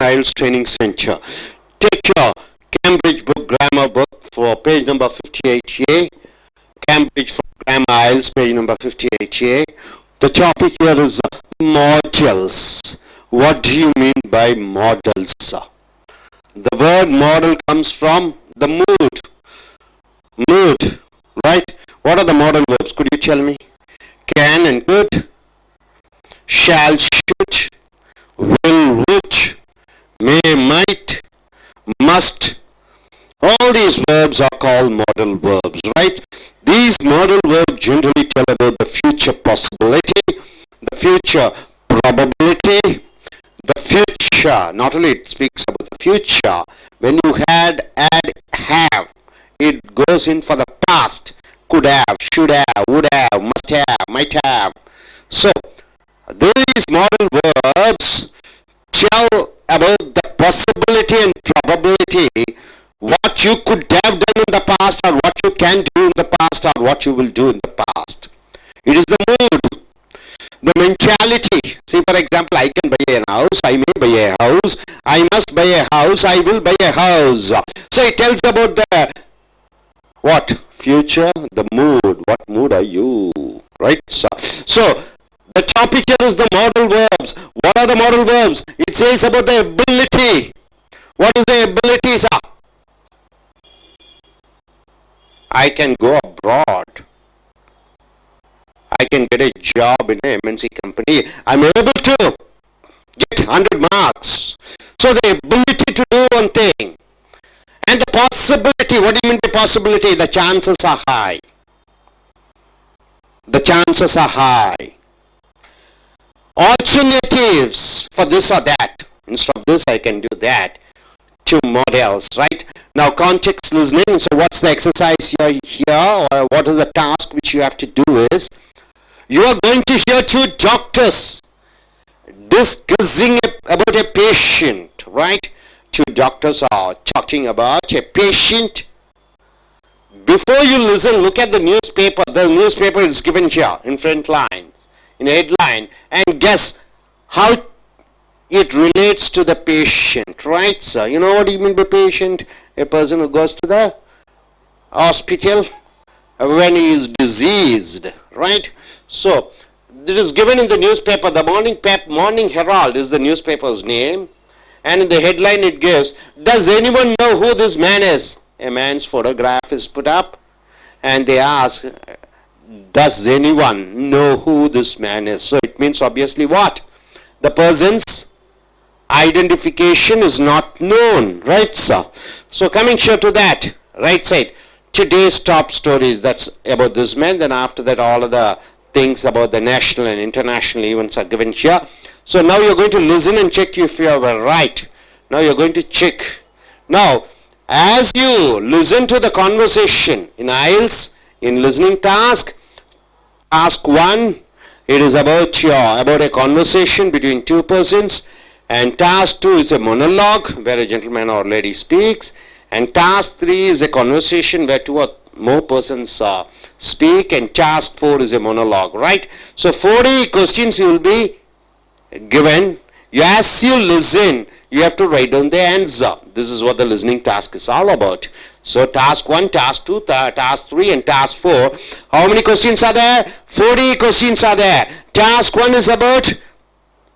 I.E.L.T.S Training Center. Take your Cambridge book, grammar book for page number 58A. Cambridge for grammar I.E.L.T.S, page number 58A. The topic here is modals. What do you mean by modals? The word modal comes from the mood. Mood, right? What are the modal verbs? Could you tell me? Can and could, shall, should, will, would, may, might, must. All these verbs are called modal verbs, right? These modal verbs generally tell about the future possibility, the future probability, the future. Not only it speaks about the future. When you add, have, it goes in for the past. Could have, should have, would have, must have, might have. So, these modal verbs tell about the possibility and probability, what you could have done in the past, or what you can do in the past, or what you will do in the past. It is the mood, the mentality. See, for example, I can buy a house, I may buy a house, I must buy a house, I will buy a house. So it tells about the what? Future, the mood. What mood are you? Right? So the topic here is the modal verbs. What are the modal verbs? It says about the ability. What is the ability, sir? I can go abroad. I can get a job in an MNC company. I'm able to get 100 marks. So the ability to do one thing. And the possibility, what do you mean by possibility? The chances are high. The chances are high. Alternatives for this or that. Instead of this, I can do that. Two models, right? Now, context listening. So, what's the exercise here, or what is the task which you have to do is, you are going to hear two doctors discussing about a patient, right? Two doctors are talking about a patient. Before you listen, look at the newspaper. The newspaper is given here in front lines, in headline, and guess how it relates to the patient, right, sir? You know what do you mean by patient? A person who goes to the hospital when he is diseased, right? So, it is given in the newspaper. The Morning Herald is the newspaper's name. And in the headline it gives, does anyone know who this man is? A man's photograph is put up. And they ask, does anyone know who this man is? So it means obviously what? The person's identification is not known. Right, sir? So coming here to that, right side. Today's top stories, that's about this man. Then after that, all of the things about the national and international events are given here. So now you're going to listen and check if you are right. Now you're going to check. Now, as you listen to the conversation in I.E.L.T.S, in listening task 1, it is about a conversation between two persons, and task 2 is a monologue where a gentleman or lady speaks, and task 3 is a conversation where two or more persons speak, and task 4 is a monologue, right? So 40 questions you will be given. As you listen, you have to write down the answer. This is what the listening task is all about. So task 1, task 2, task 3 and task 4. How many questions are there? 40 questions are there. Task 1 is about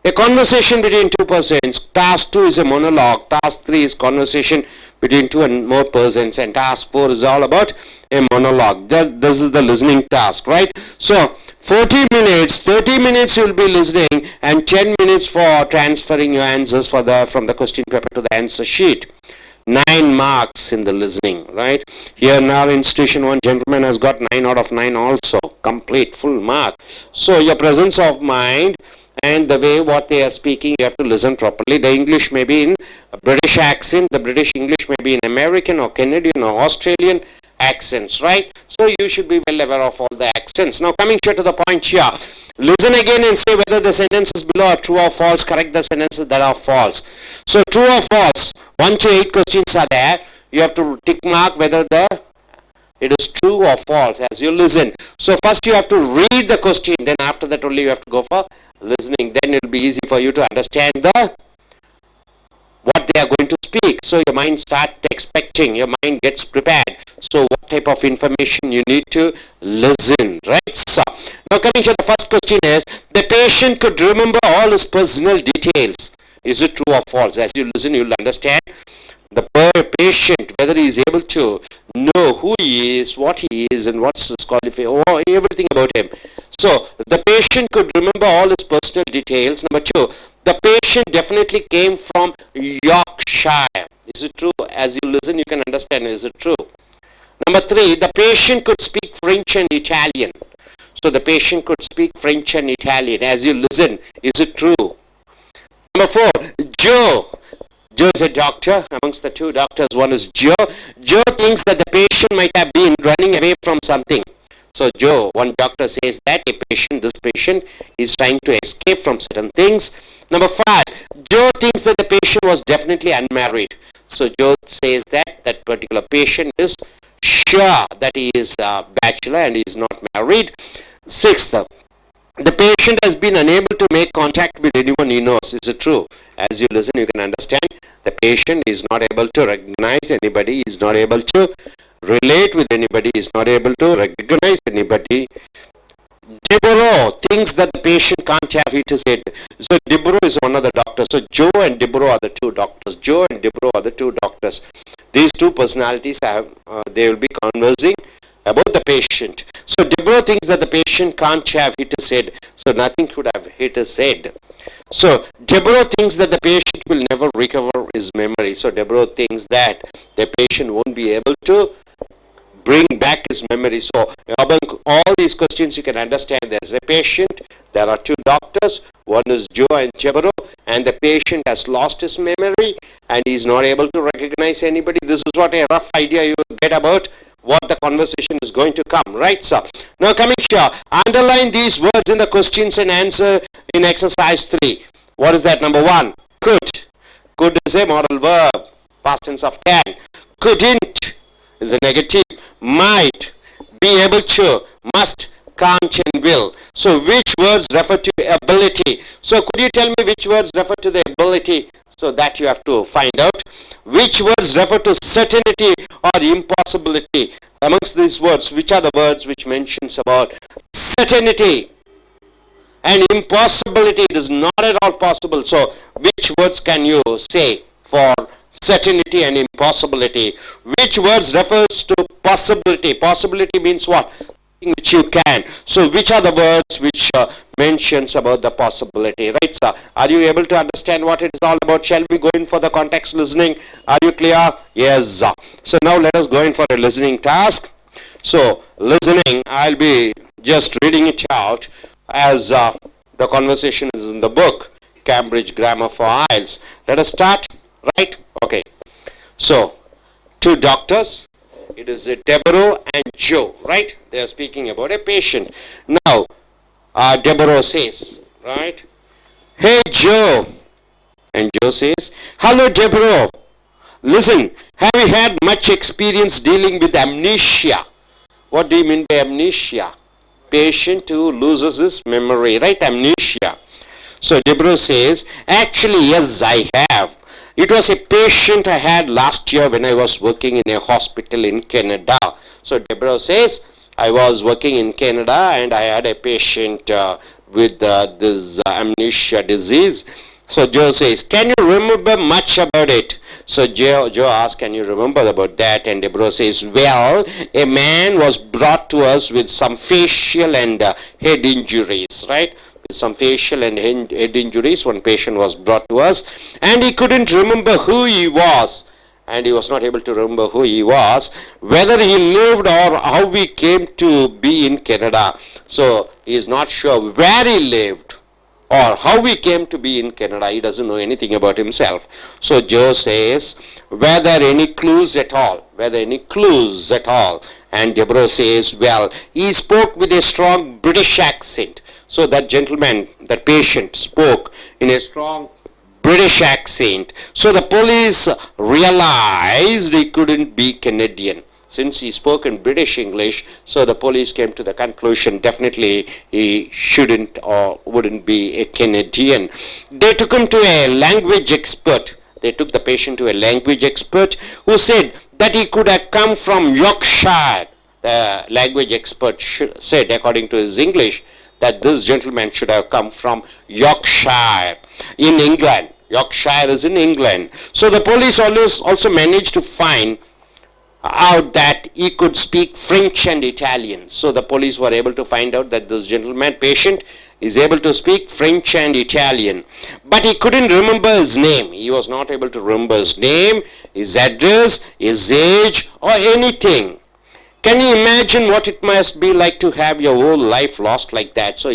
a conversation between two persons. Task 2 is a monologue. Task 3 is conversation between two and more persons. And task 4 is all about a monologue. This is the listening task, right? So 40 minutes, 30 minutes you will be listening, and 10 minutes for transferring your answers from the question paper to the answer sheet. 9 marks in the listening, right? Here in our institution, one gentleman has got 9 out of 9 also, complete, full mark. So your presence of mind and the way what they are speaking, you have to listen properly. The English may be in a British accent, the British English may be in American or Canadian or Australian accents, right? So you should be well aware of all the accents. Now coming here to the point here, listen again and say whether the sentences below are true or false. Correct the sentences that are false. So true or false, 1 to 8 questions are there. You have to tick mark whether it is true or false as you listen. So first you have to read the question, then after that only you have to go for listening. Then it will be easy for you to understand the speak, so your mind starts expecting, your mind gets prepared. So what type of information you need to listen, right? So now coming to the first question is, the patient could remember all his personal details. Is it true or false? As you listen, you'll understand the patient, whether he is able to know who he is, what he is, and what's his qualification, or everything about him. So the patient could remember all his personal details. Number two, the patient definitely came from Yorkshire. Is it true? As you listen, you can understand. Is it true? Number three, the patient could speak French and Italian. So the patient could speak French and Italian. As you listen, is it true? Number four, Joe. Joe is a doctor. Amongst the two doctors, one is Joe. Joe thinks that the patient might have been running away from something. So Joe, one doctor says that this patient is trying to escape from certain things. Number five, Joe thinks that the patient was definitely unmarried. So Joe says that that particular patient is sure that he is a bachelor and he is not married. Sixth, the patient has been unable to make contact with anyone he knows. Is it true? As you listen, you can understand the patient is not able to recognize anybody, is not able to relate with anybody, is not able to recognize anybody. Deborah thinks that the patient can't have his head. So Deborah is one of the doctors. So Joe and Deborah are the two doctors. Joe and Deborah are the two doctors. These two personalities they will be conversing about the patient. So Deborah thinks that the patient can't have hit his head. So nothing could have hit his head. So Deborah thinks that the patient will never recover his memory. So Deborah thinks that the patient won't be able to bring back his memory. So among all these questions you can understand there's a patient, there are two doctors, one is Joe and Deborah, and the patient has lost his memory and he is not able to recognize anybody. This is what a rough idea you get about what the conversation is going to come, right? So now coming here, underline these words in the questions and answer in exercise 3. What is that? Number 1, could. Could is a modal verb, past tense of can. Couldn't is a negative. Might, be able to, must, can't and will. So which words refer to ability? So could you tell me which words refer to the ability? So that you have to find out. Which words refer to certainty or impossibility? Amongst these words, which are the words which mentions about certainty and impossibility? It is not at all possible. So which words can you say for certainty and impossibility? Which words refers to possibility? Possibility means what? Which you can. So which are the words which mentions about the possibility, right? So are you able to understand what it is all about? Shall we go in for the context listening? Are you clear? Yes. So now let us go in for a listening task. So listening, I'll be just reading it out as the conversation is in the book Cambridge Grammar for IELTS. Let us start, right? Okay. So two doctors. It is Deborah and Joe, right? They are speaking about a patient. Now, Deborah says, right? Hey, Joe. And Joe says, hello, Deborah. Listen, have you had much experience dealing with amnesia? What do you mean by amnesia? Patient who loses his memory, right? Amnesia. So Deborah says, actually, yes, I have. It was a patient I had last year when I was working in a hospital in Canada. So Deborah says, I was working in Canada and I had a patient with this amnesia disease. So Joe says, can you remember much about it? So Joe asks, can you remember about that? And Deborah says, well, a man was brought to us with some facial and head injuries, right? With some facial and head injuries, one patient was brought to us and he couldn't remember who he was. And he was not able to remember who he was, whether he lived or how we came to be in Canada. So he is not sure where he lived or how we came to be in Canada. He doesn't know anything about himself. So Joe says, were there any clues at all? Were there any clues at all? And Deborah says, well, he spoke with a strong British accent. So that gentleman, that patient spoke in a strong British accent. So the police realized he couldn't be Canadian. Since he spoke in British English, so the police came to the conclusion definitely he shouldn't or wouldn't be a Canadian. They took him to a language expert. they took the patient to a language expert who said that he could have come from Yorkshire. The language expert said, according to his English, that this gentleman should have come from Yorkshire in England. Yorkshire is in England. So the police also managed to find out that he could speak French and Italian. So the police were able to find out that this gentleman patient is able to speak French and Italian. But he couldn't remember his name. He was not able to remember his name, his address, his age, or anything. Can you imagine what it must be like to have your whole life lost like that? So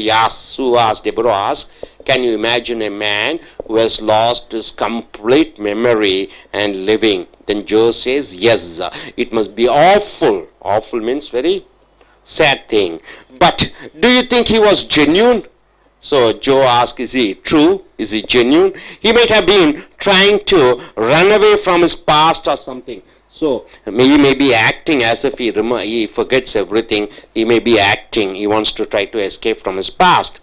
Deborah asked, can you imagine a man who has lost his complete memory and living? Then Joe says, yes, it must be awful. Awful means very sad thing. But do you think he was genuine? So Joe asked, is he true? Is he genuine? He might have been trying to run away from his past or something. So he may be acting as if he forgets everything. He may be acting. He wants to try to escape from his past.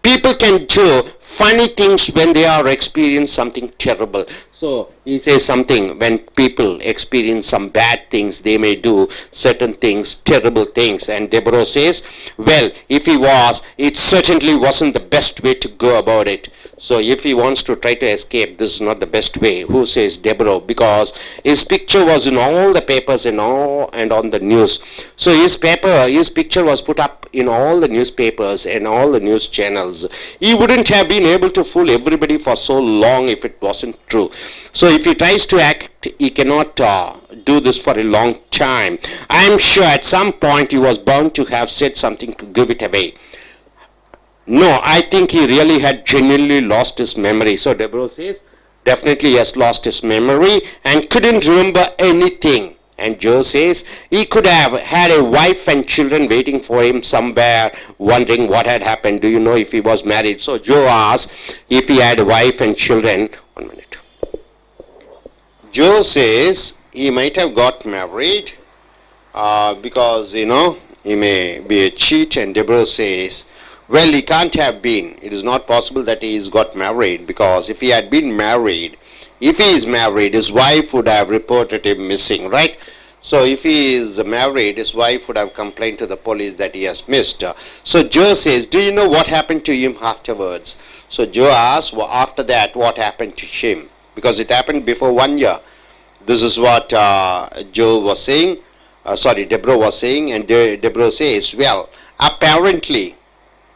People can do funny things when they are experiencing something terrible. So he says something, when people experience some bad things, they may do certain things, terrible things. And Deborah says, well, if he was, it certainly wasn't the best way to go about it. So if he wants to try to escape, this is not the best way. Who says Deborah? Because his picture was in all the papers and on the news. So his picture was put up in all the newspapers and all the news channels. He wouldn't have been able to fool everybody for so long if it wasn't true. So if he tries to act, he cannot do this for a long time. I am sure at some point he was bound to have said something to give it away. No, I think he really had genuinely lost his memory. So Deborah says, definitely he has lost his memory and couldn't remember anything. And Joe says he could have had a wife and children waiting for him somewhere, wondering what had happened. Do you know if he was married? So Joe asks if he had a wife and children. 1 minute. Joe says he might have got married because, he may be a cheat. And Deborah says, well, he can't have been. It is not possible that he has got married, because if he had been married, if he is married, his wife would have reported him missing, right? So if he is married, his wife would have complained to the police that he has missed. So Joe says, do you know what happened to him afterwards? So Joe asks, well, after that, what happened to him? Because it happened before 1 year. This is what Joe was saying. Deborah was saying, and Deborah says, well, apparently,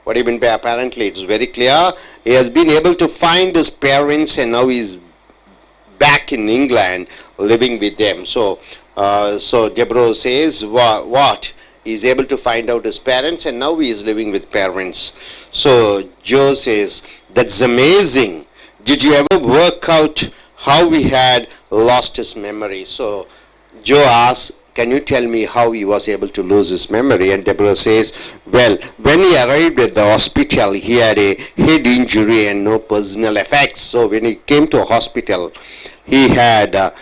what do you mean by apparently? It is very clear. He has been able to find his parents, and now he is back in England living with them. So Deborah says, what? He is able to find out his parents, and now he is living with parents. So Joe says, that's amazing. Did you ever work out how he had lost his memory? So Joe asks, can you tell me how he was able to lose his memory? And Deborah says, well, when he arrived at the hospital, he had a head injury and no personal effects. So when he came to a hospital, he had a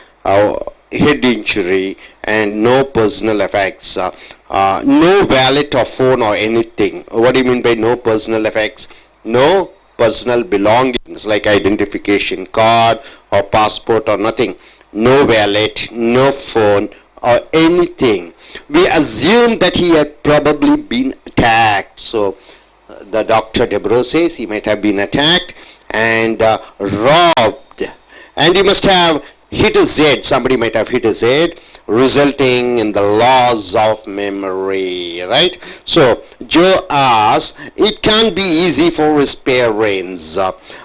head injury and no personal effects. No wallet or phone or anything. What do you mean by no personal effects? No personal belongings like identification card or passport or nothing. No wallet, no phone, or anything. We assume that he had probably been attacked. So the doctor Deborah says he might have been attacked and robbed, and he must have hit his head. Somebody might have hit his head, resulting in the loss of memory, right? So Joe asks, it can't be easy for his parents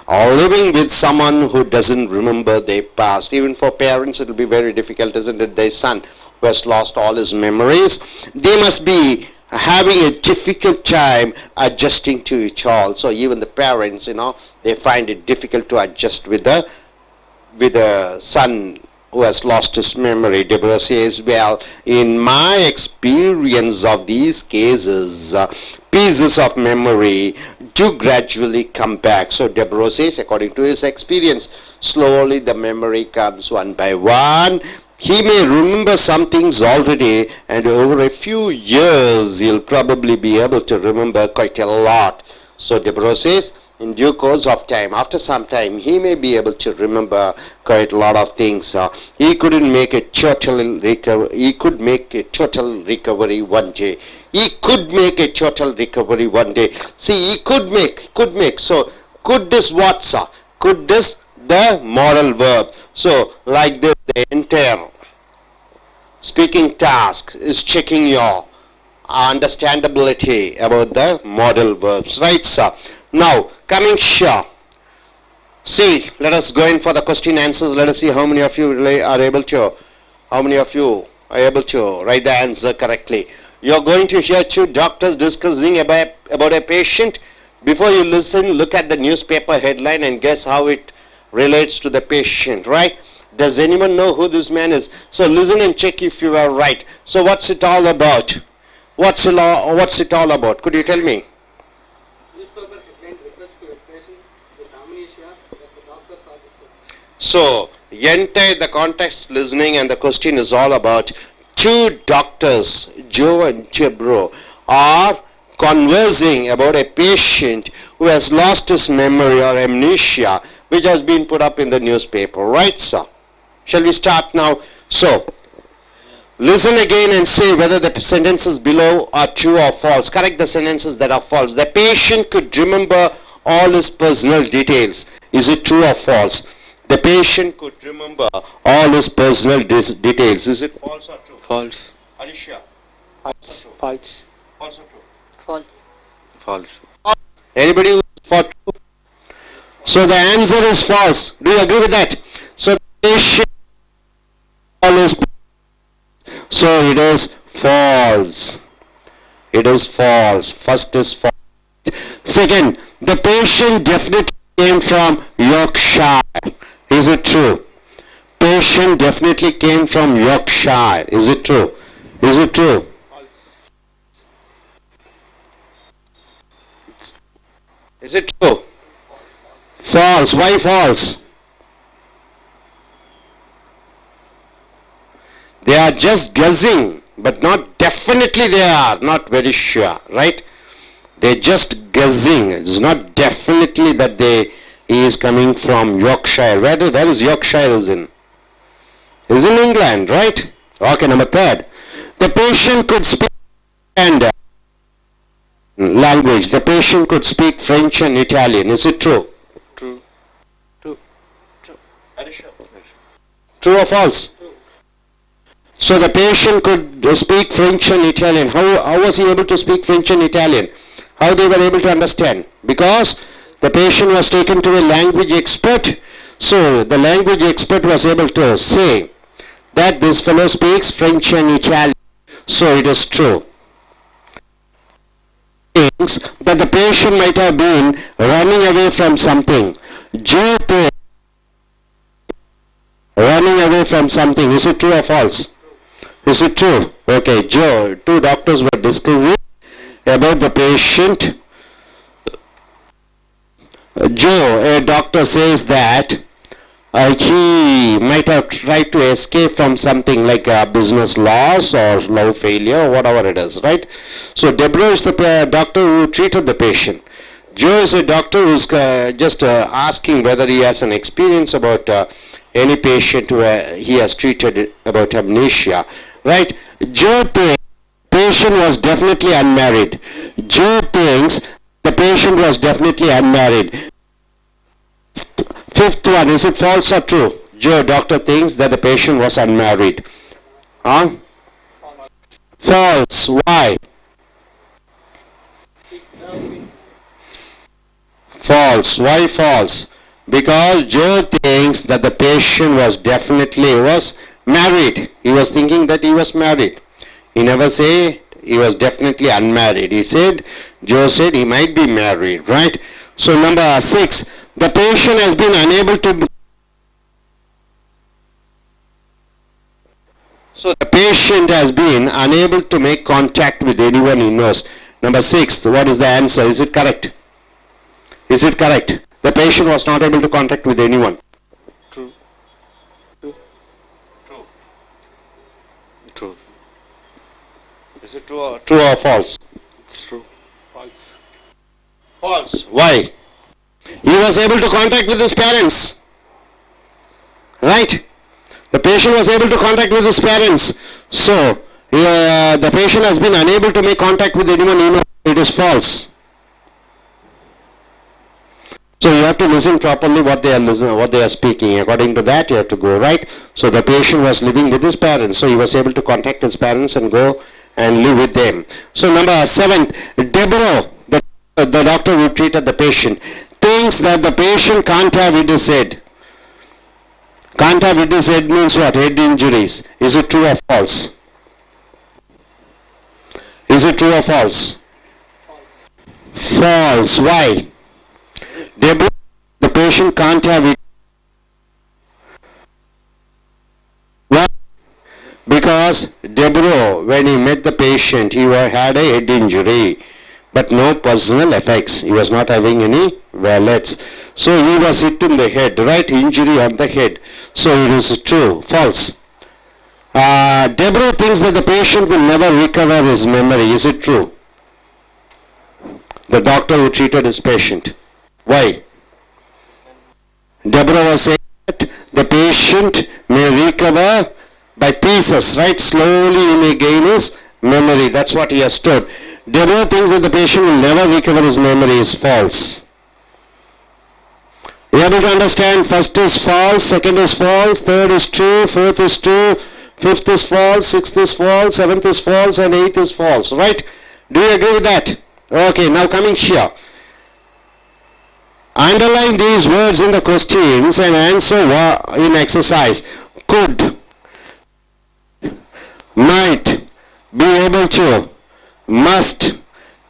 living with someone who doesn't remember their past. Even for parents it will be very difficult, isn't it? Their son who has lost all his memories, they must be having a difficult time adjusting to it all. So even the parents, they find it difficult to adjust with the son who has lost his memory. Deborah says, well, in my experience of these cases, pieces of memory do gradually come back. So Deborah says, according to his experience, slowly the memory comes one by one. He may remember some things already, and over a few years he'll probably be able to remember quite a lot. So Deborah says, in due course of time, after some time, he may be able to remember quite a lot of things. He couldn't make a total recovery. He could make a total recovery one day. He could make a total recovery one day. See, he could make. So, could is what, sir? Could is the modal verb. So, like this, the entire speaking task is checking your understandability about the modal verbs, right, sir? Now, coming here, see, let us go in for the question answers. Let us see how many of you are able to write the answer correctly. You are going to hear two doctors discussing about a patient. Before you listen, look at the newspaper headline and guess how it relates to the patient, right? Does anyone know who this man is? So listen and check if you are right. So what's it all about? What's it all about? Could you tell me? Newspaper headline refers to a patient with amnesia that the doctors are discussing. So, entire the context listening and the question is all about two doctors, Joe and Chebro, are conversing about a patient who has lost his memory or amnesia, which has been put up in the newspaper. Right, sir? Shall we start now? So, listen again and say whether the sentences below are true or false. Correct the sentences that are false. The patient could remember all his personal details. Is it true or false? The patient could remember all his personal details. Is it false or true? False. Are you sure? False. False or true? False. False. Anybody who is for true? So the answer is false. Do you agree with that? So the patient all his. So it is false. It is false. First is false. Second, the patient definitely came from Yorkshire. Is it true? Patient definitely came from Yorkshire. Is it true? Is it true? Is it true? False. Why false? They are just guessing, but not definitely they are not very sure, right? They're just guessing. It's not definitely that he is coming from Yorkshire. Where is Yorkshire is in? Is in England, right? Okay, number third. The patient could speak and language. The patient could speak French and Italian. Is it true? True. Are you sure? True or false? So the patient could speak French and Italian. How was he able to speak French and Italian? How they were able to understand? Because the patient was taken to a language expert. So the language expert was able to say that this fellow speaks French and Italian. So it is true. That the patient might have been running away from something. Joe running away from something. Is it true or false? Is it true? Okay, Joe, two doctors were discussing about the patient. Joe, a doctor, says that he might have tried to escape from something like a business loss or love failure or whatever it is, right? So Deborah is the doctor who treated the patient. Joe is a doctor who's just asking whether he has an experience about any patient who he has treated about amnesia, right? Joe thinks the patient was definitely unmarried. Joe thinks the patient was definitely unmarried. Fifth one, is it false or true? Joe, doctor thinks that the patient was unmarried. Huh? False. Why? False. Why false? Because Joe thinks that the patient was married. He was thinking that he was married. He never said he was definitely unmarried. Joe said he might be married, right? So number 6, the patient has been unable to. So the patient has been unable to make contact with anyone he knows. Number 6, what is the answer? Is it correct? Is it correct? The patient was not able to contact with anyone. True. True. Is it true or false? It's true. False. False. Why? He was able to contact with his parents. Right? The patient was able to contact with his parents. So, the patient has been unable to make contact with anyone, it is false. So you have to listen properly what they are speaking. According to that, you have to go, right? So the patient was living with his parents. So he was able to contact his parents and go and live with them. So number 7, Deborah, the doctor who treated the patient, thinks that the patient can't have hit his head. Can't have hit his head means what? Head injuries. Is it true or false? Is it true or false? False. Why? Deborah, the patient can't have it. Why? Because Deborah, when he met the patient, he had a head injury, but no personal effects. He was not having any wallets. So he was hit in the head, right? Injury on the head. So it is true. False. Deborah thinks that the patient will never recover his memory. Is it true? The doctor who treated his patient. Why? Deborah was saying that the patient may recover by pieces, right? Slowly he may gain his memory. That's what he has told. Deborah thinks that the patient will never recover his memory. Is false. You able to understand? First is false, second is false, third is true, fourth is true, fifth is false, sixth is false, seventh is false, and eighth is false, right? Do you agree with that? Okay, now coming here. Underline these words in the questions and answer in exercise. Could, might, be able to, must,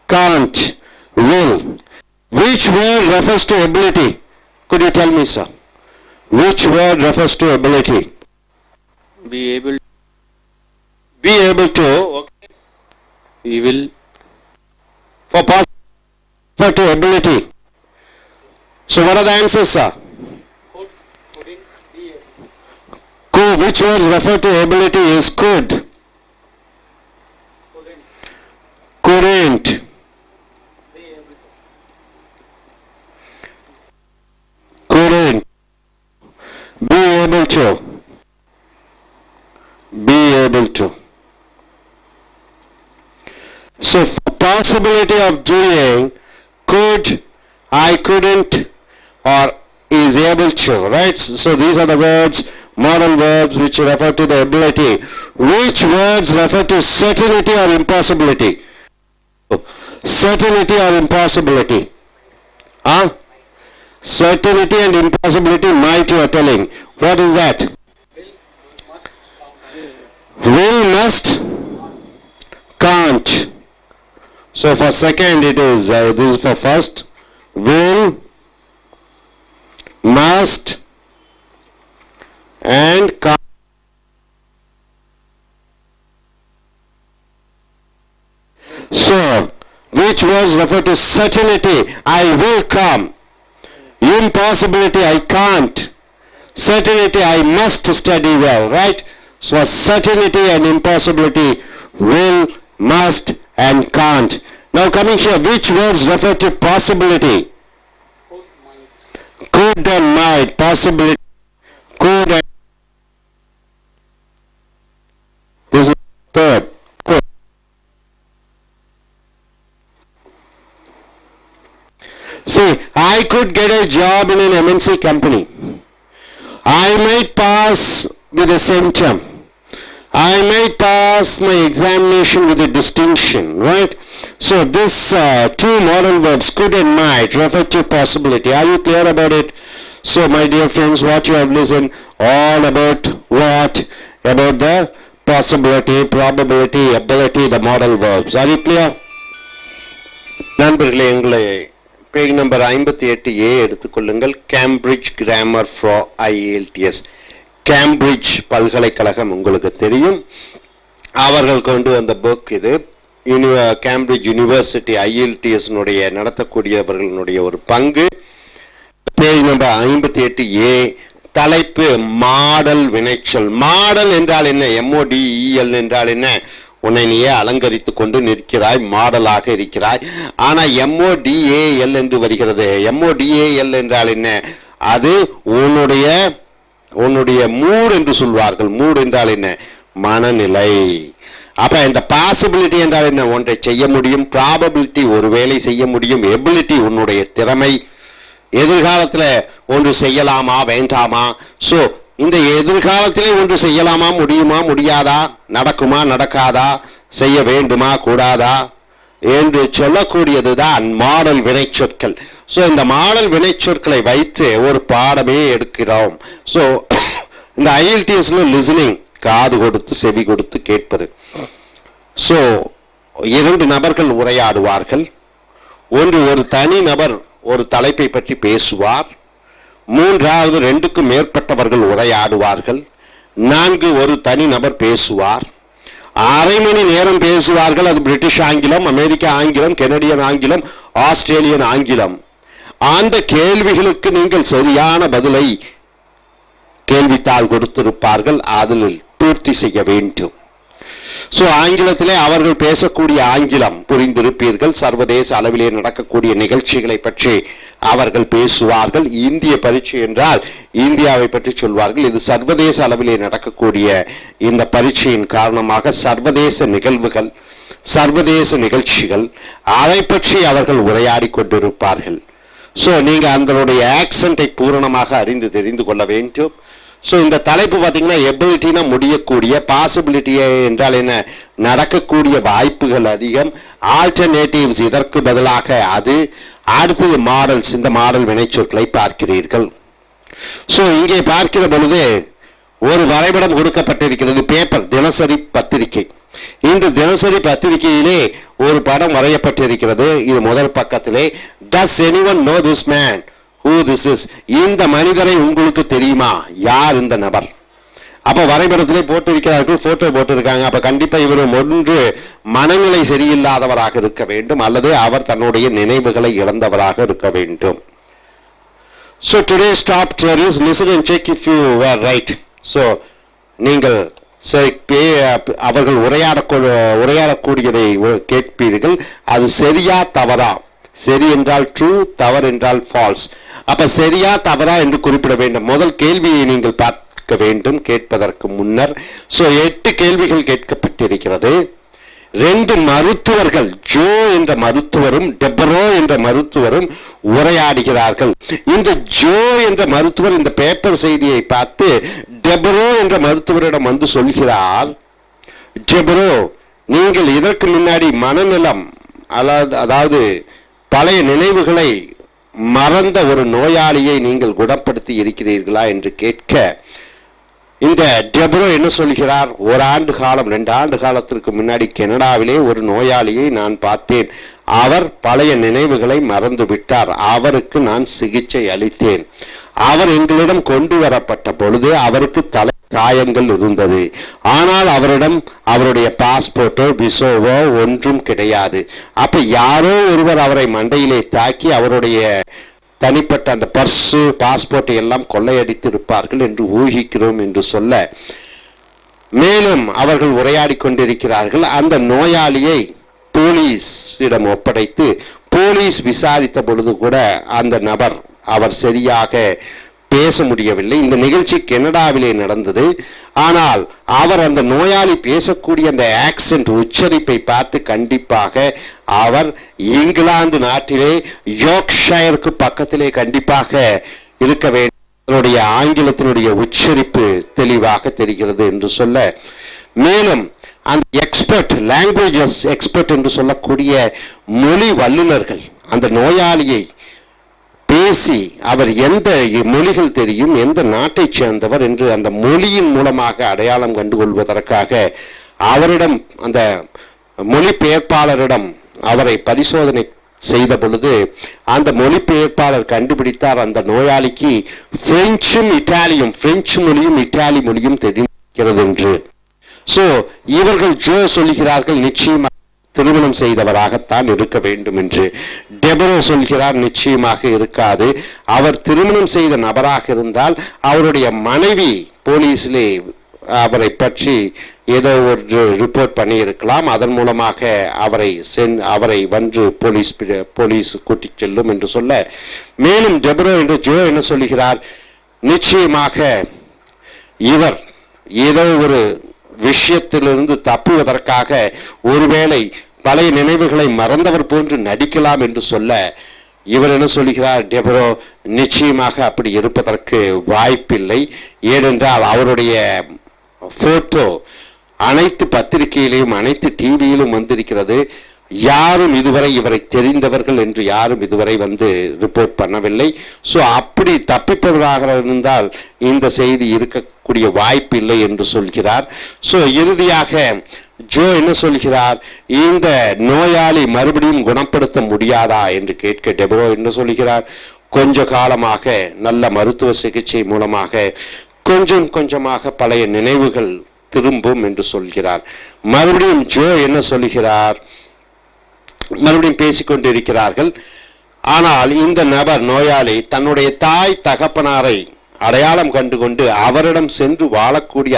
can't, will. Which word refers to ability? Could you tell me, sir? Which word refers to ability? Be able. Be able to. Okay. We will. For past, refer to ability. So what are the answers, sir? Couldn't, be able. Could. Which words refer to ability is could. Couldn't. Be able to. Couldn't. Be able to. Be able to. So for possibility of doing, could, I couldn't, or is able to, right? So these are the words, modal verbs which refer to the ability. Which words refer to certainty or impossibility? Certainty or impossibility? Huh? Certainty and impossibility, might you are telling. What is that? Will, must, can't. So for second it is, this is for first. Will, must, and can't. So, which words refer to certainty? I will come. Impossibility, I can't. Certainty, I must study well, right? So certainty and impossibility, will, must, and can't. Now coming here, which words refer to possibility? Could and might, possibility, could and this is third. Could. See, I could get a job in an MNC company. I might pass with a centum. I might pass my examination with a distinction, right? So this two modal verbs, could and might, refer to possibility. Are you clear about it? So my dear friends, what you have listened, all about what? About the possibility, probability, ability, the modal verbs. Are you clear? நண்பர்களே, எங்களை page number 58A எடுத்துக்கொள்ளுங்கள். Cambridge grammar for I.E.L.T.S. Cambridge பல்கலைக்கழகம் உங்களுக்கு தெரியும். அவர்கள் கொண்டு வந்த book இது. கேம்பிரிட்ஜ் யூனிவர்சிட்டி I.E.L.T.S நடத்தக்கூடியவர்களுடைய ஒரு பங்கு. பேஜ் நம்பர் 58A, தலைப்பு மாடல் வினைச்சொல். மாடல் என்றால் என்ன? MODEL என்றால் என்ன? உன்னை நீயே அலங்கரித்து கொண்டு நிற்கிறாய், மாடலாக இருக்கிறாய். ஆனா MODAL என்று வருகிறது. MODAL என்றால் என்ன? அது உன்னுடைய மூட் என்று சொல்வார்கள். மூட் என்றால் என்ன? மனநிலை. அப்ப இந்த பாசிபிலிட்டி என்றால் என்ன? ஒன்றை செய்ய முடியும். ப்ராபபிலிட்டி ஒருவேளை செய்ய முடியும். எபிலிட்டி உன்னுடைய திறமை. எதிர்காலத்தில் ஒன்று செய்யலாமா வேண்டாமா? ஸோ இந்த எதிர்காலத்திலே ஒன்று செய்யலாமா, முடியுமா முடியாதா, நடக்குமா நடக்காதா, செய்ய வேண்டுமா கூடாதா என்று சொல்லக்கூடியதுதான் மாடல் வினைச்சொற்கள். ஸோ இந்த மாடல் வினைச்சொற்களை வைத்து ஒரு பாடமே எடுக்கிறோம். ஸோ இந்த IELTSல லிசனிங், காது கொடுத்து செவி கொடுத்து கேட்பது. ஸோ 2 நபர்கள் உரையாடுவார்கள். ஒரு தனி நபர் ஒரு தலைப்பை பற்றி பேசுவார். 3வது 2க்கும் மேற்பட்டவர்கள் உரையாடுவார்கள். 4 ஒரு தனி நபர் பேசுவார். அரை மணி நேரம் பேசுவார்கள். அது பிரிட்டிஷ் ஆங்கிலம், அமெரிக்க ஆங்கிலம், கெனடியன் ஆங்கிலம், ஆஸ்திரேலியன் ஆங்கிலம். அந்த கேள்விகளுக்கு நீங்கள் சரியான பதிலை கேள்வித்தாள் கொடுத்திருப்பார்கள். அதில் பூர்த்தி செய்ய வேண்டும். ஸோ ஆங்கிலத்திலே அவர்கள் பேசக்கூடிய ஆங்கிலம் புரிந்திருப்பீர்கள். சர்வதேச அளவிலே நடக்கக்கூடிய நிகழ்ச்சிகளை பற்றி அவர்கள் பேசுவார்கள். இந்திய பரீட்சை என்றால் இந்தியாவை பற்றி சொல்வார்கள். இது சர்வதேச அளவிலே நடக்கக்கூடிய இந்த பரீட்சையின் காரணமாக சர்வதேச நிகழ்வுகள், சர்வதேச நிகழ்ச்சிகள், அதை பற்றி அவர்கள் உரையாடி கொண்டிருப்பார்கள். ஸோ நீங்கள் அதனுடைய ஆக்சென்ட்டை பூரணமாக அறிந்து தெரிந்து கொள்ள வேண்டும். ஸோ இந்த தலைப்பு பார்த்தீங்கன்னா எபிலிட்டினா முடியக்கூடிய, பாசிபிலிட்டி என்றால் என்ன? நடக்கக்கூடிய வாய்ப்புகள் அதிகம். ஆல்டர்னேட்டிவ்ஸ் இதற்கு பதிலாக அது. அடுத்தது மாடல்ஸ். இந்த மாடல் வினைச்சொற்களை பார்க்கிறீர்கள். ஸோ இங்கே பார்க்கிற பொழுது ஒரு வரைபடம் கொடுக்கப்பட்டிருக்கிறது. பேப்பர், தினசரி பத்திரிகை. இந்த தினசரி பத்திரிகையிலே ஒரு படம் வரையப்பட்டிருக்கிறது. இது முதல் பக்கத்திலே. Does anyone know this man? Who this is? இந்த மனிதரை உங்களுக்கு தெரியுமா? யார் இந்த நபர்? அப்ப வரைபடத்திலே போட்டிருக்கிறார்கள், போட்டோ போட்டிருக்காங்க. அப்ப கண்டிப்பா இவர் ஒன்று மனநிலை சரியில்லாதவராக இருக்க வேண்டும், அல்லது அவர் தன்னுடைய நினைவுகளை இழந்தவராக இருக்க வேண்டும். So today's top theories, listen and check if you were right. So நீங்கள் அவர்கள் உரையாடக்கூடியதை கேட்பீர்கள். அது சரியா தவறா? சரி என்றால் ட்ரூ, தவறு என்றால் ஃபால்ஸ். அப்ப சரியா தவறா என்று குறிப்பிட வேண்டும். முதல் கேள்வியை நீங்கள் பார்க்க வேண்டும் கேட்பதற்கு முன்னர். ஸோ 8 கேள்விகள் கேட்கப்பட்டிருக்கிறது. 2 மருத்துவர்கள், ஜோ என்ற மருத்துவரும் டெபரோ என்ற மருத்துவரும் உரையாடுகிறார்கள். இந்த ஜோ என்ற மருத்துவர் இந்த பேப்பர் செய்தியை பார்த்து டெபரோ என்ற மருத்துவரிடம் வந்து சொல்கிறார், டெபரோ, நீங்கள் இதற்கு முன்னாடி மனநலம் அதாவது பழைய நினைவுகளை மறந்த ஒரு நோயாளியை நீங்கள் குணப்படுத்தி இருக்கிறீர்களா என்று கேட்க, இந்த டெபரோ என்ன சொல்கிறார்? 1 ஆண்டு காலம் 2 ஆண்டு காலத்திற்கு முன்னாடி கனடாவிலே ஒரு நோயாளியை நான் பார்த்தேன். அவர் பழைய நினைவுகளை மறந்து விட்டார். அவருக்கு நான் சிகிச்சை அளித்தேன். அவர் எங்களிடம் கொண்டு வரப்பட்ட பொழுது அவருக்கு தலை காயங்கள் இருந்தது. ஆனால் அவரிடம் அவருடைய பாஸ்போர்ட்டோ விசோவோ ஒன்றும் கிடையாது. அப்ப யாரோ ஒருவர் அவரை மண்டையிலே தாக்கி அவருடைய தனிப்பட்ட அந்த பர்ஸு, பாஸ்போர்ட்டை எல்லாம் கொள்ளையடித்து இருப்பார்கள் என்று ஊகிக்கிறோம் என்று சொல்ல, மேலும் அவர்கள் உரையாடி கொண்டிருக்கிறார்கள். அந்த நோயாளியை போலீஸிடம் ஒப்படைத்து போலீஸ் விசாரித்த பொழுது கூட அந்த நபர் அவர் சரியாக பேச முடியவில்லை. இந்த நிகழ்ச்சி கனடாவிலே நடந்தது. ஆனால் அவர் அந்த நோயாளி பேசக்கூடிய அந்த ஆக்சென்ட், உச்சரிப்பை பார்த்து கண்டிப்பாக அவர் இங்கிலாந்து நாட்டிலே யோர்க்ஷயருக்கு பக்கத்திலே கண்டிப்பாக இருக்க வேண்டும். அவருடைய ஆங்கிலத்தினுடைய உச்சரிப்பு தெளிவாக தெரிகிறது என்று சொல்ல, மேலும் அந்த எக்ஸ்பர்ட், லாங்குவேஜஸ் எக்ஸ்பர்ட் என்று சொல்லக்கூடிய மொழி வல்லுநர்கள் அந்த நோயாளியை பேசி அவர் எந்த மொழிகள் தெரியும், எந்த நாட்டை சேர்ந்தவர் என்று அந்த மொழியின் மூலமாக அடையாளம் கண்டுகொள்வதற்காக அவரிடம், அந்த மொழிபெயர்ப்பாளரிடம் அவரை பரிசோதனை செய்த பொழுது அந்த மொழிபெயர்ப்பாளர் கண்டுபிடித்தார் அந்த நோயாளிக்கு பிரெஞ்சும் இட்டாலியும், பிரெஞ்சு மொழியும் இட்டாலி மொழியும் தெரிகிறது என்று. சோ இவர்கள் ஜோ சொல்கிறார்கள் நிச்சயமாக திருமணம் செய்தவராகத்தான் இருக்க வேண்டும் என்று. டெபரோ சொல்கிறார் நிச்சயமாக இருக்காது. அவர் திருமணம் செய்த நபராக இருந்தால் அவருடைய மனைவி போலீஸிலே அவரை பற்றி ஏதோ ஒரு ரிப்போர்ட் பண்ணி இருக்கலாம், அதன் மூலமாக அவரை வந்து போலீஸ் கூட்டிச் செல்லும் என்று சொல்ல, மேலும் டெப்ரோ என்று ஜோ என்ன சொல்லுகிறார், நிச்சயமாக இவர் ஏதோ ஒரு விஷயத்திலிருந்து தப்புவதற்காக ஒருவேளை பழைய நினைவுகளை மறந்தவர் போன்று நடிக்கலாம் என்று சொல்ல, இவர் என்ன சொல்கிறார், டெப்ரோ நிச்சயமாக அப்படி இருப்பதற்கு வாய்ப்பில்லை. ஏனென்றால் அவருடைய போட்டோ அனைத்து பத்திரிகையிலும் அனைத்து டிவியிலும் வந்திருக்கிறது. யாரும் இதுவரை இவரை தெரிந்தவர்கள் என்று யாரும் இதுவரை வந்து ரிப்போர்ட் பண்ணவில்லை. ஸோ அப்படி தப்பிப்பவராக இருந்தால் இந்த செய்தி இருக்கக்கூடிய வாய்ப்பு இல்லை என்று சொல்கிறார். ஸோ இறுதியாக ஜோ என்ன சொல்கிறார், இந்த நோயாளி மறுபடியும் குணப்படுத்த முடியாதா என்று கேட்க டெப்ரோ என்ன சொல்கிறார், கொஞ்ச காலமாக நல்ல மருத்துவ சிகிச்சை மூலமாக கொஞ்சம் கொஞ்சமாக பழைய நினைவுகள் திரும்பும் என்று சொல்கிறார். மறுபடியும் ஜோ என்ன சொல்கிறார், மறுபடியும் பேசிக்கொண்டிருக்கிறார்கள். ஆனால் இந்த நபர் நோயாளி தன்னுடைய தாய் தகப்பனாரை அடையாளம் கண்டுகொண்டு அவரிடம் சென்று வாழக்கூடிய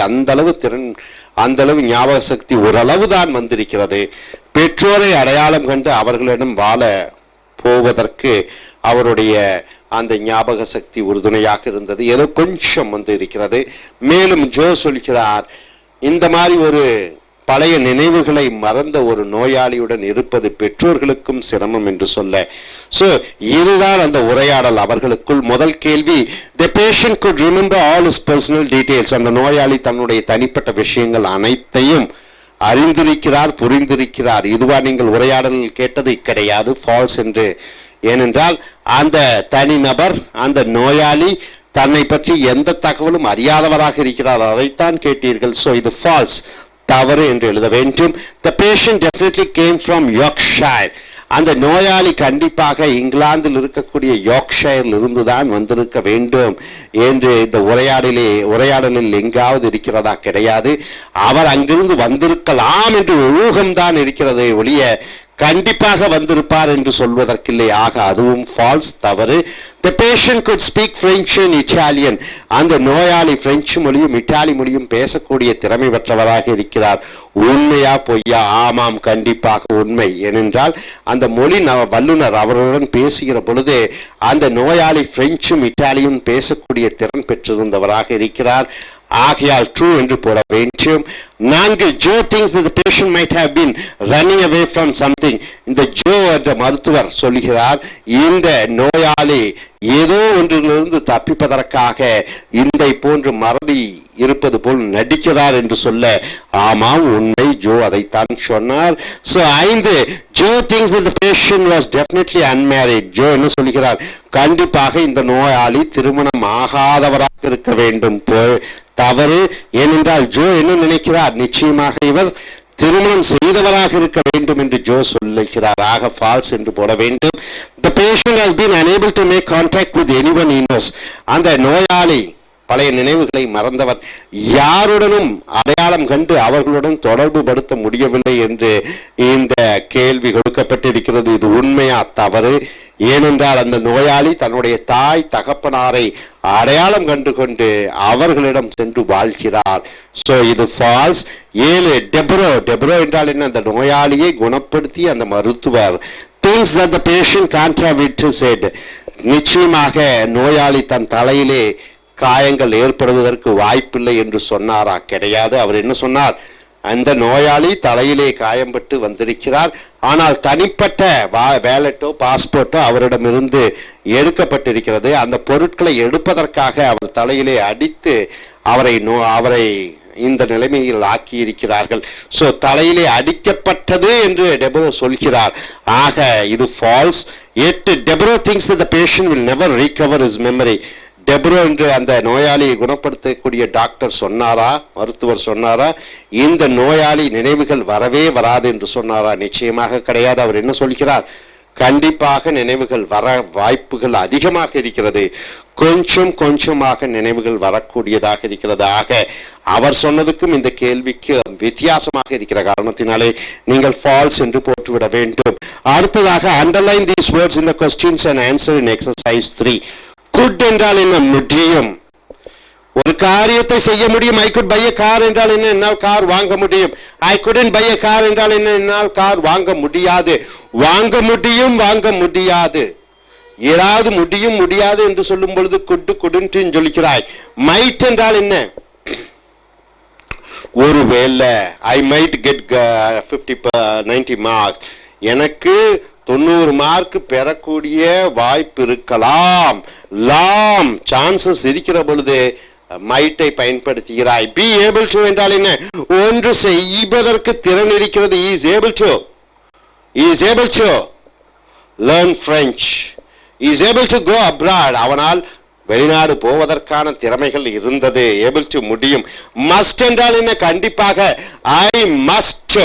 அந்த அளவு ஞாபக சக்தி ஓரளவு தான் வந்திருக்கிறது. பெற்றோரை அடையாளம் கண்டு அவர்களிடம் வாழ போவதற்கு அவருடைய அந்த ஞாபக சக்தி உறுதுணையாக இருந்தது, ஏதோ கொஞ்சம் வந்து இருக்கிறது. மேலும் ஜோ சொல்கிறார், இந்த மாதிரி ஒரு பழைய நினைவுகளை மறந்த ஒரு நோயாளியுடன் இருப்பது பெற்றோர்களுக்கும் சிரமம் என்று சொல்ல, ஸோ இதுதான் அந்த உரையாடல் அவர்களுக்குள். முதல் கேள்வி, the patient could remember all his personal details. அந்த நோயாளி தன்னுடைய தனிப்பட்ட விஷயங்கள் அனைத்தையும் அறிந்திருக்கிறார், புரிந்திருக்கிறார். இதுவா நீங்கள் உரையாடலில் கேட்டது கிடையாது, ஃபால்ஸ் என்று. ஏனென்றால் அந்த தனிநபர் அந்த நோயாளி தன்னை பற்றி எந்த தகவலும் அறியாதவராக இருக்கிறார், அதைத்தான் கேட்டீர்கள். ஸோ இது ஃபால்ஸ், தவறு என்று எழுத வேண்டும். The patient definitely came from Yorkshire. அந்த நோயாளி கண்டிப்பாக இங்கிலாந்தில் இருக்கக்கூடிய யோர்க்ஷயரில் இருந்துதான் வந்திருக்க வேண்டும் என்று இந்த உரையாடலில் எங்காவது இருக்கிறதா, கிடையாது. அவர் அங்கிருந்து வந்திருக்கலாம் என்று ஊகம்தான் இருக்கிறது ஒழிய கண்டிப்பாக வந்திருப்பார் என்று சொல்வதற்கில்லை. ஆக அதுவும் ஃபால்ஸ், தவறு. The patient could speak French and Italian. அந்த நோயாளி பிரெஞ்சு மொழியும் இத்தாலி மொழியும் பேசக்கூடிய திறமை பெற்றவராக இருக்கிறார். உண்மையா பொய்யா? ஆமாம், கண்டிப்பாக உண்மை. ஏனென்றால் அந்த மொழி வல்லுனர் அவருடன் பேசுகிற பொழுது அந்த நோயாளி பிரெஞ்சும் இத்தாலியும் பேசக்கூடிய திறன் பெற்றிருந்தவராக இருக்கிறார். ஆகையால் ட்ரூ என்று போட வேண்டும். 4, Joe thinks that the patient might have been running away from something. இந்த ஜோ என்ற மருத்துவர் சொல்கிறார், இந்த நோயாளி ஏதோ ஒன்றிலிருந்து தப்பிப்பதற்காக இந்த போன்று மறதி இருப்பது போல் நடிக்கிறார் என்று சொல்ல, ஆமாம் உண்மை, ஜோ அதைத்தான் சொன்னார். So 5, Joe thinks that the patient was definitely unmarried. Joe என்ன சொல்கிறார், கண்டிப்பாக இந்த நோயாளி திருமணம் ஆகாதவராக இருக்க வேண்டும். தவறு. ஏனென்றால் ஜோ என்ன நினைக்கிறார், நிச்சயமாக இவர் திருமணம் செய்தவராக இருக்க வேண்டும் என்று ஜோ சொல்லுகிறார். ஆக ஃபால்ஸ் என்று போட வேண்டும். The patient has been unable to make contact with anyone he knows. அந்த நோயாளி பழைய நினைவுகளை மறந்தவர், யாருடனும் அடையாளம் கண்டு அவர்களுடன் தொடர்பு படுத்த முடியவில்லை என்று இந்த கேள்வி கொடுக்கப்பட்டிருக்கிறது. இது உண்மையா, தவறு. ஏனென்றால் அந்த நோயாளி தன்னுடைய தாய் தகப்பனாரை அடையாளம் கண்டு கொண்டு அவர்களிடம் சென்று வாழ்கிறார். ஸோ இது ஃபால்ஸ். 7, டெப்ரோ என்றால் என்ன, அந்த நோயாளியை குணப்படுத்தி அந்த மருத்துவர் thinks that the patient can't have it said. நிச்சயமாக நோயாளி தன் தலையிலே காயங்கள் ஏற்படுவதற்கு வாய்ப்பில்லை என்று சொன்னாரா, கிடையாது. அவர் என்ன சொன்னார், அந்த நோயாளி தலையிலே காயம்பட்டு வந்திருக்கிறார், ஆனால் தனிப்பட்ட வேலட்டோ பாஸ்போர்ட்டோ அவரிடமிருந்து எடுக்கப்பட்டிருக்கிறது. அந்த பொருட்களை எடுப்பதற்காக அவர் தலையிலே அடித்து அவரை இந்த நிலைமையில் ஆக்கி இருக்கிறார்கள். ஸோ தலையிலே அடிக்கப்பட்டது என்று டெப்ரோ சொல்கிறார். ஆக இது false. 8, Debro thinks that the patient will never recover his memory. Debro என்று அந்த நோயாளியை குணப்படுத்தக்கூடிய டாக்டர் சொன்னாரா, மருத்துவர் சொன்னாரா, இந்த நோயாளி நினைவுகள் வரவே வராது என்று சொன்னாரா? நிச்சயமாக கிடையாது. அவர் என்ன சொல்கிறார், கண்டிப்பாக நினைவுகள் வர வாய்ப்புகள் அதிகமாக இருக்கிறது, கொஞ்சம் கொஞ்சமாக நினைவுகள் வரக்கூடியதாக இருக்கிறது. ஆக அவர் சொன்னதுக்கும் இந்த கேள்விக்கு வித்தியாசமாக இருக்கிற காரணத்தினாலே நீங்கள் ஃபால்ஸ் என்று போட்டுவிட வேண்டும். அடுத்ததாக underline these words in the questions and answer in exercise 3. Good என்றால் என்ன, முடியும். ஒரு காரியத்தை செய்ய முடியும். I could buy a car என்றால் என்ன, என்னால் கார் வாங்க முடியும். I couldn't buy a car என்றால் என்ன, என்னால் கார் வாங்க முடியாது. வாங்க முடியும், வாங்க முடியாது. ஏதாவது முடியும் முடியாது என்று சொல்லும் பொழுது couldn't சொல்லிக்கிறாய். might என்றால் என்ன, ஒருவேளை I might get 90 marks, எனக்கு 90 மார்க் பெறக்கூடிய வாய்ப்பு இருக்கலாம். லாம் சான்சஸ் இருக்கிற பொழுது மைட்டை பயன்படுத்துகிறாய். be able to என்றால் என்ன, ஒன்று செய்வதற்கு திறன் இருக்கிறது. is able to learn French, is able to go abroad, அவனால் வெளிநாடு போவதற்கான திறமைகள் இருந்தது. able to முடியும். must என்றால் என்ன, கண்டிப்பாக I must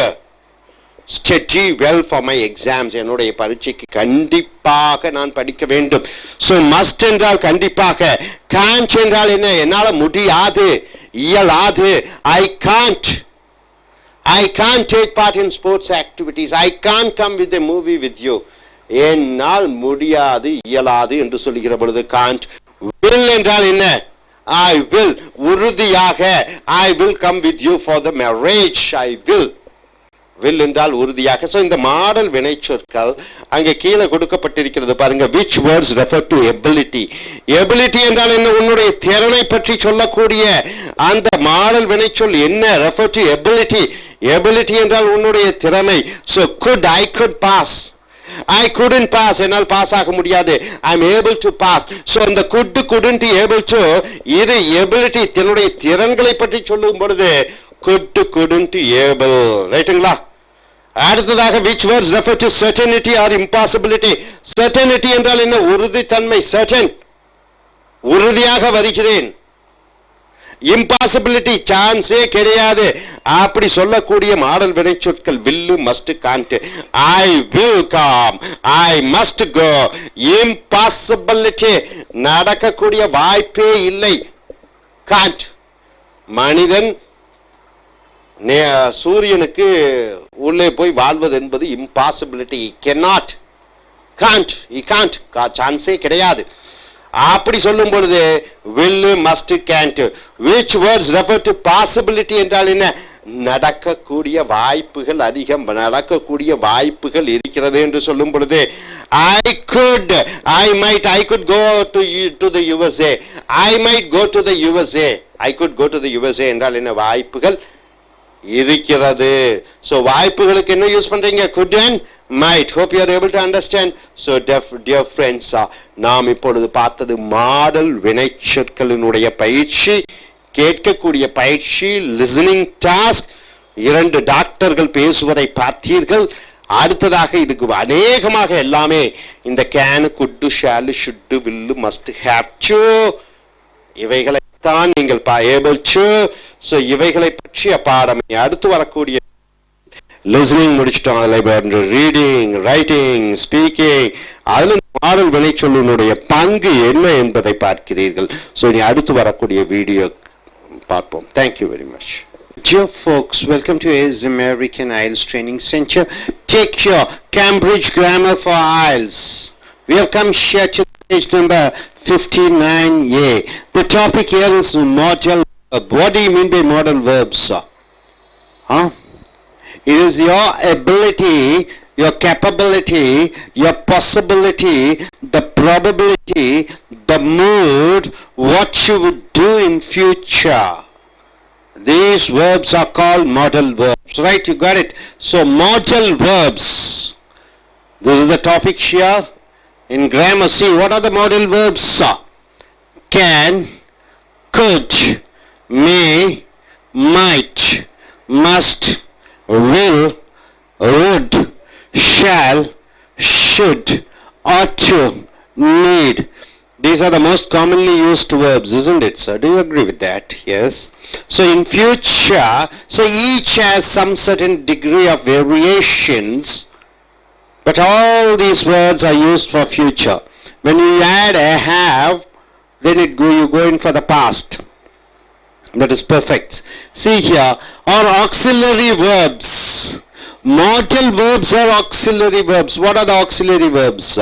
study well for my exams, என்னுடைய பரீட்சைக்கு கண்டிப்பாக நான் படிக்க வேண்டும். so must என்றால் கண்டிப்பாக. can't என்றால் என்ன, என்னால முடியாது, இயலாது. I can't take part in sports activities, I can't come with a movie with you, என்னால் முடியாது இயலாது என்று சொல்லுகிற பொழுது can't. will என்றால் என்ன, I will, உறுதியாக I will come with you for the marriage, I will என்றால் உறுதியாக. so இந்த மாடல் வினைச்சொற்கள் அங்கே கீழே கொடுக்கப்பட்டிருக்கிறது பாருங்க. which words refer to ability என்றால் என்ன, உன்னுடைய திறனை பற்றி சொல்லக்கூடிய அந்த மாடல் வினைச்சொல் என்ன, refer to ability என்றால் உன்னுடைய திறமை. so I could pass, I couldn't pass, என்னால் பாஸ் ஆக முடியாது. I am able to pass. so இந்த couldn't able to, இது ability தன்னுடைய திறன்களை பற்றி சொல்லும் பொழுது couldn't able, ரைட்டுங்களா? அடுத்ததாக which words refer to certainty or impossibility. certainty என்றால் என்ன, உறுதித்தன்மை. certain உறுதியாக வருகிறேன். impossibility சான்ஸே கிடையாது. அப்படி சொல்லக்கூடிய மாடல் வினைச்சொற்கள் will, must, can't. I will come, I must go. impossibility நடக்கக்கூடிய வாய்ப்பே இல்லை. can't, மனிதன் சூரியனுக்கு உள்ளே போய் வாழ்வது என்பது impossibility. cannot, can't, he can't, சான்ஸே கிடையாது. அப்படி சொல்லும் பொழுது will, must, can't. which words refer to possibility என்றால் என்ன, நடக்கக்கூடிய வாய்ப்புகள் அதிகம், நடக்கக்கூடிய வாய்ப்புகள் இருக்கிறது என்று சொல்லும் பொழுது I could, I might, I could go to the USA, I might go to the USA, I could go to the USA என்றால் என்ன, வாய்ப்புகள் இருக்கிறது. so வாய்ப்புகளுக்கு என்ன யூஸ் பண்றீங்க, could and might. hope you are able to understand. so dear friends, நாம் இப்பொழுது பார்த்தது model வினைச்சொற்களினுடைய பயிற்சி, கேட்கக்கூடிய பயிற்சி, லிசனிங் டாஸ்க். 2 டாக்டர்கள் பேசுவதை பார்த்தீர்கள். அடுத்ததாக இதுக்கு அநேகமாக எல்லாமே இந்த can, could, shall, should, will, must, have to, இவைகளை தான் நீங்கள் able to. so இவைகளை பற்றிய பாடம் அடுத்து வரக்கூடிய லிசனிங் முடிச்சிட்டோம். அதில் ரீடிங், ரைட்டிங், ஸ்பீக்கிங், அதில் மாடல் வினைச்சொல்லினுடைய பங்கு என்ன என்பதை பார்க்கிறீர்கள். ஸோ இனி அடுத்து வரக்கூடிய வீடியோ பார்ப்போம். Thank you very much. Dear folks, welcome to AS American IELTS Training Center. Take your Cambridge Grammar for IELTS. We have come here to page number 59A. The topic here is modal verb. What do you mean by modal verbs? It is your ability, your capability, your possibility, the probability, the mood, what you would do in future. These verbs are called modal verbs, right? You got it? so modal verbs, this is the topic here in grammar. See, what are the modal verbs? can, could, may, might, must, will, would, shall, should, ought to, need. These are the most commonly used verbs, isn't it, sir? Do you agree with that? Yes. So in future, so each has some certain degree of variations, but all these words are used for future. When you add a have, then you go in for the past. That is perfect. See here, are auxiliary verbs. Modal verbs are auxiliary verbs. What are the auxiliary verbs?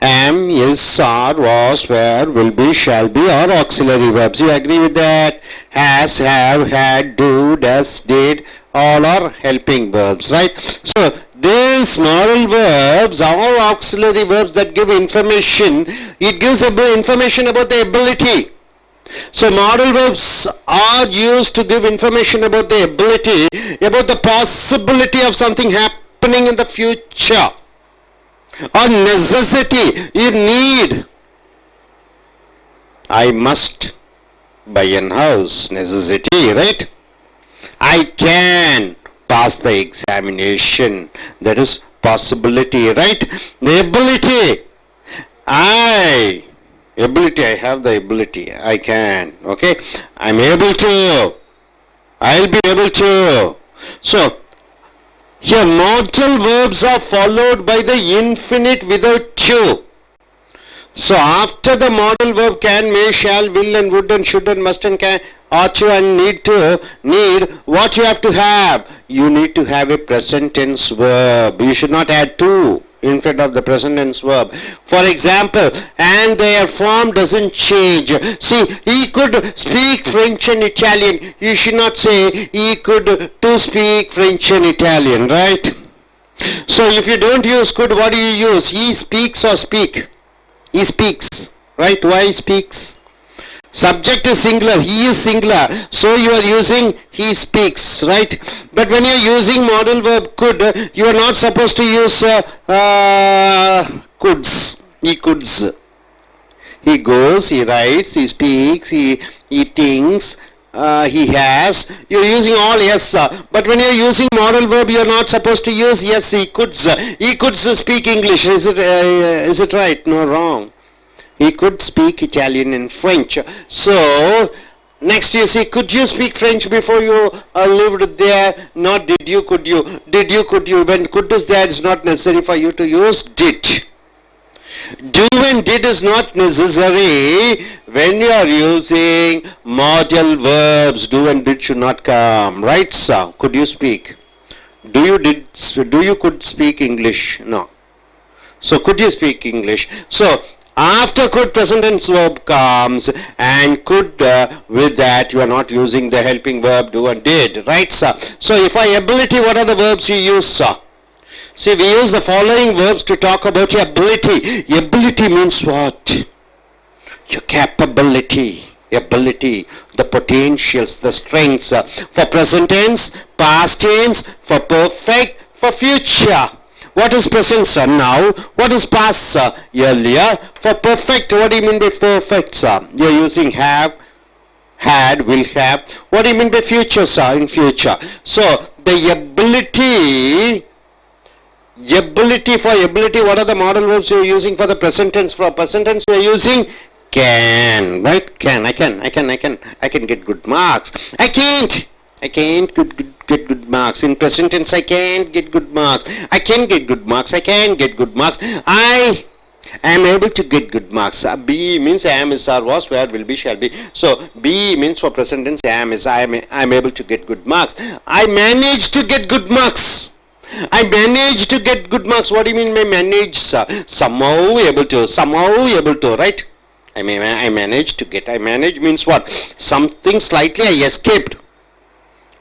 am, is, are, was, were, will be, shall be, or auxiliary verbs. You agree with that? Has, have, had, do, does, did, all are helping verbs, right? So these modal verbs are auxiliary verbs that give information. It gives information about the ability. So modal verbs are used to give information about the ability, about the possibility of something happening in the future, or necessity. You need. I must buy a house. Necessity, right? I can pass the examination. That is possibility, right? The ability. I have the ability. I can. Okay? I'm able to. I'll be able to. So, here modal verbs are followed by the infinite without to. So after the modal verb can, may, shall, will and would and should and must and can, ought to and need, what you have to have? You need to have a present tense verb. You should not add to in front of the present tense verb. For example, and their form doesn't change. See, he could speak French and Italian. You should not say he could to speak French and Italian, right? So if you don't use could, what do you use? He speaks or speak? He speaks, right? Why speaks? Subject is singular, he is singular, so you are using he speaks, right? But when you are using modal verb could, you are not supposed to use coulds. He coulds. He goes, he writes, he speaks, he thinks, he has. You are using all yes, but when you are using modal verb, you are not supposed to use yes, he coulds. He could speak English. Is it right? No, wrong. He could speak Italian and French. So, next you see, could you speak French before you lived there? Not did you, could you. Did you, could you. When could is there, it's not necessary for you to use did. Do and did is not necessary when you are using modal verbs. Do and did should not come. Right, sir? Could you speak? Do you could speak English? No. So, could you speak English? So, after could present tense verb comes and could with that you are not using the helping verb do and did, right sir? So if I ability, what are the verbs you use, sir? See, we use the following verbs to talk about your ability. Ability means what? Your capability, ability, the potentials, the strengths. For present tense, past tense, for perfect, for future. What is present, sir? Now. What is past, sir? Earlier. For perfect, what do you mean by perfect, sir? You are using have, had, will have. What do you mean by future, sir? In future. So, the ability, for ability, what are the modal verbs you are using for the present tense? For present tense, you are using can, right? Can, I can get good marks. I can't get good marks. In present tense, I can't get good marks. I can get good marks. I can get good marks. I am able to get good marks. Be means am, is, are, was, where, will be, shall be. So be means for present tense, am is, I am able to get good marks. I managed to get good marks. I managed to get good marks. What do you mean by manage, sir? Somehow able to, right? I managed to get. I manage means what? Something slightly I escaped.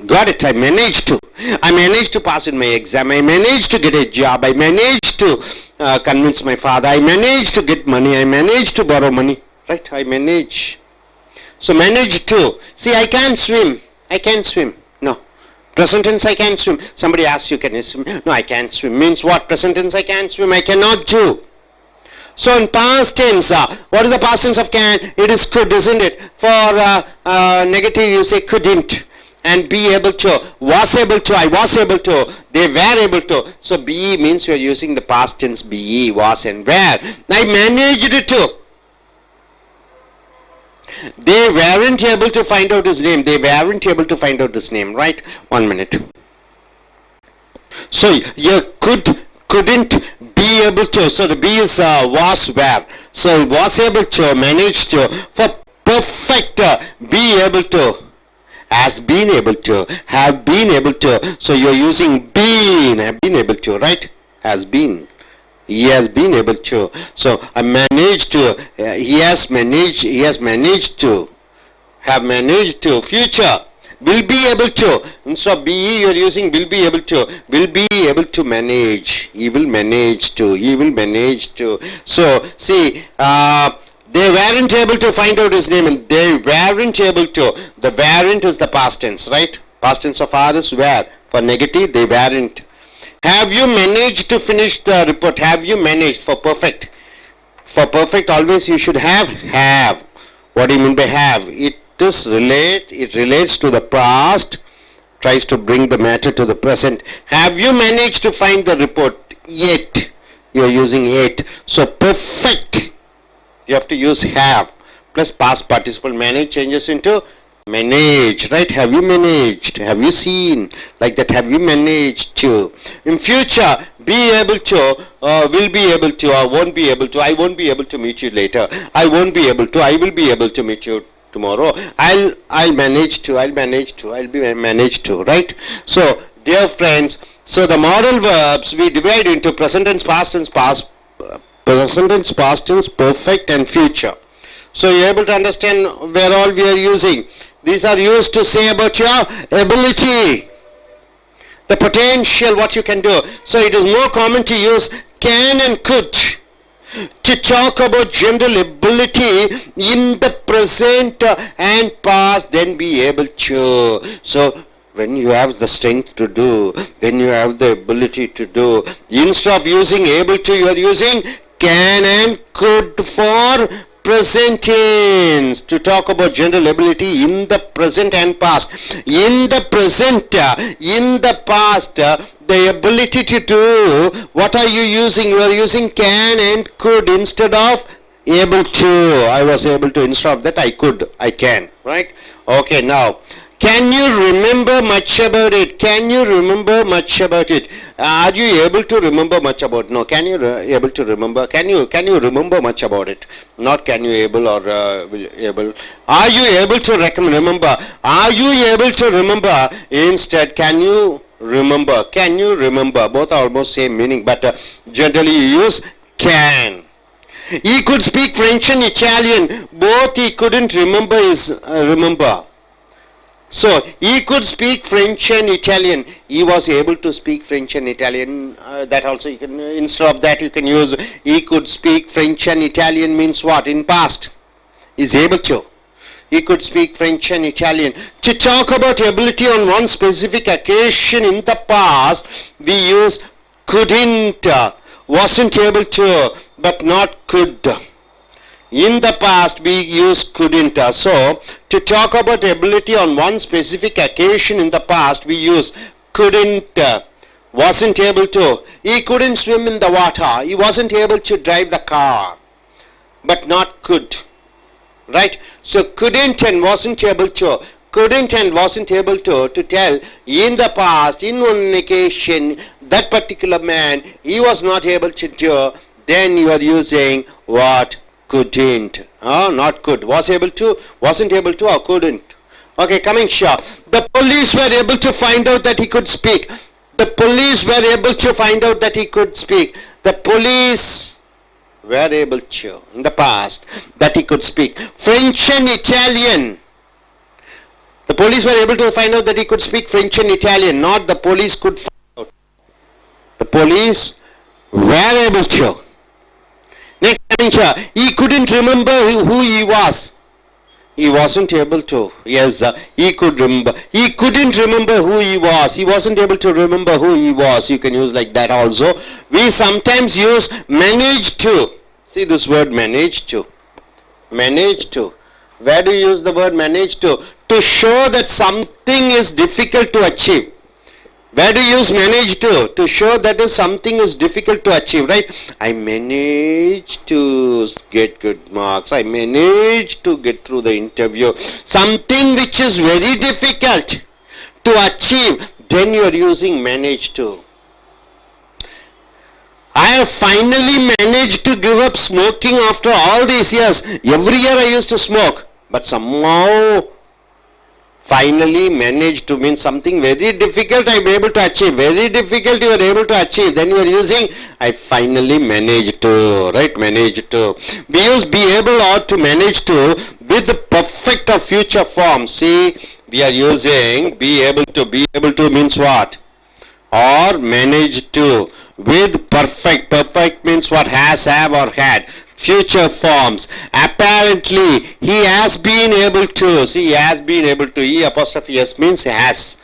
Got it. I managed to pass in my exam. I managed to get a job. I managed to convince my father. I managed to get money. I managed to borrow money. Right? I manage. So manage to. See, I can't swim. No. Present tense, I can't swim. Somebody asks you, can you swim? No, I can't swim. Means what? Present tense, I can't swim. I cannot do. So in past tense, what is the past tense of can? It is could, isn't it? For negative, you say couldn't. And be able to, was able to, I was able to, they were able to. So be means you are using the past tense be, was and were. I managed to. They weren't able to find out his name. Right? 1 minute. So you couldn't be able to. So the be is was, were. So was able to, managed to. For perfect, be able to. Has been able to, have been able to. So you're using been, have been able to, right? Has been He has been able to. So I managed to. He has managed. He has managed to. Have managed to. Future. Will be able to. Instead of be, you are using will be able to. Will be able to manage. He will manage to. He will manage to. So see. They weren't able to find out his name, and they weren't able to. The weren't is the past tense, right? Past tense of are is were. For negative, they weren't. Have you managed to finish the report? Have you managed? For perfect. For perfect, always you should have. Have. What do you mean by have? It relates to the past, tries to bring the matter to the present. Have you managed to find the report? Yet. You are using yet. So perfect. You have to use have plus past participle. Manage changes into manage, right? Have you managed? Have you seen? Like that, have you managed to? In future, be able to, will be able to, or won't be able to. I won't be able to meet you later. I won't be able to. I will be able to meet you tomorrow. I'll manage to. I'll manage to. I'll be managed to, right? So, dear friends, so the modal verbs we divide into present tense, past tense, present tense, past tense, perfect and future. So you're able to understand where all we are using. These are used to say about your ability, the potential, what you can do. So it is more common to use can and could to talk about general ability in the present and past than be able to. So when you have the strength to do, when you have the ability to do, instead of using able to, you are using can and could for present tense to talk about general ability in the present and past. In the present, in the past, the ability to do, what are you using? You are using can and could instead of able to. I was able to, instead of that I could, I can, right? Okay, now, can you remember much about it? Can you remember much about it? Are you able to remember much about? No. Can you able to remember? Can you remember much about it? Not can you able or able. Are you able to remember? Are you able to remember? Instead, can you remember? Can you remember? Both are almost same meaning, but generally you use can. He could speak French and Italian. Both he couldn't remember is remember. So, he could speak French and Italian. He was able to speak French and Italian. That also you can, instead of that you can use he could speak French and Italian means what? In past. Is able to. He could speak French and Italian. To talk about ability on one specific occasion in the past, we use couldn't, wasn't able to, but not could. In the past, we use couldn't. So, to talk about ability on one specific occasion in the past, we use couldn't, wasn't able to. He couldn't swim in the water. He wasn't able to drive the car, but not could. Right? So, couldn't and wasn't able to. Couldn't and wasn't able to tell in the past, in one occasion, that particular man, he was not able to do. Then you are using what? Couldn't. Not could. Was able to, wasn't able to, or couldn't. Okay, coming sure. The police were able to find out that he could speak. The police were able to find out that he could speak. The police were able to, in the past, that he could speak. French and Italian. The police were able to find out that he could speak French and Italian. Not the police could find out. The police were able to. Next, he couldn't remember who he was. He wasn't able to. Yes, he could remember. He couldn't remember who he was. He wasn't able to remember who he was. You can use like that also. We sometimes use manage to. See this word manage to. Manage to. Where do you use the word manage to? To show that something is difficult to achieve. Where do you use manage to? To show that something is difficult to achieve, right? I managed to get good marks. I managed to get through the interview. Something which is very difficult to achieve, then you are using manage to. I have finally managed to give up smoking after all these years. Every year I used to smoke, but somehow Finally managed to mean something very difficult I am able to achieve. Very difficult you are able to achieve. Then you are using I finally managed to. Right? Managed to. We use be able or to manage to with the perfect or future form. See, we are using be able to. Be able to means what? Or managed to with perfect. Perfect means what? Has, have or had. Future forms. Apparently he has been able to. See, he has been able to. E apostrophe S means has.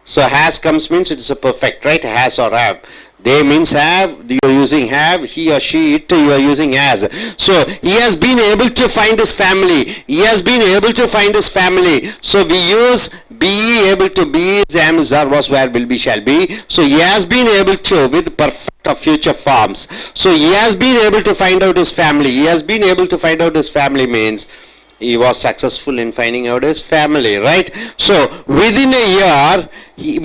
So has comes means it is a perfect, right? Has or have. They means have, you are using have, he or she, it, you are using has. So he has been able to find his family. He has been able to find his family. So we use be able to, be is, am, is, are, was, where, will be, shall be. So he has been able to with perfect or future forms. So he has been able to find out his family. He has been able to find out his family means he was successful in finding out his family, right? So within a year, he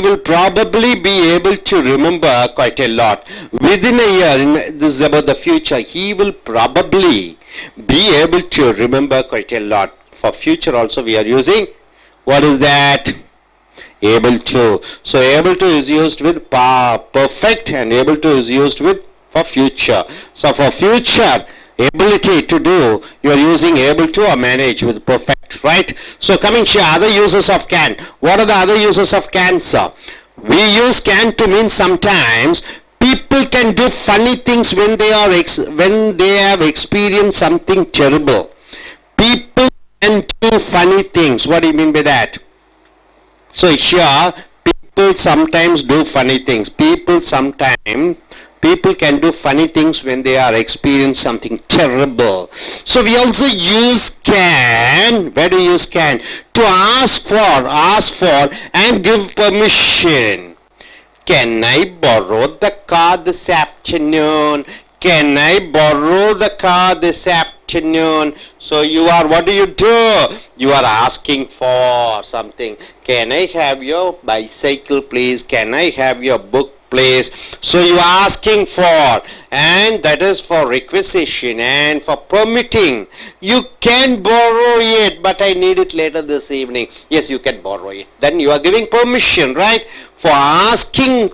will probably be able to remember quite a lot. Within a year, this is about the future, he will probably be able to remember quite a lot. For future also we are using, what is that? Able to. So able to is used with perfect and able to is used with for future. So for future, ability to do, you are using able to or manage with perfect, right? So coming here, other uses of can. What are the other uses of can, sir? We use can to mean sometimes people can do funny things when they are when they have experienced something terrible. People can do funny things. What do you mean by that? So here, people sometimes do funny things. People can do funny things when they are experiencing something terrible. So we also use can. Where do you use can? To ask for and give permission. Can I borrow the car this afternoon? Can I borrow the car this afternoon? So you are, what do? You are asking for something. Can I have your bicycle please? Can I have your book please? So you are asking for, and that is for requisition and for permitting. You can borrow it, but I need it later this evening. Yes, you can borrow it. Then you are giving permission, right? For asking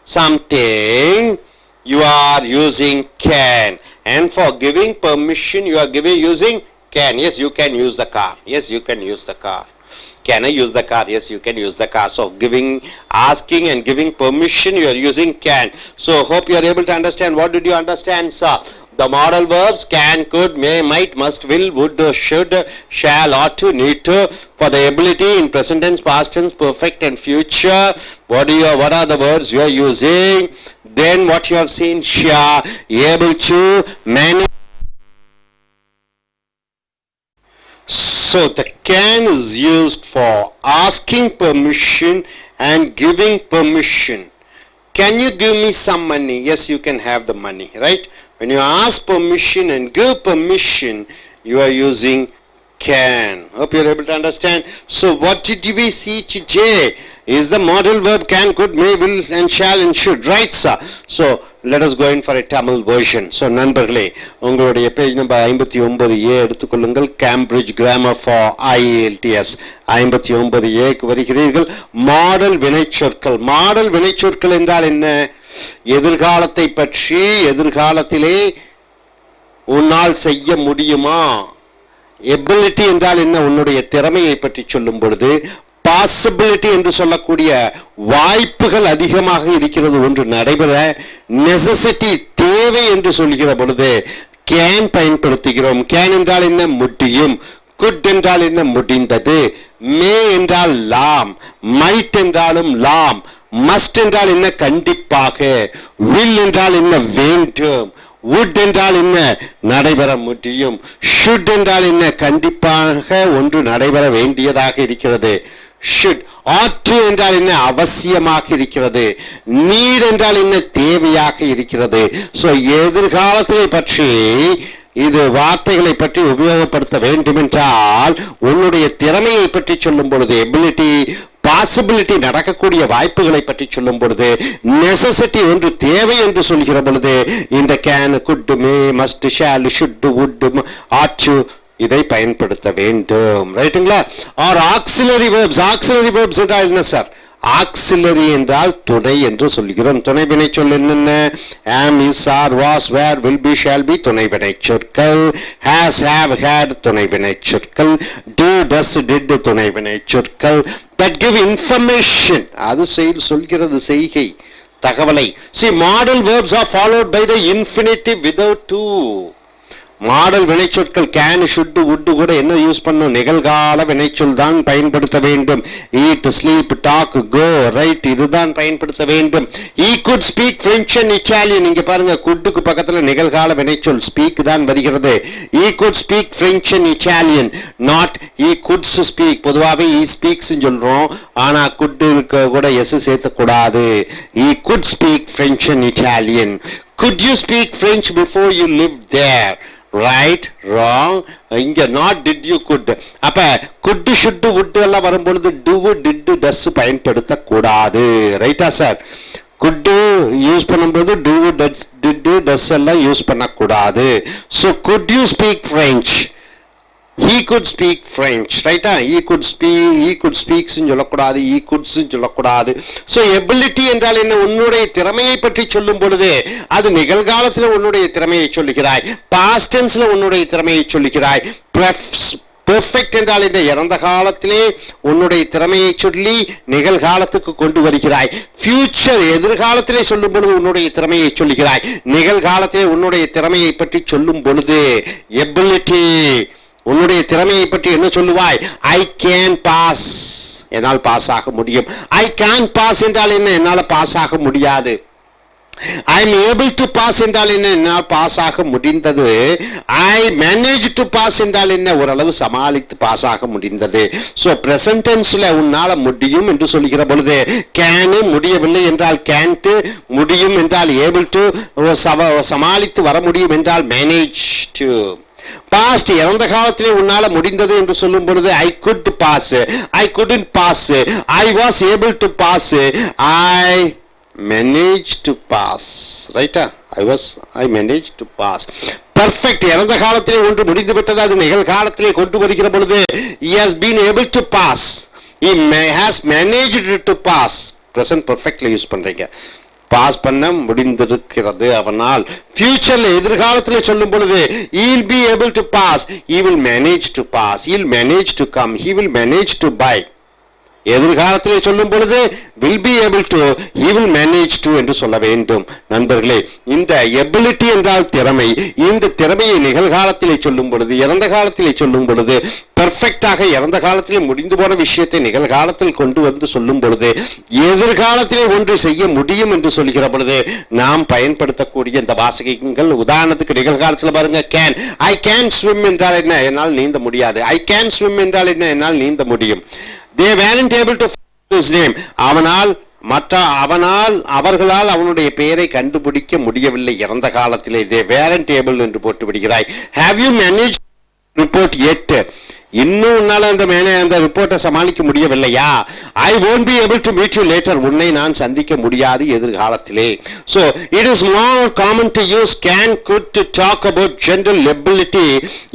something, you are using can, and for giving permission, you are using can. Yes, you can use the car. Yes, you can use the car. Can I use the car? Yes, you can use the car. So giving, asking and giving permission, you are using can. So hope you are able to understand. What did you understand, sir? The modal verbs can, could, may, might, must, will, would, should, shall, ought to, need to. For the ability in present tense, past tense, perfect and future. What are the words you are using? Then what you have seen here, able to, manage. So the can is used for asking permission and giving permission. Can you give me some money? Yes, you can have the money, right? When you ask permission and give permission, you are using can. Hope you are able to understand. So what did we see today? Is the modal verb can, could, may, will and shall and should, right, sir? So let us go in for a Tamil version. So நண்பர்களே, உங்களுடைய page number 59A எடுத்துக்கொள்ளுங்கள். Cambridge grammar for I.E.L.T.S 59Aக்கு வருகிறீர்கள். Model வினைச்சொற்கள். Model வினைச்சொற்கள் என்றால் என்ன? எதிர்காலத்தை பற்றி, எதிர்காலத்திலே உன்னால் செய்ய முடியுமா? எபிலிட்டி என்றால் என்ன? உன்னுடைய திறமையை பற்றி சொல்லும் பொழுது பாசிபிலிட்டி என்று சொல்லக்கூடிய வாய்ப்புகள் அதிகமாக இருக்கிறது ஒன்று நடைபெற. நெசசிட்டி தேவை என்று சொல்கிற பொழுது கேன் பயன்படுத்துகிறோம். கேன் என்றால் என்ன? முடியும். குட் என்றால் என்ன? முடிந்தது. மே என்றால் லாம். மைட் என்றாலும் லாம். மஸ்ட் என்றால் என்ன? கண்டிப்பாக. வில் என்றால் என்ன? வேண்டும். would என்றால் என்ன? நடைபெற முடியும். should என்றால் என்ன? கண்டிப்பாக ஒன்று நடைபெற வேண்டியதாக இருக்கிறது. should. ought to என்றால் என்ன? அவசியமாக இருக்கிறது. need என்றால் என்ன? தேவையாக இருக்கிறது. ஸோ எதிர்காலத்தை பற்றி இது வார்த்தைகளை பற்றி உபயோகப்படுத்த வேண்டுமென்றால் உன்னுடைய திறமையை பற்றி சொல்லும் பொழுது எபிலிட்டி, பாசிபிலிட்டி நடக்கக்கூடிய வாய்ப்புகளை பற்றி சொல்லும் பொழுது, நெசசிட்டி ஒன்று தேவை என்று சொல்கிற பொழுது இந்த can, could, may, must, shall, should, would, ought to இதை பயன்படுத்த வேண்டும். ரைட்டுங்களா? Are auxiliary verbs. Auxiliary verbs என்றால் என்ன சார்? ஆக்சிலரி என்றால் துணை என்று சொல்கிறோம். துணை வினை சொல் என்னென்ன? am, is, are, was, were, will be, shall be துணை வினை சொற்கள். has, have, had துணை வினை சொற்கள். do, does, did துணை வினை சொற்கள். that give information அது சொல்கிறது செய்கை தகவலை. see modal verbs are followed by the infinitive without to. Modal வினைச்சொற்கள் கேன், ஷுட், வுட் கூட என்ன யூஸ் பண்ணும்? நிகழ்கால வினைச்சொல் தான் பயன்படுத்த வேண்டும். Eat, sleep, talk, go, write இதுதான் பயன்படுத்த வேண்டும். I could speak French and Italian. இங்க பாருங்க, குட்டுக்கு பக்கத்துல நிகழ்கால வினைச்சொல் ஸ்பீக் தான் வருகிறது. I could speak French and Italian, not I coulds speak. பொதுவாகவே ஈ ஸ்பீக்ஸ் சொல்றோம், ஆனா குட்டுக்கு கூட எஸ் சேர்த்தக்கூடாது. I could speak French and Italian. could you speak French before you lived there? Right, wrong. இங்க நாட், டிட், யூ, குட். அப்ப good, should, would எல்லாம் வரும்பொழுது டு, டிட், டஸ் பயன்படுத்த கூடாது. ரைட்டா சார்? குட் யூஸ் பண்ணும்போது டு, டிட், டஸ் எல்லாம் யூஸ் பண்ணக்கூடாது. So good you speak French? he could speak French. ரைட்டா? he could speaks சொல்லக்கூடாது, he could's சொல்லக்கூடாது. ஸோ எபிலிட்டி என்றால் என்ன? உன்னுடைய திறமையை பற்றி சொல்லும் பொழுது அது நிகழ்காலத்தில் உன்னுடைய திறமையை சொல்லுகிறாய், பாஸ்ட் டென்ஸ்ல உன்னுடைய திறமையை சொல்லுகிறாய். பெர்ஃபெக்ட் என்றால் என்ன? இறந்த காலத்திலே உன்னுடைய திறமையை சொல்லி நிகழ்காலத்துக்கு கொண்டு வருகிறாய். ஃபியூச்சர் எதிர்காலத்திலே சொல்லும் பொழுது உன்னுடைய திறமையை சொல்லுகிறாய். நிகழ்காலத்திலே உன்னுடைய திறமையை பற்றி சொல்லும் பொழுது எபிலிட்டி, உன்னுடைய திறமையை பற்றி என்ன சொல்லுவாய்? ஐ கேன் பாஸ், என்னால் பாஸ் ஆக முடியும். ஐ கேன் பாஸ் என்றால் என்ன? என்னால் பாஸ் ஆக முடியாது. I am able to pass என்றால் என்ன? என்னால் பாஸ் ஆக முடிந்தது. ஐ மேனேஜ் டு பாஸ் என்றால் என்ன? ஓரளவு சமாளித்து பாஸ் ஆக முடிந்தது. ஸோ பிரசன்ட் டென்ஸ்ல உன்னால முடியும் என்று சொல்லுகிற பொழுது கேனு, முடியவில்லை என்றால் கேன்ட், முடியும் என்றால் ஏபிள் டு, சமாளித்து வர முடியும் என்றால் மேனேஜ் டு. பாஸ்ட் இறந்த காலத்திலே உன்னால முடிந்தது என்று சொல்லும் பொழுது I could pass, I couldn't pass, I was able to pass, I manage to pass. ரைட்டா? I manage to pass. Perfect இறந்த காலத்திலே ஒன்று முடிந்து விட்டது, அது நிகழ்காலத்திலே கொண்டு வருகிற பொழுது he has been able to pass, he has managed to pass. present perfectly use பண்றீங்க. பாஸ் பண்ண முடிந்திருக்கிறது அவனால். ஃபியூச்சர்ல எதிர்காலத்தில் சொல்லும் பொழுது he will be able to pass, he will manage to pass, he will manage to come, he will manage to buy. எதிர்காலத்திலே சொல்லும் பொழுது will be able to, he will manage to என்று சொல்ல வேண்டும். நண்பர்களே, இந்த எபிலிட்டி என்றால் திறமை. இந்த திறமையை நிகழ்காலத்திலே சொல்லும் பொழுது, இறந்த காலத்திலே சொல்லும் பொழுது, பெர்ஃபெக்டாக இறந்த காலத்திலே முடிந்து போன விஷயத்தை நிகழ்காலத்தில் கொண்டு வந்து சொல்லும் பொழுது, எதிர்காலத்திலே ஒன்று செய்ய முடியும் என்று சொல்கிற பொழுது நாம் பயன்படுத்தக்கூடிய இந்த வாசகங்கள். உதாரணத்துக்கு நிகழ்காலத்தில் பாருங்க, கேன், ஐ கேன் ஸ்விம் என்றால் என்ன? என்னால் நீந்த முடியாது. ஐ கேன் ஸ்விம் என்றால் என்ன? என்னால் நீந்த முடியும். They weren't able to find his name. அவர்களால் அவனுடைய பெயரை கண்டுபிடிக்க முடியவில்லை இறந்த காலத்திலே. They weren't able என்று போட்டு விடுகிறாய். Have you managed report yet? இன்னும் உன்னால அந்த ரிப்போர்ட்டை சமாளிக்க முடியவில்லையா? ஐ won't be able to meet you later. உன்னை நான் சந்திக்க முடியாது எதிர்காலத்திலே. So it is more common to use can, could to talk about general ability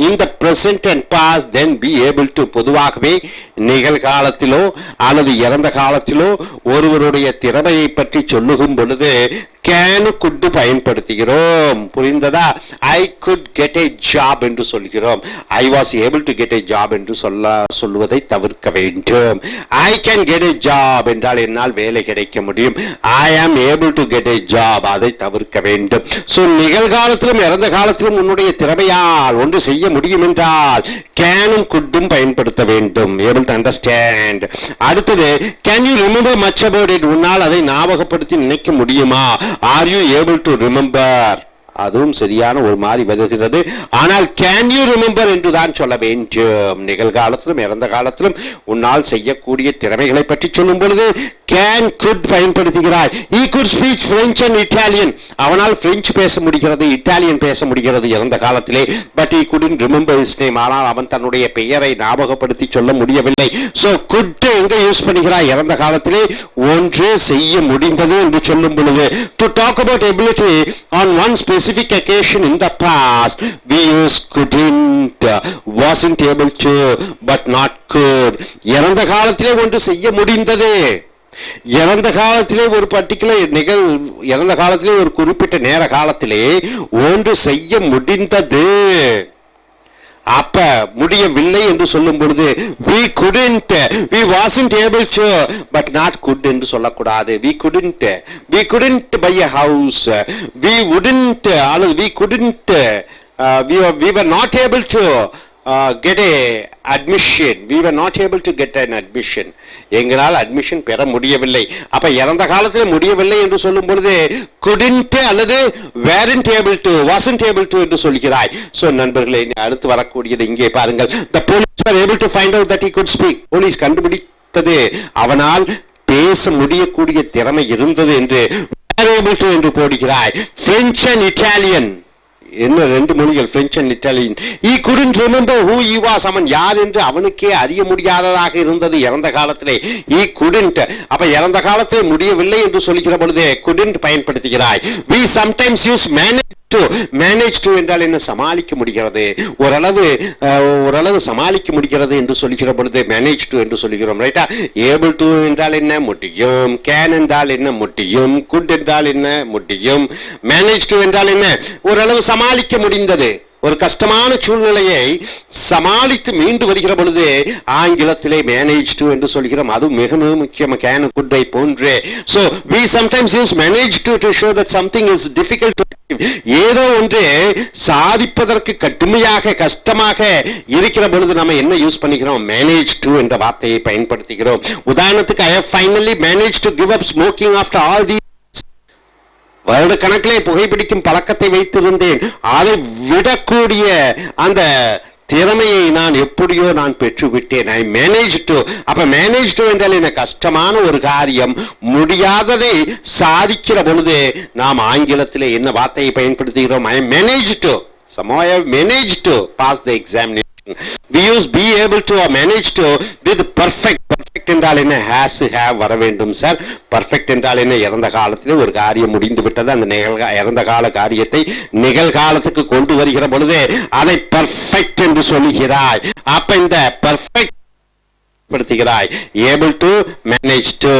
in the present and past than be able to. பொதுவாகவே நிகழ்காலத்திலோ அல்லது இறந்த காலத்திலோ ஒருவருடைய திறமையை பற்றி சொல்லுகும் பொழுது கேன், குட் பயன்படுத்துகிறோம். புரிந்ததா? I could get a job என்று சொல்கிறோம். ஐ was able to get a job என்று சொல்லுவதை தவிர்க்க வேண்டும். I can get a job என்றால் என்னால் வேலை கிடைக்க முடியும். ஐ ஆம் able to get a job, அதை தவிர்க்க வேண்டும். ஸோ நிகழ்காலத்திலும் இறந்த காலத்திலும் உன்னுடைய திறமையால் ஒன்று செய்ய முடியும் என்றால் கேனும் குட்டும் பயன்படுத்த வேண்டும். Able to understand. அடுத்தது, can you remember much about it? உன்னால் அதை ஞாபகப்படுத்தி நினைக்க முடியுமா? Are you able to remember? அதுவும் சரியான ஒரு மாதிரி வருகிறது. ஆனால் கேன் யூ ரிமெம்பர் என்று தான் சொல்ல வேண்டும். நிகழ்காலத்திலும் இறந்த காலத்திலும் உன்னால் செய்யக்கூடிய திறமைகளை பற்றி சொல்லும் பொழுது can could பயன்படுத்துகிறாய். he could speak French and Italian. அவனால் பிரெஞ்சு பேச முடிகிறது, இட்டாலியன் பேச முடிகிறது இறந்த காலத்திலே. but he couldn't remember his name. ஆனால் அவன் தன்னுடைய பெயரை ஞாபகப்படுத்தி சொல்ல முடியவில்லை. so could எங்க யூஸ் பண்ணுகிறாய் இறந்த காலத்திலே? ஒன்று செய்ய முடிந்தது என்று சொல்லும் பொழுது. to talk about ability on one specific occasion in the past we use couldn't, wasn't able to, but not could. இறந்த காலத்திலே ஒன்று செய்ய முடிந்தது. இறந்த காலத்திலே ஒரு பர்டிகுலர் இறந்த காலத்திலே ஒரு குறிப்பிட்ட நேர காலத்திலே ஒன்று செய்ய முடிந்தது. அப்ப முடியவில்லை என்று சொல்லும் பொழுது we couldn't, we wasn't able to, but not could என்று சொல்லக்கூடாது. we couldn't buy a house, we wouldn't, அல்லது we couldn't, we were not able to get a admission, we were not able to get an admission. எங்களால் admission பெற முடியவில்லை. அப்ப இறந்த காலத்தில் முடியவில்லை என்று சொல்லும் பொழுது couldn't அல்லது weren't able to, wasn't able to என்று சொல்கிறாய். சோ நண்பர்களே, அடுத்து வரக்கூடியது இங்கே பாருங்கள். the police were able to find out that he could speak. Police கண்டுபிடித்தது அவனால் பேச முடியக்கூடிய திறமை இருந்தது என்று were able to என்று போடுகிறாய். French and Italian, என்ன ரெண்டு மொழிகள், French and Italian. he couldn't remember who he was. அவன் யார் என்று அவனுக்கே அறிய முடியாததாக இருந்தது இறந்த காலத்திலே. he couldn't, அப்ப இறந்த காலத்திலே முடியவில்லை என்று சொல்லுகிற பொழுது couldn't பயன்படுத்துகிறாய். we sometimes use manage to என்றால் என்ன? சமாளிக்க முடிகிறது, ஓரளவு சமாளிக்க முடிகிறது என்று சொல்லுகிற பொழுது manage to என்று சொல்லுகிறோம். ரைட்டா? able to என்றால் என்ன? முடியும். can என்றால் என்ன? முடியும். could என்றால் என்ன? முடியும். manage to என்றால் என்ன? ஓரளவு சமாளிக்க முடிந்தது. ஒரு கஷ்டமான சூழ்நிலையை சமாளித்து மீண்டு வருகிற பொழுது ஆங்கிலத்திலே manage to என்று சொல்கிறோம். அது மிக முக்கியம். can could போன்றே. so we sometimes use manage to show that something is difficult to achieve. ஏதோ ஒன்று சாதிப்பதற்கு கடுமையாக கஷ்டமாக இருக்கிற பொழுது நம்ம என்ன யூஸ் பண்ணிக்கிறோம்? manage to என்ற வார்த்தையை பயன்படுத்துகிறோம். உதாரணத்துக்கு I have finally managed to give up smoking after all these, வருட கணக்கிலே புகைப்பிடிக்கும் பழக்கத்தை வைத்திருந்தேன், அதை விடக்கூடிய அந்த திறமையை நான் எப்படியோ நான் பெற்றுவிட்டேன். I manage to. அப்ப மேனேஜ் டு என்றால் என்ன? கஷ்டமான ஒரு காரியம், முடியாததை சாதிக்கிற பொழுது நாம் ஆங்கிலத்திலே என்ன வார்த்தையை பயன்படுத்துகிறோம்? ஐ manage to. somehow I have managed to pass the examination. we use be able to or manage to with perfect. perfect என்றால் என்ன? has have வர வேண்டும் சார். perfect என்றால் என்ன? இறந்த காலத்திலே ஒரு காரியம் முடிந்து விட்டது, அந்த இறந்த கால காரியத்தை நிகழ்காலத்துக்கு கொண்டு வருகிற பொழுது அதை perfect என்று சொல்லுகிறாய். அப்ப இந்த perfect படுத்துகிறாய். able to, manage to.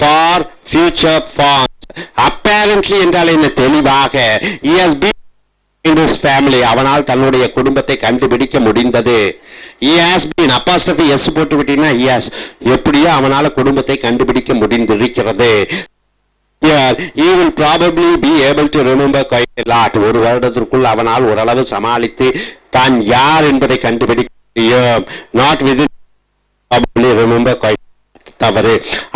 for future forms. apparently என்றால் என்ன? தெளிவாக. he has been in his family, அவனால் தன்னுடைய குடும்பத்தை கண்டுபிடிக்க முடிந்தது. he has been, apostrophe s போட்டு விட்டீங்கன்னா he has, எப்படியோ அவனால குடும்பத்தை கண்டுபிடிக்க முடிந்திருக்கிறது. he will probably be able to remember quite a lot. ஒரு வருடத்திற்குள் அவனால் ஓரளவு சமாளித்து தான் யார் என்பதை கண்டுபிடிக்க முடியும். not within probably remember quite தவறு.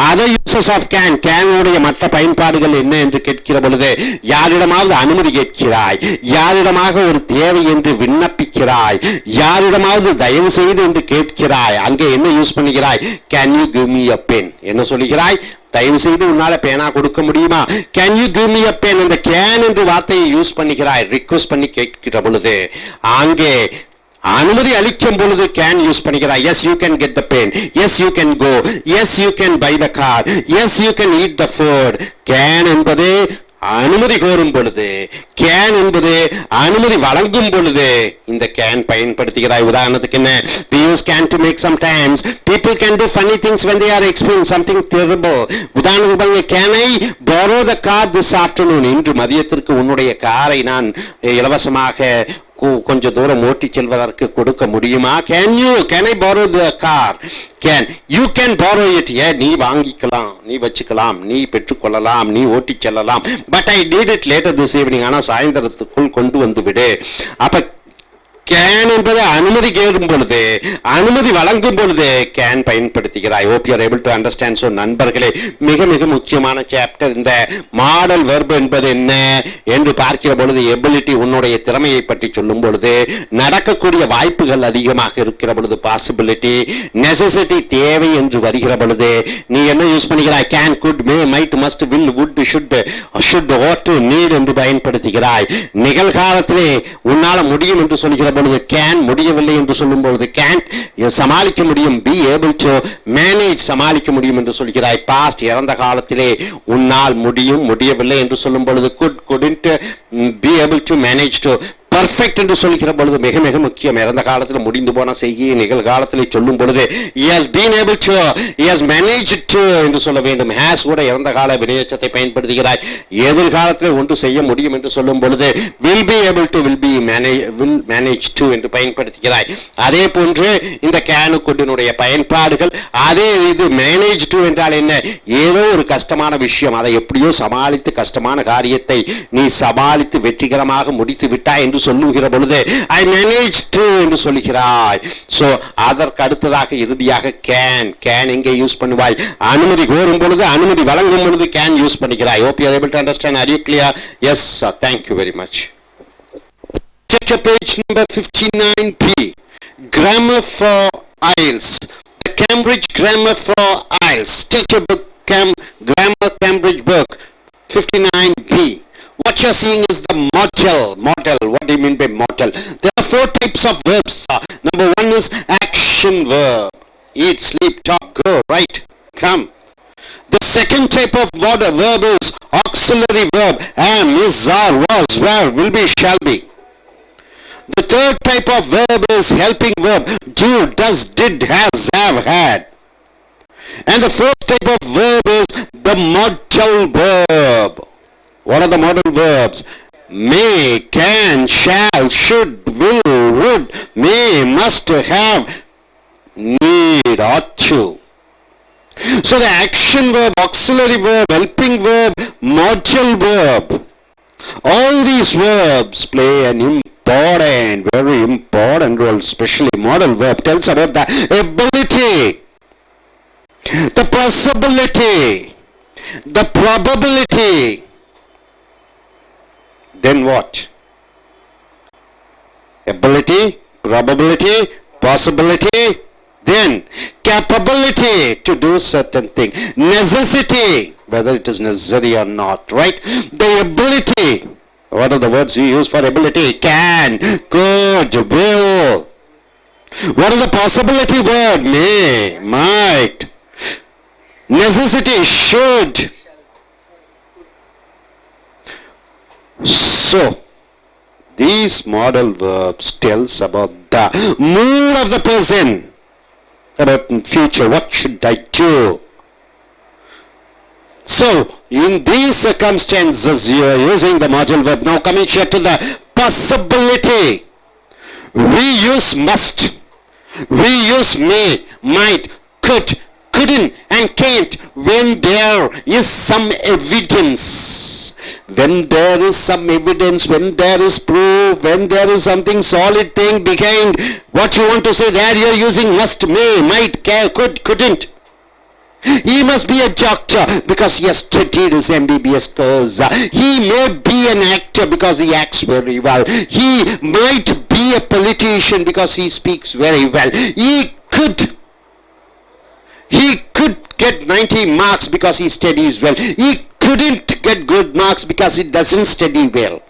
அதர் யூசஸ் ஆஃப் கேன் உடைய மற்ற பயன்பாடுகள் என்ன என்று கேட்கிற பொழுது யாரிடமாவது அனுமதி கேட்கிறாய், யாரிடமாக ஒரு தேவை என்று விண்ணப்பிக்கிறாய், யாரிடமாவது தயவு செய்து என்று கேட்கிறாய், அங்கே என்ன யூஸ் பண்ணுகிறாய்? Can you give me a pen. என்ன சொல்லுகிறாய்? தயவு செய்து உன்னால பேனா கொடுக்க முடியுமா? Can you give me a pen. இந்த கேன் என்று வார்த்தையை யூஸ் பண்ணுகிறாய். ரிக்வெஸ்ட் பண்ணி கேட்கிற பொழுது அங்கே அனுமதி அளிக்கும் பொழுது கேன் யூஸ் பண்ணிக்கிறாய். Yes you can get the pen, yes you can go, yes you can buy the car, yes you can eat the food. Can என்பது அனுமதி கோரும் பொழுது, கேன் என்பது அனுமதி வழங்கும் பொழுது இந்த கேன் பயன்படுத்துகிறாய். உதாரணத்துக்கு என்ன? we use can to make sometimes people can do funny things when they are experiencing something terrible. உதாரணத்துக்கு பாருங்க, can I borrow the car this afternoon? இன்று மதியத்திற்கு உன்னுடைய காரை நான் இலவசமாக கொஞ்சம் தூரம் ஓட்டி செல்வதற்கு கொடுக்க முடியுமா? can I borrow the car? you can borrow it. நீ வாங்கிக்கலாம், நீ வச்சுக்கலாம், நீ பெற்றுக்கொள்ளலாம், நீ ஓட்டி செல்லலாம். but I did it later this evening. ஆனா சாயந்தரத்துக்குள் கொண்டு வந்து விடு. அப்ப கேன் என்பதை அனுமதி கேடும் பொழுது, அனுமதி வழங்கும் பொழுது can பயன்படுத்துகிறாய். hope you are able to understand. so நண்பர்களே, மிக மிக முக்கியமான சாப்டர். இந்த மாடல் வெர்ப் என்பது என்ன என்று பார்க்கிற பொழுது, எபிலிட்டி உன்னுடைய திறமையை பற்றி சொல்லும் பொழுது, நடக்கக்கூடிய வாய்ப்புகள் அதிகமாக இருக்கிற பொழுது பாசிபிலிட்டி, நெசசிட்டி தேவை என்று வருகிற பொழுது நீ என்ன யூஸ் பண்ணுகிறாய்? Can, could, may, might, must, will, would, should, ought to, need என்று பயன்படுத்துகிறாய். நிகழ்காலத்திலே உன்னால முடியும் என்று சொல்கிற பொழுது கேன், முடியவில்லை என்று சொல்லும் பொழுது கேன், சமாளிக்க முடியும், பி ஏபிள் டு மேனேஜ், சமாளிக்க முடியும் என்று சொல்கிறாய். பாஸ்ட், இறந்த காலத்திலே உன்னால் முடியும், முடியவில்லை என்று சொல்லும் பொழுது good, couldn't, be able to manage to perfect என்று சொல்கிற பொழுது மிக மிக முக்கியம். இறந்த காலத்தில் முடிந்து போன செய்கையை நிகழ்காலத்தில் சொல்லும் பொழுது he has been able to, he has managed to என்று சொல்ல வேண்டும். has கூட இறந்த கால வினையச்சத்தை பயன்படுத்துகிறாய். எதிர்காலத்தில் ஒன்று செய்ய முடியும் என்று சொல்லும் பொழுது will be able to, will manage to என்று பயன்படுத்துகிறாய். அதே போன்று இந்த கேனு கொண்டினுடைய பயன்பாடுகள், அதே இது மேனேஜ் டு என்றால் என்ன? ஏதோ ஒரு கஷ்டமான விஷயம், அதை எப்படியோ சமாளித்து கஷ்டமான காரியத்தை நீ சமாளித்து வெற்றிகரமாக முடித்து விட்டாய் என்று சொல்லுகிற பொழுது ஐ மேனேஜ் டு என்று சொல்கிறாய். சோ அதற்கு அடுத்ததாக இறுதியாக கேன், கேன் எங்கே யூஸ் பண்ணுவாய்? அனுமதி கோரும் பொழுது, அனுமதி வழங்கும் பொழுது கேன் யூஸ் பண்ணுகிறாய். hope you are able to understand. are you clear? yes sir. thank you very much. Check your page number 59p. Grammar for I.E.L.T.S. the Cambridge grammar for I.E.L.T.S. take your book, grammar Cambridge book 59p. What you're seeing is the modal. What do you mean by modal? There are 4 types of verbs. Number 1 is action verb. Eat, sleep, talk, go, right? Come. The second type of verb is auxiliary verb. Am, is, are, was, were, will be, shall be. The third type of verb is helping verb. Do, does, did, has, have, had. And the fourth type of verb is the modal verb. What are the modal verbs? May, can, shall, should, will, would, may, must, have, need, ought to. So the action verb, auxiliary verb, helping verb, modal verb, all these verbs play an important, very important role. Especially modal verb tells about the ability, the possibility, the probability. Then what? Ability, probability, possibility, then capability to do certain thing, necessity, whether it is necessary or not, right? The ability, what are the words you use for ability? Can, could, will. What is the possibility word? May, might. Necessity, should. So these modal verbs tells about the mood of the person, about future, what should I do? So in these circumstances you are using the modal verb. Now coming here to the possibility, we use must, we use may, might, could, couldn't and can't when there is some evidence. When there is some evidence, when there is proof, when there is something solid thing behind what you want to say, there you are using must, may, might, can, could, couldn't. He must be a doctor because he has studied his MBBS course. He may be an actor because he acts very well. He might be a politician because he speaks very well. He could get 90 marks because he studies well. He couldn't get good marks because he doesn't study well.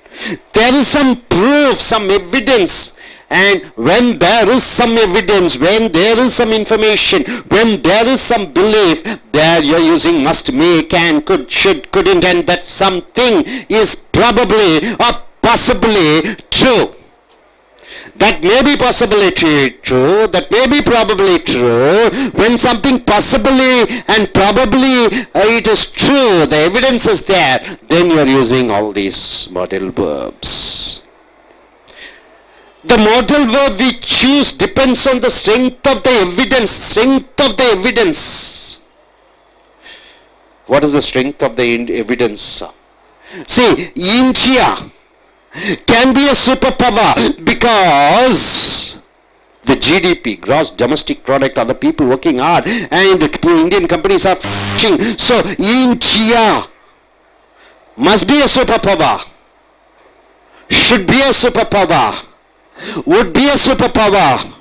There is some proof, some evidence. And when there is some evidence, when there is some information, when there is some belief, there you are using must, may, can, could, should, couldn't, and that something is probably or possibly true. That may be possibly true, that may be probably true. When something possibly and probably it is true, the evidence is there, then you are using all these modal verbs. The modal verb we choose depends on the strength of the evidence. What is the strength of the evidence? See, India can be a superpower because the GDP, gross domestic product, are the people working hard, and the Indian companies are f***ing. So India must be a superpower, should be a superpower, would be a superpower.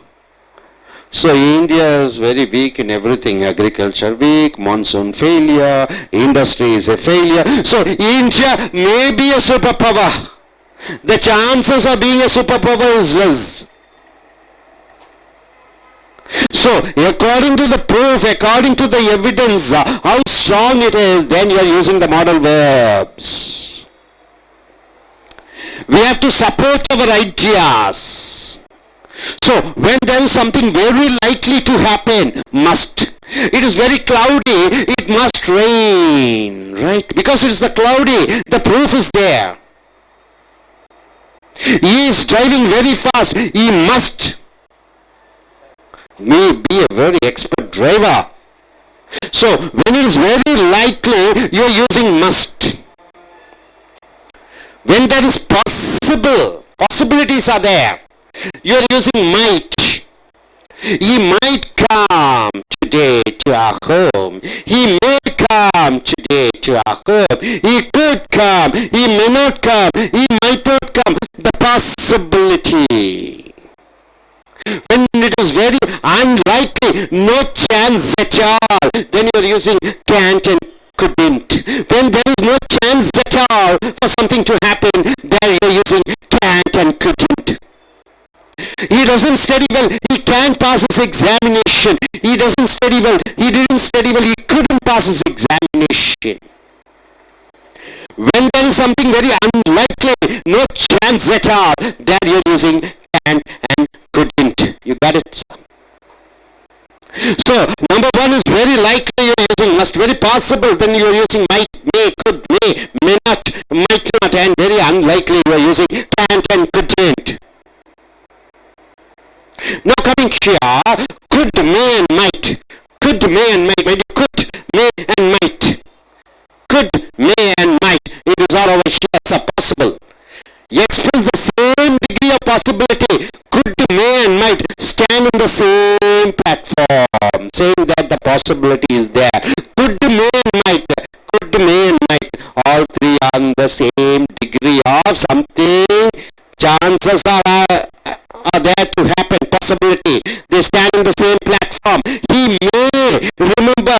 So India is very weak in everything. Agriculture weak, monsoon failure, industry is a failure. So India may be a superpower. The chances of being a superpower is less. So according to the proof, according to the evidence, how strong it is, then you are using the modal verbs. We have to support our ideas. So when there is something very likely to happen, must. It is very cloudy, it must rain, right? Because it is the cloudy, the proof is there. He is driving very fast, he must may be a very expert driver. So when it is very likely, you are using must. When there is possible, possibilities are there, you are using might. He might come today to our home. He may come today to our home. He could come. He may not come. He might not come. The possibility. When it is very unlikely, no chance at all, then you are using can't and couldn't. When there is no chance at all for something to happen, there you are using can't and couldn't. He doesn't study well, he can't pass his examination. He doesn't study well, he didn't study well, he couldn't pass his examination. When there is something very unlikely, no chance at all, there you are using can and couldn't. You got it? So number one is very likely, you are using must. Very possible, then you are using might, may, could, may not, might not, and very unlikely, you are using can't and couldn't. Now coming here, could, may and might. Could, may and might. Could, may and might. Could, may and might. It is all over here, so possible. You express the same degree of possibility. Could, may and might stand on the same platform, saying that the possibility is there. Could, may and might. Could, may and might. All three are on the same degree of something. Chances are there to happen. Possibility. They stand on the same platform. He may remember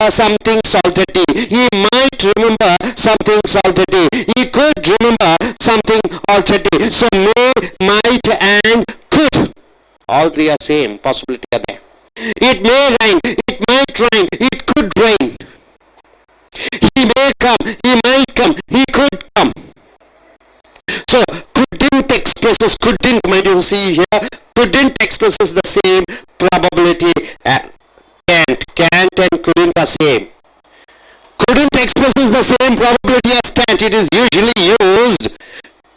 something's already. He might remember something's already. He could remember something already. So may, might, and could. All three are same. Possibility are there. It may rain. It might rain. It could rain. He may come. He might come. He could come. So couldn't expresses couldn't. Mind you see here, couldn't expresses the same probability. Can't and couldn't are same. Couldn't expresses the same probability as can't. It is usually used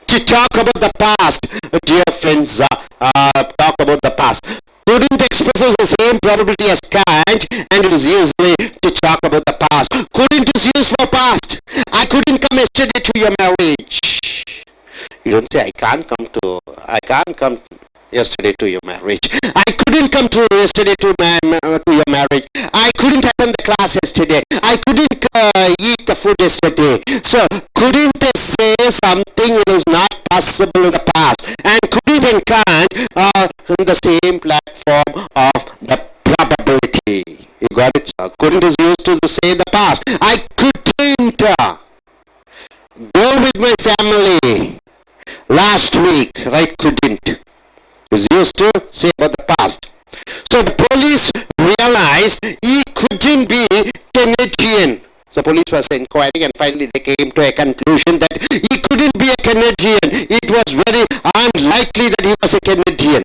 to talk about the past. Dear friends, talk about the past. Couldn't expresses the same probability as can't, and it is usually to talk about the past. Couldn't is used for past. I couldn't come yesterday to your marriage. You don't say I can't come yesterday to your marriage. I couldn't come to yesterday to your marriage. I couldn't attend the class yesterday. I couldn't eat the food yesterday. So couldn't say something that is not possible in the past, and couldn't and can't are in the same platform of the probability. You got it? Couldn't is used to say the past. I couldn't go with my family last week, right? Couldn't is used to say about the past. So the police realized he couldn't be Canadian. So police was inquiring, and finally they came to a conclusion that he couldn't be a Canadian. It was very unlikely that he was a Canadian.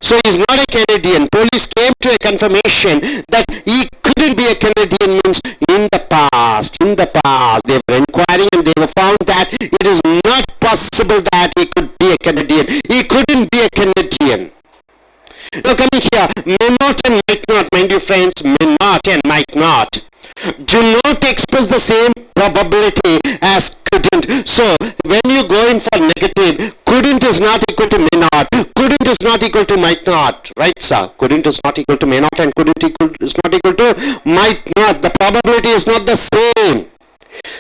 So he's not a Canadian. Police came to a confirmation that he couldn't be a Canadian, means in the past. In the past they were inquiring, and they were found that it is not possible that he could be a Canadian. He couldn't be a Canadian. Now coming here, may not and might not, mind you friends, may not and might not. do not express the same probability as couldn't. So when you go in for negative, couldn't is not equal to may not, couldn't is not equal to might not, right sir? Couldn't is not equal to may not and couldn't is not equal to might not. The probability is not the same.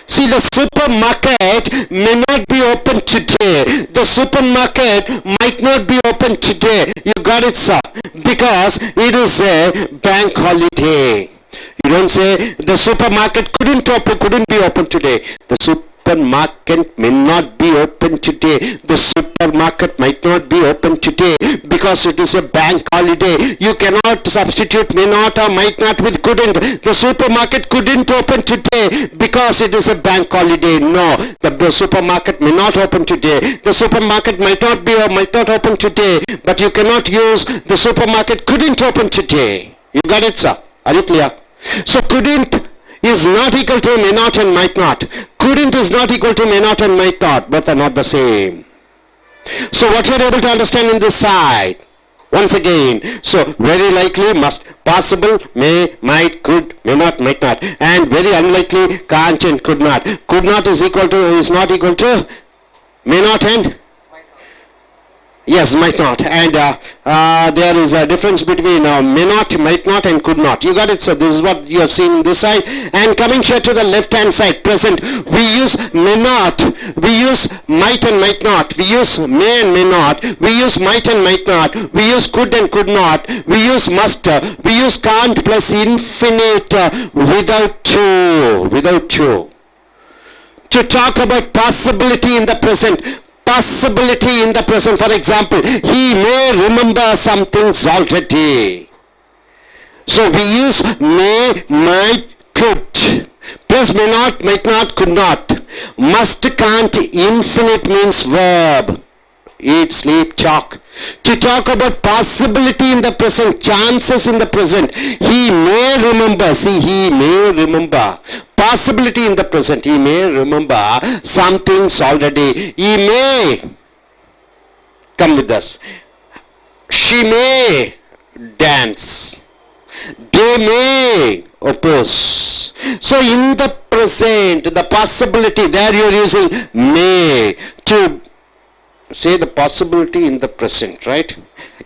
See, the supermarket may not be open today. The supermarket might not be open today. You got it, sir? Because it is a bank holiday. You don't say the supermarket couldn't be open today. The supermarket may not be open today. The supermarket might not be open today because it is a bank holiday. You cannot substitute may not or might not with couldn't. The supermarket couldn't open today because it is a bank holiday. No, the supermarket may not open today. The supermarket might not be or might not open today, but you cannot use the supermarket couldn't open today. You got it, sir? Are you clear? So couldn't is not equal to may not and might not. Couldn't is not equal to may not and might not. Both are not the same. So what you are able to understand in this side? Once again, so very likely, must, possible, may, might, could, may not, might not. And very unlikely, can't and could not. Could not is not equal to may not and yes, might not. And there is a difference between may not, might not and could not. You got it? So this is what you have seen in this side. And coming here to the left hand side, present, we use may not, we use might and might not, we use may and may not, we use might and might not, we use could and could not, we use must, we use can't plus infinite without to. To talk about possibility in the present. Possibility in the present. For example, he may remember some things already. So we use may, might, could. Plus may not, might not, could not. Must, can't, infinite means verb. Eat, sleep, chalk. To talk about possibility in the present, chances in the present. He may remember. See, he may remember. Possibility in the present. He may remember some things already. He may. Come with us. She may dance. They may oppose. So in the present, the possibility, there you are using may to say the possibility in the present, right?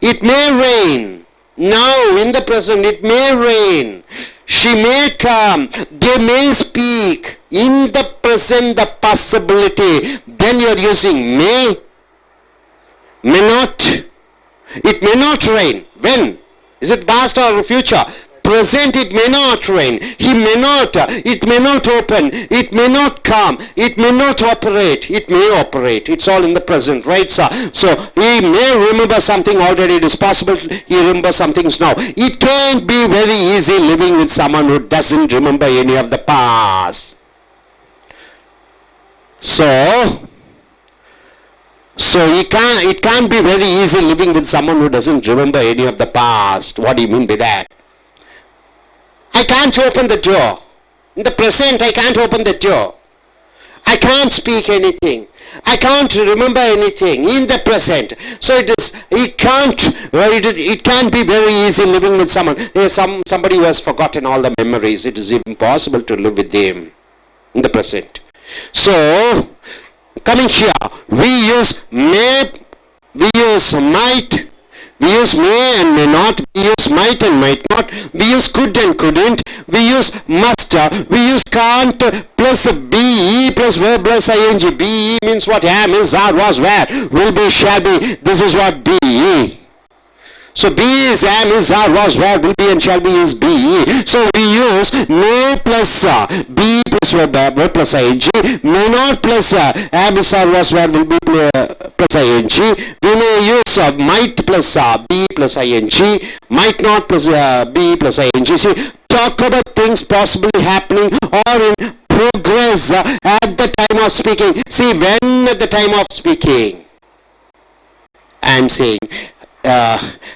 It may rain. Now in the present it may rain. She may come. They may speak. In the present the possibility. Then you are using may not. It may not rain. When? Is it past or future? Present, it may not rain. He may not. It may not open. It may not come. It may not operate. It may operate. It's all in the present, right, sir? So he may remember something already. It is possible he remembers some things now. It can't be very easy living with someone who doesn't remember any of the past. So it can't be very easy living with someone who doesn't remember any of the past. What do you mean by that? I can't open the door. In the present, I can't open the door. I can't speak anything. I can't remember anything in the present. So it can't be very easy living with someone. There's somebody who has forgotten all the memories. It is impossible to live with them in the present. So, coming here, we use may, we use might, we use may and may not, we use might and might not, we use could and couldn't, we use must, we use can't plus be plus verb plus ing. Be means what? Am, is, are, was, where, will be, shall be. This is what be. So be is, am, is, are, was, where, will be and shall be is be. So we use may plus be plus verb plus ing, may not plus am, is, are, was, where, will be plus ing. We may use might plus be plus ing, might not plus be plus ing. See, talk about things possibly happening or in progress at the time of speaking. See, when at the time of speaking, I am saying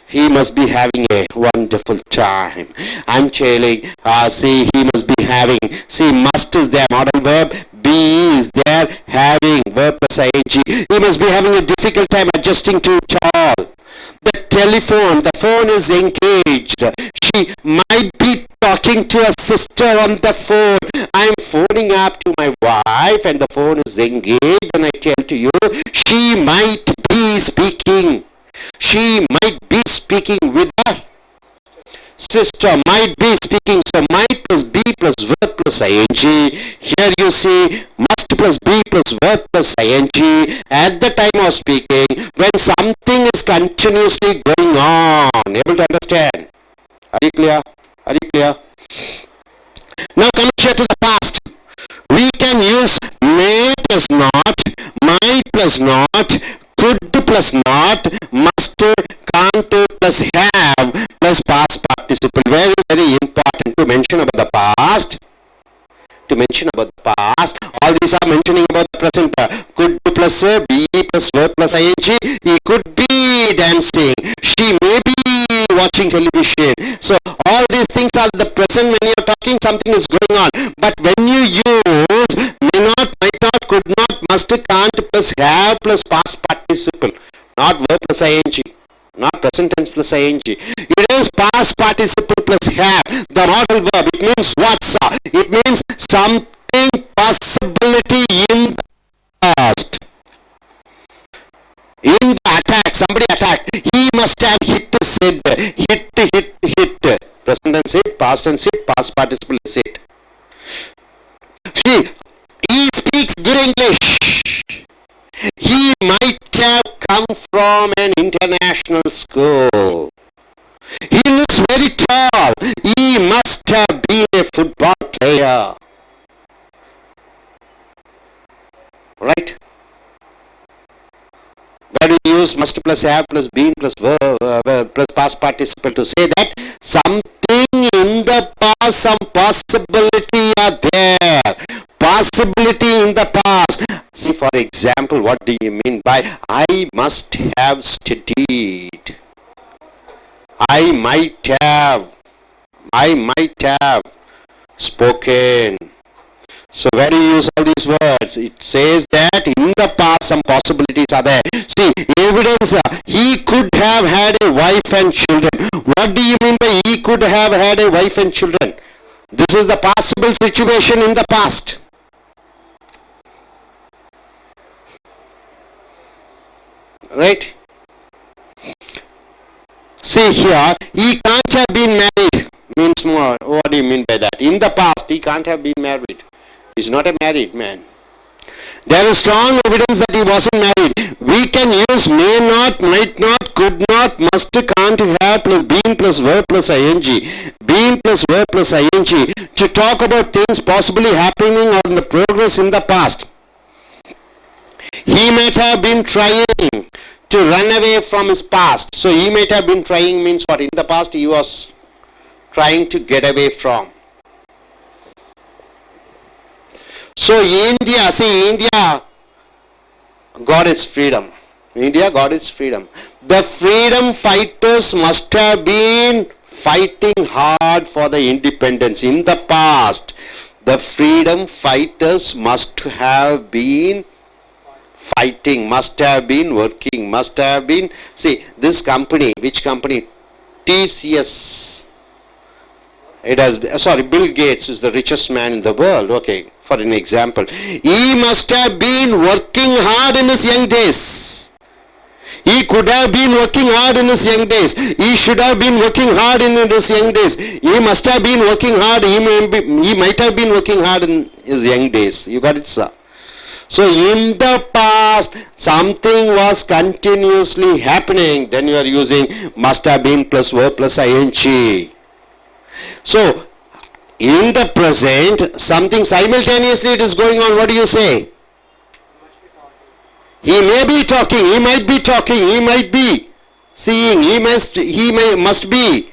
he must be having a wonderful time. I'm telling, see, he must be having, see, must is there, modal verb, be is there, having, verb plus ing. He must be having a difficult time adjusting to it all. The phone is engaged. She might be talking to a sister on the phone. I'm phoning up to my wife and the phone is engaged, and I tell to you, she might be speaking. She might be speaking with her sister, might be speaking. So might plus be plus verb plus ing. Here you see must plus be plus verb plus ing at the time of speaking when something is continuously going on. Able to understand? Are you clear? Are you clear? Now coming here to the past, we can use may plus not, might plus not, could plus not, must, can't plus have plus past participle. Very, very important to mention about the past. To mention about the past. All these are mentioning about the present. Could plus be plus verb plus ing. He could be dancing. She may be watching television. So all these things are the present. When you are talking, something is going on. But when you use may not, might not, could not, must, can't plus have plus past participle, not verb plus ing, not present tense plus ing. It is past participle plus have, the modal verb. It means what, sir? It means something, possibility in the past. In the attack, somebody attacked. He must have hit, said, hit. Present tense hit, past tense hit, past participle is hit. See, he speaks good English. He might have come from an international school. He looks very tall. He must have been a football player. Right? Where we use must plus have plus been plus verb plus past participle to say that something in the past, some possibility are there. Possibility in the past. See, for example, what do you mean by I must have studied? I might have spoken. So where do you use all these words? It says that in the past some possibilities are there. See, evidence, he could have had a wife and children. What do you mean by he could have had a wife and children? This is the possible situation in the past. Right? See here, he can't have been married. Means more. What do you mean by that? In the past, he can't have been married. He's not a married man. There is strong evidence that he wasn't married. We can use may not, might not, could not, must, can't have plus been plus verb plus ing. Been plus verb plus ing to talk about things possibly happening or in the progress in the past. He might have been trying to run away from his past. So he might have been trying means what? In the past he was trying to get away from. So India, see, India got its freedom. India got its freedom. The freedom fighters must have been fighting hard for the independence in the past. The freedom fighters must have been fighting, must have been working, must have been, see, this company, which company? TCS. It has, Bill Gates is the richest man in the world. Okay, for an example. He must have been working hard in his young days. He could have been working hard in his young days. He should have been working hard in his young days. He must have been working hard. He might have been working hard in his young days. You got it, sir? So in the past, something was continuously happening. Then you are using must have been plus verb plus ing. So in the present, something simultaneously it is going on. What do you say? He may be talking, he might be talking, he might be seeing, he must be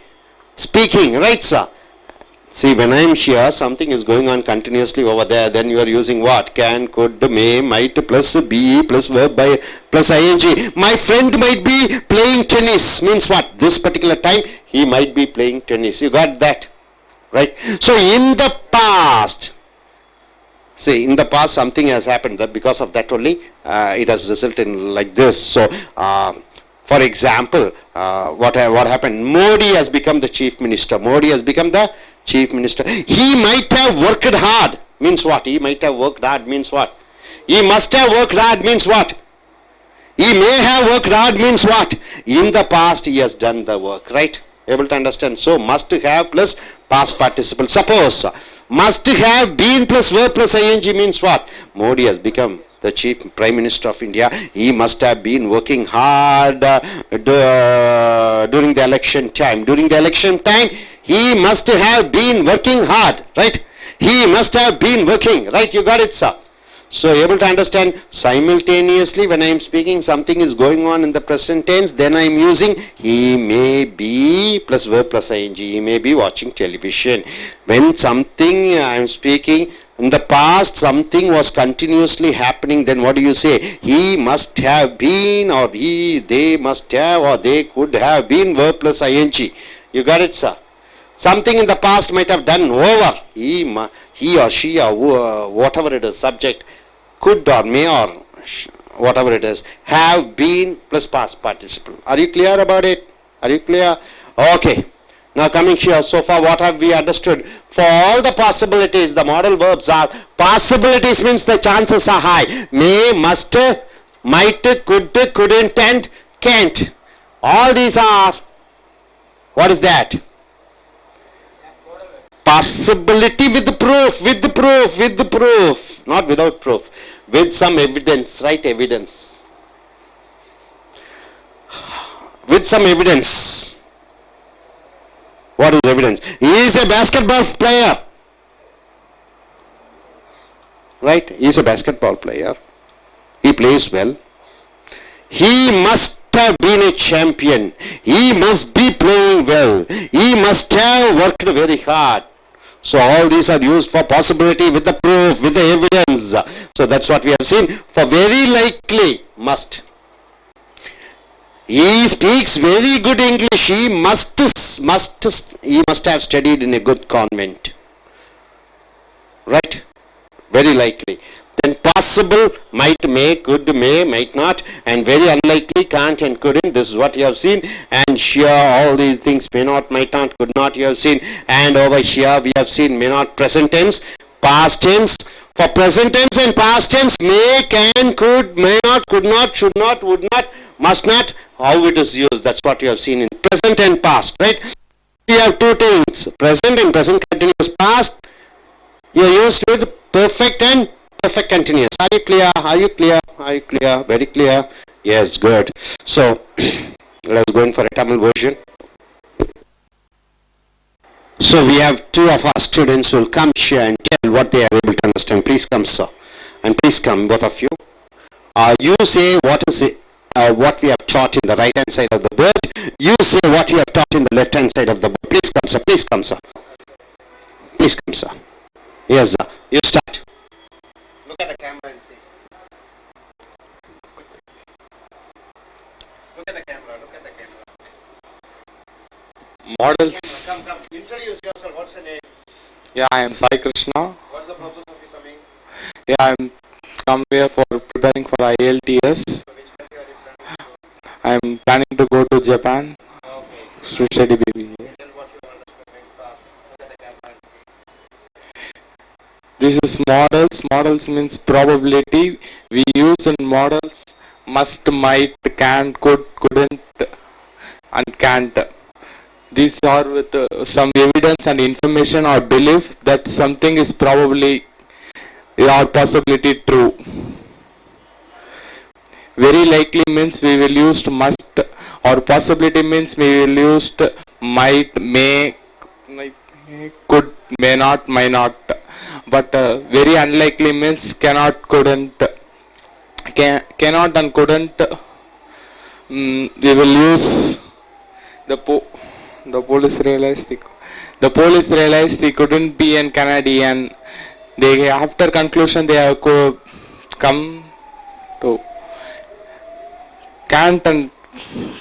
speaking, right, sir? See, when I am here, something is going on continuously over there. Then you are using what? Can, could, may, might, plus be, plus verb by, plus ing. My friend might be playing tennis. Means what? This particular time, he might be playing tennis. You got that? Right? So, in the past, see, in the past, something has happened. That because of that only, it has resulted in like this. So, for example, what happened? Modi has become the chief minister. Modi has become the Chief Minister. He might have worked hard. Means what? He might have worked hard means what? He must have worked hard means what? He may have worked hard means what? In the past he has done the work, right? Able to understand? So must have plus past participle. Suppose must have been plus verb plus ing means what? Modi has become the Chief Prime Minister of India. He must have been working hard during the election time. During the election time, he must have been working hard, right? He must have been working, right? You got it, sir. So able to understand simultaneously when I am speaking something is going on in the present tense, then I am using he may be plus verb plus ing. He may be watching television. When something I am speaking in the past, something was continuously happening, then what do you say? He must have been, or they must have, or they could have been verb plus ing. You got it, sir? Something in the past might have done over. He or she or whatever it is, subject, could or may or whatever it is, have been plus past participle. Are you clear about it? Are you clear? Okay. Now coming here, so far what have we understood? For all the possibilities, the modal verbs are, possibilities means the chances are high. May, must, might, could, couldn't, and can't. All these are, what is that? Possibility with proof, not without proof, with some evidence, right? Evidence. With some evidence. What is evidence? He is a basketball player. Right? He is a basketball player. He plays well. He must have been a champion. He must be playing well. He must have worked very hard. So all these are used for possibility with the proof, with the evidence. So that's what we have seen. For very likely, must. He speaks very good English. He must have studied in a good convent. Right? Very likely. Then possible, might, may, could, may, might not, and very unlikely, can't and couldn't. This is what you have seen. And here all these things, may not, might not, could not, you have seen. And over here we have seen may not, present tense, past tense. For present tense and past tense, may, can, could, may not, could not, should not, would not, must not, how it is used. That's what you have seen in present and past, right? We have two things, present and present continuous. Past, you are used with perfect and perfect continuous. Are you clear? Are you clear? Are you clear? Very clear? Yes, good. So, let's go in for a Tamil version. So, we have two of our students who will come here and tell what they are able to understand. Please come, sir. And please come, both of you. You say what is it, what we have taught in the right hand side of the board. You say what you have taught in the left hand side of the board. Please come, sir. Please come, sir. Please come, sir. Yes, sir. You start. Look at the camera and see. Look at the camera. Look at the camera. Models. Come. Introduce yourself. What's your name? Yeah, I am Sai Krishna. What's the purpose of you coming? Yeah, I am come here for preparing for I.E.L.T.S. Which country are you planning to go? I am planning to go to Japan Okay. to study baby here. Tell what you understand very fast. Look at the camera and see. This is models. Models means probability. We use in models must, might, can, could, couldn't, and can't. These are with some evidence and information or belief that something is probably or possibility true. Very likely means we will use must, or possibility means we will use might, may, could, may not, might not. But very unlikely means cannot, couldn't. Cannot and couldn't. We will use the police realized he couldn't be an Canadian. They after conclusion they have come to can't and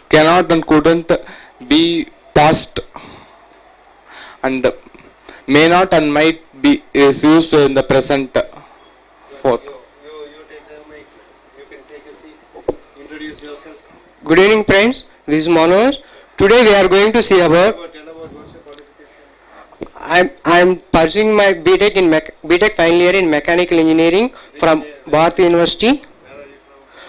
cannot and couldn't be past, and may not and might be is used in the present. Fourth. You take the mic. You can take a seat. Introduce yourself. Good evening, friends. This is Manoj. Today we are going to see about. Tell about what's your qualification. I'm pursuing my BTech in BTech final year in mechanical engineering from Bharat University.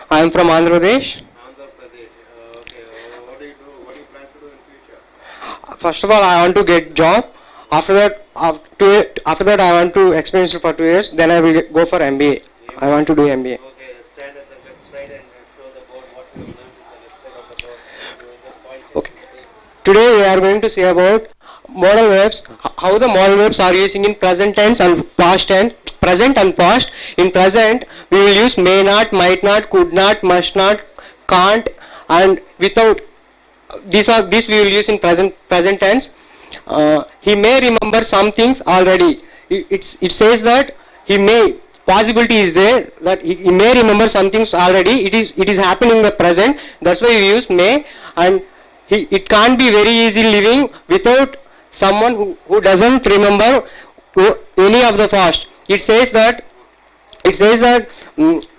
I am from Andhra Pradesh. Andhra Pradesh. Okay. What do you do? What do you plan to do in future? First of all, I want to get job. After that, I want to experience it for 2 years. Then I will go for MBA. I want to do MBA. Okay. Stand at the left side and show the board what you have learned at the left side of the board. Just point it. Okay. Today we are going to see about modal verbs. How the modal verbs are using in present tense and past tense. Present and past. In present, we will use may not, might not, could not, must not, can't, and without. These we will use in present tense. He may remember some things already. It says that he may. Possibility is there that he may remember some things already. It is happening in the present. That's why we use may, and it can't be very easy living without someone who doesn't remember any of the past. It says that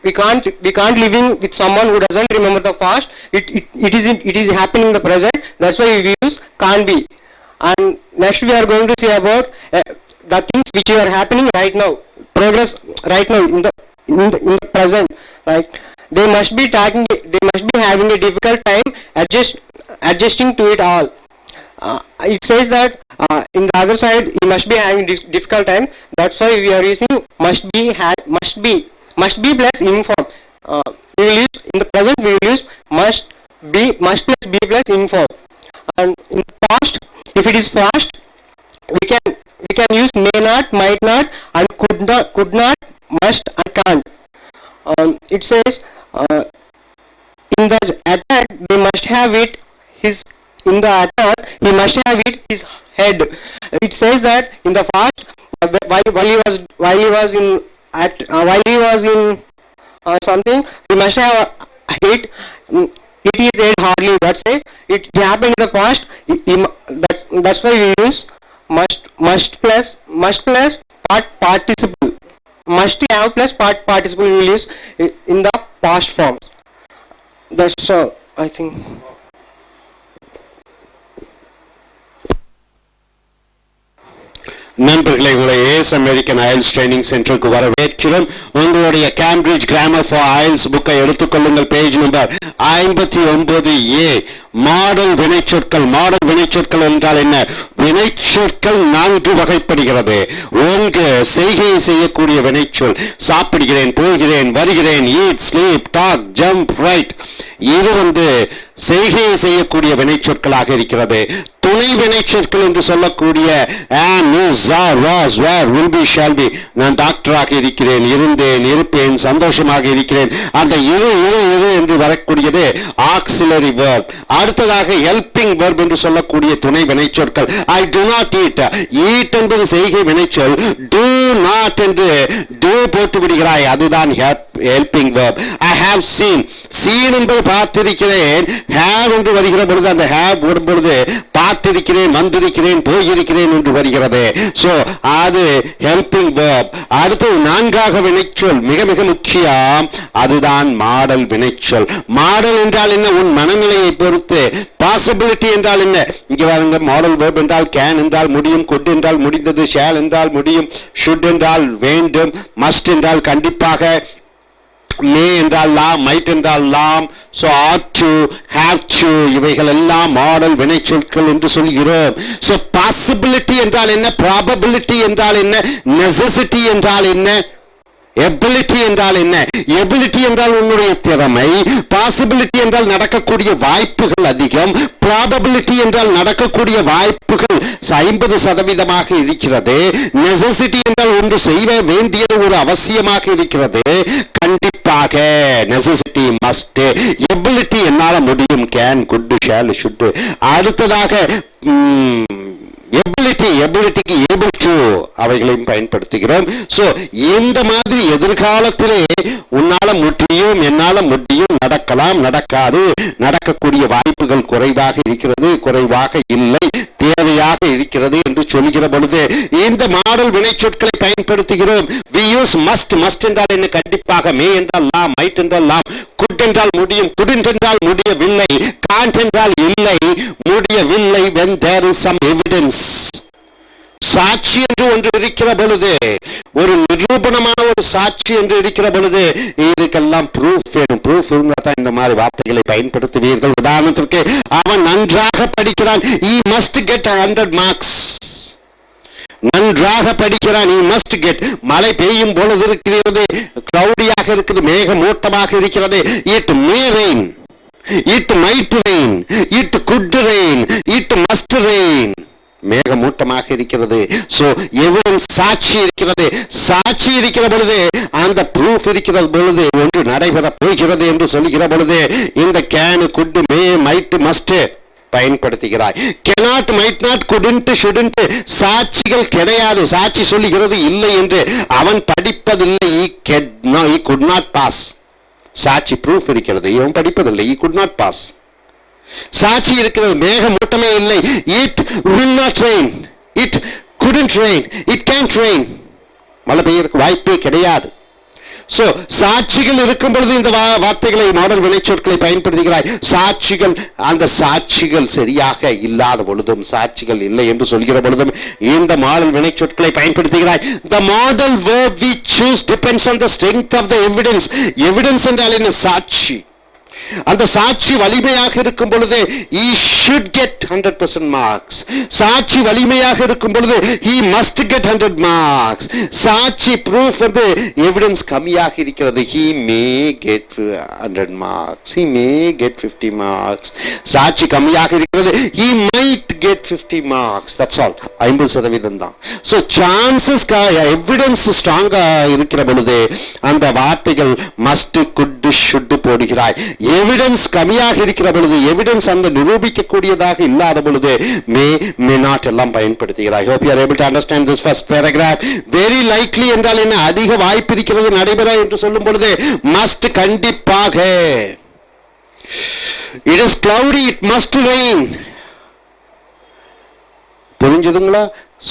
we can't living with someone who doesn't remember the past. It is happening in the present. That's why we use can't be. And next we are going to see about the things which are happening right now. Progress right now in the present. Right? They must be having a difficult time adjusting to it all. It says that in the other side he must be having difficult time. That's why we are using must be plus ing form. We will use in the present. We will use must plus be plus ing form. And in the past, if it is past, we can use may not, might not, and could not, must, and can't. It says in the attack they must have it his. In the attack, he must have hit his head. It says that in the past, while he was in something, he must have hit his head hardly. That says it happened in the past. That's why we use must plus participle. Must have plus participle we will use in the past forms. That's all, I think. நண்பர்களை உங்களை ace American ஐஎல்ஸ் training சென்டருக்கு வரவேற்கிறோம். உங்களுடைய Cambridge grammar for ஐஎல்ஸ் புக்கை எடுத்துக்கொள்ளுங்கள். Page number 59A. Model வினைச்சொற்கள். Model வினைச்சொற்கள் என்றால் என்ன? வினைச்சொற்கள் 4 வகைப்படுகிறது. ஒன்று செய்கையை செய்யக்கூடிய வினைச்சொல். சாப்பிடுகிறேன், போகிறேன், வருகிறேன், eat, sleep, talk, jump, write. இது செய்கையை செய்யக்கூடிய வினைச்சொற்களாக இருக்கிறது. துணை வினைச்சொற்கள் என்று சொல்லக்கூடிய am, is, are, was, were, will be, shall be. நான் டாக்டராக இருக்கிறேன், இருந்தேன், இருப்பேன், சந்தோஷமாக இருக்கிறேன். அந்த இரு என்று வரக்கூடியது ஆக்சிலரி வெர்ப். அடுத்ததாக ஹெல்பிங் வெர்ப் என்று சொல்லக்கூடிய துணை வினைச்சொற்கள். I do not eat. eat என்பது செய்கை வினைச்சொல். do not என்று do போட்டு விடுகிறாய், அதுதான் helping verb. I have seen. seen என்பது பார்த்திருக்கிறேன். have என்று வருகிற பொழுது அந்த have வரும் பொழுது பார்த்திருக்கிறேன், வந்திருக்கிறேன், போயிருக்கிறேன் என்று வருகிறது. சோ அது ஹெல்பிங் வெர்ப். அடுத்தது 4ஆக வினைச்சொல், மிக மிக முக்கியம், அதுதான் மாடல் வினைச்சொல். மாடல் என்றால் என்ன? உன் மனநிலையை பொறுத்து. பாசிபிலிட்டி என்றால் என்ன? இங்க பாருங்க, மாடல் வெர்ப் என்றால் கேன் என்றால் முடியும், குட் என்றால் முடிந்தது, ஷால் என்றால் முடியும், ஷுட் என்றால் வேண்டும், மஸ்ட் என்றால் கண்டிப்பாக, மே என்றால் லாம், மைட் என்றால் லாம், so ought to, have to, இவைகள் எல்லாம் மாடல் வினைச்சொற்கள் என்று சொல்கிறோம். சோ பாசிபிலிட்டி என்றால் என்ன? ப்ராபபிலிட்டி என்றால் என்ன? நெசசிட்டி என்றால் என்ன? எபிலிட்டி என்றால் என்ன? எபிலிட்டி என்றால் உன்னுடைய திறமை. பாசிபிலிட்டி என்றால் நடக்கக்கூடிய வாய்ப்புகள் அதிகம். ப்ராபபிலிட்டி என்றால் நடக்கக்கூடிய வாய்ப்புகள் 50% இருக்கிறது. நெசசிட்டி என்றால் ஒன்று செய்ய வேண்டியது ஒரு அவசியமாக இருக்கிறது. கண்டிப்பாக நெசசிட்டி, மஸ்ட். எபிலிட்டி என்னால முடியும், கேன், குட், ஷால், ஷுட். அடுத்ததாக எபிலிட்டிக்கு ஏபிள் டு, அவைகளையும் பயன்படுத்துகிறோம். சோ இந்த மாதிரி எதிர்காலத்திலே உன்னால முடியும், என்னால முடியும், நடக்கலாம், நடக்காது, நடக்கக்கூடிய வாய்ப்புகள் குறைவாக இருக்கிறது, குறைவாக இல்லை, தேவையாக இருக்கிறது என்று சொல்கிற பொழுது இந்த மாடல் வினைச்சொற்களை பயன்படுத்துகிறோம். we use must. must என்றால் என்ன? கண்டிப்பாக. மே என்றால் லாம், மைட் என்றால் லாம், குட் என்றால் முடியும், குட் என்றால் முடியவில்லை, காண்ட் என்றால் இல்லை, முடியவில்லை when there is some evidence. சாட்சி என்று ஒன்று இருக்கிற பொழுது, ஒரு நிரூபணமான ஒரு சாட்சி என்று இருக்கிற பொழுது, இதுக்கெல்லாம் ப்ரூஃப் வேணும். ப்ரூஃப் இருந்தா தான் இந்த மாதிரி வார்த்தைகளை பயன்படுத்துவீர்கள். உதாரணத்திற்கு, அவன் நன்றாக படிக்கிறான், he must get 100 marks. நன்றாக படிக்கிறான், he must get. மழை பெய்யும் பொழுது இருக்கிறது, கிளவுடியாக இருக்குது, மேகமூட்டமாக இருக்கிறது, it may rain, it might rain, it could rain, it must rain. மேகமூட்டமாக இருக்கிறது. சோ எவிடன்ஸ், சாட்சி இருக்கிறது. சாட்சி இருக்கிற பொழுது, அந்த ப்ரூஃப் இருக்கிற பொழுது ஒன்று நடைபெற போகிறது என்று சொல்லுகிற பொழுது, இந்த can, could, may, might, must பயன்படுத்துகிறாய். cannot, might not, couldn't, shouldn't சாட்சிகள் கிடையாது. சாட்சி சொல்லுகிறது இல்லை என்று. அவன் படிப்பதில்லை, he could not pass. சாட்சி ப்ரூஃப் இருக்கிறது, இவன் படிப்பதில்லை, he could not pass. சாட்சி இருக்கிறது, மேகமூட்டமே இல்லை, it will not rain, it couldn't rain, it can't rain. மழை பெய்யறதுக்கு வாய்ப்பே கிடையாது. சோ சாட்சிகள் இருக்கும் பொழுது இந்த வார்த்தைகளை, மாடல் வினைச்சொற்களை பயன்படுத்துகிறாய். சாட்சிகள், அந்த சாட்சிகள் சரியாக இல்லாத பொழுதும், சாட்சிகள் இல்லை என்று சொல்கிற பொழுதும் இந்த modal வினைச்சொற்களை பயன்படுத்துகிறாய். The modal verb we choose depends on the strength of the evidence. Evidence என்றால் என்ன? சாட்சி. அந்த சாட்சி வலிமையாக இருக்கும் பொழுது he should get 100% marks. சாட்சி வலிமையாக இருக்கும் பொழுது he must get 100 marks. சாட்சி proof வந்து evidence கம்மியாக இருக்கிறது, he may get 100 marks, he may get 50 marks. சாட்சி கம்மியாக இருக்கிறது, he might get 50 marks. That's all. 50% தான். So chances, evidence ஸ்ட்ராங்கா இருக்கிற பொழுது அந்த வார்த்தைகள் must, could, should போடுகிறாய். எவிடன்ஸ் கம்மியாக இருக்கிற பொழுது, எவிடன்ஸ் அந்த நிரூபிக்க கூடியதாக இல்லாத பொழுது may not எல்லாம் பயன்படுத்துகிறாய். hope you are able to understand this first paragraph. very likely என்றால் என்ன? அதிக வாய்ப்பு இருக்கிறது நடைபெற என்று சொல்லும் பொழுது must கண்டிப்பாக. it is cloudy, it must rain. புரிஞ்சுதுங்களா?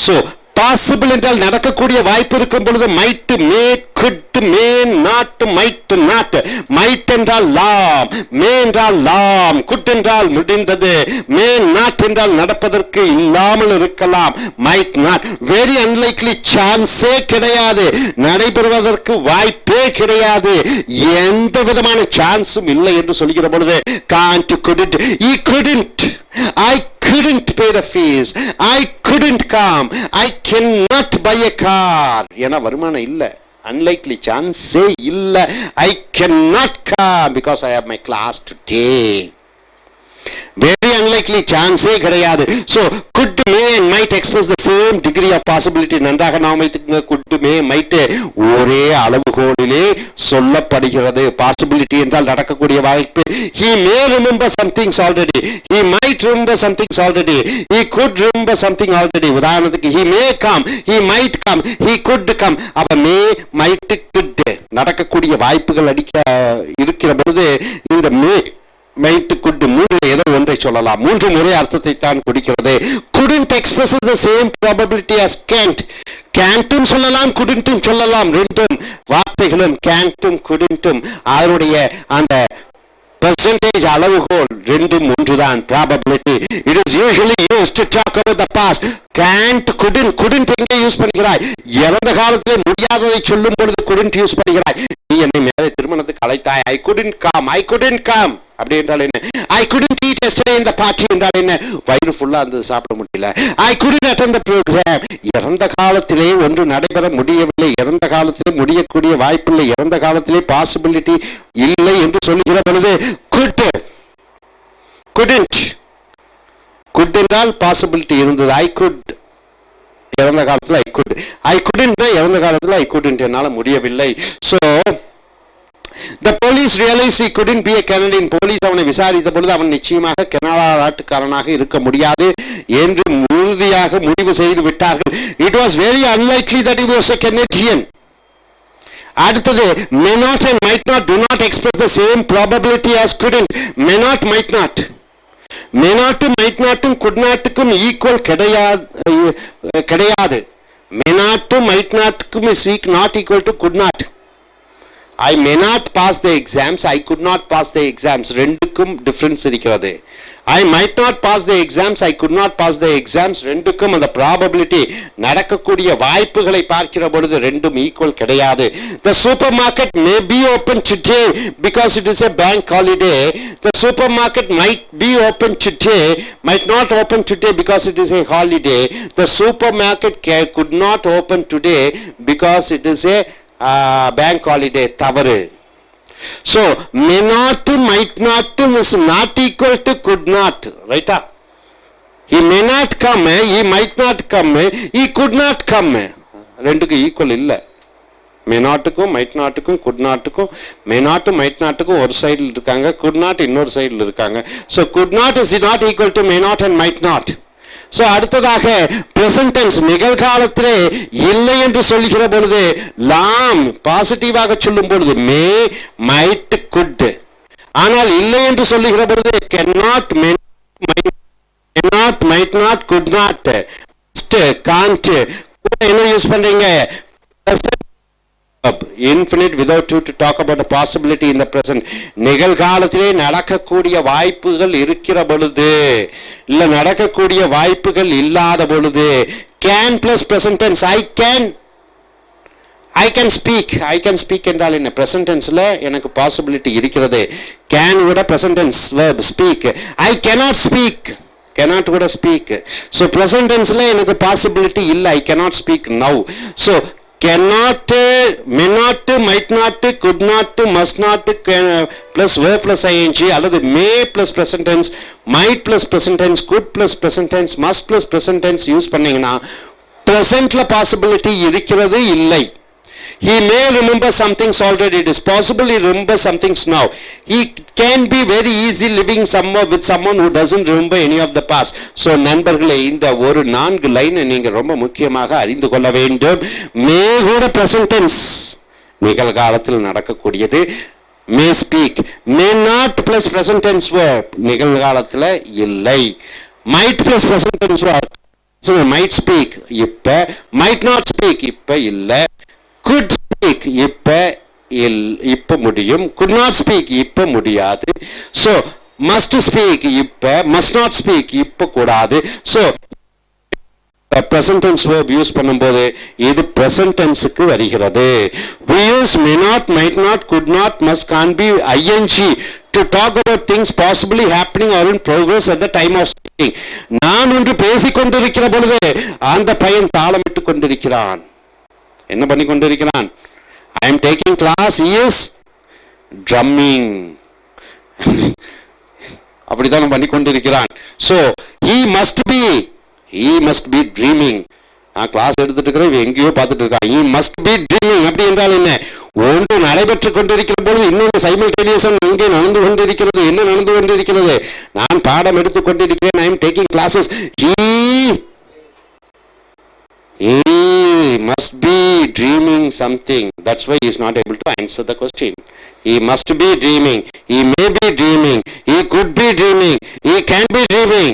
so பாசிபிள் என்றால் நடக்கக்கூடிய வாய்ப்பு இருக்கும் பொழுது might, may, could, may not, might not. might என்றால் லாம், may என்றால் லாம், could என்றால் முடிந்தது, may not என்றால் நடப்பதற்கு இல்லாமல் இருக்கலாம், might not. very unlikely, சான்ஸே கிடையாது, நடைபெறுவதற்கு வாய்ப்பே கிடையாது, எந்த விதமான சான்ஸும் இல்லை என்று சொல்கிற பொழுது can't, couldn't, he couldn't, I couldn't pay the fees, I couldn't come, I cannot buy a car. ஏன்னா வருமானம் இல்ல, unlikely, சான்ஸே இல்ல, I cannot come because I have my class today. very unlikely, சான்ஸே கிடையாது. so could, may and might express the same degree of possibility. நன்றாக நாம் வைத்துக்கங்க, could, may, might ஒரே அளவுகோலிலே சொல்லப்படுகிறது. possibility என்றால் நடக்கக்கூடிய வாய்ப்பு. he may remember some things already, he might remember some things already, he could remember something already. உதாரணத்துக்கு he may come, he might come, he could come. அப்ப may, might, could நடக்கக்கூடிய வாய்ப்புகள் இருக்கிற பொழுது இந்த may, might, could மூன்று ஏதோ ஒன்றை சொல்லலாம். மூன்று முறை அர்த்தத்தை தான் கொடுக்கிறது. couldn't expresses the same probability as can't. can'tum சொல்லலாம், couldn'tum சொல்லலாம். ரெண்டும் வார்த்தைகளும் can'tum, couldn'tum அதனுடைய அந்த percentage அளவுகோல் ரெண்டும் ஒன்றுதான், probability. it is usually used to talk about the past. can't, couldn't எங்கே யூஸ் பண்ணுகிறாய்? இறந்த காலத்திலே முடியாததை சொல்லும் பொழுது couldn't யூஸ் பண்ணுகிறாய். நீ என்னை மேலே திருமணத்துக்கு அழைத்தாய், I couldn't come, I couldn't come. அப்படி என்றால் என்ன? I couldn't eat yesterday in the party என்றால் என்ன? வயிறு ஃபுல்லா இருந்தது, சாப்பிட முடியல. I couldn't attend the program. இறந்த காலத்திலே ஒன்று நடைபெற முடியவில்லை, இறந்த காலத்திலே முடியக்கூடிய வாய்ப்பில்லை, இறந்த காலத்திலே பாசிபிலிட்டி இல்லை என்று சொல்லுகிற பொழுது couldn't என்றால் பாசிபிலிட்டி இருந்தது. I could, இறந்த காலத்தில் I couldn't, இறந்த காலத்தில் I couldn't, என்னால முடியவில்லை. so the police realized he couldn't be a Canadian. Police அவனை விசாரித்த பொழுது அவன் நிச்சயமாக கனடா நாட்டுக்காரனாக இருக்க முடியாது என்று உறுதியாக முடிவு செய்து விட்டார்கள். it was very unlikely that he was a Canadian. அடுத்தது may not and might not do not express the same probability as couldn't. may not, might not. may not, might not could not equal கிடையாது. may not, might not is not equal to could not. I may not pass the exams, I could not pass the exams. ரெண்டுக்கும் difference இருக்கிறது. I might not pass the exams, I could not pass the exams. ரெண்டுக்கும் அந்த probability நடக்கக்கூடிய வாய்ப்புகளை பார்க்கிற பொழுது ரெண்டும் equal கிடையாது. The supermarket may be open today because it is a bank holiday. The supermarket might be open today, might not open today because it is a holiday. The supermarket could not open today because it is a bank holiday. தவறு. So may not, might not is not equal to could not, right? He may not come, he might not come, he could not come. ரெண்டுக்கு equal இல்லை. மே நாட்டுக்கும் might நாட்டுக்கும் good நாட்டுக்கும் மே நாட்டு might நாட்டுக்கும் ஒரு சைடில் இருக்காங்க, குட் நாட் இன்னொரு சைடில் இருக்காங்க. So could not is not equal to may not and might not. So அடுத்ததாக பிரசன்ட் டென்ஸ் நிகழ்காலத்திலே இல்லை என்று சொல்லுகிற பொழுது லாம் பாசிட்டிவாக சொல்லும் பொழுது மே மைட் குட், ஆனால் இல்லை என்று சொல்லுகிற பொழுது cannot, cannot, might not, could not, can't. என்ன யூஸ் பண்றீங்க? Infinite without you to talk about the possibility in the present. நிகழ்காலத்திலே நடக்கக்கூடிய வாய்ப்புகள் இருக்கிற பொழுது இல்ல நடக்கக்கூடிய வாய்ப்புகள் இல்லாத பொழுது can plus present tense I can speak என்றால் என்ன? present tenseல எனக்கு possibility இருக்கிறது. can விட present tense verb speak. I cannot speak, cannot விட speak. so present tenseல எனக்கு possibility இல்ல, I cannot speak now. so cannot, may not, might not, could not, must not, plus verb plus ing அல்லது may plus present tense, might plus present tense, could plus present tense, must plus present tense use பண்ணீங்கன்னா presentல possibility இருக்கிறது இல்லை. He may remember some things already, it is possible he remembers some things now. He can be very easy living somewhere with someone who doesn't remember any of the past. So நண்பர்களே, இந்த ஒரு 4 லைனை நீங்க ரொம்ப முக்கியமாக அறிந்து கொள்ள வேண்டும். may கூட present tense நிகழ்காலத்தில் நடக்கக்கூடியது. may speak, may not plus present tense verb நிகழ்காலத்தில் இல்லை. might plus present tense verb might speak இப்ப, might not speak இப்ப இல்லை. could speak இப்ப முடியும், could not speak இப்ப முடியாது. so must speak இப்ப, must not speak இப்ப கூடாது. so present tense verb use பண்ணும்போது இது present tenseக்கு வருகிறது. we use may not, might not, could not, must, can't be, ing to talk about things possibly happening or in progress at the time of speaking. நான் ஒன்று பேசிக் கொண்டிருக்கிற பொழுது அந்த பையன் தாளமிட்டு கொண்டிருக்கிறான். என்ன பண்ணி கொண்டிருக்கிறான்? I am taking class, he is drumming. அப்படிதான் பண்ணி கொண்டிருக்கிறான். so he must be dreaming. நான் கிளாஸ் எடுத்துட்டு இருக்கிறேன், எங்கேயோ பார்த்துட்டு இருக்கான். he must be dreaming. அப்படி என்றால் என்ன? ஒன்று நடைபெற்று கொண்டிருக்கிற பொழுது இன்னொன்று சைமல்டேனியஸாக அங்கே நடந்து கொண்டிருக்கிறது. என்ன நடந்து கொண்டிருக்கிறது? நான் பாடம் எடுத்துக் கொண்டிருக்கிறேன், I am taking classes. He must be dreaming something. That's why he is not able to answer the question. He must be dreaming. He may be dreaming. He could be dreaming. He can be dreaming.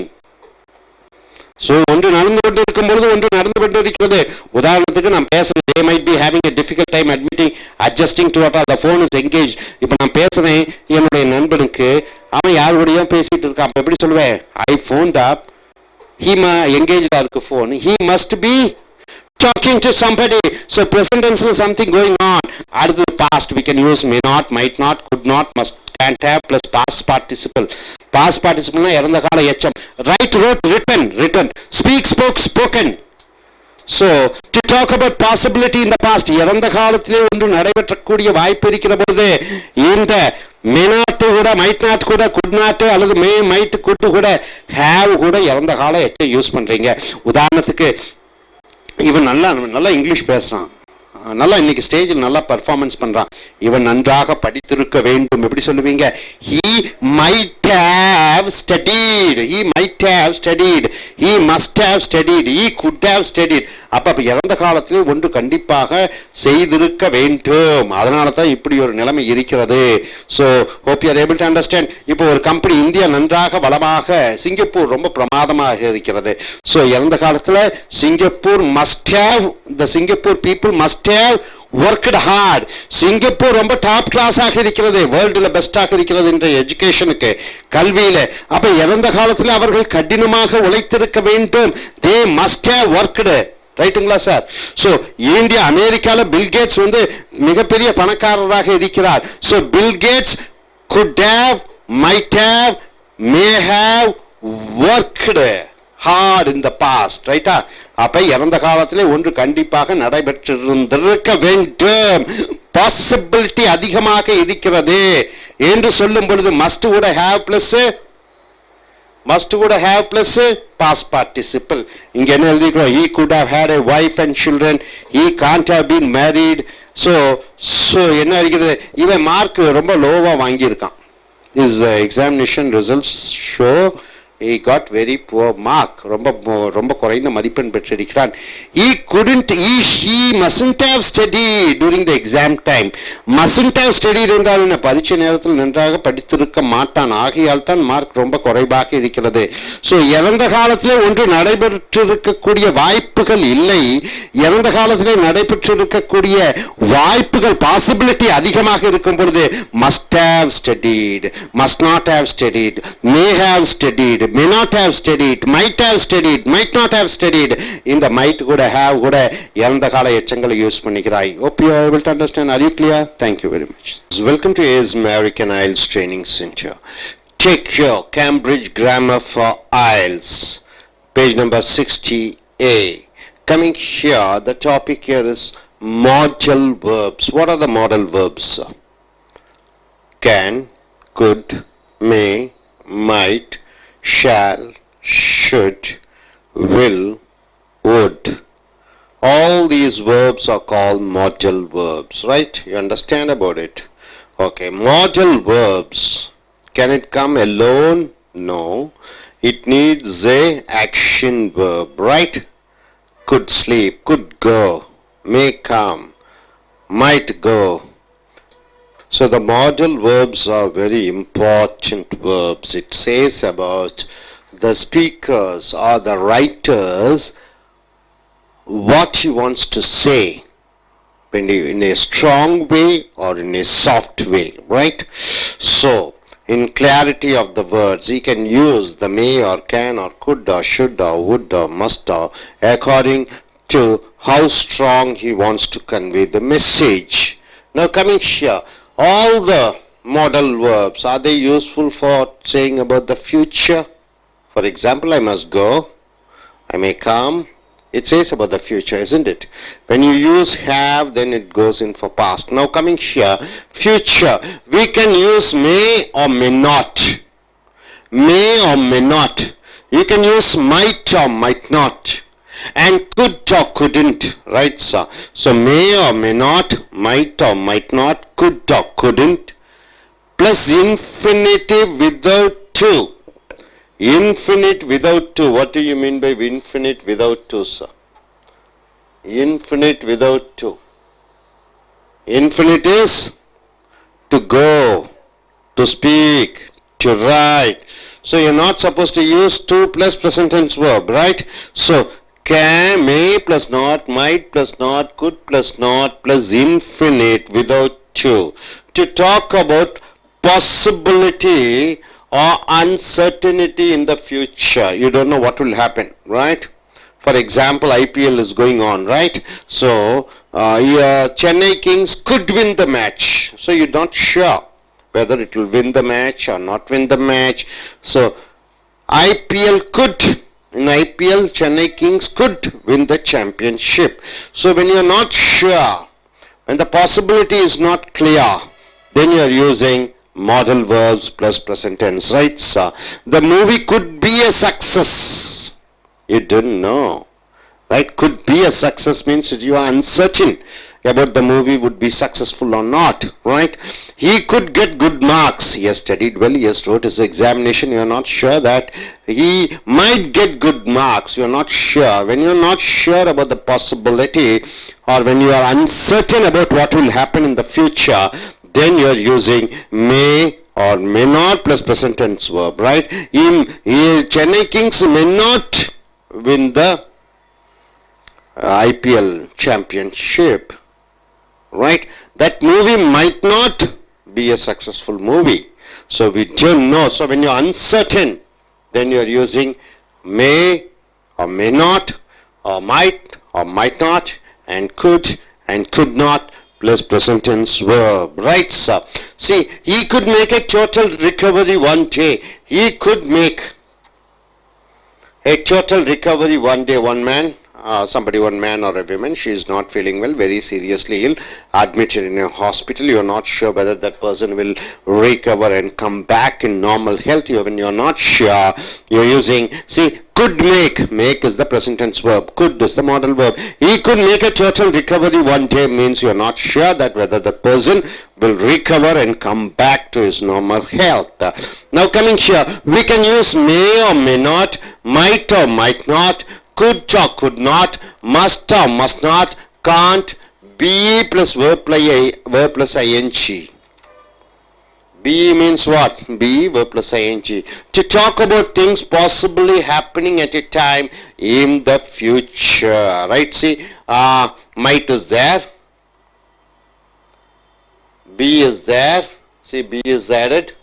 So ஒன்று நடந்து கொண்டு இருக்கும் பொழுது ஒன்று நடந்து கொண்டு இருக்கிறது. உதாரணத்துக்கு நான் பேசுறேன், they might be having a difficult time adjusting to what the phone is engaged. இப்போ நான் பேசுறேன் என்னுடைய நண்பனுக்கு, அவன் யாரோடையும் பேசிட்டு இருக்கான். அப்ப எப்படி சொல்லுவேன்? I phoned up. He engaged இருக்கு phone. He must be talking to somebody. So present tense is something going on. அடுத்து past we can use may not, might not, could not, must, can't have plus past participle. past participle னா இறந்த கால எச்சம். write, wrote, written, speak, spoke, spoken. so to talk about possibility in the past, இறந்த காலத்திலே ஒன்று நடைபெறக்கூடிய வாய்ப்பு இருக்கிற பொழுது இந்த may not கூட, might not கூட, could not அல்லது may, might, could கூட, have கூட இறந்த கால எச்சம் யூஸ் பண்றீங்க. உதாரணத்துக்கு இவன் நல்லா இங்கிலீஷ் பேசுறான், நல்லா இன்னைக்கு ஸ்டேஜில் நல்லா பர்ஃபார்மன்ஸ் பண்றான், இவன் நன்றாக படித்திருக்க வேண்டும். எப்படி சொல்லுவீங்க? he might have studied, he might have studied, he must have studied, he could have studied. அப்ப இறந்த காலத்திலே ஒன்று கண்டிப்பாக செய்திருக்க வேண்டும். அதனால தான் இப்படி ஒரு நிலைமை இருக்கிறது. So hope you are able to understand. இப்போ ஒரு கம்பெனி இந்தியா நன்றாக வளமாக, சிங்கப்பூர் ரொம்ப பிரமாதமாக இருக்கிறது. ஸோ இறந்த காலத்தில் Singapore must have, the Singapore people must have worked hard. Singapore ரொம்ப டாப் கிளாஸாக இருக்கிறது, வேர்ல்டில் பெஸ்டாக இருக்கிறது என்ற எஜுகேஷனுக்கு, கல்வியில். அப்போ இறந்த காலத்தில் அவர்கள் கடினமாக உழைத்திருக்க வேண்டும். they must have worked. ரைட்டுங்களா சார்? ஸோ இந்தியா, அமெரிக்காவில் பில்கேட்ஸ் மிகப்பெரிய பணக்காரராக இருக்கிறார். So Bill Gates could have, might have, may have worked hard in the past. ரைட்டா? அப்ப இறந்த காலத்திலே ஒன்று கண்டிப்பாக நடைபெற்றிருந்திருக்க வேண்டும். பாசிபிலிட்டி அதிகமாக இருக்கிறது என்று சொல்லும் பொழுது must would have plus past participle. இங்க என்ன எழுதிக்கிறோம்? he could have had a wife and children, he can't have been married. so என்ன இருக்கிறது? இவன் மார்க் ரொம்ப லோவா வாங்கியிருக்கான். his examination results show he got very poor mark. ரொம்ப குறைந்த மதிப்பெண் பெற்றிருக்கிறான். he mustn't have studied during the exam time. mustn't have studied என்றால் என்ன? பரீட்சை நேரத்தில் நன்றாக படித்திருக்க மாட்டான். ஆகையால் தான் மார்க் ரொம்ப குறைவாக இருக்கிறது. ஸோ இறந்த காலத்திலே ஒன்று நடைபெற்றிருக்கக்கூடிய வாய்ப்புகள் இல்லை. இறந்த காலத்திலே நடைபெற்றிருக்கக்கூடிய வாய்ப்புகள், பாசிபிலிட்டி அதிகமாக இருக்கும் பொழுது must have studied, must not have studied, may have studied, may not have studied, might have studied, might not have studied. இந்த might கூட have கூட இறந்த கால எச்சங்களை use பண்ணிக்கிறாய். hope you are able to understand. Are you clear? Thank you very much. Welcome to AS American I.E.L.T.S Training Center. Take your Cambridge Grammar for I.E.L.T.S, page number 60A. Coming here, the topic here is modal verbs. What are the modal verbs? Can, could, may, might, shall, should, will, would. All these verbs are called modal verbs, right? You understand about it? Okay, modal verbs. Can it come alone? No. It needs a action verb, right? Could sleep, could go, may come, might go. So the modal verbs are very important verbs. It says about the speakers or the writers what he wants to say in a strong way or in a soft way, right? So in clarity of the words, he can use the may or can or could or should or would or must or according to how strong he wants to convey the message. Now coming here, all the modal verbs, are they useful for saying about the future? For example, I must go, I may come. It says about the future, isn't it? When you use have, then it goes in for past. Now coming here, future, we can use may or may not. May or may not. You can use might or might not. And could or couldn't, right sir? So may or may not, might or might not, could or couldn't, plus infinitive without to. Infinite without to. What do you mean by infinite without to, sir? Infinite without to. Infinite is to go, to speak, to write. So you're not supposed to use to plus present tense verb, right? So can, may plus not, might plus not, could plus not, plus infinite without to. To talk about possibility or uncertainty in the future. You don't know what will happen, right? For example, I.P.L. is going on, right? So Chennai Kings could win the match. So you're not sure whether it will win the match or not win the match. So I.P.L. could, in I.P.L. Chennai Kings could win the championship. So when you're not sure, when the possibility is not clear, then you're using modal verbs plus present tense, right sir? The movie could be a success. You didn't know, right? Could be a success means that you are uncertain about the movie would be successful or not, right? He could get good marks. He has studied well, he has wrote his examination. You are not sure that he might get good marks. You are not sure. When you are not sure about the possibility or when you are uncertain about what will happen in the future, then you are using may or may not plus present tense verb, right? Chennai Kings may not win the I.P.L. championship. right? That movie might not be a successful movie. So we don't know. So when you're uncertain, then you're using may or may not, or might not, and could not, plus present tense verb, right, sir? See, he could make a total recovery one day. He could make a total recovery one day. One man or a woman, she is not feeling well, very seriously ill, admitted in a hospital. You are not sure whether that person will recover and come back in normal health. When you are not sure, you are using, see, could make is the present tense verb, could is the modal verb. He could make a total recovery one day means you are not sure that whether the person will recover and come back to his normal health. Now coming here, we can use may or may not, might or might not, could or could not, must or must not, can't, be plus verb plus ing. Be means what? Be verb plus ing. To talk about things possibly happening at a time in the future. Right? See, might is there. Be is there. See, be is added.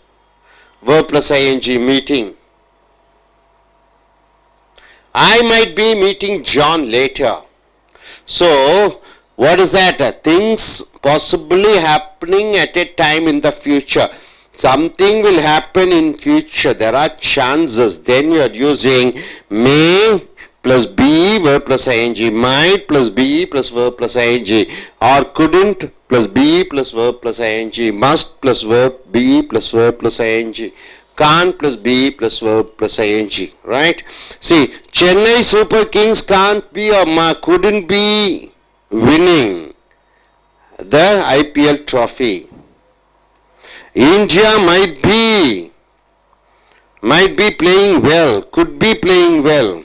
Verb plus ing, meeting. I might be meeting John later. So, what is that? Things possibly happening at a time in the future. Something will happen in future. There are chances. Then you are using may plus be verb plus ing, might plus be plus verb plus ing, or couldn't plus be plus verb plus ing, must plus verb be plus verb plus ing, can't plus be plus verb plus ing, right? See, Chennai Super Kings can't be or couldn't be winning the I.P.L. trophy. India might be playing well, could be playing well.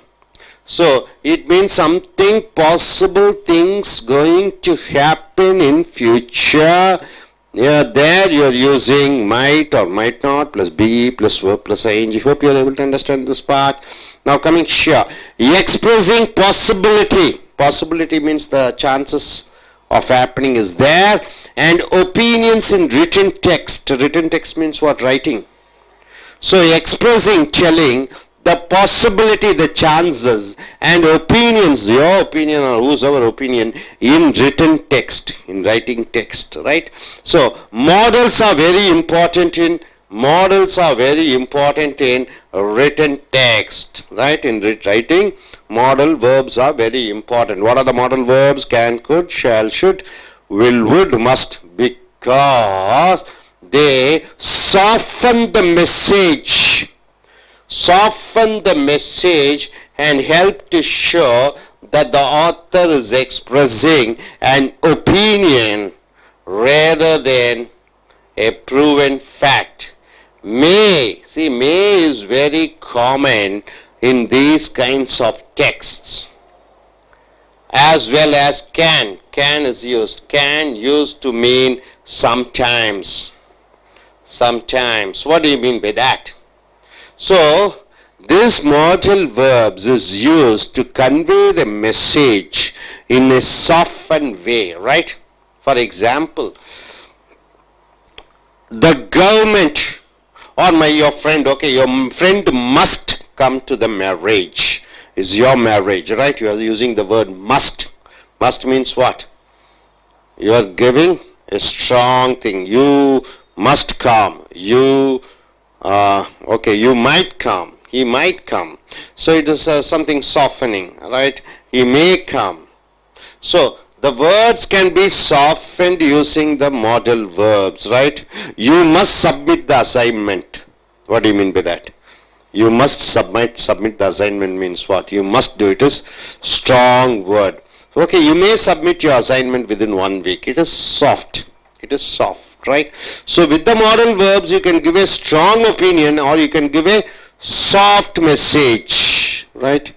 So it means something possible, things going to happen in future. There you are using might or might not plus be plus verb plus ing. Hope you are able to understand this part. Now coming here, expressing possibility. Possibility means the chances of happening is there, and opinions in written text. Written text means what? Writing. So expressing, telling the possibility, the chances, and opinions, your opinion or whose our opinion in written text, in writing text, right? So modals are very important in written text, right? In writing, modal verbs are very important. What are the modal verbs? Can, could, shall, should, will, would, must, because they soften the message. Soften the message and help to show that the author is expressing an opinion rather than a proven fact. May, see, may is very common in these kinds of texts, as well as can. Can is used. Can used to mean sometimes. Sometimes. What do you mean by that? So, this modal verbs is used to convey the message in a softened way, right? For example, the government or your friend, okay, your friend must come to the marriage. Is your marriage, right? You are using the word must. Must means what? You are giving a strong thing. You must come. You you might come, he might come. So it is something softening, right? He may come. So the words can be softened using the modal verbs, right? You must submit the assignment. What do you mean by that? You must submit the assignment means what? You must do it is strong word. Okay, you may submit your assignment within 1 week. It is soft. It is soft. Right? So with the modal verbs you can give a strong opinion or you can give a soft message, right?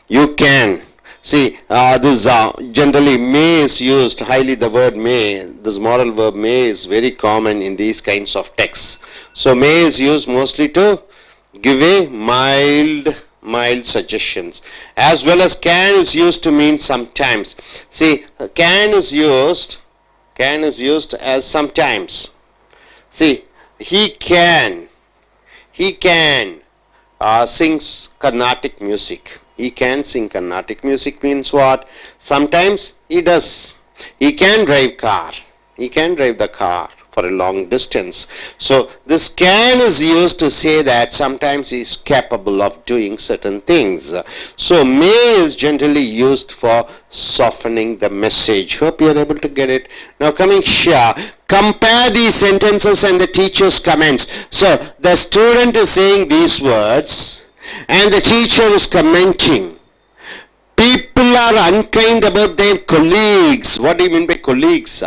You can. See, this generally may is used, highly the word may, this modal verb may is very common in these kinds of texts. So may is used mostly to give a mild suggestions, as well as can is used to mean sometimes. See, can is used Can is used as sometimes. See, he can sings Carnatic music. He can sing Carnatic music means what? Sometimes he does. He can drive car. He can drive the car for a long distance. So this can is used to say that sometimes he is capable of doing certain things. So may is generally used for softening the message. Hope you are able to get it. Now coming here, compare these sentences and the teacher's comments. So the student is saying these words and the teacher is commenting. People are unkind about their colleagues. What do you mean by colleagues?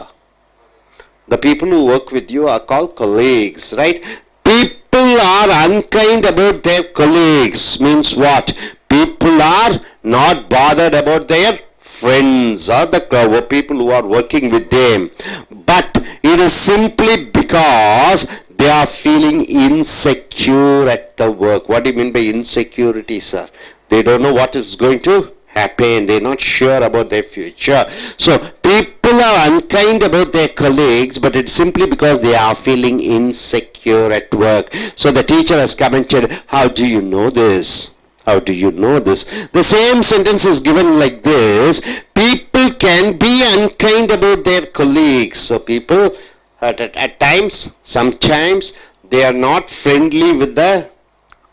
The people who work with you are called colleagues, right? People are unkind about their colleagues means what? People are not bothered about their friends or the people who are working with them. But it is simply because they are feeling insecure at the work. What do you mean by insecurity, sir? They don't know what is going to happen. They're not sure about their future. So people are unkind about their colleagues, but it's simply because they are feeling insecure at work. So the teacher has commented, how do you know this? How do you know this? The same sentence is given like this. People can be unkind about their colleagues. So people at times, sometimes they are not friendly with the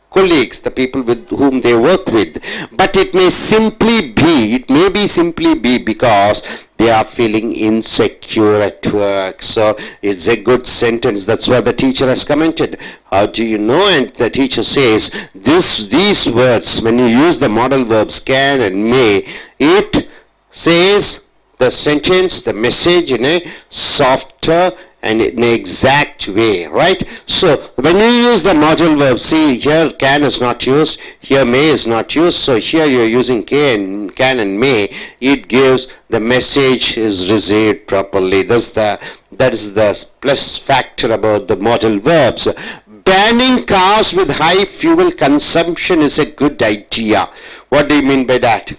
colleagues, the people with whom they work with. But it may simply be because they are feeling insecure at work. So it's a good sentence. That's what the teacher has commented. How do you know? And the teacher says these words, when you use the modal verbs can and may, it says the sentence, the message in a softer and in an exact way, right? So when you use the modal verb, see here can is not used, here may is not used, so here you are using can and may. It gives the message is received properly. That is the plus factor about the modal verbs. Banning cars with high fuel consumption is a good idea. What do you mean by that?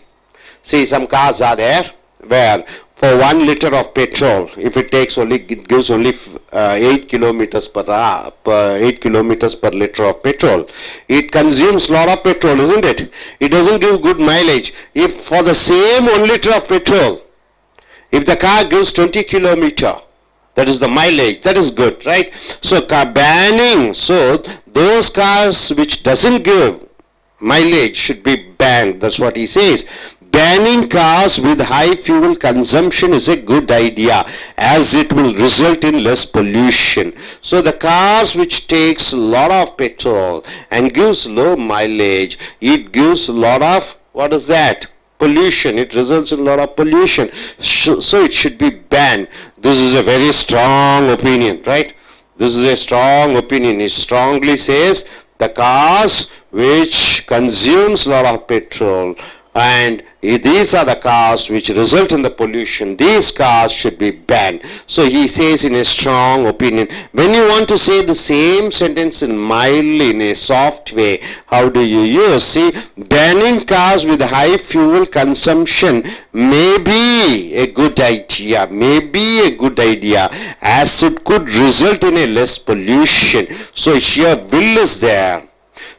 See, some cars are there where for 1 liter of petrol, if it gives only 8 kilometers per hour, 8 kilometers per liter of petrol. It consumes a lot of petrol, isn't it? It doesn't give good mileage. If for the same 1 liter of petrol, if the car gives 20 kilometer, that is the mileage, that is good, right? So car banning, so those cars which doesn't give mileage should be banned. That's what he says. Banning cars with high fuel consumption is a good idea as it will result in less pollution. So the cars which takes a lot of petrol and gives low mileage, it gives a lot of, what is that? Pollution. It results in a lot of pollution. So it should be banned. This is a very strong opinion, right? This is a strong opinion. It strongly says the cars which consumes a lot of petrol and these are the cars which result in the pollution. These cars should be banned. So he says in a strong opinion. When you want to say the same sentence in mildly, in a soft way, how do you use? See, banning cars with high fuel consumption may be a good idea. May be a good idea as it could result in a less pollution. So here will is there.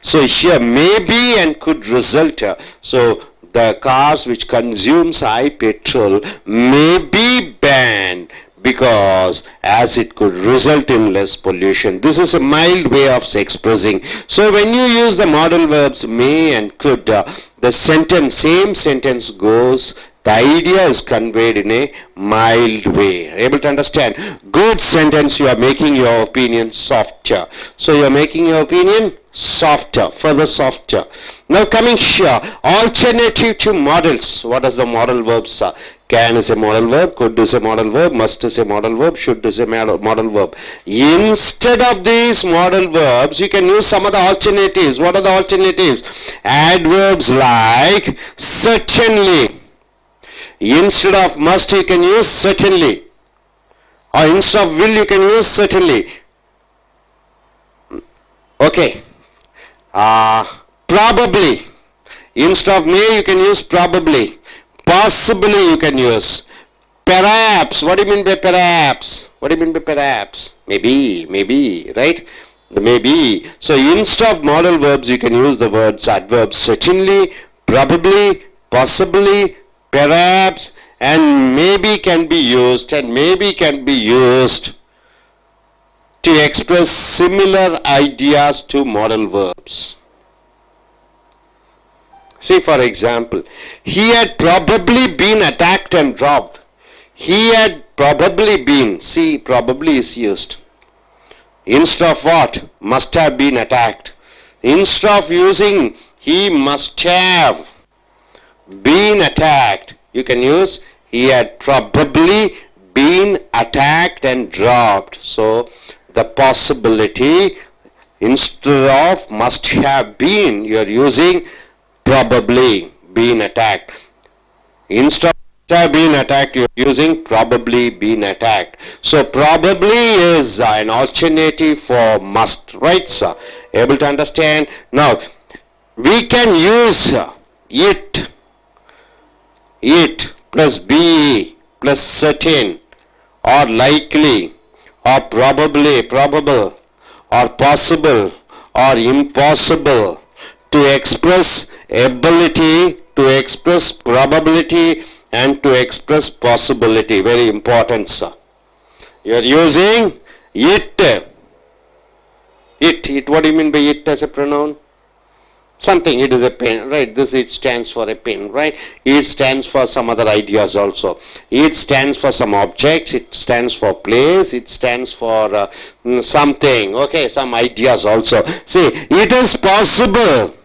So here may be and could result. So the cars which consumes high petrol may be banned because as it could result in less pollution. This is a mild way of expressing. So when you use the modal verbs may and could, the same sentence goes, the idea is conveyed in a mild way. Able to understand? Good sentence, you are making your opinion softer. So you are making your opinion softer, further softer. Now coming here, alternative to modals. What is the modal verbs? Can is a modal verb, could is a modal verb, must is a modal verb, should is a modal verb. Instead of these modal verbs, you can use some of the alternatives. What are the alternatives? Adverbs like certainly. Instead of must, you can use certainly. Or instead of will, you can use certainly. Okay. Probably. Instead of may, you can use probably. Possibly you can use. perhaps. What do you mean by perhaps? What do you mean by perhaps? Maybe, right? The maybe. So instead of modal verbs, you can use the words adverbs certainly, probably, possibly, perhaps, and maybe can be used, to express similar ideas to modal verbs. See, for example, he had probably been attacked and dropped. He had probably been. See, probably is used. Instead of what? Must have been attacked. Instead of using he must have been attacked, you can use he had probably been attacked and dropped. So, the possibility, instead of must have been, you are using probably been attacked. Instead of have been attacked, you are using probably been attacked. So probably is an alternative for must, right sir? Able to understand? Now, we can use it plus be plus certain or likely or probably, probable or possible or impossible to express ability, to express probability and to express possibility. Very important sir. You are using it. What do you mean by it as a pronoun? Something, it is a pen, right? This it stands for a pen, right? It stands for some other ideas also. It stands for some objects, it stands for place, it stands for something, okay, some ideas also. See, it is possible.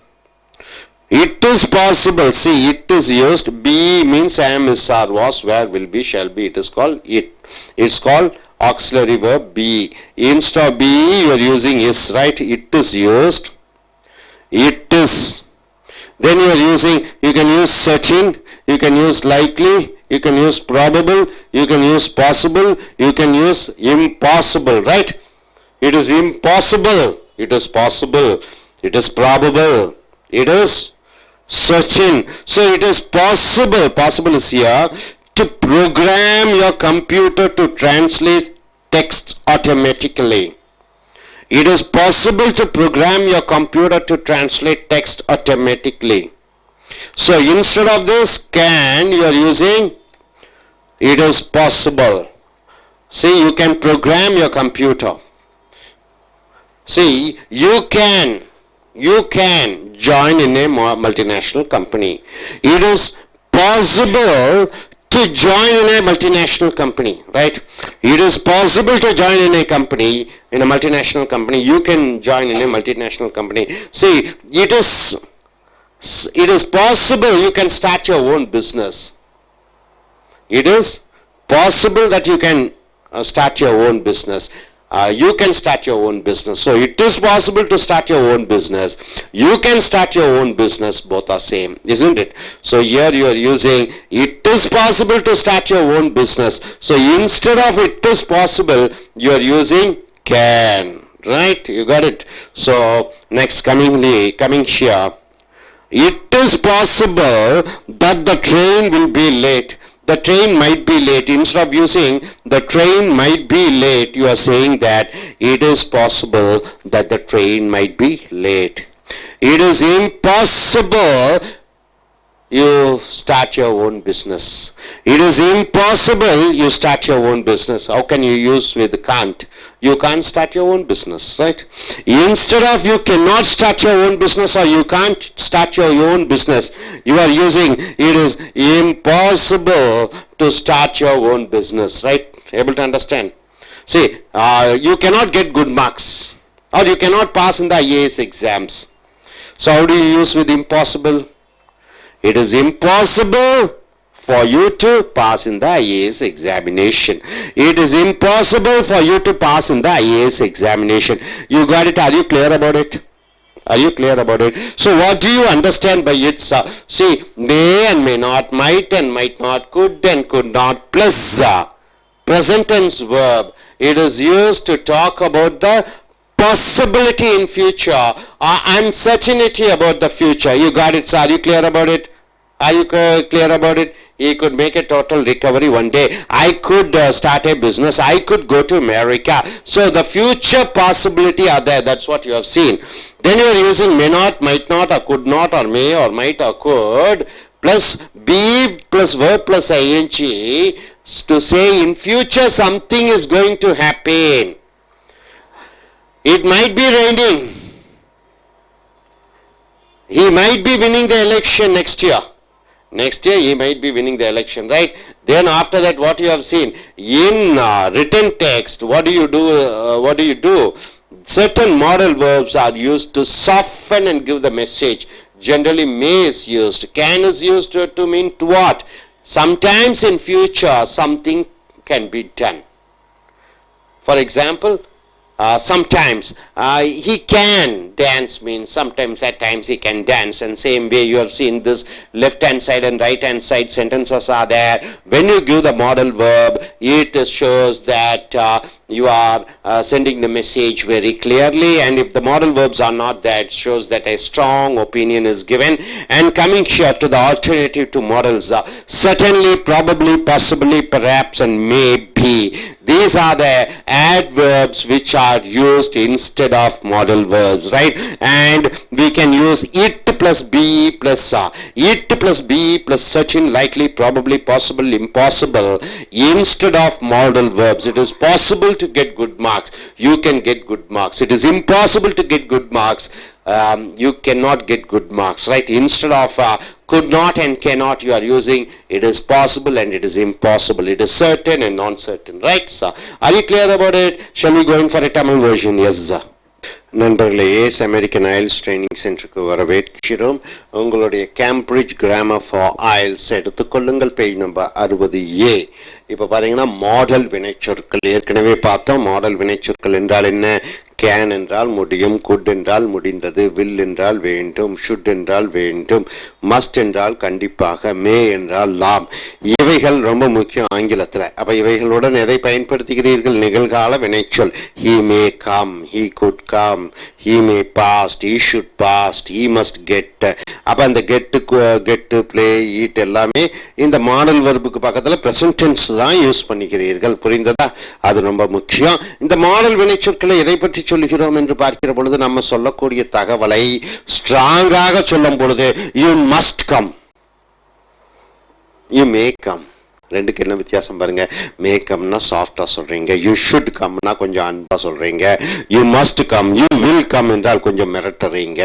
It is possible. See, it is used. Be means am, is, are, was, where, will be, shall be. It is called it. It's called auxiliary verb be. Instead of be, you are using is, right? It is used. It is. Then you are using, you can use certain, you can use likely, you can use probable, you can use possible, you can use impossible, right? It is impossible. It is possible. It is probable. It is certain. So it is possible is here, to program your computer to translate text automatically. It is possible to program your computer to translate text automatically. So instead of this can, you are using it is possible. See, you can program your computer. See, you can join in a multinational company. It is possible to join in a multinational company, right? It is possible to join in a company, in a multinational company. You can join in a multinational company. See, it is possible you can start your own business. It is possible that you can start your own business. You can start your own business. So it is possible to start your own business. You can start your own business. Both are same, isn't it? So here you are using it is possible to start your own business. So instead of it is possible, you are using can. Right? You got it? So next coming here. It is possible that the train will be late. The train might be late. Instead of using the train might be late, you are saying that it is possible that the train might be late. It is impossible you start your own business. It is impossible you start your own business. How can you use with can't? You can't start your own business, right? Instead of you cannot start your own business or you can't start your own business, you are using it is impossible to start your own business, right? Able to understand? See, you cannot get good marks or you cannot pass in the I.E.L.T.S exams. So how do you use with impossible? It is impossible for you to pass in the I.E.L.T.S examination. It is impossible for you to pass in the I.E.L.T.S examination. You got it? Are you clear about it? Are you clear about it? So what do you understand by it, sir? See, may and may not, might and might not, could and could not, plus present tense verb. It is used to talk about the possibility in future or uncertainty about the future. You got it, sir? Are you clear about it? Are you clear about it? he could make a total recovery one day. I could start a business. I could go to America. So the future possibility are there. That's what you have seen. Then you are using may not, might not, or could not, or may, or might, or could, plus be plus verb plus ing to say in future something is going to happen. It might be raining. He might be winning the election next year. Next year he might be winning the election, right? Then after that, what you have seen in written text, what do you do? Certain modal verbs are used to soften and give the message. Generally may is used. Can is used to mean to what? Sometimes in future something can be done. For example, sometimes he can dance means sometimes at times he can dance, and same way you have seen this left hand side and right hand side sentences are there. When you give the modal verb, it shows that you are sending the message very clearly, and if the modal verbs are not there, it shows that a strong opinion is given. And coming here to the alternative to modals, certainly, probably, possibly, perhaps, and maybe. These are the adverbs which are used instead of modal verbs, right? And we can use it plus be plus it plus be plus certain, likely, probably, possible, impossible instead of modal verbs. It is possible to get good marks. You can get good marks. It is impossible to get good marks. You cannot get good marks, right? Instead of could not and cannot, you are using it is possible and it is impossible. It is certain and non-certain, right? So, are you clear about it? Shall we go in for a Tamil version? Yes, sir. நண்பர்களே, ace American ஐஎல்ஸ் training சென்டருக்கு வரவேற்கிறோம். உங்களுடைய Cambridge grammar for ஐஎல்ஸ் எடுத்துக்கொள்ளுங்கள். Page number 60A. இப்போ பார்த்தீங்கன்னா model வினைச்சொற்கள் ஏற்கனவே பார்த்தோம். மாடல் வினைச்சொற்கள் என்றால் என்ன? கேன் என்றால் முடியும், குட் என்றால் முடிந்தது, வில் என்றால் வேண்டும், ஷுட் என்றால் வேண்டும், மஸ்ட் என்றால் கண்டிப்பாக, மே என்றால் லாம். இவைகள் ரொம்ப முக்கியம் ஆங்கிலத்தில். அப்போ இவைகளுடன் எதை பயன்படுத்துகிறீர்கள்? நிகழ்கால வினைச்சொல். He may come, he could come, he may passed, he should passed, he must get. அப்போ அந்த கெட்டு, பிளே, ஈட் எல்லாமே இந்த மாடல் வெர்புக்கு பக்கத்தில் ப்ரெசன்ட் டென்ஸ் தான் யூஸ் பண்ணிக்கிறீர்கள். புரிந்ததா? அது ரொம்ப முக்கியம். இந்த மாடல் வினைச்சொற்களை எதை பற்றி சொல்லுகிறோம் என்று பார்க்கிற பொழுது நம்ம சொல்லக்கூடிய தகவலை ஸ்ட்ராங்காக சொல்லும் பொழுது you must come, you may come. ரெண்டுக்கு என்ன வித்தியாசம் பாருங்க. மே கம்னா சாஃப்டா சொல்றீங்க, யூ ஷுட் கம்னா கொஞ்சம் அன்பா சொல்றீங்க, you must come, you will come என்றால் கொஞ்சம் மிரட்டுறீங்க.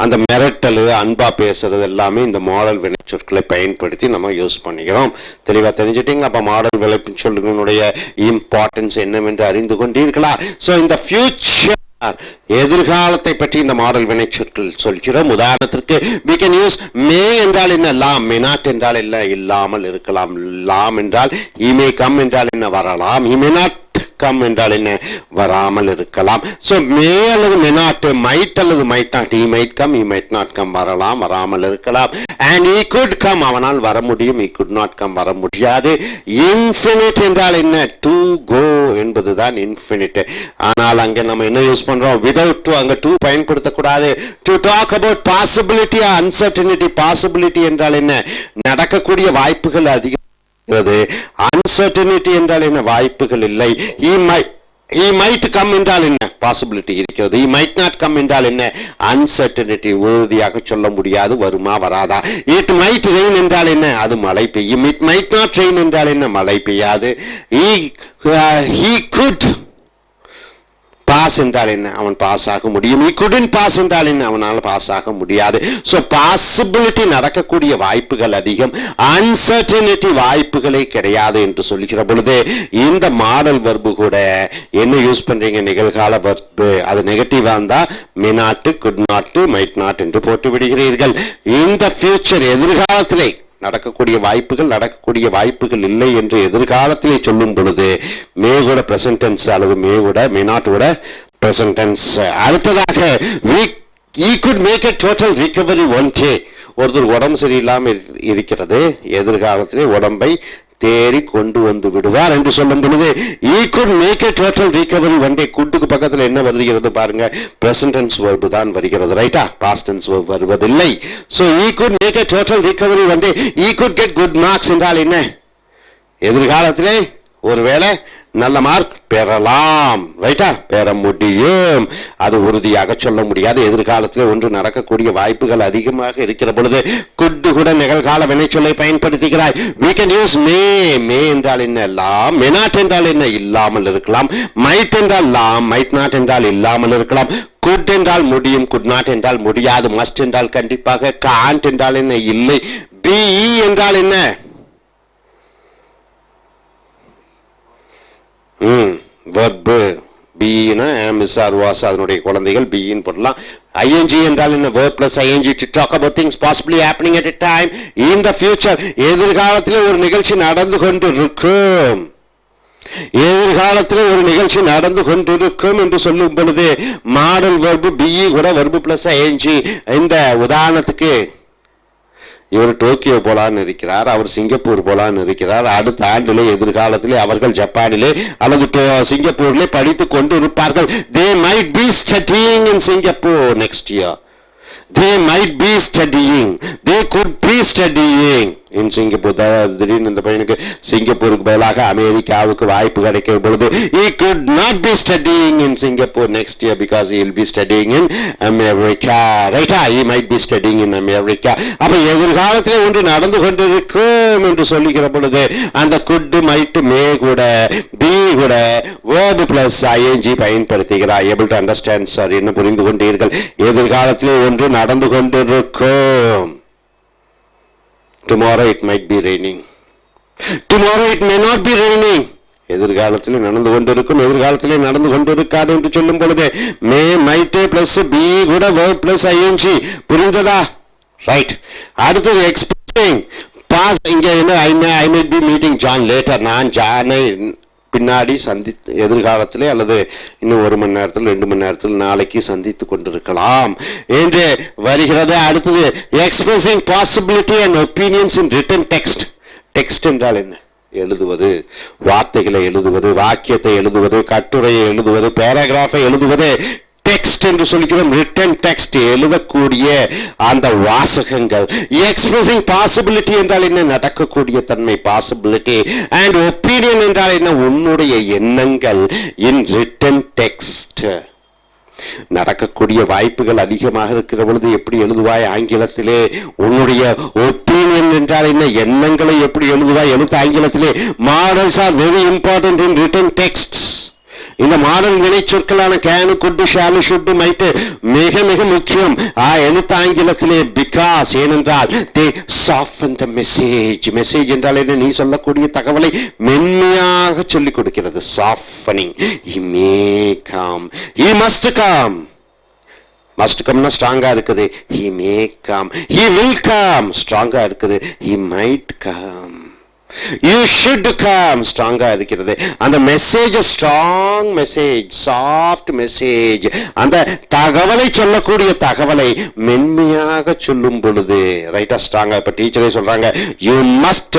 அந்த மிரட்டல், அன்பா பேசுறது எல்லாமே இந்த மாடல் வினைச்சொற்களை பயன்படுத்தி நம்ம யூஸ் பண்ணிக்கிறோம். தெளிவா தெரிஞ்சுட்டீங்களா? அப்ப மாடல் வினைச்சொற்களுடைய இம்பார்ட்டன்ஸ் என்னவென்று அறிந்து கொண்டீர்களா? ஸோ இந்த ஃபியூச்சர், எதிர்காலத்தை பற்றி இந்த மாடல் வினைச்சொற்கள் சொல்கிறோம். உதாரணத்திற்கு we can use may என்றால் என்ன? லாம். may not என்றால் என்ன? இல்லாமல் இருக்கலாம். லாம் என்றால் he may come என்றால் என்ன? வரலாம். he may not கம் என்றால் என்ன? வராமல் இருக்கலாம். ஸோ மே அல்லது மே நாட், மைட் அல்லது might not, he might come, he might not come, வரலாம், வராமல் இருக்கலாம். and he could come, அவனால் வர முடியும், he could not come, வர முடியாது. infinite என்றால் என்ன? to go என்பதுதான் infinite. ஆனால் அங்கே நம்ம என்ன யூஸ் பண்றோம்? without to. அங்க to பயன்படுத்தக்கூடாது. to talk about possibility or uncertainty. possibility என்றால் என்ன? நடக்கக்கூடிய வாய்ப்புகள் அதிகம். அன்சர்டனிட்டி என்றால் என்ன? வாய்ப்புகள் இல்லை. he might come என்றால் என்ன? பாசிபிலிட்டி இருக்கிறது. he might not come என்றால் என்ன? அன்சர்டனிட்டி, உறுதியாக சொல்ல முடியாது, வருமா வராதா. it might rain என்றால் என்ன? அது மழை பெய்யும். it might not rain என்றால் என்ன? மழை பெய்யாது. he could பாஸ் என்றால் என்ன? அவன் பாஸ் ஆக முடியும். he couldn't பாஸ் என்றால் என்ன? அவனால் பாஸ் ஆக முடியாது. ஸோ பாசிபிலிட்டி, நடக்கக்கூடிய வாய்ப்புகள் அதிகம், அன்சர்டனிட்டி வாய்ப்புகளே கிடையாது என்று சொல்லுகிற பொழுது இந்த மாடல் வெர்பு கூட என்ன யூஸ் பண்றீங்க? நிகழ்கால வெர்பு. அது நெகட்டிவா இருந்தா may not, could not, might not என்று போட்டு விடுகிறீர்கள். இந்த ஃபியூச்சர், எதிர்காலத்திலே நடக்கக்கூடிய வாய்ப்புகள் இல்லை என்று எதிர்காலத்திலே சொல்லும் பொழுது மே கூட பிரசன்ட் டென்ஸ் அல்லது மே நாட் கூட பிரசன்ட் டென்ஸ். அடுத்ததாக he could make a total recovery one day. ஒருத்தர் உடம்பு சரியில்லாமல் இருக்கிறது, எதிர்காலத்திலே உடம்பை தேடி கொண்டு வந்து விடுவார் என்று சொல்லும் பொழுது he could make a total recovery one day. குட்டுக்கு பக்கத்துல என்ன வருகிறது பாருங்க, present tense verb தான் வருகிறது, ரைட்டா? past tense verb வருவதில்லை. so he could make a total recovery one day. he could get good marks என்றால் என்ன? எதிர்காலத்திலே ஒருவேளை நல்ல மார்க் பெறலாம், ரைட்டா? பெற முடியும், அது உறுதியாக சொல்ல முடியாது. எதிர்காலத்தில் ஒன்று நடக்கக்கூடிய வாய்ப்புகள் அதிகமாக இருக்கிற பொழுது குட்டு கூட நிகழ்கால வினைச்சொல்லை பயன்படுத்துகிறாய். we can use may என்றால் என்ன? எல்லாம். may not என்றால் என்ன? இல்லாமல் இருக்கலாம். might என்றால் லாம், might not என்றால் இல்லாமல் இருக்கலாம். could என்றால் முடியும், could not என்றால் முடியாது. must என்றால் கண்டிப்பாக. can't என்றால் என்ன? இல்லை. be என்றால் என்ன? verb be-னா am is or was அதனுடைய குழந்தைகள் be-ன்னு போடலாம். ing என்றால் என்ன? verb plus ing to talk about things possibly happening at a time in the future. எதிர்காலத்தில் ஒரு நிகழ்ச்சி நடந்து கொண்டிருக்கும், எதிர்காலத்தில் ஒரு நிகழ்ச்சி நடந்து கொண்டிருக்கும் என்று சொல்லும் பொழுது மாடல் verb be கூட verb plus ing. இந்த உதாரணத்துக்கு இவர் டோக்கியோ போலான்னு இருக்கிறார், அவர் சிங்கப்பூர் போலான்னு இருக்கிறார். அடுத்த ஆண்டிலே எதிர்காலத்திலே அவர்கள் ஜப்பானிலே அல்லது சிங்கப்பூரிலே படித்துக் கொண்டு இருப்பார்கள். they might be studying in Singapore next year. they might be studying, they could be studying in Singapore. திடீர்னு இந்த பையனுக்கு சிங்கப்பூருக்கு பதிலாக அமெரிக்காவுக்கு வாய்ப்பு கிடைக்கிற பொழுது he could not be studying in Singapore next year because he will be studying in America, right? he might be studying in America. அப்ப எதிர்காலத்தில் ஒன்று நடந்து கொண்டிருக்கும் என்று சொல்லுகிற பொழுது அந்த could, might, may கூட be கூட verb plus ing பயன்படுத்துகிறார். able to understand sir? என்ன புரிந்து கொண்டீர்கள்? எதிர்காலத்தில் ஒன்று நடந்து கொண்டிருக்கும். tomorrow it might be raining, tomorrow it may not be raining. எதிர்காலத்தில் நடந்து கொண்டிருக்கும், எதிர்காலத்திலே நடந்து கொண்டிருக்காது என்று சொல்லும் பொழுது may, might plus be கூட verb plus ing. புரிந்ததா? ரைட். அடுத்தது expressing past. இங்க என்ன? I might be meeting John later. நான் ஜானை பின்னாடி எதிர்காலத்திலே அல்லது இன்னும் 1 மணி நேரத்தில் 2 மணி நேரத்தில் நாளைக்கு சந்தித்து கொண்டிருக்கலாம் என்று வருகிறது. அடுத்தது expressing possibility and opinions in written text. Text என்றால் என்ன? எழுதுவது, வார்த்தைகளை எழுதுவது, வாக்கியத்தை எழுதுவது, கட்டுரையை எழுதுவது, பேராகிராஃபை எழுதுவது டெக்ஸ்ட் என்று சொல்லிக்கிறோம். ரிட்டன் டெக்ஸ்ட், எழுதக்கூடிய அந்த வாசகங்கள். எக்ஸ்பிரசிங் பாசிபிலிட்டி என்றால் என்ன? நடக்கக்கூடிய தன்மை, பாசிபிலிட்டி. அண்ட் ஒப்பீனியன் என்றால் என்ன? உன்னுடைய எண்ணங்கள் இன் ரிட்டன் டெக்ஸ்ட். நடக்கக்கூடிய வாய்ப்புகள் அதிகமாக இருக்கிற பொழுது எப்படி எழுதுவாய் ஆங்கிலத்திலே? உன்னுடைய ஒப்பீனியன் என்றால் என்ன? எண்ணங்களை எப்படி எழுதுவாய்? எழுத்து ஆங்கிலத்திலே models are very important in written texts. இந்த மாடல் வினை சொற்களான can, could, shall, should, might மிக மிக முக்கியம் எழுத்து ஆங்கிலத்திலே. பிகாஸ் ஏனென்றால் they soften the message. Message என்றால் என்ன? நீ சொல்லக்கூடிய தகவலை மென்மையாக சொல்லிக் கொடுக்கிறது. softening. he may come, he must come. Must கம்னா ஸ்ட்ராங்கா இருக்குது. he may come, he will come ஸ்ட்ராங்கா இருக்குது. he might come, you should come ஸ்ட்ராங்கா இருக்கிறது. அந்த message strong message, soft message. அந்த தகவலை சொல்லக்கூடிய தகவலை மென்மையாக சொல்லும் பொழுது ரைட்டா ஸ்ட்ராங்கா. இப்ப டீச்சரே சொல்றாங்க you must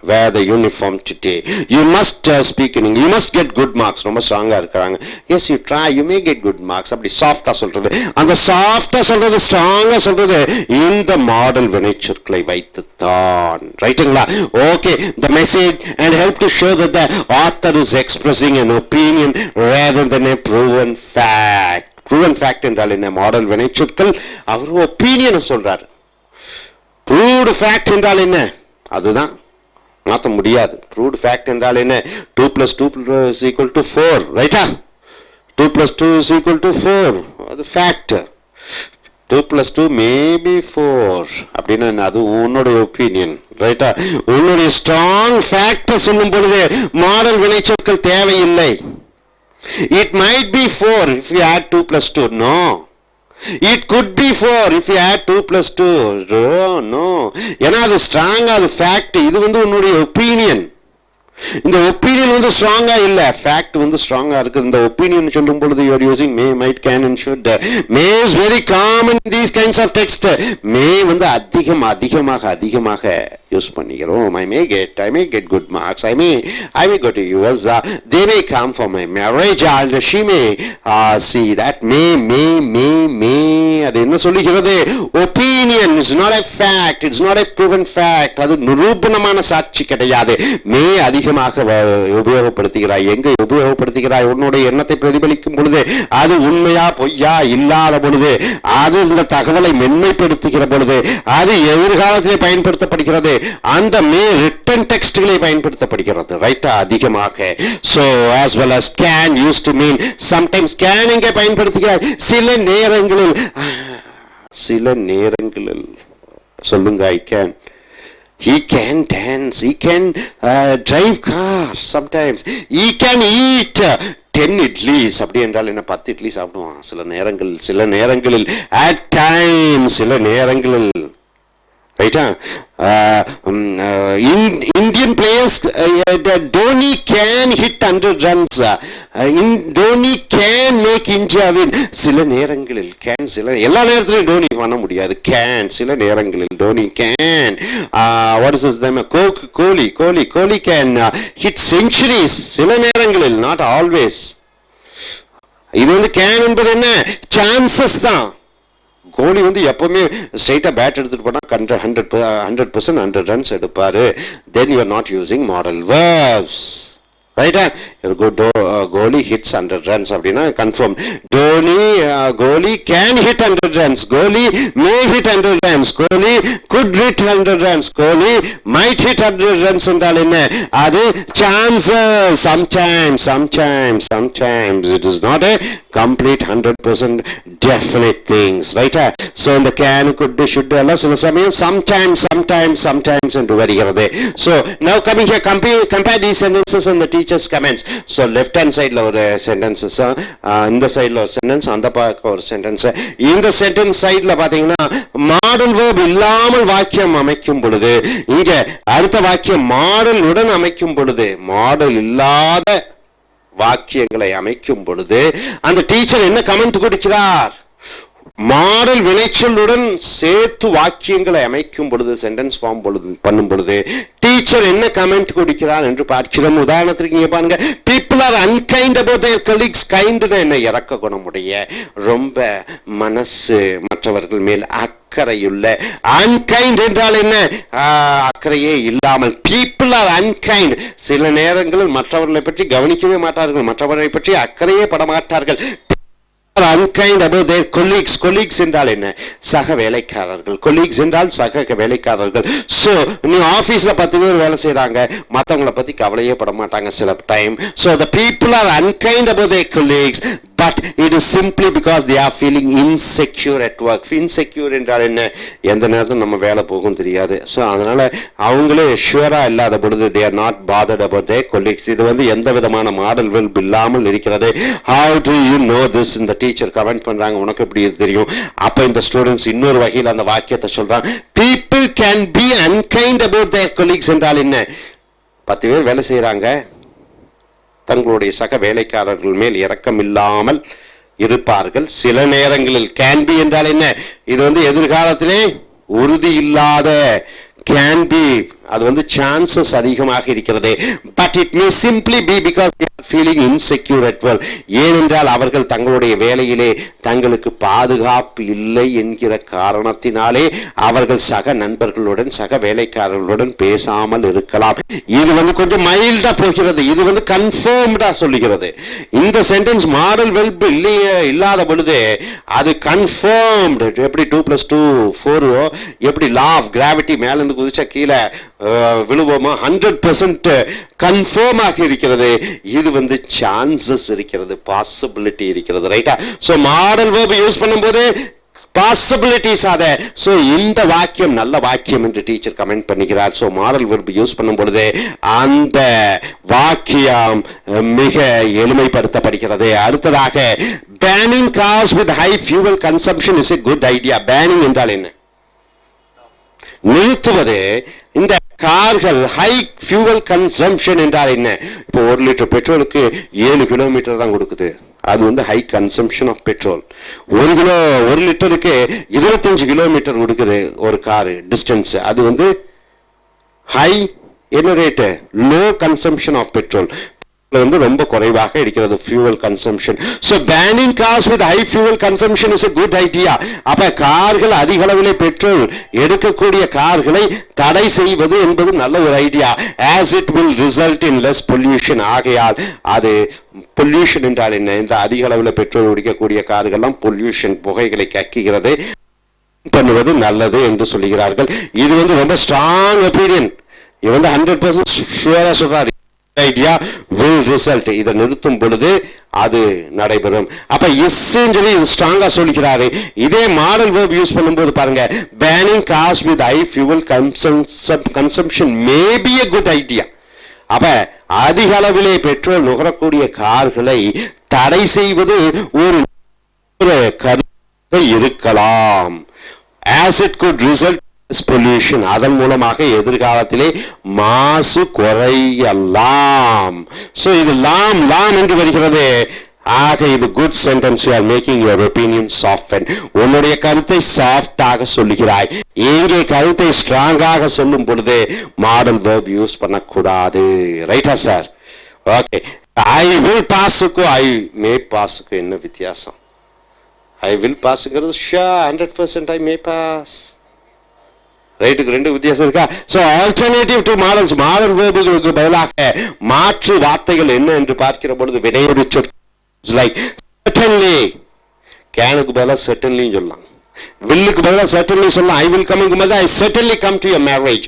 wear the uniform today, you must speak in English, you must get good marks. ரொம்ப ஸ்ட்ராங்கா இருக்காங்க. yes you try, you may get good marks. அப்படி சாஃப்டா சொல்றது, அந்த சாஃப்டா சொல்றது, ஸ்ட்ராங்கா சொல்றது இந்த மாடல் வினைச்சொற்களை வைத்துத்தான். ரைட்டுங்களா? Okay. the message and help to show that the author is expressing an opinion rather than a proven fact. proven fact என்றால் என்ன? மாடல் வினைச்சொற்கள் அவர் ஒப்பீனியனை சொல்றாரு. proved fact என்றால் என்ன? அதுதான் மாற்ற முடியாது. ப்ரூவ்ட் ஃபேக்ட் என்றால் என்ன? 2 + 2 = 4, ரைட்டா? 2 + 2 = 4, அது ஃபேக்ட். 2 + 2 மேபி 4 அப்படின்னு அது உன்னுடைய ஒப்பீனியன், ரைட்டா? உன்னுடைய ஸ்ட்ராங் ஃபேக்ட் சொல்லும் பொழுது மாடல் வினைச்சொற்கள் தேவையில்லை. it might be 4 if you add 2 + 2. no, it could be 4 if you add 2 + 2. no. ஏன்னா அது ஸ்ட்ராங்கா, அது ஃபேக்ட். இது உன்னுடைய ஒப்பீனியன். இந்த ஒப்பீனியன் வந்து ஸ்ட்ராங்கா இல்ல, ஃபேக்ட் வந்து ஸ்ட்ராங்கா இருக்குது. இந்த ஒப்பீனியன் சொல்லும் பொழுது you are using may, might, can and should. May is very common in these kinds of text. May வந்து அதிகமாக யூஸ் பண்ணிக்கிறோம். I may get good marks. I may go to US. They may come for my marriage. And she may see that may. அது என்ன சொல்லுகிறது? Opinion is not a fact. It's not a proven fact. அது நிரூபணமான சாட்சி கிடையாது. மே அதிகமாக உபயோகப்படுத்துகிறாய். எங்க உபயோகப்படுத்துகிறாய்? உன்னுடைய எண்ணத்தை பிரதிபலிக்கும் பொழுது, அது உண்மையா பொய்யா இல்லாத பொழுது, அது இந்த தகவலை மென்மைப்படுத்துகிற பொழுது, அது எதிர்காலத்திலே பயன்படுத்தப்படுகிறது. அந்த மே ரிட்டன் டெக்ஸ்ட்களை பயன்படுத்தப்படுகிறது, ரைட்டா? அதிகமாக. so as well as can used to mean sometimes can இங்கே பயன்படுத்துகிறார். சில நேரங்களில் சொல்லுங்க. I can. He can dance. He can drive car sometimes. He can eat 10 idlis. அப்படி என்றால் என்ன? 10 இட்லி சாப்பிடுவான் சில நேரங்களில் at times, சில நேரங்களில், ரைட்டா? Indian players, Dhoni can hit 100 runs. Dhoni can make India win. சில நேரங்களில் can, எல்லா நேரத்திலும் டோனி பண்ண முடியாது. can, சில நேரங்களில் Dhoni can. What is his name? Kohli can hit centuries. சில நேரங்களில், not always. இது வந்து can என்பது என்ன? சான்சஸ் தான். கோலி வந்து எப்பவுமே ஸ்ட்ரைட்டா பேட் எடுத்துட்டு போனா 100% 100 ரன்ஸ் எடுப்பாரு. then you are not using modal verbs, right? Kohli hits 100 runs அப்படின்னா confirm. Kohli can hit 100 runs. Kohli may hit 100 runs. Kohli could hit 100 runs. Kohli might hit 100 runs என்றால் என்ன? அது chances. Sometimes it is not a complete 100% definite things, right? so இந்த can, could, should எல்லாம் சில சமயம் sometimes என்று வருகிறது. so now coming here, compare these sentences and the teacher's comments. so left hand sideல ஒரு sentences, இந்த சைடுல ஒரு sentence, அந்த பக்கம் ஒரு sentence. இந்த sentence சைடுல பாத்தீங்கன்னா modal verb இல்லாமல் வாக்கியம் அமைக்கும் பொழுது, இங்க அடுத்த வாக்கியம் modal உடன் அமைக்கும் பொழுது, modal இல்லாத வாக்கியங்களை அமைக்கும் பொழுது அந்த டீச்சர் என்ன கமெண்ட் கொடுக்கிறார்? மாடல் வினைச்சொல்லுடன் சேர்த்து வாக்கியங்களை அமைக்கும் பொழுது, சென்டென்ஸ் ஃபார்ம் பண்ணும் பொழுது டீச்சர் என்ன கமெண்ட் கொடுக்கிறார் என்று பார்க்கிறோம். உதாரணத்திற்கு இங்க பாருங்க, people are unkind about their colleagues. Kind என்ன? இறக்க குணமுடைய, ரொம்ப மனசு மற்றவர்கள் மேல் அக்கறையுள்ள. unkind என்றால் என்ன? அக்கறையே இல்லாமல். people are unkind. சில நேரங்களில் மற்றவர்களை பற்றி கவனிக்கவே மாட்டார்கள், மற்றவர்களை பற்றி அக்கறையே பட மாட்டார்கள். unkind about their colleagues என்றால் என்ன? சக வேலைக்காரர்கள். colleagues என்றால் சக வேலைக்காரர்கள். so நீ ஆபீஸ்ல 10 பேர் வேலை செய்றாங்க, மத்தவங்கள பத்தி கவலையே பட மாட்டாங்க சில time. so the people are unkind about their colleagues, but it is simply because they are feeling insecure at work. insecure என்றால் என்ன? எந்த நேரத்தில் நம்ம வேலை போகும் தெரியாது. so அதனால அவங்களே ஷூரா இல்லாத பொழுது they are not bothered about their colleagues. இது வந்து எந்த விதமான மாடல் வெல்ப் இல்லாமல் இருக்கிறது. how do you know this? இந்த டீச்சர் கமெண்ட் பண்றாங்க, உனக்கு எப்படி இது தெரியும்? அப்ப இந்த ஸ்டூடெண்ட்ஸ் இன்னொரு வகையில் அந்த வாக்கியத்தை சொல்றாங்க. people can be unkind about their colleagues என்றால் என்ன? 10 பேர் வேலை செய்யறாங்க, தங்களுடைய சக வேலைக்காரர்கள் மேல் இரக்கம் இல்லாமல் இருப்பார்கள் சில நேரங்களில். can be என்றால் என்ன? இது வந்து எதிர்காலத்திலே உறுதி இல்லாத can be, அது வந்து சான்சஸ் அதிகமாக இருக்கிறது. But it may simply be because they are feeling insecure at work. ஏனென்றால் அவர்கள் தங்களுடைய வேலையிலே தங்களுக்கு பாதுகாப்பு இல்லை என்கிற காரணத்தினாலே அவர்கள் சக நண்பர்களுடன் சக வேலைக்காரர்களுடன் பேசாமல் இருக்கலாம். இது வந்து கொஞ்சம் மைல்டா போகிறது, இது வந்து கன்ஃபர்ம்டா சொல்லுகிறது. இந்த சென்டென்ஸ் மாடல் வெல்ப் இல்லாத பொழுது அது கன்ஃபர்ம்டு. எப்படி 2+2 4, எப்படி லா ஆஃப் கிராவிட்டி மேல இருந்து குதிச்சா கீழே விழுவோமா, 100% கன்ஃபார்ம் ஆகி இருக்கிறது. இது வந்து சான்சஸ் இருக்கிறது, பாசிபிலிட்டி இருக்கிறது, ரைட்டா? சோ மாடல் வெர்ப் யூஸ் பண்ணும்போது பாசிபிலிட்டிஸ் ஆத. சோ இந்த வாக்கியம் நல்ல வாக்கியம் என்று டீச்சர் கமெண்ட் பண்ணிக்கிறார். சோ மாடல் வெர்ப் யூஸ் பண்ணும் பொழுது அந்த வாக்கியம் மிக எளிமைப்படுத்தப்படுகிறது. அடுத்ததாக, banning cars with high fuel consumption is a good idea. banning என்றால் என்ன? நிறுத்துவது. இந்த கார்கள் ஹை ஃபியூவல் கன்சம்ஷன் என்றால் என்ன? இப்போ 1 லிட்டர் பெட்ரோலுக்கு 7 கிலோமீட்டர் தான் கொடுக்குது. அது வந்து ஹை கன்சம்ஷன் ஆஃப் பெட்ரோல். 1 லிட்டருக்கு 25 கிலோமீட்டர் கொடுக்குது ஒரு காரு டிஸ்டன்ஸ். அது வந்து ஹை என்ன rate? Low consumption of petrol. வந்து ரொம்ப குறைவாக இருக்கிறது fuel consumption. So banning cars with high fuel consumption is a good idea. அப்ப கார்கள் அதிக அளவிலே பெட்ரோல் எடுக்கக்கூடிய கார்களை தடை செய்வது என்பது நல்ல ஒரு idea. as it will result in less pollution. ஆகையால் அது பொல்யூஷன் என்றால் என்ன? இந்த அதிக அளவில் பெட்ரோல் குடிக்கக்கூடிய கார்கள்லாம் பொல்யூஷன், புகைகளை கக்குகிறது, பண்ணுவது நல்லது என்று சொல்லுகிறார்கள். இது வந்து ரொம்ப ஸ்ட்ராங் ஒப்பீனியன். இது வந்து 100% ஷுவரா சொல்றாரு. Idea will result. இதை நிறுத்தும் பொழுது அது நடைபெறும். அப்ப எஸ்ஸென்ஷியலி ஸ்ட்ராங்கா சொல்லிக்கிறாரு. இதே மாடல் வேர்ப் யூஸ் பண்ணும்போது பாருங்க, banning cars with high fuel consumption may be a good idea. அப்ப அதிக அளவிலே பெட்ரோல் நுகரக்கூடிய கார்களை தடை செய்வது ஒரு கருத்தாக இருக்கலாம். as it could result pollution. அதன் மூலமாக எதிர்காலத்திலே மாசு குறையலாம். சோ இது லாம் லாம் என்று வருகிறது. ஆக இது good sentence. You are making your opinion soft. உன்னுடைய கருத்தை சாஃப்டாக சொல்லுகிறாய். எங்கே கருத்தை ஸ்ட்ராங்காக சொல்லும் பொழுது மாடல் வேர்ப் யூஸ் பண்ணக்கூடாது. ரைட்டா சார்? ஓகே. ஐ வில் பாஸுக்கு ஐ மே பாஸுக்கு என்ன வித்தியாசம்? I will பாஸுங்கிறது 100% I May pass. ரைட்டுக்கு 2 வித்தியாசம் இருக்கா? So alternative to models, modal வேர்புகளுக்கு பதிலாக மாற்று வார்த்தைகள் என்ன என்று பார்க்கிற பொழுது வினையொரு சொற்கள் லைக் certainly, கேனுக்கு பதிலாக certainly சொல்லலாம். வில்லுக்கு பதிலாக certainly சொல்லலாம். ஐ வில் கம்மிங் பதிலாக ஐ certainly come to your marriage.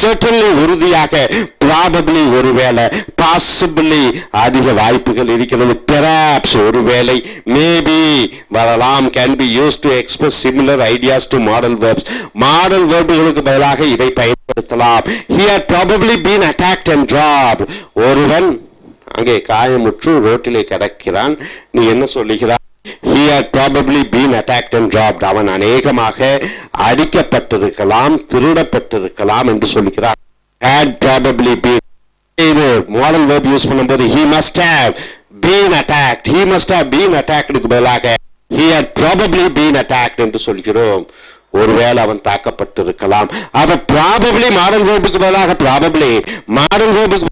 certainly உறுதியாக, probably ஒருவேளை, possibly அதிக வாய்ப்புகள் இருக்கிறது, perhaps ஒருவேளை, maybe வரலாம், can be used to express similar ideas to modal verbs. Modal வேர்புகளுக்கு பதிலாக இதை பயன்படுத்தலாம். he had probably been attacked and dropped. ஒருவன் அங்கே காயமுற்று ரோட்டிலே கிடக்கிறான். நீ என்ன சொல்லுகிறாய்? he had probably been attacked and dropped. அவன் அநேகமாக அடிக்கப்பட்டிருக்கலாம், திருடப்பட்டிருக்கலாம் என்று சொல்கிறார். had probably been. இது மாடல் வேர்ப் யூஸ் பண்ணும்போது he must have been attacked, he must have been attacked க்கு பதிலாக he had probably been attacked என்று சொல்கிறோம். ஒருவேளை அவன் தாக்கப்பட்டிருக்கலாம். அப்ப probably மாடல் வேர்புக்கு பதிலாக probably, மாடல் வேர்புக்கு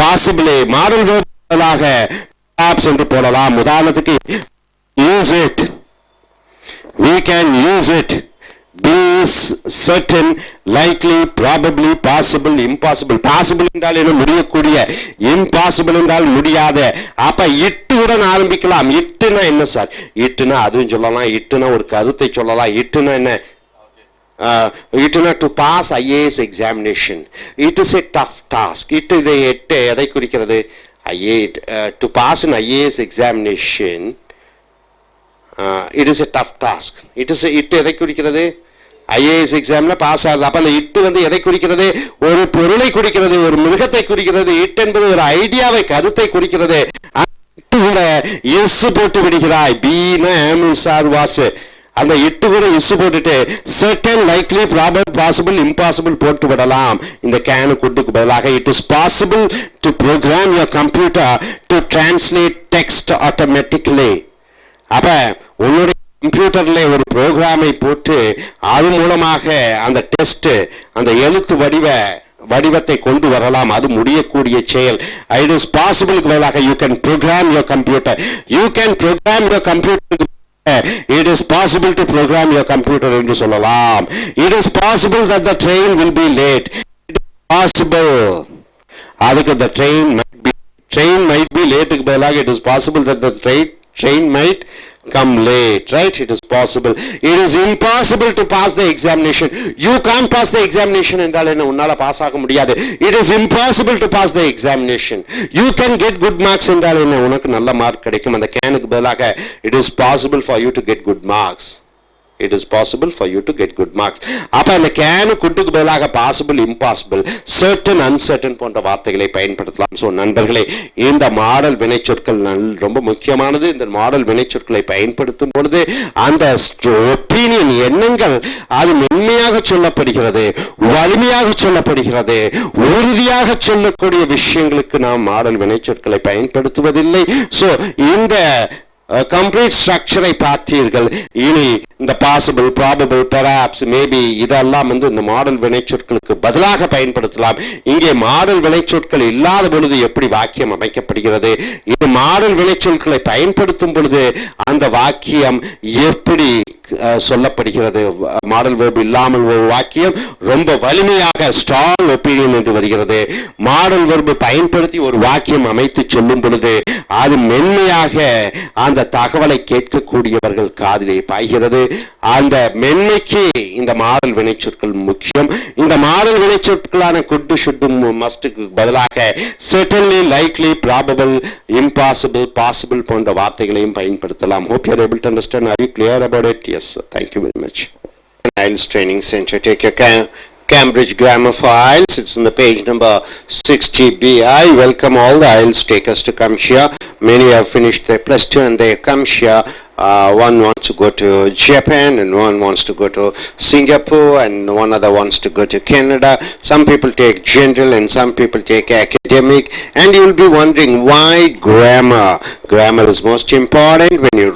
possibly, மாடல் வேர்புக்கு பதிலாக perhaps என்று போடலாம். உதாரணத்துக்கு use it, we can use it, be certain, likely, probably, possible, impossible. possible என்றால் என்ன? முடியக்கூடிய. impossible என்றால் முடியாத. அப்ப இட்டுடன் ஆரம்பிக்கலாம். இட்டுனா என்ன சார்? இட்டுனா அதுவும் சொல்லலாம். இட்டுனா ஒரு கருத்தை சொல்லலாம். இட்டுனா என்ன? இட்டுனா to pass IAS examination. It is a tough task. It இதை எதை குறிக்கிறது? to pass an IAS examination, it is a tough task. it எதை குறிக்கிறது? IAS எக்ஸாம்ல பாஸ் ஆகுது. அப்ப அந்த இட்டு வந்து எதை குறிக்கிறது? ஒரு பொருளை குறிக்கிறது, ஒரு மிருகத்தை குறிக்கிறது. இட்டு என்பது ஒரு ஐடியாவை, கருத்தை குறிக்கிறது. கூட எஸ் போட்டு விடுகிறாய். வாசு அந்த இட்டு கூட இஸ் போட்டுட்டு certain, likely, probable, possible, impossible போட்டு விடலாம். இந்த கேனு குட்டுக்கு பதிலாக it is possible to program your computer to translate text automatically. அப்ப உன்னுடைய கம்ப்யூட்டர்ல ஒரு ப்ரோக்ராமை போட்டு அது மூலமாக அந்த டெஸ்ட், அந்த எழுத்து வடிவத்தை கொண்டு வரலாம். அது முடியக்கூடிய செயல். it is possible க்கு பதிலாக you can program your computer, you can program your computer. it is possible to program your computer என்று சொல்லலாம். it is possible that the train will be late. it is possible, அதுக்கு the train might be late க்கு பதிலாக it is possible that the train might come late. right? it is possible. it is impossible to pass the examination. you can't pass the examination என்றால் என்ன? உன்னால pass ஆக முடியாது. it is impossible to pass the examination. you can get good marks என்றால் என்ன? உனக்கு நல்ல mark கிடைக்கும். அந்த கேனுக்கு பதிலாக it is possible for you to get good marks. it is possible for you to get good marks. அப்ப அந்த can couldக்கு பதிலாக possible, impossible, certain, uncertain போன்ற வார்த்தைகளை பயன்படுத்தலாம். சோ நண்பர்களே, இந்த மாடல் வினைச்சொற்கள் ரொம்ப முக்கியமானது. இந்த மாடல் வினைச்சொற்களை பயன்படுத்தும் பொழுது அந்த ஒப்பீனியன் எண்ணங்கள் அது மென்மையாக சொல்லப்படுகிறது, வலிமையாக சொல்லப்படுகிறது, உறுதியாக சொல்லக்கூடிய விஷயங்களுக்கு நாம் மாடல் வினைச்சொற்களை பயன்படுத்துவதில்லை. சோ இந்த complete structure-ஐ பார்த்தீர்கள். இனி இந்த possible, probable, perhaps, maybe இதெல்லாம் இந்த மாடல் வினைச்சொற்களுக்கு பதிலாக பயன்படுத்தலாம். இங்கே மாடல் வினைச்சொற்கள் இல்லாத பொழுது எப்படி வாக்கியம் அமைக்கப்படுகிறது, இது மாடல் வினைச்சொற்களை பயன்படுத்தும் பொழுது அந்த வாக்கியம் எப்படி சொல்லப்படுகிறது. மாடல் வெர்ப் இல்லாமல் ஒரு வாக்கியம் ரொம்ப வலிமையாக ஸ்ட்ராங் ஒப்பீனியன் என்று வருகிறது. மாடல் வெர்ப் பயன்படுத்தி ஒரு வாக்கியம் அமைத்து சொல்லும் பொழுது அது மென்மையாக அந்த தகவலை கேட்கக்கூடியவர்கள் காதிலே பாய்கிறது. அந்த மென்மைக்கு இந்த மாடல் வினைச்சொற்கள் முக்கியம். இந்த மாடல் வினைச்சொற்களான could, should, must பதிலாக certainly, likely, probable, impossible, possible போன்ற வார்த்தைகளையும் பயன்படுத்தலாம். Hope you are able to understand. Are you clear about it? Yes, thank you very much. I.E.L.T.S Training Center. Take your Cambridge Grammar for I.E.L.T.S. It's in the page number 60B. I welcome all the I.E.L.T.S takers to come here. Many have finished their +2 and they come here. One wants to go to Japan and one wants to go to Singapore and one other wants to go to Canada. Some people take general and some people take academic, and you will be wondering why grammar. Grammar is most important when you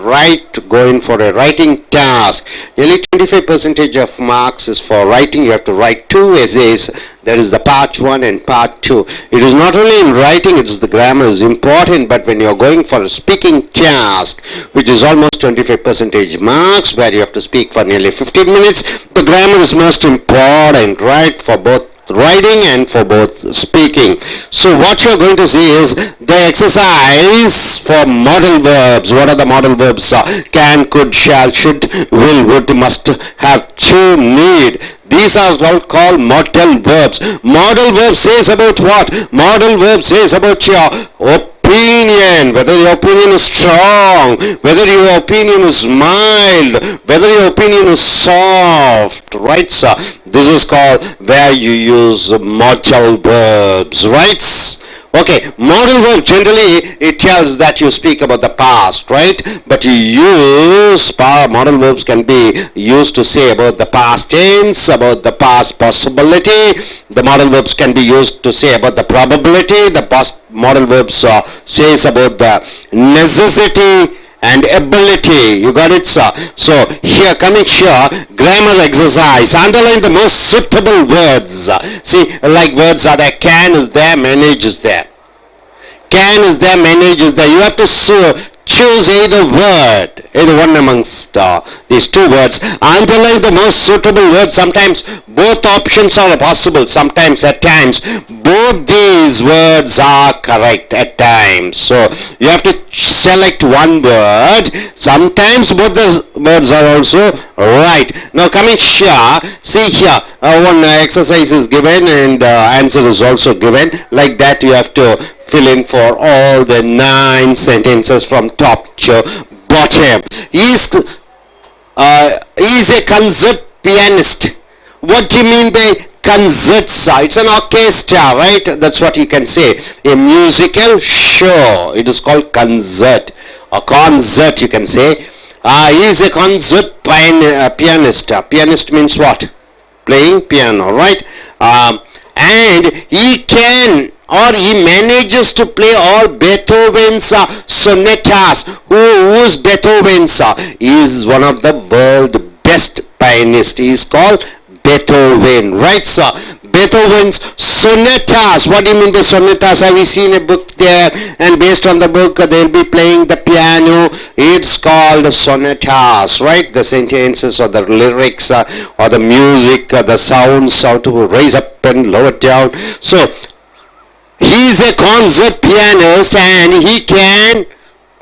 go in for a writing task. Nearly 25% of marks is for writing. You have to write 2 essays. That is the part 1 and part 2. It is not only in writing, it is the grammar is important, but when you are going for a speaking task, which is almost 25% marks, where you have to speak for nearly 15 minutes, the grammar is most important, right, for both writing and for both speaking. So what you are going to see is the exercise for modal verbs. What are the modal verbs? Can, could, shall, should, will, would, must, have, to, need. These are all called modal verbs. Modal verb says about what? Modal verb says about your opinion, whether your opinion is strong, whether your opinion is mild, whether your opinion is soft, right, sir? This is called where you use modal verbs, right? Okay, modal verb generally it tells that you speak about the past, right? But you use modal verbs can be used to say about the past tense, about the past possibility. The modal verbs can be used to say about the probability. The past modal verbs says about the necessity and ability. You got it, sir? So here, coming here, grammar exercise. Underline the most suitable words. See, like words are there. Can is there, manage is there. Can is there, manage is there. You have to choose either word, either one amongst these 2 words. Underline the most suitable word. Sometimes both options are possible. Sometimes at times both these words are correct at times. So you have to select one word. Sometimes both the words are also right. Now coming here, see here, one exercise is given and answer is also given. Like that you have to fill in for all the 9 sentences from top to bottom. He is a concert pianist. What do you mean by concert? It's an orchestra, right? That's what you can say. A musical show. It is called concert. A concert, you can say. He is a concert pianist. Pianist means what? Playing piano, right? And he can or he manages to play all Beethoven's sonatas. Who is Beethoven's? He is one of the world best pianist. He is called Beethoven, right, sir? Beethoven's sonatas. What do you mean by sonatas? Have you seen a book there? And based on the book, they will be playing the piano. It's called sonatas, right? The sentences or the lyrics or the music, the sounds, how to raise up and lower down. So he is a concert pianist and he can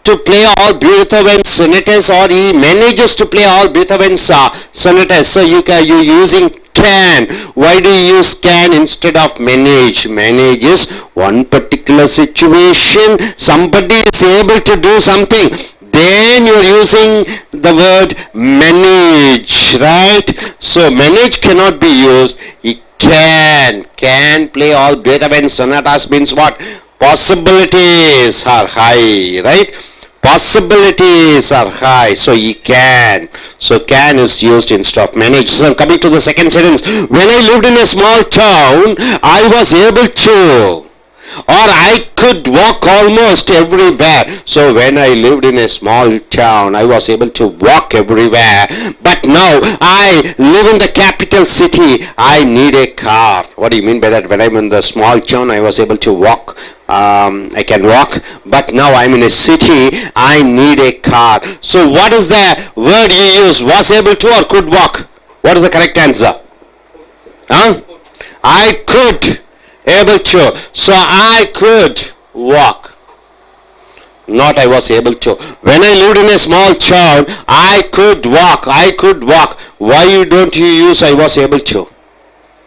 to play all Beethoven's sonatas, or he manages to play all Beethoven's sonatas. So you using can. Why do you use can instead of manage? Manage is one particular situation. Somebody is able to do something. then you're using the word manage, right? So manage cannot be used. He can play all Beethoven sonatas means what? Possibilities are high, right? Possibilities are high, so he can. So can is used instead of manage. So coming to the second sentence, when I lived in a small town, I was able to, or I could walk almost everywhere. So when I lived in a small town, I was able to walk everywhere. But now I live in the capital city, I need a car. What do you mean by that? When I'm in the small town, I was able to walk. I can walk, but now I'm in a city, I need a car. So what is the word you use? Was able to or could walk? What is the correct answer? Huh? I could. Able to. So I could walk. Not I was able to. When I lived in a small town, I could walk. I could walk. Why don't you use I was able to?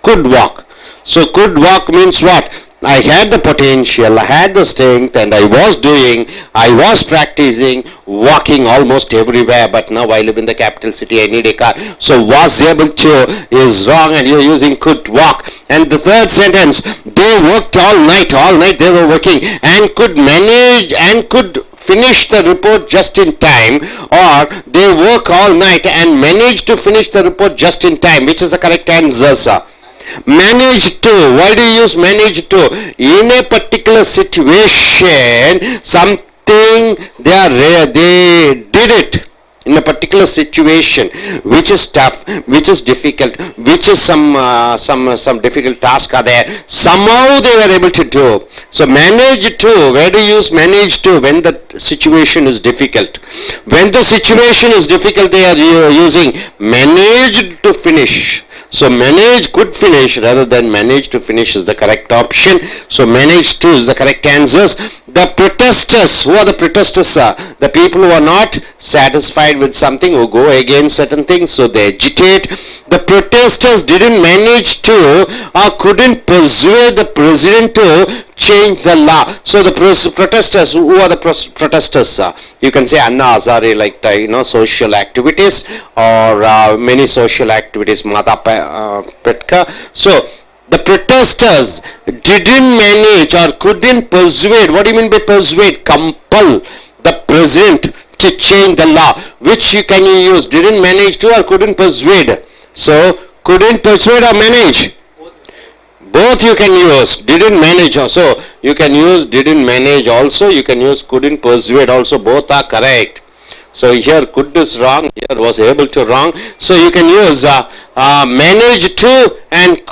Could walk. So could walk means what? I had the potential, I had the strength, and I was practicing walking almost everywhere, but now I live in the capital city, I need a car. So was able to is wrong, and you're using could walk. And the third sentence, they worked all night they were working, and could manage and could finish the report just in time, or they work all night and manage to finish the report just in time. Which is the correct answer, sir? Manage to. Why do you use manage to? In a particular situation, something they did it in a particular situation, which is tough, which is difficult, which is some difficult task are there. Somehow they were able to do. So manage to. Where do you use manage to? When the situation is difficult. When the situation is difficult, they are using managed to finish. So manage could finish rather than manage to finish is the correct option. So manage to is the correct answers. The protesters, who are the protesters? The people who are not satisfied with something, who go against certain things, so they agitate. The protesters didn't manage to or couldn't persuade the president to change the law. So the protesters, who are the protesters? You can say Anna Hazare, like social activities, or many social activities, Mata Petka. So the protesters didn't manage or couldn't persuade. What do you mean by persuade? Compel the president to change the law. Which can you use? Didn't manage to or couldn't persuade? So couldn't persuade or manage? Both you can use. Didn't manage also. You can use didn't manage also. You can use couldn't persuade also. Both are correct. So here could is wrong, here was able to wrong. So you can use manage to and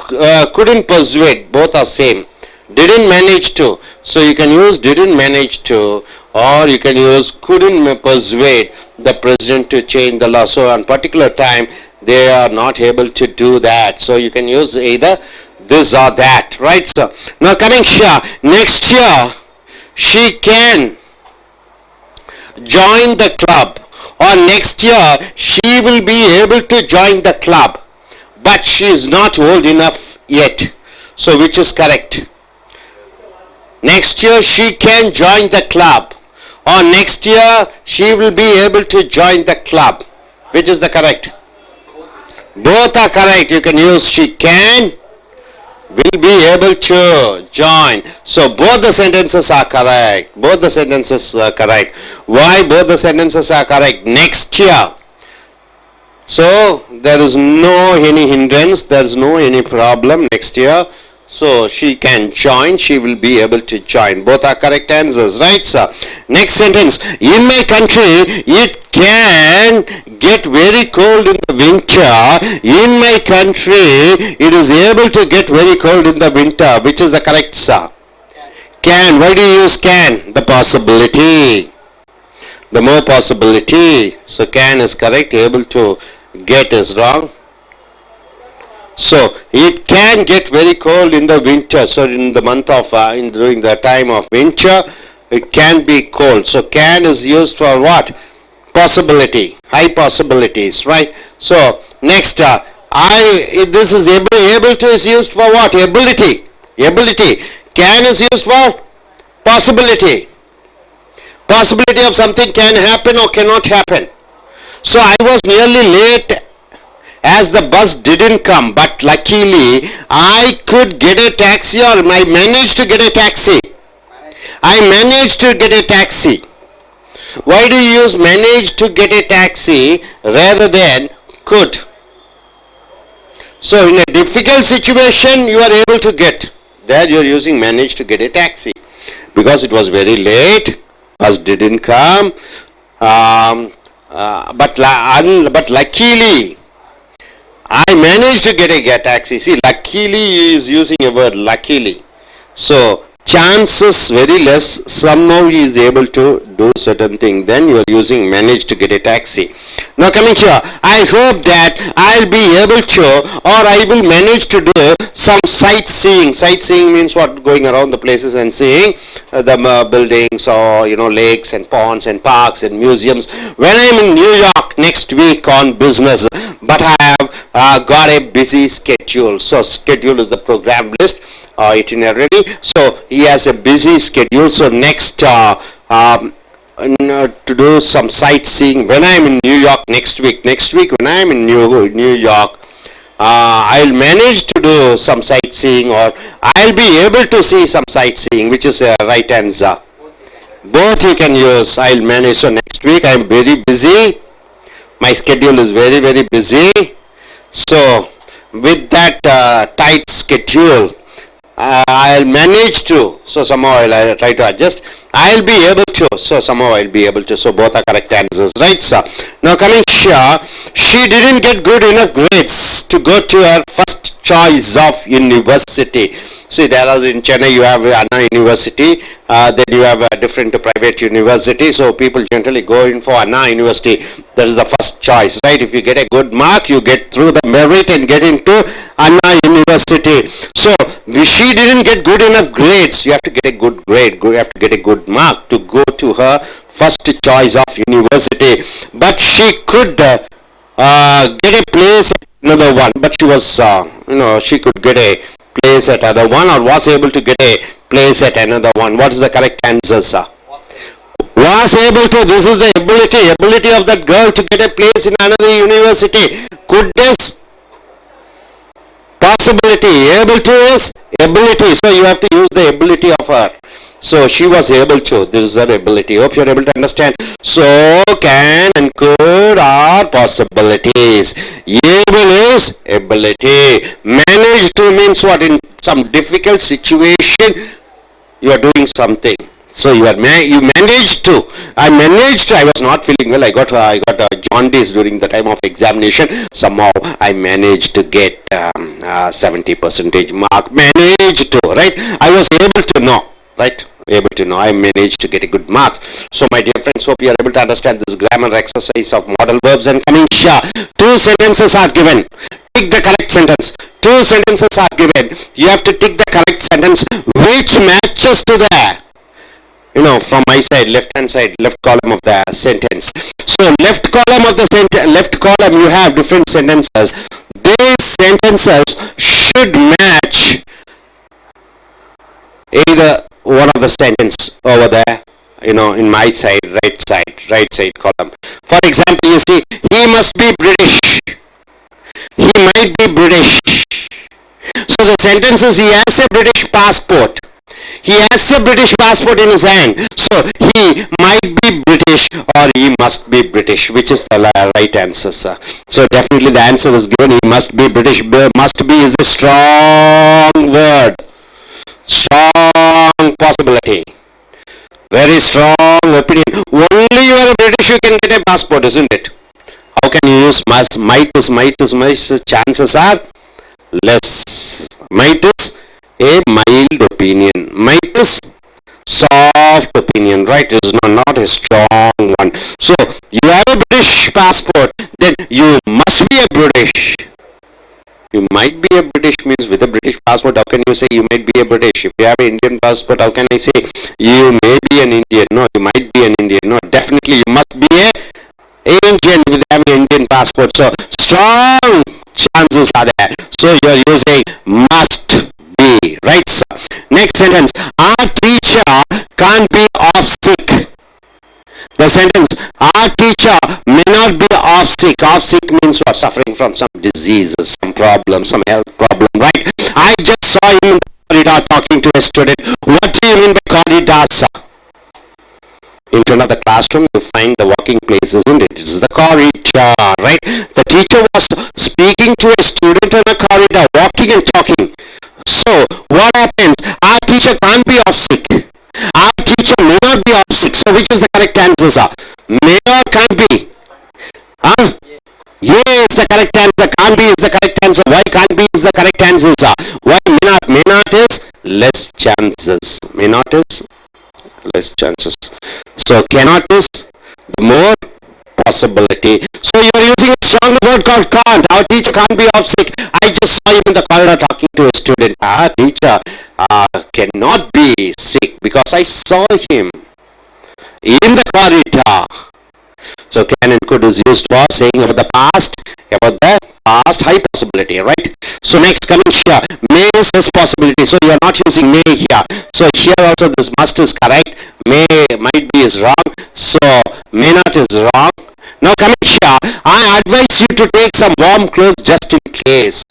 couldn't persuade. Both are same. Didn't manage to. So you can use didn't manage to, or you can use couldn't persuade the president to change the law. So on particular time they are not able to do that. So you can use either this or that. Right, sir? Now coming here, next year she can join the club, or next year she will be able to join the club, but she is not old enough yet. So which is correct? Next year she can join the club, or next year she will be able to join the club. Which is the correct? Both are correct. You can use she can, will be able to join. So both the sentences are correct. Both the sentences are correct. Why both the sentences are correct? Next year. So there is no any hindrance, there is no any problem next year. So she can join, she will be able to join. Both are correct answers, right, sir? Next sentence. In my country, it can get very cold in the winter. In my country, it is able to get very cold in the winter. Which is the correct, sir? Can. Why do you use can? The possibility. The more possibility. So can is correct. Able to get is wrong. So it can get very cold in the winter. So in the month of during the time of winter, it can be cold. So can is used for what? Possibility, high possibilities, right? So next, this is able to is used for what? Ability. Can is used for possibility. Possibility of something can happen or cannot happen. So I was nearly late as the bus didn't come, but luckily I could get a taxi, or I managed to get a taxi. I managed to get a taxi. Why do you use managed to get a taxi rather than could? So in a difficult situation you are able to get. There you are using managed to get a taxi. Because it was very late, bus didn't come, but luckily I managed to get a taxi. See, luckily is using a word luckily. So chances very less, somehow he is able to do certain thing, then you are using manage to get a taxi. Now coming here, I hope that I'll be able to, or I will manage to do some sightseeing. Sightseeing means what? Going around the places and seeing the buildings, or lakes and ponds and parks and museums. When I'm in New York next week on business, but I have got a busy schedule. So schedule is the program list, itinerary. So he has a busy schedule. So next to do some sightseeing when I am in New York next week. Next week when I am in New York, I'll manage to do some sightseeing, or I'll be able to see some sightseeing, which is a right answer. Both you can use. I'll manage. So next week I am very busy. My schedule is very, very busy. So with that tight schedule, I'll manage to. So somehow I'll try to adjust. I'll be able to. So somehow I'll be able to. So both are correct answers, right, sir? Now coming here, she didn't get good enough grades to go to her first choice of university. See, there is in Chennai you have Anna University, then you have a different private university. So people generally go in for Anna University. That is the first choice, right? If you get a good mark, you get through the merit and get into Anna University. So she didn't get good enough grades. You have to get a good grade. You have to get a good mark to go to her first choice of university. But she could get a place at another one. But she was, she could get a place at other one, or was able to get a place at another one. What is the correct answer, sir? Was able to. This is the ability of that girl to get a place in another university. Goodness, possibility. Able to is ability. So you have to use the ability of her. So she was able to. This is her ability. Hope you are able to understand. So can and could are possibilities. Able is ability. Manage to means what? In some difficult situation, you are doing something. So you managed to. I was not feeling well. I got jaundice during the time of examination. Somehow I managed to get 70% mark. Managed to, right? I was able to know, right? Able to know. I managed to get a good marks. So my dear friends, hope you are able to understand this grammar exercise of modal verbs. And coming here, two sentences are given. Tick the correct sentence. Two sentences are given. You have to tick the correct sentence which matches to the from my side, left hand side, left column of the sentence. So left column of the left column you have different sentences. These sentences should match either one of the sentence over there, in my side, right side column. For example, you see, he must be British. He might be British. So the sentence is, he has a British passport. He has a British passport in his hand. So he might be British, or he must be British, which is the right answer, sir. So definitely the answer is given. He must be British. Must be is a strong word. Strong possibility. Very strong opinion. Only you are a British, you can get a passport, isn't it? How can you use must? Might is chances are less. Might is a mild opinion. Might is soft opinion, right? It is not a strong one. So you have a British passport, then you must be a British. You might be a British means with a British passport, how can you say you might be a British? If you have an Indian passport, how can I say you may be an Indian? No, you might be an Indian. No, definitely you must be a Indian with having an Indian passport. So strong chances are there. So you are using must be, right, sir? Next sentence. Our teacher can't be off sick. The sentence, our teacher may not be off sick. Off sick means what? Suffering from some diseases, some problem, some health problem, right? I just saw him in the corridor talking to a student. What do you mean by corridor, sir? In front of the classroom, you find the walking place, isn't it? It's the corridor, right? The teacher was speaking to a student in a corridor, walking and talking. So, what happens? Our teacher can't be off sick. Our teacher may not be off sick. So, which is the correct answer, sir? May or can't be? Huh? Yes, the correct answer. Can't be is the correct answer. Why can't be is the correct answer, sir? Why may not? May not is less chances. May not is less chances. So cannot is the more possibility. So you are using a strong word called can't. Our teacher can't be off sick. I just saw him in the corridor talking to a student. Our teacher cannot be sick because I saw him in the corridor. So can and could is used for saying about the past high possibility, right? So next, coming here, may is less possibility. So you are not using may here. So here also this must is correct. May, might be is wrong. So may not is wrong. Now coming here, I advise you to take some warm clothes just in case.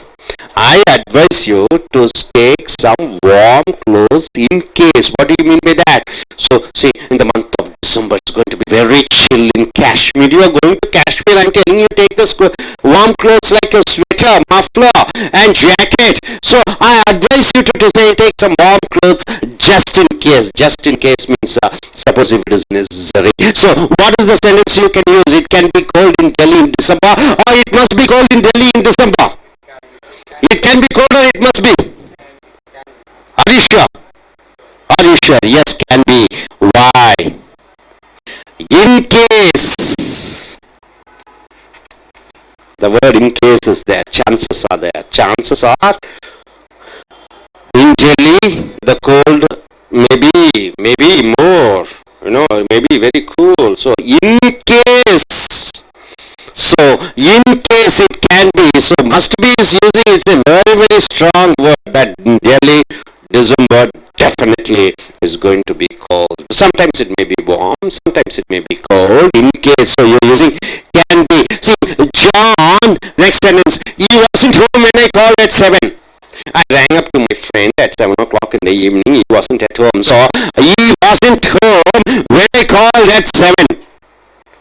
I advise you to take some warm clothes in case. What do you mean by that? So see, in the month of December, it's going to be very chill in Kashmir. You are going to Kashmir. I'm telling you, take this warm clothes like a sweater, muffler, and jacket. So I advise you to say take some warm clothes just in case. Just in case means suppose if it is necessary. So what is the sentence you can use? It can be cold in Delhi in December, or it must be cold in Delhi in December. It can be cold or it must be. Are you sure? Are you sure? Yes, can be. Why? In case. The word in case is there. Chances are there. Chances are in Delhi the cold maybe more. Maybe very cool. So in case. So in case it can be. So must be is using. It's a very very strong word. That in Delhi December definitely is going to be cold. Sometimes it may be warm, sometimes it may be cold. In case, so you're using can be. See, John, next sentence, he wasn't home when I called at 7. I rang up to my friend at 7 o'clock in the evening. He wasn't at home. So, he wasn't home when I called at 7.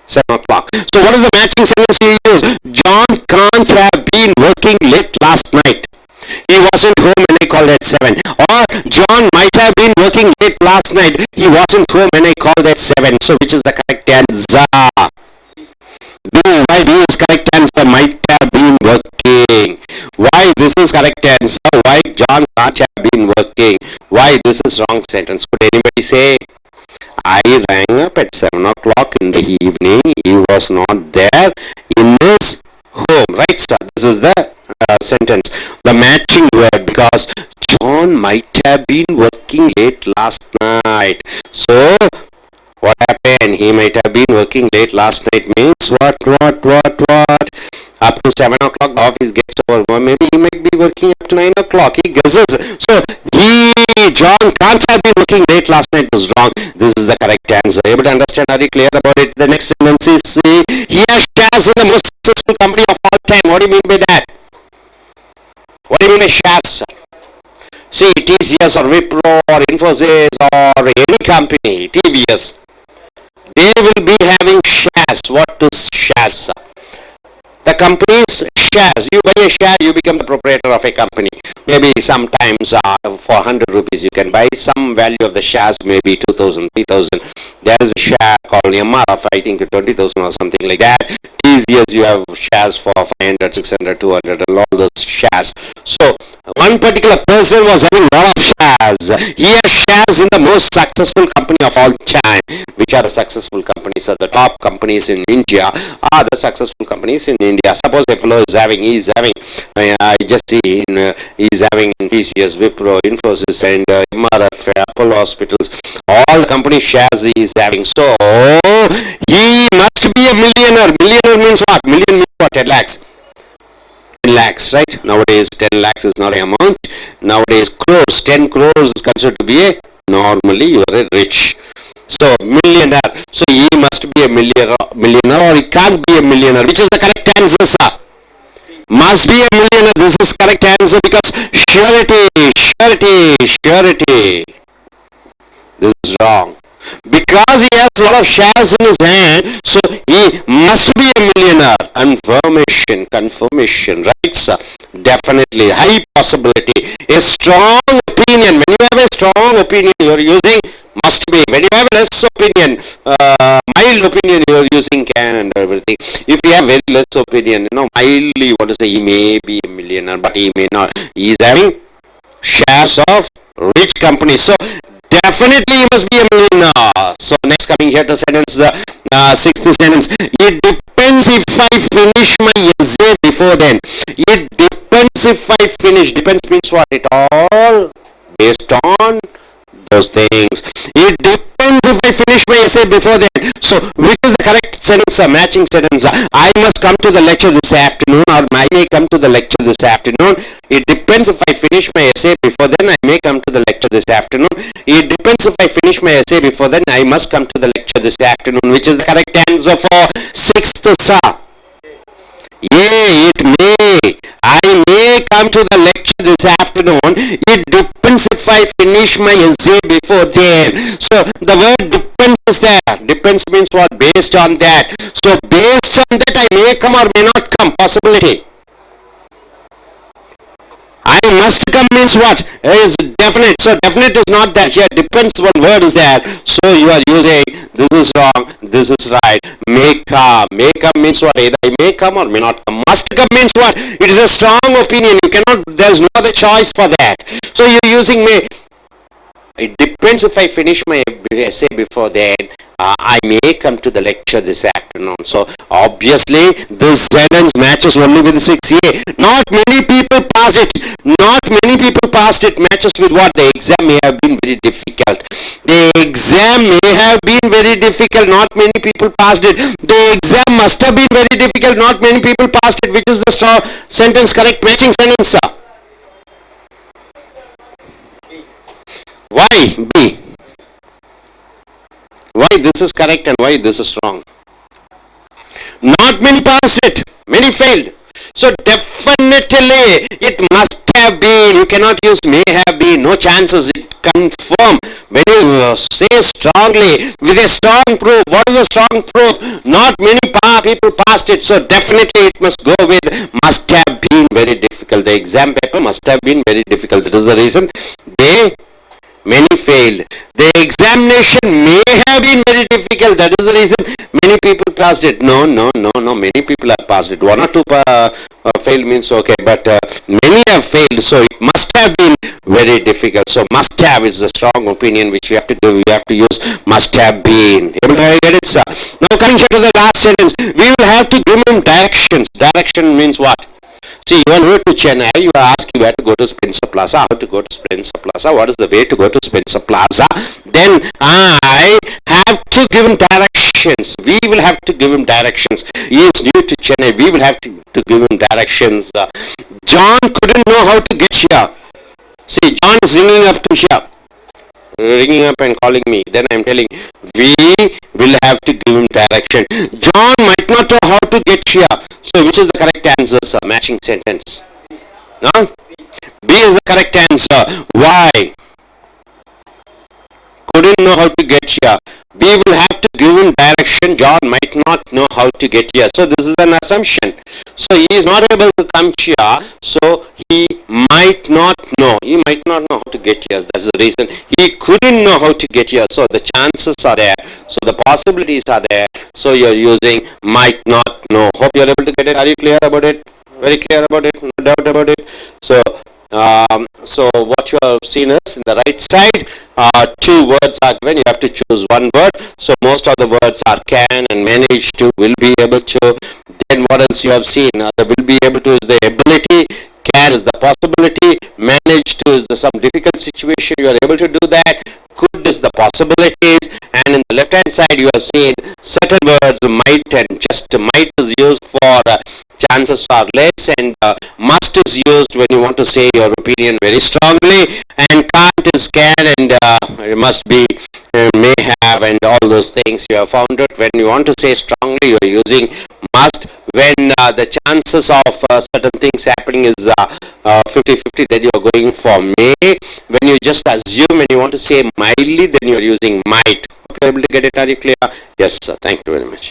7 o'clock. So, what is the matching sentence you use? John can't have been working late last night. He wasn't home when I called at 7. Or John might have been working late last night. He wasn't home when I called at 7. So which is the correct answer? Why do is correct answer? Might have been working. Why this is correct answer? Why John can't have been working? Why this is wrong sentence? Could anybody say? I rang up at 7 o'clock in the evening. He was not there in his home. Right, sir? This is the sentence. The matching word, because John might have been working late last night. So, what happened? He might have been working late last night means what? Up to 7 o'clock the office gets over. Maybe he might be working up to 9 o'clock. He guesses. So, John can't have been working late last night is wrong. This is the correct answer. Able to understand? Are you clear about it? The next sentence is, he has shares in the most successful company of all time. What do you mean by that? What do you mean by shares? See, TCS or Wipro or Infosys or any company, TVS, they will be having shares. What is shares? The company's shares. You buy a share, you become the proprietor of a company. Maybe sometimes for 100 rupees you can buy some value of the shares, maybe 2,000, 3,000. There is a share called MRF, I think 20,000 or something like that. TCS you have shares for 500, 600, 200 and all those shares. So one particular person was having a lot of shares. He has shares in the most successful company of all time. Which are the successful companies? The top companies in India are the successful companies in India. Suppose a fellow is having, I just see he's having TCS, Wipro, Infosys and MRF, Apollo Hospitals, all the company shares he is having. So he must be a millionaire. Millionaire means what? Million means what? 10 lakhs. 10 lakhs, right? Nowadays 10 lakhs is not an amount. Nowadays crores, 10 crores is considered to be a, normally you are a rich. So millionaire. So he must be a millionaire or he can't be a millionaire. Which is the correct answer, sir? Must be a millionaire. This is correct answer because surety. This is wrong. Because he has a lot of shares in his hand, so he must be a millionaire. Confirmation, right, sir? Definitely, high possibility. A strong opinion. When you have a strong opinion, you are using must be. When you have less opinion, mild opinion, you are using can and everything. If you have very less opinion, mildly, what to say, he may be a millionaire, but he may not. He is having shares of rich companies. So definitely he must be a millionaire. So next coming here to sentence, sixth sentence. It depends if I finish my essay before then. It depends if I finish. Depends means what? It all based on those things. It depends if I finish my essay before then. So which is the correct sentence? A matching sentence. I must come to the lecture this afternoon, or I may come to the lecture this afternoon. It depends if I finish my essay before then. I may come to the lecture this afternoon. It depends if I finish my essay before then. I must come to the lecture this afternoon. Which is the correct answer for sixth, sir? Yea, it may. I may come to the lecture this afternoon. It depends if I finish my essay before then. So the word depends is there. Depends means what? Based on that. So based on that, I may come or may not come. Possibility. I must come means what? It is definite. So definite is not that. Here depends one word is there. So you are using this is wrong, this is right. May come. May come means what? Either I may come or may not come. Must come means what? It is a strong opinion. You cannot, there is no other choice for that. So you are using may. It depends if I finish my essay before then. I may come to the lecture this afternoon. So obviously this sentence matches only with 6A. Not many people passed it. Not many people passed it. Matches with what? The exam may have been very difficult. The exam may have been very difficult. Not many people passed it. The exam must have been very difficult. Not many people passed it. Which is the sentence correct matching sentence, sir? Why B? Why this is correct and why this is wrong? Not many passed it, many failed. So definitely it must have been. You cannot use may have been. No chances. It confirm. When you say strongly with a strong proof. What is a strong proof? Not many people passed it. So definitely it must go with must have been very difficult. The exam paper must have been very difficult. That is the reason many failed. The examination may have been very difficult. That is the reason many people passed it. No. Many people have passed it. One or two failed means okay, but many have failed. So it must have been very difficult. So must have is a strong opinion which you have to give. You have to use must have been. Able to get it, sir? Now coming here to the last sentence, we will have to give him directions. Direction means what? See, you are here to Chennai, you are asked you where to go to Spencer Plaza, how to go to Spencer Plaza, what is the way to go to Spencer Plaza, then I have to give him directions. We will have to give him directions. He is new to Chennai, we will have to give him directions. John couldn't know how to get here. See, John is ringing up to here. Ringing up and calling me, then I am telling we will have to give him direction. John might not know how to get here. So which is the correct answer, sir? Matching sentence. Huh? B is the correct answer. Why? Couldn't know how to get here. We will have to give him direction. John might not know how to get here. So this is an assumption. So he is not able to come here. So he might not know. He might not know how to get here. That's the reason. He couldn't know how to get here. So the chances are there. So the possibilities are there. So you are using might not know. Hope you are able to get it. Are you clear about it? Very clear about it? No doubt about it? So what you have seen is in the right side, two words are given. You have to choose one word. So most of the words are can and manage to, will be able to. Then what else you have seen? The will be able to is the ability. Can is the possibility. Manage to is some difficult situation. You are able to do that. Could is the possibilities. And in the left hand side you have seen certain words might and just might is used for chances are less, and must is used when you want to say your opinion very strongly, and can't is can and it must be may have, and all those things you have found it. When you want to say strongly, you are using must. When the chances of certain things happening is 50-50, then you are going for may. When you just assume and you want to say mildly, then you are using might. Okay, able to get it? Are you clear? Yes, sir. Thank you very much.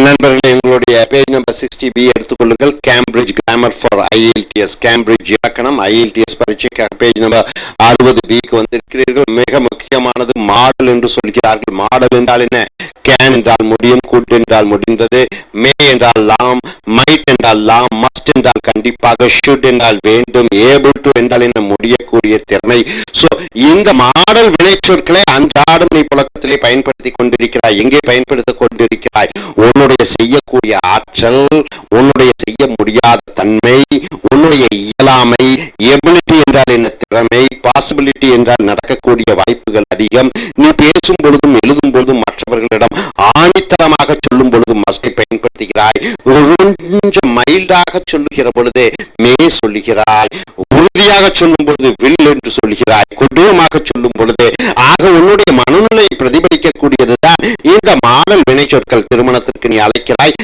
நண்பர்களே, எங்களுடைய page number 60B எடுத்துக்கொள்ளுங்கள். Cambridge grammar for I.E.L.T.S, Cambridge இலக்கணம் I.E.L.T.S பரீட்சைக்காக page number 60Bக்கு வந்திருக்கிறீர்கள். மிக முக்கியமானது model என்று சொல்கிறார்கள். Model என்றால் என்ன? கேன் என்றால் முடியும், குட் என்றால் முடிந்தது, மே என்றால் லாம், மைட் என்றால் லாம், மஸ்ட் என்றால் கண்டிப்பாக, ஷுட் என்றால் வேண்டும், ஏபிள் டு என்றால் என்ன? முடியக்கூடிய திறமை. சோ இந்த மாடல் வினைச்சொற்களை அன்றாடம் நீ புழக்கத்திலே பயன்படுத்தி கொண்டிருக்கிறாய். எங்கே பயன்படுத்திக் கொண்டிருக்கிறாய்? உன்னுடைய செய்யக்கூடிய ஆற்றல், உன்னுடைய செய்ய முடியாத தன்மை, உன்னுடைய இயலாமை, எபிலிட்டி என்றால் என்ன? திறமை, பாசிபிலிட்டி என்றால் நடக்கக்கூடிய வாய்ப்புகள் அதிகம். நீ பேசும் பொழுதும் எழுதும் பொழுதும் மற்றவர்களிடம் ஆணித்தரமாக சொல்லும் பொழுது மஸ்டை பயன்படுத்துகிறாய். கொஞ்சம் மைல்டாக சொல்லுகிற பொழுது மே சொல்லுகிறாய். உறுதியாக சொல்லும் பொழுது வில் என்று சொல்கிறாய். கொடூரமாக சொல்லும் பொழுது. ஆக உன்னுடைய மனநிலை பிரதிபலிக்கக்கூடியதுதான் இந்த மாடல் வினைச்சொற்கள். திருமணத்திற்கு நீ அழைக்கிறாய்,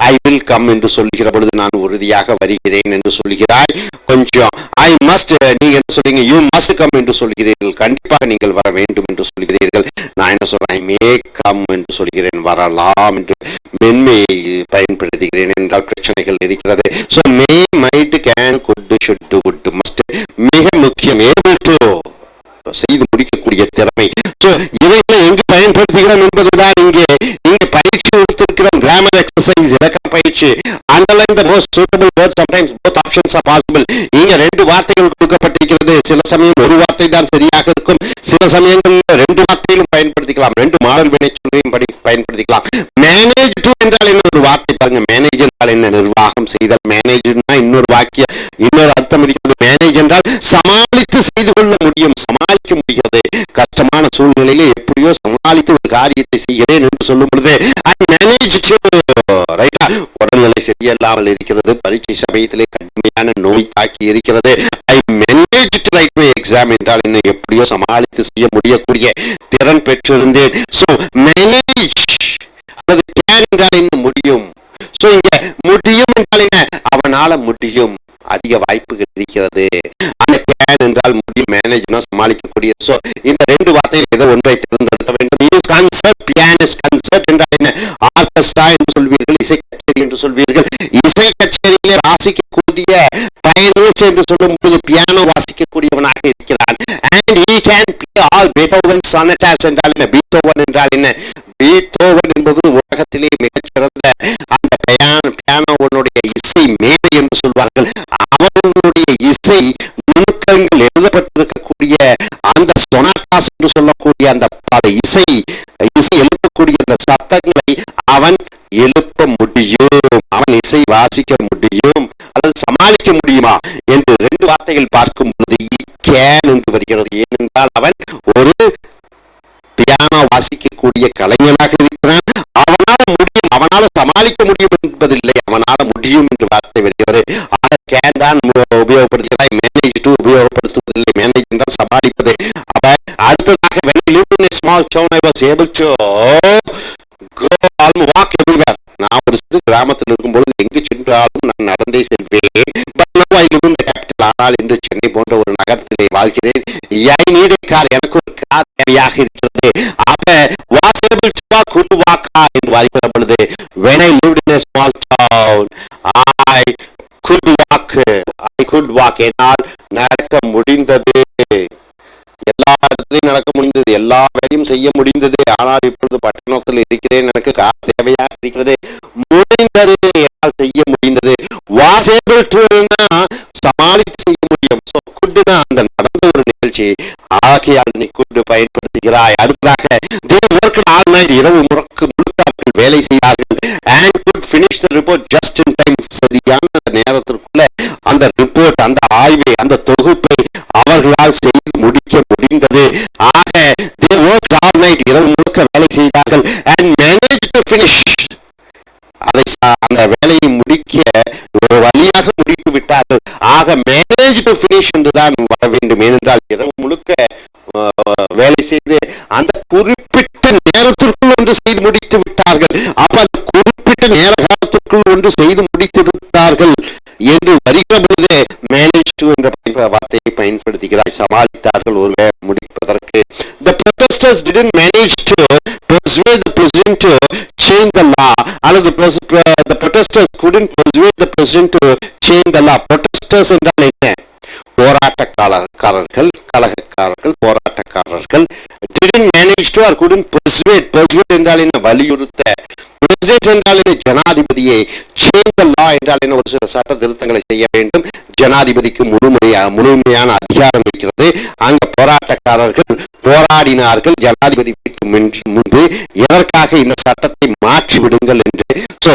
ஐ வில் கம் என்று சொல்லுகிற பொழுது நான் உறுதியாக வருகிறேன் என்று சொல்கிறாய். கொஞ்சம் ஐ மஸ்ட், நீங்க என்ன சொல்றீங்க? யூ மஸ்ட் கம் என்று சொல்கிறீர்கள். கண்டிப்பாக நீங்கள் வர வேண்டும் என்று சொல்கிறீர்கள். நான் என்ன சொல்றேன்? ஐ மே கம் என்று சொல்கிறேன். வரலாம் என்று மென்மையை பயன்படுத்துகிறேன் என்றால் பிரச்சனைகள் இருக்கிறது. So May, might, can, good, should, would, must மிக முக்கியம். ஏபிள் டு செய்து முடிக்கக்கூடிய திறமை. சோ இவைகளை எங்கு பயன்படுத்துகிறோம் என்பதுதான் இங்கே பயிற்சி கொடுத்திருக்கிறோம். கிராமர் எக்ஸசைஸ், இலக்கண பயிற்சி. Underline the most suitable words. Sometimes both options are possible. இங்க ரெண்டு வார்த்தைகள் கொடுக்கப்பட்டிருக்கிறது. சில சமயம் ஒரு வார்த்தை தான் சரியாக இருக்கும், சில சமயங்களில் ரெண்டு வார்த்தையிலும் பயன்படுத்திக்கலாம். ரெண்டு மாடல் வினைச்சொல்லையும் பயன்படுத்திக்கலாம். மேனேஜ் டு என்றால் என்ன? ஒரு வார்த்தை பாருங்க. மேனேஜ் என்றால் என்ன? நிர்வாகம் செய்தல். மேனேஜ்னா இன்னொரு வாக்கியம், இன்னொரு அர்த்தம் இருக்கிறது. மேனேஜ் என்றால் சமாளித்து செய்து கொள்ள முடியும், சமாளிக்க முடிகிறது. கஷ்டமான சூழ்நிலையில எப்படியோ சமாளித்து ஒரு காரியத்தை செய்கிறேன் என்று சொல்லும் பொழுது உடல்நிலை சரியில்லாமல் இருக்கிறது, பரீட்சை சமயத்திலே கடுமையான நோய் தாக்கி இருக்கிறது. ஐ manage to right my exam என்றால் என்ன? எப்படியோ சமாளித்து செய்ய முடியக்கூடிய திறன் பெற்றிருந்தேன். சோ மேனேஜ் அல்லது கேன் என்றால் என்ன? முடியும். சோ இங்க முடியும் என்றால் என்ன? அவனால முடியும், அதிக வாய்ப்புகள் இருக்கிறது. அந்த கேன் என்றால் முடியும், மேனேஜ்னா சமாளிக்கக்கூடிய. சோ இந்த ரெண்டு வார்த்தையில் ஏதோ ஒன்றை தேர்ந்தெடுக்க வேண்டும். Is concert, pianist. கன்சர்ட் என்றால் என்ன? ஆர்கெஸ்ட்ரா என்று சொல்வீர்கள், இசை கச்சேரி என்று சொல்வீர்கள். இசை கச்சேரியிலே வாசிக்கக்கூடிய பையனிஸ்ட் என்று சொல்லும் போது பியானோ வாசிக்கக்கூடியவனாக இருக்கிறான். And he can play all Beethoven sonatas என்றால் என்ன? பீத்தோவன் என்றால் என்ன? பீத்தோவன் என்பது உலகத்திலே மிகச்சிறந்த அந்த பியானோவனுடைய இசை மேதை என்று சொல்வார்கள். அவனுடைய இசை நுணுக்கங்கள் எழுதப்பட்டிருக்கக்கூடிய அந்த சொனாட்டாஸ் என்று சொல்லக்கூடிய அந்த இசை எழுப்பக்கூடிய அந்த சத்தங்களை அவன் எழுப்ப முடியும், அவன் இசை வாசிக்க முடியும் அல்லது சமாளிக்க முடியுமா என்று ரெண்டு வார்த்தைகள் பார்க்கும் பொழுது கேன் என்று வருகிறது. ஏனென்றால் அவன் ஒரு பியானோ வாசிக்கக்கூடிய கலைஞனாக இருக்கிறான். அவனால முடியும், அவனால சமாளிக்க முடியும் என்பதில்லை, அவனால முடியும் என்று வார்த்தை வருகிறது. ஆனால் கேன் தான் உபயோகப்படுத்துகிறாய், மேனேஜ் டு உபயோகப்படுத்துவதில்லை. மேனேஜ் என்றால் சமாளிப்பது. அப்ப அடுத்ததாக when I lived in a small town I was able to go almost walk everywhere. நான் ஒரு சிறு கிராமத்தில் இருக்கும்பொழுது எங்கு சென்றாலும் நான் நடந்தே செல்வேன். But now I live in the capital. ஆனால் இன்று சென்னை போன்ற ஒரு நகரத்திலே வாழ்கிறேன். I need a car. எனக்கு ஒரு கார் தேவையாக இருக்கிறது. அப்ப was able to walk, could walk என்று வருகிற பொழுது when I lived in a small town I could walk. என்னால் நடக்க முடிந்தது. எல்லா இடத்துலையும் நடக்க முடிந்தது, எல்லா வேலையும் செய்ய முடிந்தது. ஆனால் இப்பொழுது பட்டணத்தில் இருக்கிறேன், எனக்கு கார் தேவையாக இருக்கிறது. முடிந்தது, என்னால் செய்ய முடிந்தது. was able to சமாளித்து செய்ய முடியும். So could அந்த நடந்த ஒரு நிகழ்ச்சி, ஆகையால் நீ could பயன்படுத்துகிறாய். அடுத்ததாக they worked all night. இரவு முழுக்க அவர்கள் வேலை செய்தார்கள். and could finish the report just in time. சரியான நேரத்திற்குள்ள அந்த ரிப்போர்ட், அந்த ஆய்வை, அந்த தொகுப்பை அவர்களால் செய்து முடிக்க முடிந்தது. ஆக they worked all night. இரவு முழுக்க வேலை செய்தார்கள். and managed to finish. அந்த வேலையை முடிக்க ஒரு வழியாக முடித்து விட்டார்கள். ஆக managed to finish என்றுதான் வர வேண்டும். ஏனென்றால் இரவு முழுக்க வேலை செய்து அந்த குறிப்பிட்ட நேரத்திற்குள் ஒன்று செய்து முடித்து விட்டார்கள். அப்ப அந்த குறிப்பிட்ட நேர காலத்திற்குள் ஒன்று செய்து முடித்து விட்டார்கள் என்று வருகிற பொழுதே மேனேஜ் டு என்ற வார்த்தையை பயன்படுத்துகிறாய். சமாளித்தார்கள் ஒரு முடிப்பதற்கு. The protesters didn't manage to persuade the president to change the law. அல்லது the protesters couldn't persuade the president to change the law. Protesters என்றால் என்ன? போராட்டக்காரர்கள், கலகக்காரர்கள், போராட்டக்காரர்கள். Didn't manage to or couldn't persuade. Persuade என்றால் என்ன? வலியுறுத்த. பிரசிடென்ட் என்றால் என்ன? ஜனாதிபதியை. change the law என்றால் என்ன? ஒரு சில சட்ட திருத்தங்களை செய்ய வேண்டும். ஜனாதிபதிக்கு முழுமையான அதிகாரம் இருக்கிறது. அங்க போராட்டக்காரர்கள் போராடினார்கள் ஜனாதிபதிக்கு முன்பு, எதற்காக இந்த சட்டத்தை மாற்றி விடுங்கள் என்று. சோ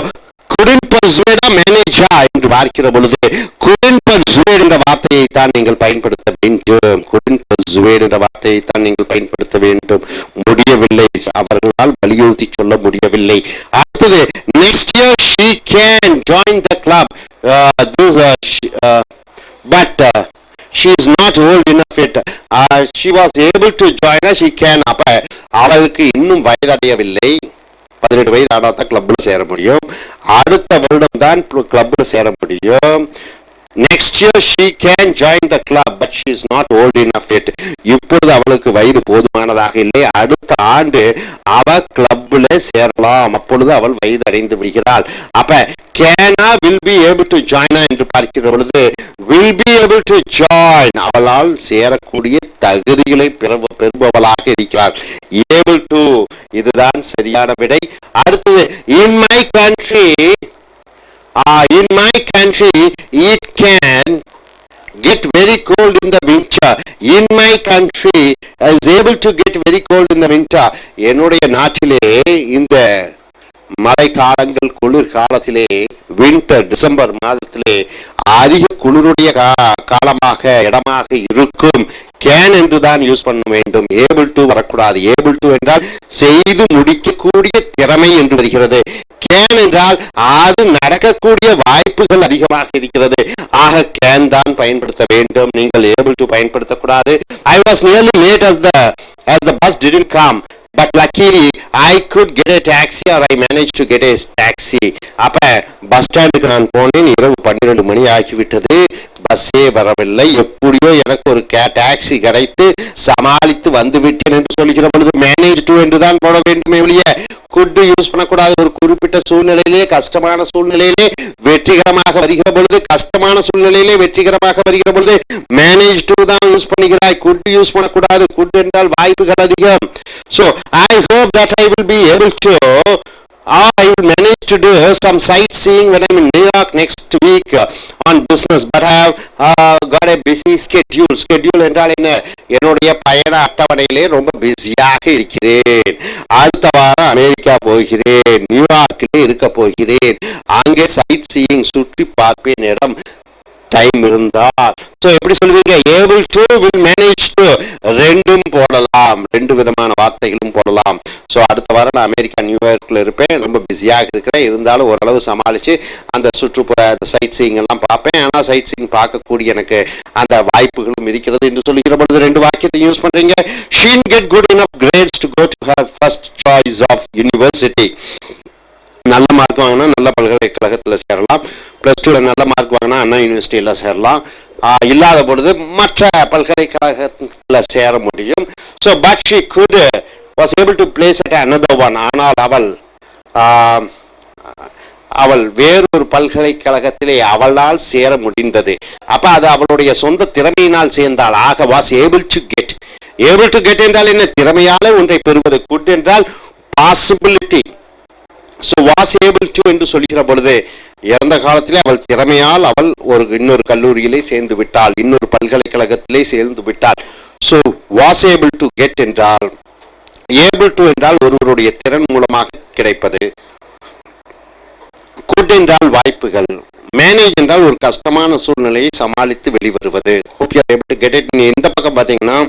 couldn't persuade manager என்று பார்க்கிற பொழுது couldn't persuade என்ற வார்த்தையை தான் நீங்கள் பயன்படுத்த வேண்டும். couldn't persuade என்ற வார்த்தையை தான் நீங்கள் பயன்படுத்த வேண்டும். முடியவில்லை, அவர்களால் வலியுறுத்தி சொல்ல முடியவில்லை. அடுத்தது next year she can join the club, but she is not old enough yet. She was able to join us, she can. அப்ப அவளுக்கு இன்னும் வயதடையவில்லை. 18 வயது ஆனால் தான் கிளப்ல சேர முடியும். அடுத்த வருடம் தான் கிளப்ல சேர முடியும். Next year she can join the club, but she is not old enough yet. இப்பொழுது அவளுக்கு வயது போதுமானதாக இல்லை. அடுத்த ஆண்டு அவ கிளப்ல சேரலாம். அப்பொழுது அவள் வயது அடைந்து விடுகிறாள். அப்ப கேனா will be able to join என்று பார்க்கிற பொழுது will be able to join, அவளால் சேரக்கூடிய தகுதிகளை பெறுபவளாக இருக்கிறார். able to, இதுதான் சரியான விடை. அடுத்தது in my country it can get very cold in the winter. In my country is able to get very cold in the winter. என்னுடைய நாட்டிலே இந்த மழை காலங்கள், குளிர் காலத்திலே, வின்டர் டிசம்பர் மாதத்திலே அதிக குளிருடைய காலமாக இடமாக இருக்கும். கேன் என்று தான் யூஸ் பண்ண வேண்டும். ஏபிள் டு வரக்கூடாது. ஏபிள் டு என்றால் செய்து முடிக்கக்கூடிய திறமை என்று வருகிறது. கேன் என்றால் அது நடக்கக்கூடிய வாய்ப்புகள் அதிகமாக இருக்கிறது. ஆக கேன் தான் பயன்படுத்த வேண்டும். நீங்கள் ஏபிள் டு பயன்படுத்தக்கூடாது. I was nearly late as the bus didn't come, but luckily I could get a taxi, or I managed to get a taxi. அப்ப பஸ் ஸ்டாண்டுக்கு நான் போனேன். இரவு 12 மணி ஆகிவிட்டது. பஸ்ஸே வரவில்லை. எப்படியோ எனக்கு ஒரு டாக்ஸி கிடைத்து சமாளித்து வந்து விட்டேன் என்று சொல்லுகிற பொழுது மேனேஜ் டு என்று தான் போட வேண்டுமே ஒழிய குட் யூஸ் பண்ணக்கூடாது. ஒரு குறிப்பிட்ட சூழ்நிலையிலே, கஷ்டமான சூழ்நிலையிலே வெற்றிகரமாக வருகிற பொழுது, கஷ்டமான சூழ்நிலையிலே வெற்றிகரமாக வருகிற பொழுது மேனேஜ் டு தான் யூஸ் பண்ணுகிறாய். குட் யூஸ் பண்ணக்கூடாது. குட் என்றால் வாய்ப்புகள் அதிகம். So I hope that I will be able to, or I will manage to do some sightseeing when I'm in New York next week on business, but I have got a busy schedule. Schedule என்றால் என்ன? என்னுடைய பயண அட்டவணையிலே ரொம்ப பிஸியாக இருக்கிறேன். அடுத்த வாரம் America போகிறேன். நியூயார்க்கிலே இருக்க போகிறேன். அங்கே சைட் சீயிங், சுற்றி பார்ப்பேன் இடம் டைம் இருந்தால். சோ எப்படி சொல்லுவீங்க? Able to, will manage to, ரெண்டும் போடலாம். ரெண்டு விதமான வார்த்தைகளும் போடலாம். சோ அடுத்த வாரம் நான் அமெரிக்கா நியூயார்க்ல இருப்பேன். ரொம்ப பிஸியாக இருக்கிறேன். இருந்தாலும் ஓரளவு சமாளிச்சு அந்த சுற்றுப்புற அந்த சைட் சீயிங் எல்லாம் பார்ப்பேன். ஆனா சைட் சீயிங் பார்க்கக்கூடிய எனக்கு அந்த வாய்ப்புகளும் இருக்கிறது என்று சொல்லுகிற பொழுது ரெண்டு வாக்கியத்தை யூஸ் பண்றீங்க. She didn't get good enough grades to go to her first choice of university. நல்ல மார்க் வாங்கினா நல்ல பல்கலைக்கழகத்தில் சேரலாம். +2 நல்ல மார்க் வாங்கினா அண்ணா யூனிவர்சிட்டியில் சேரலாம். இல்லாத பொழுது மற்ற பல்கலைக்கழகத்தில் சேர முடியும். So but she could was able to place at another one. ஆனால் அவள் வேறொரு பல்கலைக்கழகத்திலே அவளால் சேர முடிந்தது. அப்ப அது அவளுடைய சொந்த திறமையினால் சேர்ந்தாள். ஆக was able to get. Able to get என்றால் என்ன? திறமையால ஒன்றை பெறுவது. குட் என்றால் possibility. So was able to என்று சொல்கிற பொழுது இறந்த காலத்திலே அவள் திறமையால் அவள் இன்னொரு கல்லூரியிலே சேர்ந்து விட்டாள், இன்னொரு பல்கலைக்கழகத்திலே சேர்ந்து விட்டாள். So was able to get என்றால், able to என்றால் ஒருவருடைய திறன் மூலமாக கிடைப்பது. could என்றால் வாய்ப்புகள். மேனேஜ் என்றால் ஒரு கஷ்டமான சூழ்நிலையை சமாளித்து வெளிவருவது. Hope you are able to get it. இந்த பக்கம் பார்த்தீங்கன்னா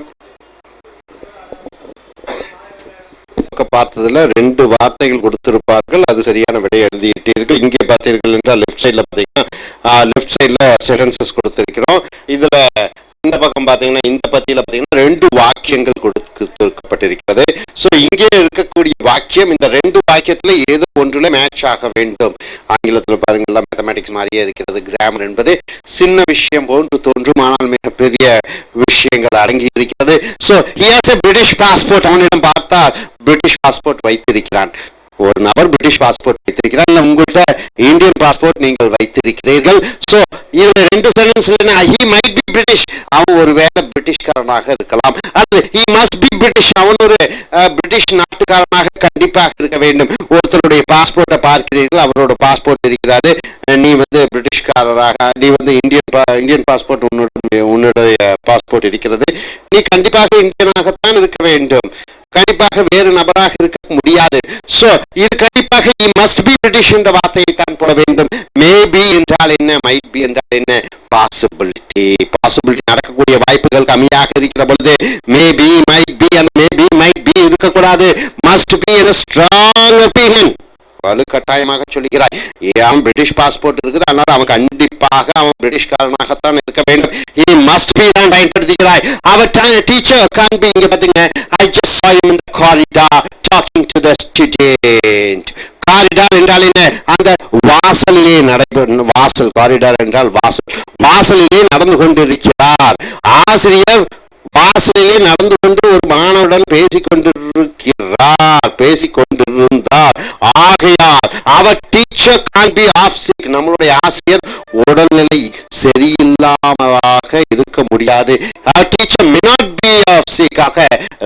பார்த்ததுல 2 வார்த்தைகள் கொடுத்திருப்பார்கள். அது சரியான விடை எழுதிட்டீர்கள். இங்கே பார்த்தீர்கள் என்றால் லெஃப்ட் சைட்ல பார்த்தீங்கன்னா லெஃப்ட் சைட்ல சென்டென்சஸ் கொடுத்திருக்கிறோம். இதுல இந்த பக்கம் பாத்தீங்கன்னா இந்த பத்தியில பாத்தீங்கன்னா 2 வாக்கியங்கள் கொடுக்கப்பட்டிருக்கிறது. சோ இங்கே இருக்கக்கூடிய வாக்கியம் இந்த 2 வாக்கியத்துல ஏதோ ஒன்றுல மேட்ச் ஆக வேண்டும். ஆங்கிலத்துல பாருங்க மேத்தமேட்டிக்ஸ் மாதிரியே இருக்கிறது. கிராமர் என்பது சின்ன விஷயம் போன்று தோன்றும், ஆனால் மிகப்பெரிய விஷயங்கள் அடங்கி இருக்கிறது. So he has a British passport. அவனிடம் பார்த்தால் பிரிட்டிஷ் பாஸ்போர்ட் வைத்திருக்கிறான். ஒரு நபர் பிரிட்டிஷ் பாஸ்போர்ட் வைத்திருக்கிறார், இல்ல உங்கள்கிட்ட இந்தியன் பாஸ்போர்ட் நீங்கள் வைத்திருக்கிறீர்கள். சோ இதுல 2 சென்டென்ஸ்ல he might be British, அவன் ஒருவேளை பிரிட்டிஷ்காரனாக இருக்கலாம், அல்லது he must be British, அவன் ஒரு பிரிட்டிஷ் நாட்டுக்காரனாக கண்டிப்பாக இருக்க வேண்டும். ஒருத்தருடைய பாஸ்போர்ட்டை பார்க்கிறீர்கள், அவரோட பாஸ்போர்ட் இருக்கிறது, நீ பிரிட்டிஷ்காரராக, நீ இந்தியன் பாஸ்போர்ட் உன்னுடைய பாஸ்போர்ட் இருக்கிறது, நீ கண்டிப்பாக இந்தியனாகத்தான் இருக்க வேண்டும், கண்டிப்பாக வேறு நபராக இருக்க முடியாது. சோ இது கண்டிப்பாக he must be British என்ற வார்த்தையை தான் போட வேண்டும். மேபி என்றால் என்ன, மைட் பி என்றால் என்ன, பாசிபிலிட்டி நடக்கக்கூடிய வாய்ப்புகள் கம்மியாக இருக்கிற பொழுது மேபி மைட் பி, அந்த மேபி மைட் பி இருக்கக்கூடாது. மஸ்ட் பி என ஸ்ட்ராங் ஒப்பீனியன் வலுக்கட்டாயமாக சொல்லுகிறாய். அவன் பிரிட்டிஷ் பாஸ்போர்ட் இருக்குது, அதனால அவன் கண்டிப்பாக அவன் பிரிட்டிஷ்காரனாகத்தான் இருக்க வேண்டும். he must be தான் பயன்படுத்துகிறாய். அவர் டீச்சர் can't be. இங்க பாத்தீங்க, I just saw him in the corridor talking to the student. Corridor என்றால் என்ன, அந்த வாசலிலே நடைபெறும், வாசல், காரிடார் என்றால் வாசல், வாசலிலே நடந்து கொண்டிருக்கிறார் ஆசிரியர், வாசலிலே நடந்து கொண்டு ஒரு மாணவனுடன் பேசிக்கொண்டிருந்தார். ஆகையால் அவர் teacher can't be off sick. நம்மளுடைய ஆசிரியர் உடல்நிலை சரியில்லாமலாக இருக்க முடியாது. our teacher may not be off sick. ஆக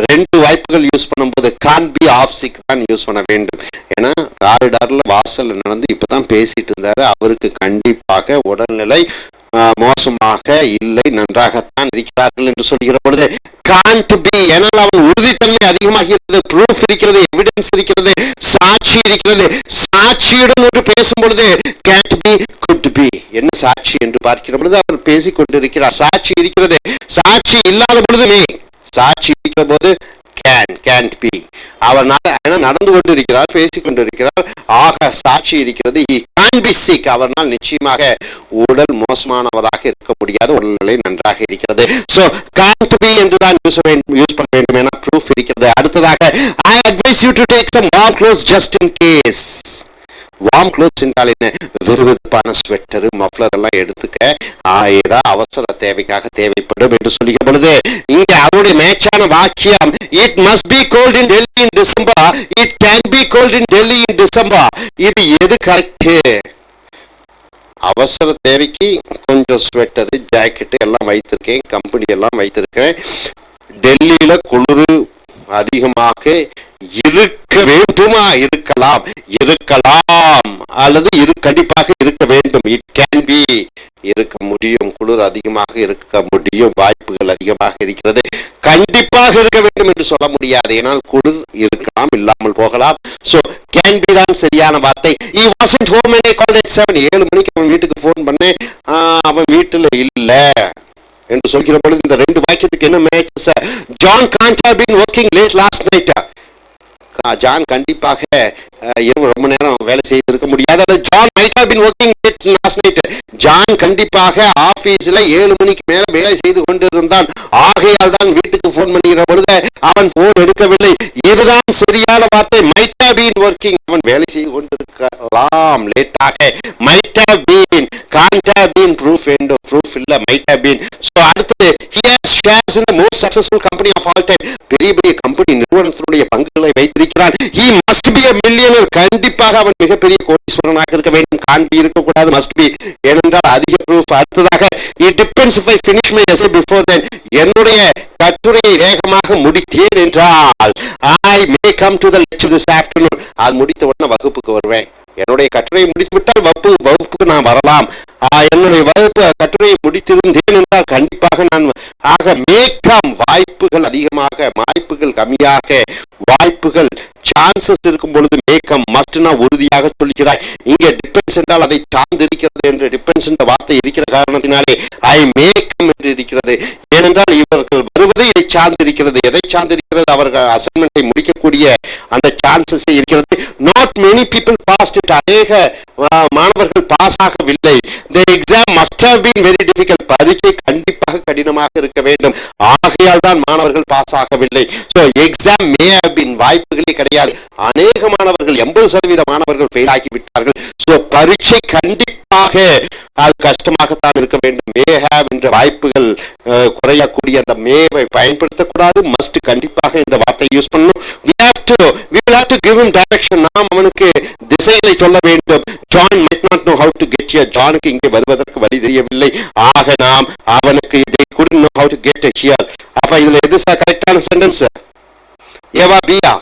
2 வாய்ப்புகள் யூஸ் பண்ணும்போது can't be off sick தான் யூஸ் பண்ண வேண்டும். ஏன்னா காரிடார்ல வாசல்ல நடந்து இப்பதான் பேசிட்டு இருந்தாரு, அவருக்கு கண்டிப்பாக உடல்நிலை மோசமாக இல்லை, நன்றாகத்தான் இருக்கிறார்கள் என்று சொல்கிற பொழுது can't be, ஏனால் அவன் உறுதித்தன்மை அதிகமாக இருக்கிறது, ப்ரூஃப் இருக்கிறது, எவிடன்ஸ் இருக்கிறது, சாட்சி இருக்கிறது. சாட்சியுடன் ஒரு பேசும் பொழுது can't be, could be. என்ன சாட்சி என்று பார்க்கிற பொழுது அவர் பேசிக் கொண்டிருக்கிறார், சாட்சி இருக்கிறது. சாட்சி இல்லாத பொழுது மே, சாட்சி இருக்கிற போது can't be. அவர் நடந்து கொண்டிருக்கிறார், பேசிக் கொண்டிருக்கிறார், ஆக சாட்சி இருக்கிறது. he can't be sick. அவரால் நிச்சயமாக உடல் மோசமானவராக இருக்க முடியாது, உடல்நிலை நன்றாக இருக்கிறது. so can't be என்று தான் யூஸ் பண்ண வேண்டும், என ப்ரூஃப் இருக்கிறது. அடுத்ததாக I advise you to take some warm clothes just in case. Warm clothes என்றால் என்ன, விறுவிறுப்பான ஸ்வெட்டர், மஃப்ளர் எல்லாம் எடுத்துக்க, ஏதா அவசர தேவைக்காக தேவைப்படும் என்று சொல்லுகிற பொழுது இங்க அவருடைய மேட்சான வாக்கியம் it must be cold in Delhi in December, it can be cold in Delhi in December. இது எது கரெக்ட்? அவசர தேவைக்கு கொஞ்சம் ஸ்வெட்டர், ஜாக்கெட் எல்லாம் வைத்திருக்கேன், கம்பெனி எல்லாம் வைத்திருக்கேன். டெல்லியில குளிர் அதிகமாக இருக்க வேண்டுமா? இருக்கலாம் அல்லது கண்டிப்பாக இருக்க வேண்டும். இட் கேன் பி, இருக்க முடியும், குளிர் அதிகமாக இருக்க முடியும், வாய்ப்புகள் அதிகமாக இருக்கிறது. கண்டிப்பாக இருக்க வேண்டும் என்று சொல்ல முடியாது, ஏனால் குளிர் இருக்கலாம், இல்லாமல் போகலாம். சோ கேன் பி தான் சரியான வார்த்தை. he wasn't home when I called at 7. 7 மணிக்கு அவன் வீட்டுக்கு போன் பண்ணேன், அவன் வீட்டுல இல்ல என்று சொல்கிற பொழுது இந்த 2 வாக்கியத்துக்கு என்ன match? John can't have been working late last night. John கண்டிப்பாக இரவு ரொம்ப நேரம் வேலை செய்திருக்க முடியாது. John might have been working late last night. John கண்டிப்பாக ஆபீஸ்ல 7 மணிக்கு மேல வேலை செய்து கொண்டிருந்தான், ஆகையால் தான் வீட்டுக்கு போன் பண்ணுகிற பொழுது அவன் போன் எடுக்கவில்லை. இதுதான் சரியான வார்த்தை. might have been working, அவன் வேலை செய்து கொண்டிருக்கலாம் லேட்டாக. might have been, can't have been proof வேண்டும், ப்ரூஃப் இல்ல, might have been. சோ அடுத்து he has shares in the most successful company of all time. பெரிய பெரிய கம்பெனி நிறுவனத்தினுடைய பங்குகளை வைத்திருக்கிறான். he must be a millionaire. கண்டிப்பாக அவன் மிகப்பெரிய கோடீஸ்வரனாக இருக்க வேண்டும். can't be இருக்கக்கூடாது, must be, ஏனென்றால் அதிக ப்ரூஃப். அடுத்ததாக it depends if I finish my essay before then. என்னுடைய கட்டுரையை வேகமாக முடித்தேன் என்றால் I may come to the lecture this afternoon. அது முடித்த உடனே வகுப்புக்கு வருவேன். என்னுடைய கட்டுரையை முடித்துவிட்டால் வகுப்புக்கு நான் வரலாம். என்னுடைய கட்டுரையை முடித்திருந்தேன் என்றால் கண்டிப்பாக நான் வாய்ப்புகள் அதிகமாக, வாய்ப்புகள் கம்மியாக, வாய்ப்புகள் சான்சஸ் இருக்கும் பொழுது மேக்கம் மஸ்ட்னா உறுதியாக சொல்கிறாய். இங்கே டிபெண்ட்ஸ் என்றால் அதை சார்ந்திருக்கிறது என்று டிபெண்ட்ஸ் என்ற வார்த்தை இருக்கிற காரணத்தினாலே ஐ மேக்கம் என்று இருக்கிறது. ஏனென்றால் இவர்கள் வருவது இதை சார்ந்திருக்கிறது. எதை சார்ந்திருக்கிறது? அவர்கள் அசைன்மெண்டை முடிக்கக்கூடிய அந்த சான்சஸ் இருக்கிறது. Not many people passed it. அநேக மாணவர்கள் பாஸ் ஆகவில்லை. the exam must have been very difficult. பரீட்சை கண்டிப்பாக கடினமாக இருக்க வேண்டும். ஆகையால் தான் மாணவர்கள் பாஸ் ஆகவில்லை. so exam may have been, வாய்ப்புகளே கிடையாது. அநேக மாணவர்கள் 80% மாணவர்கள் ஃபெயில் ஆகிவிட்டார்கள். so பரீட்சை கண்டிப்பாக அது கஷ்டமாகத்தான் இருக்க வேண்டும். மே ஹேவ் என்ற வாய்ப்புகள் குறையக்கூடிய அந்த மேவை பயன்படுத்தக்கூடாது. மஸ்ட் கண்டிப்பாக இந்த வார்த்தை யூஸ் பண்ணணும். we will have to give him direction. நாம் அவனுக்கு திசைகளை சொல்ல வேண்டும். John might not know how to get here. ஜானுக்கு இங்கே வருவதற்கு வழி தெரியவில்லை. ஆக நாம் அவனுக்கு இதை couldn't know how to get here. அப்ப இதுல எது கரெக்டான சென்டென்ஸ்? ஏவா பியா?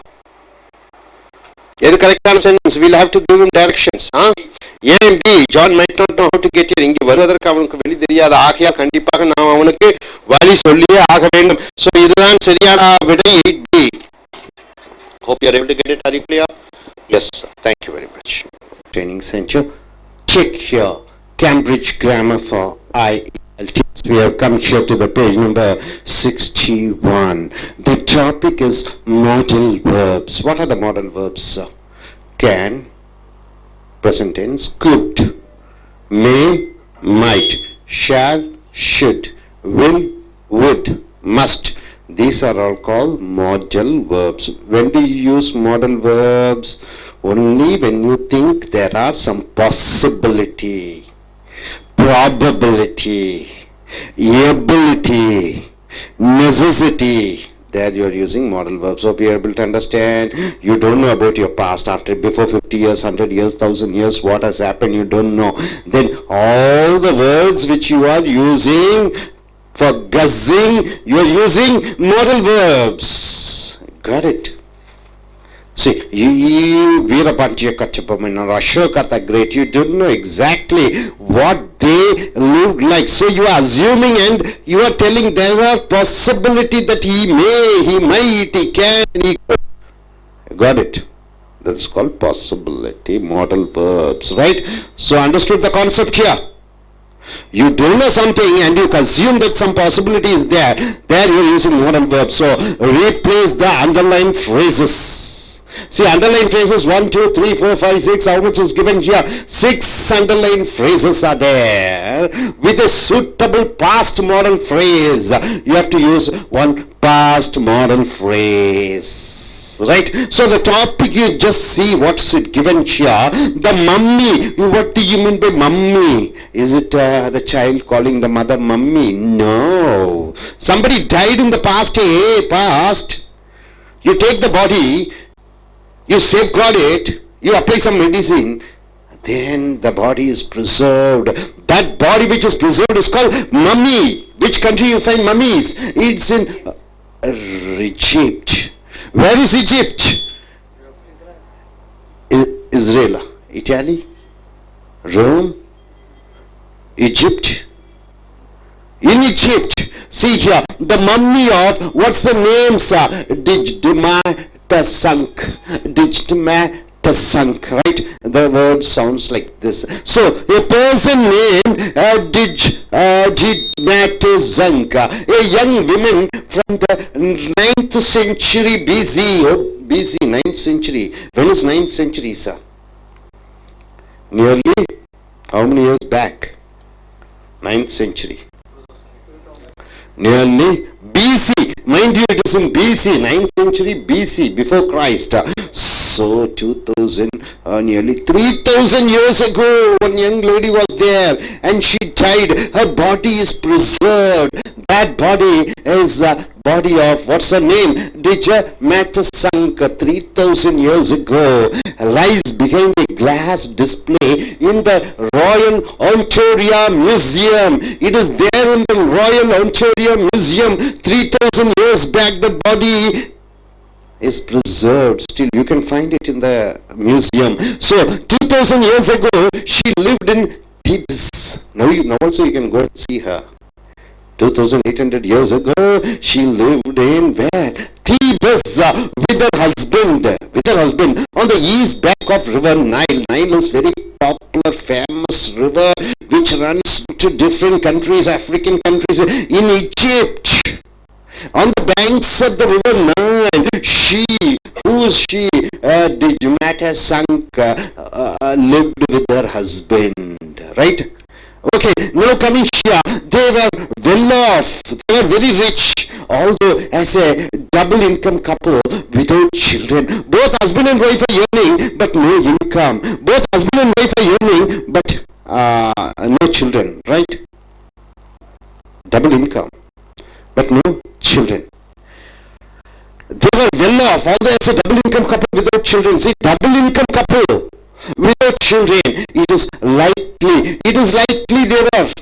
எது கரெக்டான sentence? we'll have to give him directions. A and B. John might not know how to get here. இங்கே வருவதற்கு அவனுக்கு வழி தெரியாது. ஆகையால் கண்டிப்பாக நாம் அவனுக்கு வழி சொல்லியே ஆக வேண்டும். so இதுதான் சரியான விடை 8B. hope you are able to get it. Are you clear? Yes sir. Thank you very much. Training center. Check here Cambridge grammar for I.E.L.T.S. We have come here to the page number 61. The topic is modal verbs. What are the modal verbs? Can, present tense, could, may, might, shall, should, will, would, must. These are all called modal verbs. When do you use modal verbs? Only when you think there are some possibility, probability, ability, necessity. There you are using modal verbs. So be able to understand. You don't know about your past. After, before 50 years, 100 years, 1000 years, what has happened, you don't know. Then all the words which you are using for guessing, you are using modal verbs. Got it? See, Veerapantiya Kachapamana, Ashoka the Great, you don't know exactly what they looked like. So you are assuming and you are telling there are possibility that he may, he might, he can, he could. Got it? That is called possibility, modal verbs, right? So understood the concept here? You don't know something and you assume that some possibility is there. There you are using modal verbs. So replace the underlined phrases. See, underlined phrases 1, 2, 3, 4, 5, 6. How much is given here? 6 underlined phrases are there with a suitable past modal phrase. You have to use one past modal phrase. Right? So the topic, you just see what's it given here. The mummy. What do you mean by mummy? Is it the child calling the mother mummy? No. Somebody died in the past. Past. You take the body, you safeguard it, you apply some medicine, then the body is preserved. That body which is preserved is called mummy. Which country you find mummies? It's in Egypt. Where is Egypt? Israel. Italy? Rome? Egypt? In Egypt. See here, the mummy of, what's the name, sir? Dijtmatasunk, right? The word sounds like this. So, a person named Dijtmatasunk, a young woman from the 9th century BC, BC, 9th century. When is 9th century, sir? Nearly, how many years back? 9th century. Nearly BC. Mind you, it is in BC, 9th century BC, before Christ. So 2000, nearly 3000 years ago, one young lady was there and she died. Her body is preserved. That body is the body of, what's her name? Dijtmatasunk, 3000 years ago. Lies behind a glass display in the Royal Ontario Museum. It is there in the Royal Ontario Museum. 3000 years back, the body is preserved. Still, you can find it in the museum. So, 2000 years ago, she lived in Thebes. Now also you can go and see her. 2800 years ago, she lived in where? Thebes with her husband on the east bank of river Nile. Nile is very popular, famous river which runs to different countries, African countries, in Egypt. On the banks of the river Nile, Digimata sunk, lived with her husband, right? Okay, now coming here, they were well off, they were very rich, although as a double income couple without children. Both husband and wife are earning, but no income. Both husband and wife are earning, but no children, right? Double income, but no children. They were well off, although as a double income couple without children. See, double income couple without children, it is likely they were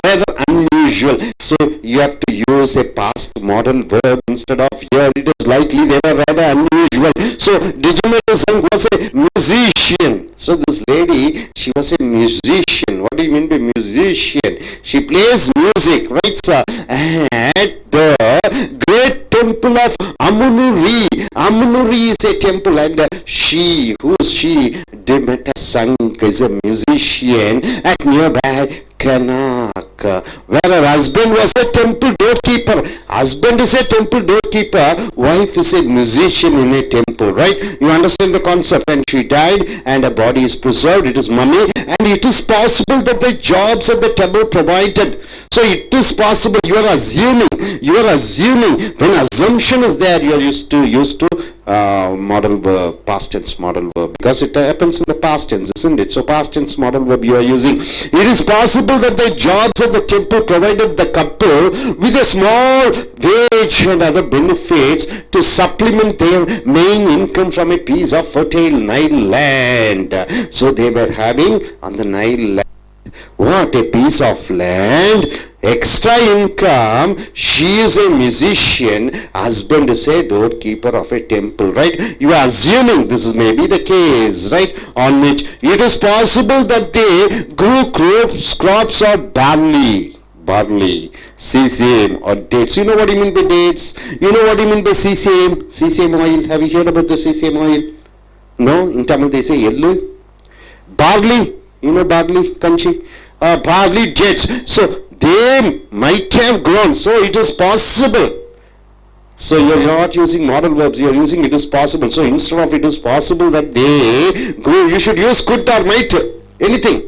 rather unusual. So you have to use a past modal verb instead of here. It is likely they were rather unusual. So Digimata Sangh was a musician. So this lady, she was a musician. What do you mean by musician? She plays music, right, sir? At the great temple of Amunuri. Amunuri is a temple, and Digimata Sangh is a musician at nearby Kanak, where her husband was a temple doorkeeper. Husband is a temple doorkeeper, wife is a musician in a temple, right? You understand the concept. And she died and her body is preserved. It is mummy, and it is possible that the jobs at the temple provided. So it is possible. You are assuming. When assumption is there, you are used to modal verb, past tense modal verb, because it happens in the past tense, isn't it? So past tense modal verb you are using. It is possible that the jobs at the temple provided the couple with a small wage and other benefits to supplement their main income from a piece of fertile Nile land. So they were having on the Nile land, what, a piece of land, extra income. She is a musician, husband is a doorkeeper of a temple, right? You are assuming this is maybe the case, right? On which it is possible that they grew crops or barley, sesame or dates. You know what you mean by dates? You know what you mean by sesame oil? Have you heard about the sesame oil? No? In Tamil they say yellow. Barley, you know barley, kanchi? Barley dates. So they might have grown. So it is possible. So you are not using modal verbs, you are using it is possible. So instead of it is possible that they grew, you should use could or might, anything.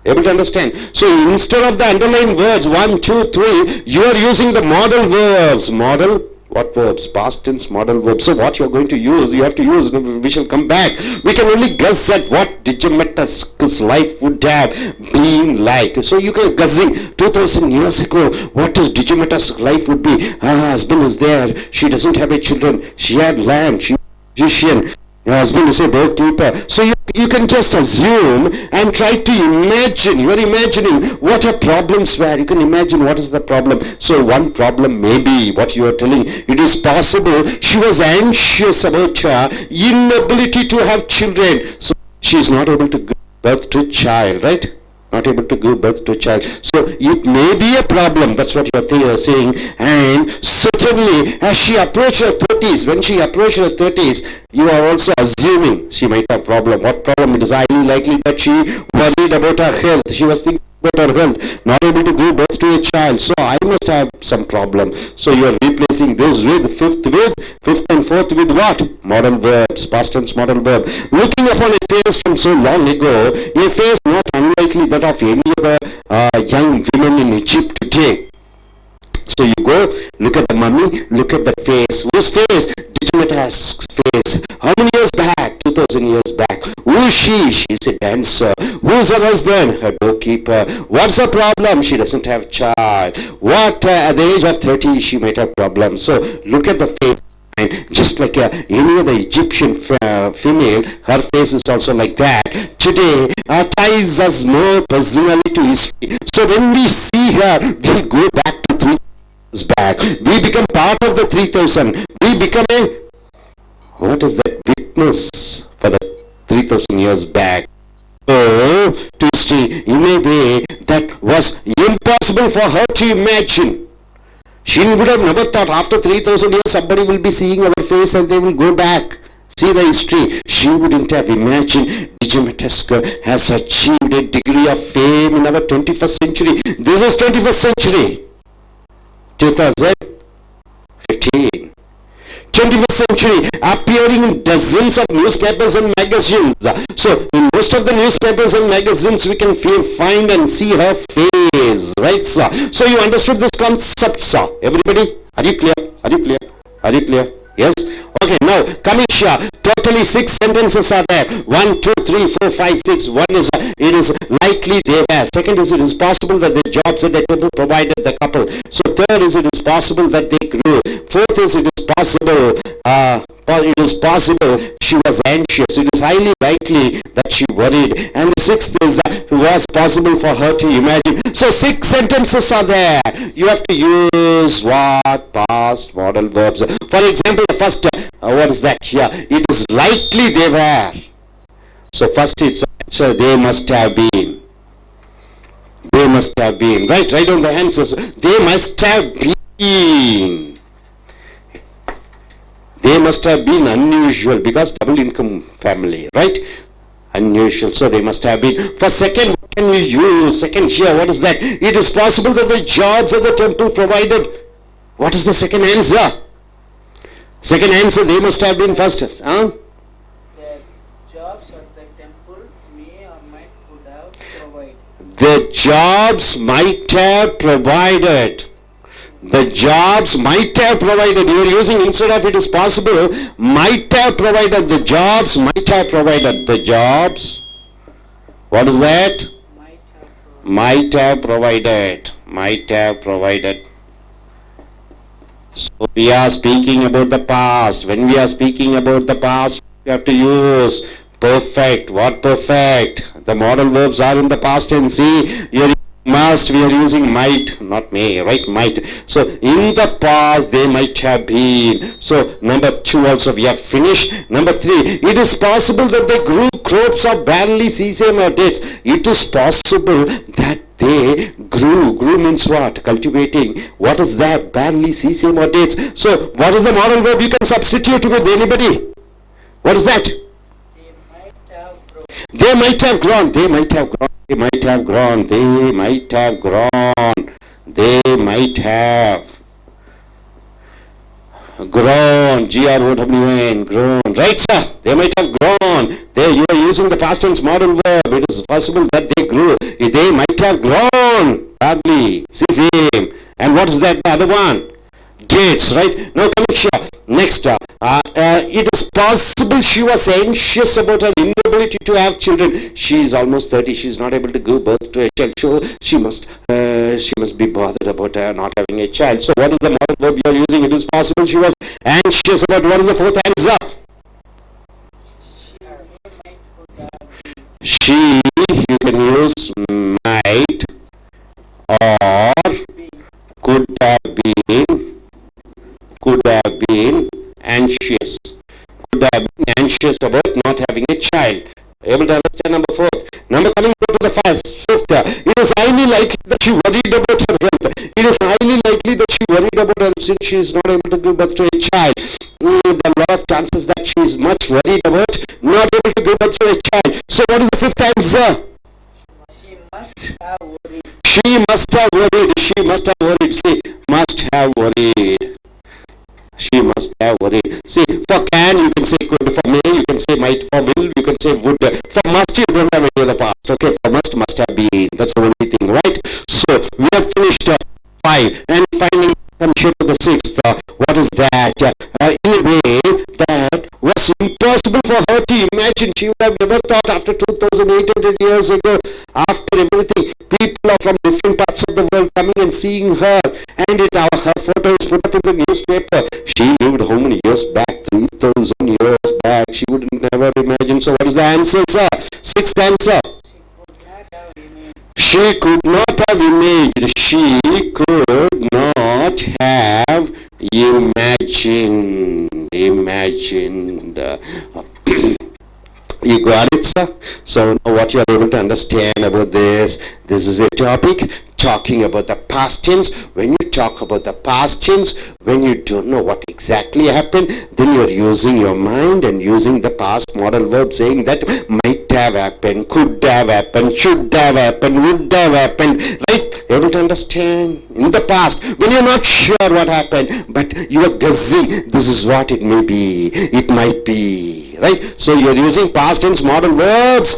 Able to understand? So instead of the underlined words 1, 2, 3, you are using the modal verbs. Modal, what verbs? Past tense modal verbs. So what you are going to use, you have to use, we shall come back. We can only guess at what Digimata's life would have been like. So you can guessing 2000 years ago, what is Digimata's life would be. Her husband is there, she doesn't have a children, she had land, she was a musician. Your husband is a doorkeeper. So you can just assume and try to imagine. You are imagining what her problems were. You can imagine what is the problem. So one problem may be what you are telling. It is possible she was anxious about her inability to have children. So she is not able to give birth to a child, right? Not able to give birth to a child. So it may be a problem. That's what you are saying. And certainly as she approached her 30s, when she approached her 30s, you are also assuming she might have a problem. What problem? It is highly likely that she worried about her health. She was thinking about her health, not able to give birth to a child. So I must have some problem. So you are replacing this with fifth and fourth with what? Modal verbs, past tense modal verb. Looking upon a face from so long ago, a face not unlikely that of any other young women in Egypt today. So you go, look at the mummy, look at the face. Whose face? Digimata's face. How many years back? 2000 years back. Who is she? She is a dancer. Who is her husband? Her doorkeeper. What's her problem? She doesn't have child. What, at the age of 30, she might have problems. So look at the face. And just like any other Egyptian female, her face is also like that. Today, ties us no personality to history. So when we see her, we go back to 3 years back. We become part of the 3000. We become a, what is that, witness for the 3000 years back. So, to history in a way that was impossible for her to imagine. She would have never thought after 3,000 years somebody will be seeing our face and they will go back. See the history. She wouldn't have imagined Digimetesco has achieved a degree of fame in our 21st century. This is 21st century. 2015. 21st century, appearing in dozens of newspapers and magazines. So, in most of the newspapers and magazines, we can find and see her face, right, sir? So, you understood this concept, sir? Everybody? Are you clear? Are you clear? Are you clear? Yes? Okay, now, coming here, totally 6 sentences are there. 1, 2, 3, 4, 5, 6. One is, it is likely they were. Second is, it is possible that the jobs at the table provided the couple. So, third is, it is possible that they grew. Fourth is, it is possible, she was anxious. It is highly likely that she worried. And the sixth is, it was possible for her to imagine. So 6 sentences are there. You have to use what? Past modal verbs. For example, the first, what is that here? It is likely they were. So first it's, so they must have been. They must have been. Right on the answers. They must have been. They must have been unusual because double income family, right? Unusual, so they must have been. For second, what can we use? Second here, what is that? It is possible that the jobs at the temple provided. What is the second answer? Second answer, they must have been first. Huh? The jobs at the temple may or might could have provided. The jobs might have provided. The jobs might have provided. You are using instead of it is possible, might have provided. The jobs might have provided. The jobs. What is that? Might have provided. Might have provided. So we are speaking about the past. When we are speaking about the past, we have to use perfect. What perfect? The modal verbs are in the past tense. See, you must, we are using might, not may, right? Might. So in the past they might have been. So number 2 also we have finished. Number 3, it is possible that they grew crops of barley, sesame or dates. It is possible that they grew. Grew means what? Cultivating. What is that? Barley, sesame or dates. So what is the modal verb you can substitute with? Anybody? What is that? They might have grown. They might have grown. They might have grown. They might have grown. They might have grown. G-R-O-W-N. Grown. Right, sir? They might have grown. There you are using the past tense modal verb. It is possible that they grew. They might have grown. Barley, sesame. And what is that? The other one? Dates, right? Now coming here. Next, it is possible she was anxious about her inability to have children. She is almost 30. She is not able to give birth to a child. So she must be bothered about her not having a child. So what is the modal verb you are using? It is possible she was anxious about. What is the fourth answer? She, you can use might or could have been anxious. Could have been anxious about not having a child. Able to understand number 4? Number coming to the fifth. It is highly likely that she worried about her health. It is highly likely that she worried about her since she is not able to give birth to a child. There are a lot of chances that she is much worried about not able to give birth to a child. So what is the fifth answer? She must have worried. She must have worried. She must have worried. See, must have worried. She must have worried. See, for can you can say could, for may you can say might, for will you can say would. For must you don't have any other part. Okay, for must have been. That's the only thing, right? So we have finished 5 and finally come to the 6th. What is that? In a way that was impossible for her to imagine. She would have never thought after 2,800 years ago, after everything, people are from different parts of the world coming and seeing her, and her photo is put up in the newspaper. She lived how many years back? 3,000 years back. She would never imagine. So what is the answer, sir? 6th answer. She could not have imagined. She could not have imagined. You got it, sir? So now what you are able to understand about this is a topic talking about the past tense. When you talk about the past tense, when you don't know what exactly happened, then you're using your mind and using the past modal verb, saying that might have happened, could have happened, should have happened, would have happened, right? Able to understand? In the past, when you're not sure what happened, but you are guessing, this is what it may be, it might be, right? So you're using past tense modal verbs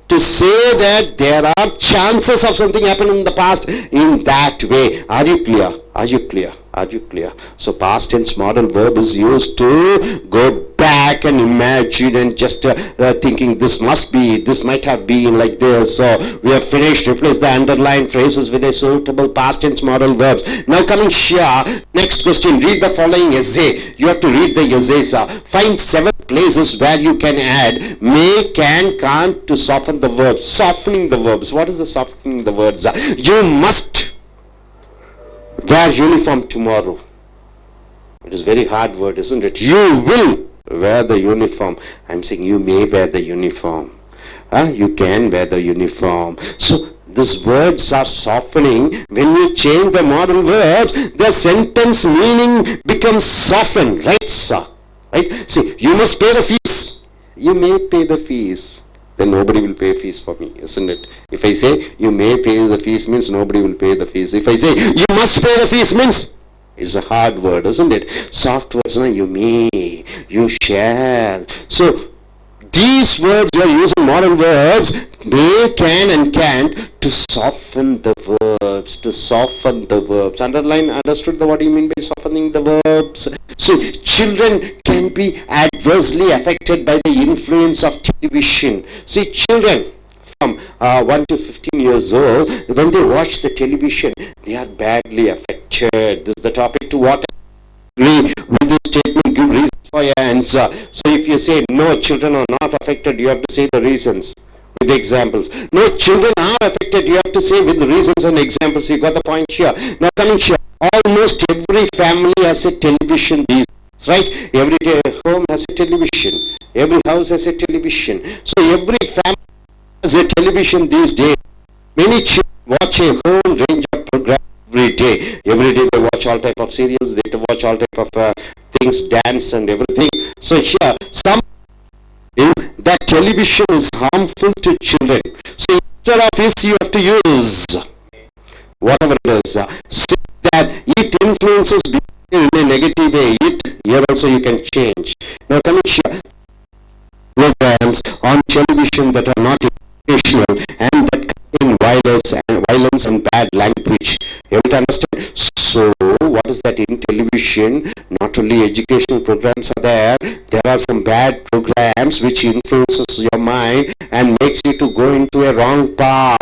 to say that there are chances of something happening in the past in that way. Are you clear? Are you clear? Are you clear? So past tense modal verb is used to go back and imagine and just thinking this must be, this might have been like this. So we have finished. Replace the underlined phrases with a suitable past tense modal verbs. Now coming here, next question. Read the following essay. You have to read the essays. Find 7 places where you can add may, can, can't to soften the verbs. Softening the verbs. What is the softening the words? You must wear uniform tomorrow. It is very hard word, isn't it? You will wear the uniform. I'm saying you may wear the uniform. You can wear the uniform. So these words are softening. When we change the modal verbs, the sentence meaning becomes softened. Right, sir? Right? See, you must pay the fees. You may pay the fees. Then nobody will pay fees for me, isn't it? If I say you may pay the fees, means nobody will pay the fees. If I say you must pay the fees, means it's a hard word, isn't it? Soft words, no? You may, you shall. So these words you are using modal verbs, may, can and can't, to soften the verbs, to soften the verbs. Underline, understood what do you mean by softening the verbs? So children can be adversely affected by the influence of television. See, children from 1 to 15 years old, when they watch the television, they are badly affected. This is the topic to what agree with this statement, give reasons for your answer. So if you say no, children are not affected, you have to say the reasons with the examples. No, children are affected, you have to say with the reasons and examples. You got the point here. Now coming here, almost every family has a television these days, right? Every home has a television. Every house has a television. So every family has a television these days. Many children watch a whole range of programs every day. Every day they watch all type of serials, they watch all type of things, dance and everything. So here, some that television is harmful to children. So instead of this, you have to use whatever it is. Say that it influences behavior in a negative way. Here also you can change. Now coming here, programs on television that are not educational and that contain violence and bad language. You have to understand. So what is that in television? Not only educational programs are there are some bad programs which influences your mind and makes you to go into a wrong path.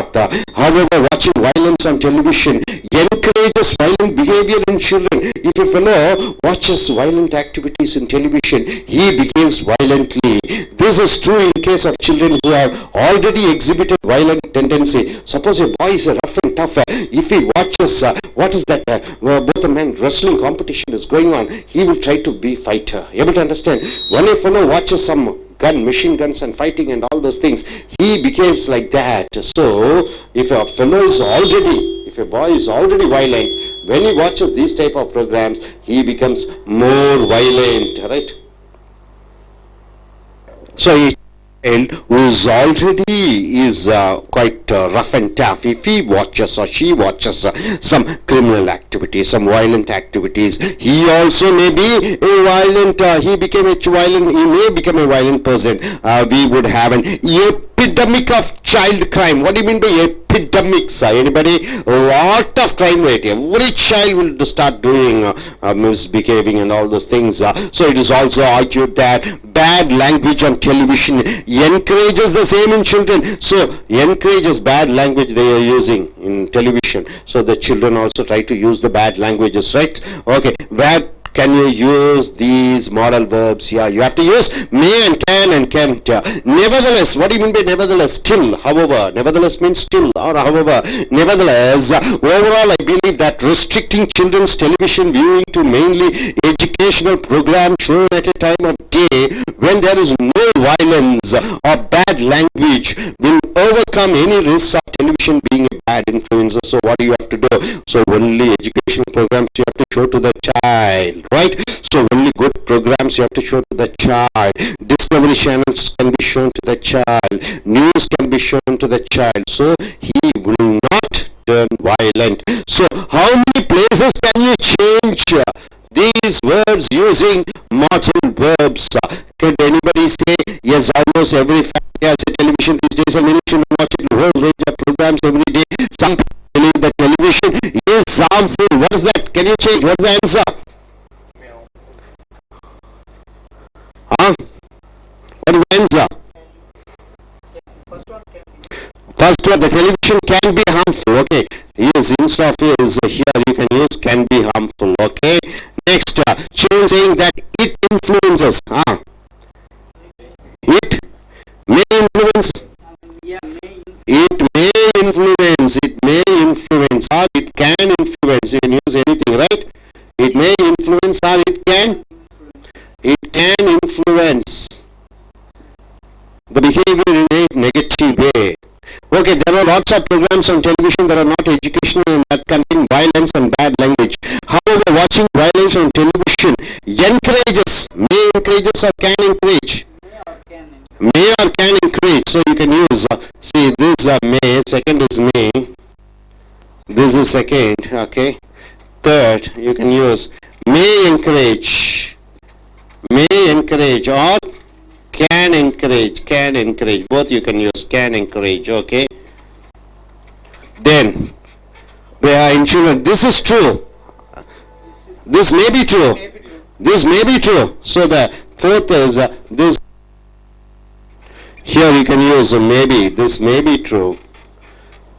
However, watching violence on television encourages violent behavior in children. If a fellow watches violent activities in television, he behaves violently. This is true in case of children who have already exhibited violent tendency. Suppose a boy is rough and tough. If he watches, what is that? Both a man wrestling competition is going on, he will try to be fighter. Able to understand? When a fellow watches some machine guns and fighting and all those things, he behaves like that. So if a boy is already violent, when he watches these type of programs, he becomes more violent, right? So a child who is already quite rough and tough, if he watches or she watches some criminal activities, some violent activities, he also may be a violent, he may become a violent person. We would have an epidemic of child crime. What do you mean by epidemics? Anybody? A lot of crime rate. Every child will start doing misbehaving and all those things. So it is also argued that bad language on television encourages the same in children. So encourages bad language they are using in television. So the children also try to use the bad languages, right? Okay, where can you use these modal verbs here? You have to use may and can and can't. Nevertheless, what do you mean by nevertheless? Still, however. Nevertheless means still or however. Nevertheless, overall I believe that restricting children's television viewing to mainly educational programs shown at a time of day when there is no violence or bad language will overcome any risks of television being a bad influence. So what do you have to do? So only educational programs you have to show to the child, right? So only good programs you have to show to the child. Discovery channels can be shown to the child. News can be shown to the child. So he will not turn violent. So how many places can you change these words using modal verbs? Can anybody say yes? Almost every family has a television these days, and many children watch a whole range of programs every day. Some people believe that television is harmful. What is that? Can you change? What's the answer? Huh? What is the answer? First one, the television can be harmful. Okay. Yes, instead of is here you can use can be harmful. Okay. Next, children saying that it influences. It may influence. It may influence. It may influence, or it can influence. You can use anything, right? It may influence, or it can. It can influence the behavior in a negative way. Okay, there are lots of programs on television that are not educational and that contain violence and bad language. However, watching violence on television encourages, may encourages or can encourage. May or can encourage. So you can use, see this may, second is may, this is second, okay. Third, you can use may encourage or can encourage, both you can use can encourage, okay. Then, in children, this is true, this may be true, this may be true. So the fourth is this, here you can use maybe, this may be true,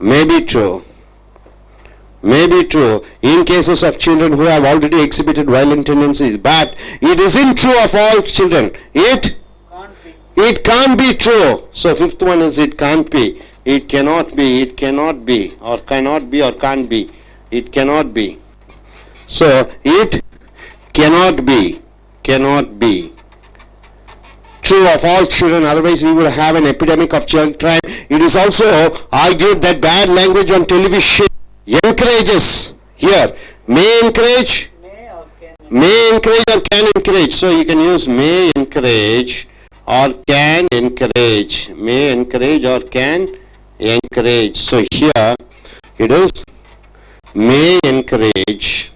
may be true. May be true in cases of children who have already exhibited violent tendencies, but it isn't true of all children. It can't be true. So fifth one is it can't be. It cannot be. It cannot be. Or cannot be or can't be. It cannot be. So it cannot be. Cannot be true of all children, otherwise we would have an epidemic of child crime. It is also argued that bad language on television encourages, here may encourage, may encourage or can encourage. So you can use may encourage or can encourage, may encourage or can encourage. So here it is may encourage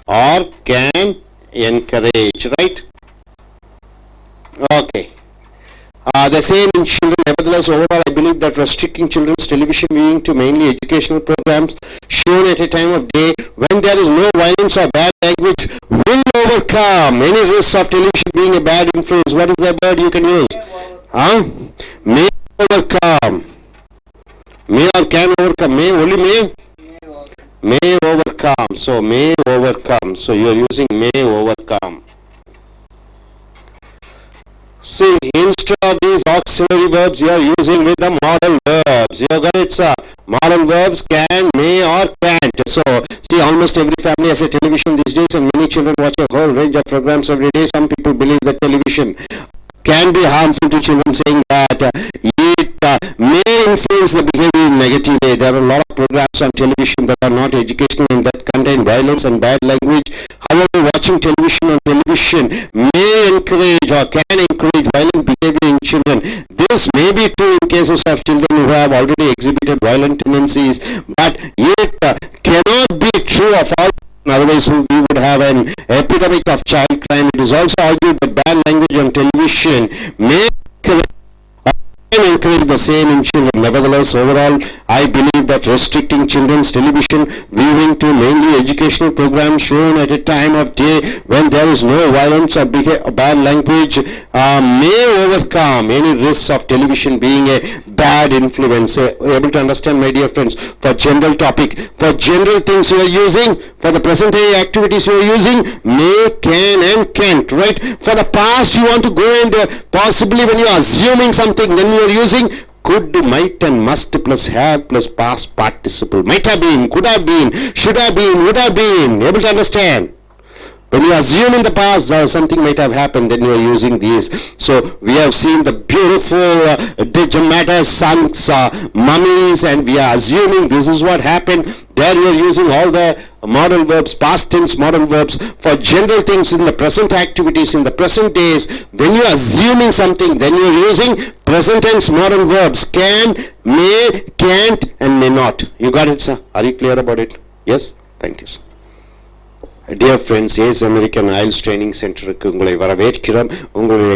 or can encourage, right? Okay. The same in children. Nevertheless, overall, I believe that restricting children's television viewing to mainly educational programs shown at a time of day when there is no violence or bad language will overcome any risks of television being a bad influence. What is the word you can use? May overcome. May or can overcome. May, only may? May overcome. So, may overcome. So, you are using may overcome. See, instead of these auxiliary verbs, you are using with the modal verbs. You got it, sir. Modal verbs can, may, or can't. So, see, almost every family has a television these days, and many children watch a whole range of programs every day. Some people believe that television can be harmful to children, saying that it may influence the behavior in a negative way. There are a lot of programs on television that are not educational and that contain violence and bad language. However, watching television on television may encourage or can encourage violent behavior in children. This may be true in cases of children who have already exhibited violent tendencies, but it cannot be true of all. Otherwise, we would have an epidemic of child crime. It is also argued that bad language on television may encourage the same in children. Nevertheless, overall, I believe that restricting children's television viewing to mainly educational programs shown at a time of day when there is no violence or bad language may overcome any risks of television being a bad influence. Able to understand, my dear friends? For general topic, for general things you are using, for the present day activities you are using, may, can and can't, right? For the past you want to go and possibly when you are assuming something, then you are using could, might and must plus have plus past participle. Might have been, could have been, should have been, would have been. Able to understand? When you assume in the past something might have happened, then you are using these. So we have seen the beautiful digimatas, sons, mummies, and we are assuming this is what happened. There you are using all the modal verbs, past tense modal verbs for general things in the present activities, in the present days. When you are assuming something, then you are using present tense modal verbs. Can, may, can't, and may not. You got it, sir? Are you clear about it? Yes? Thank you, sir. Dear friends, yes, American I.E.L.T.S training centருக்கு உங்களை வரவேற்கிறோம். உங்களுடைய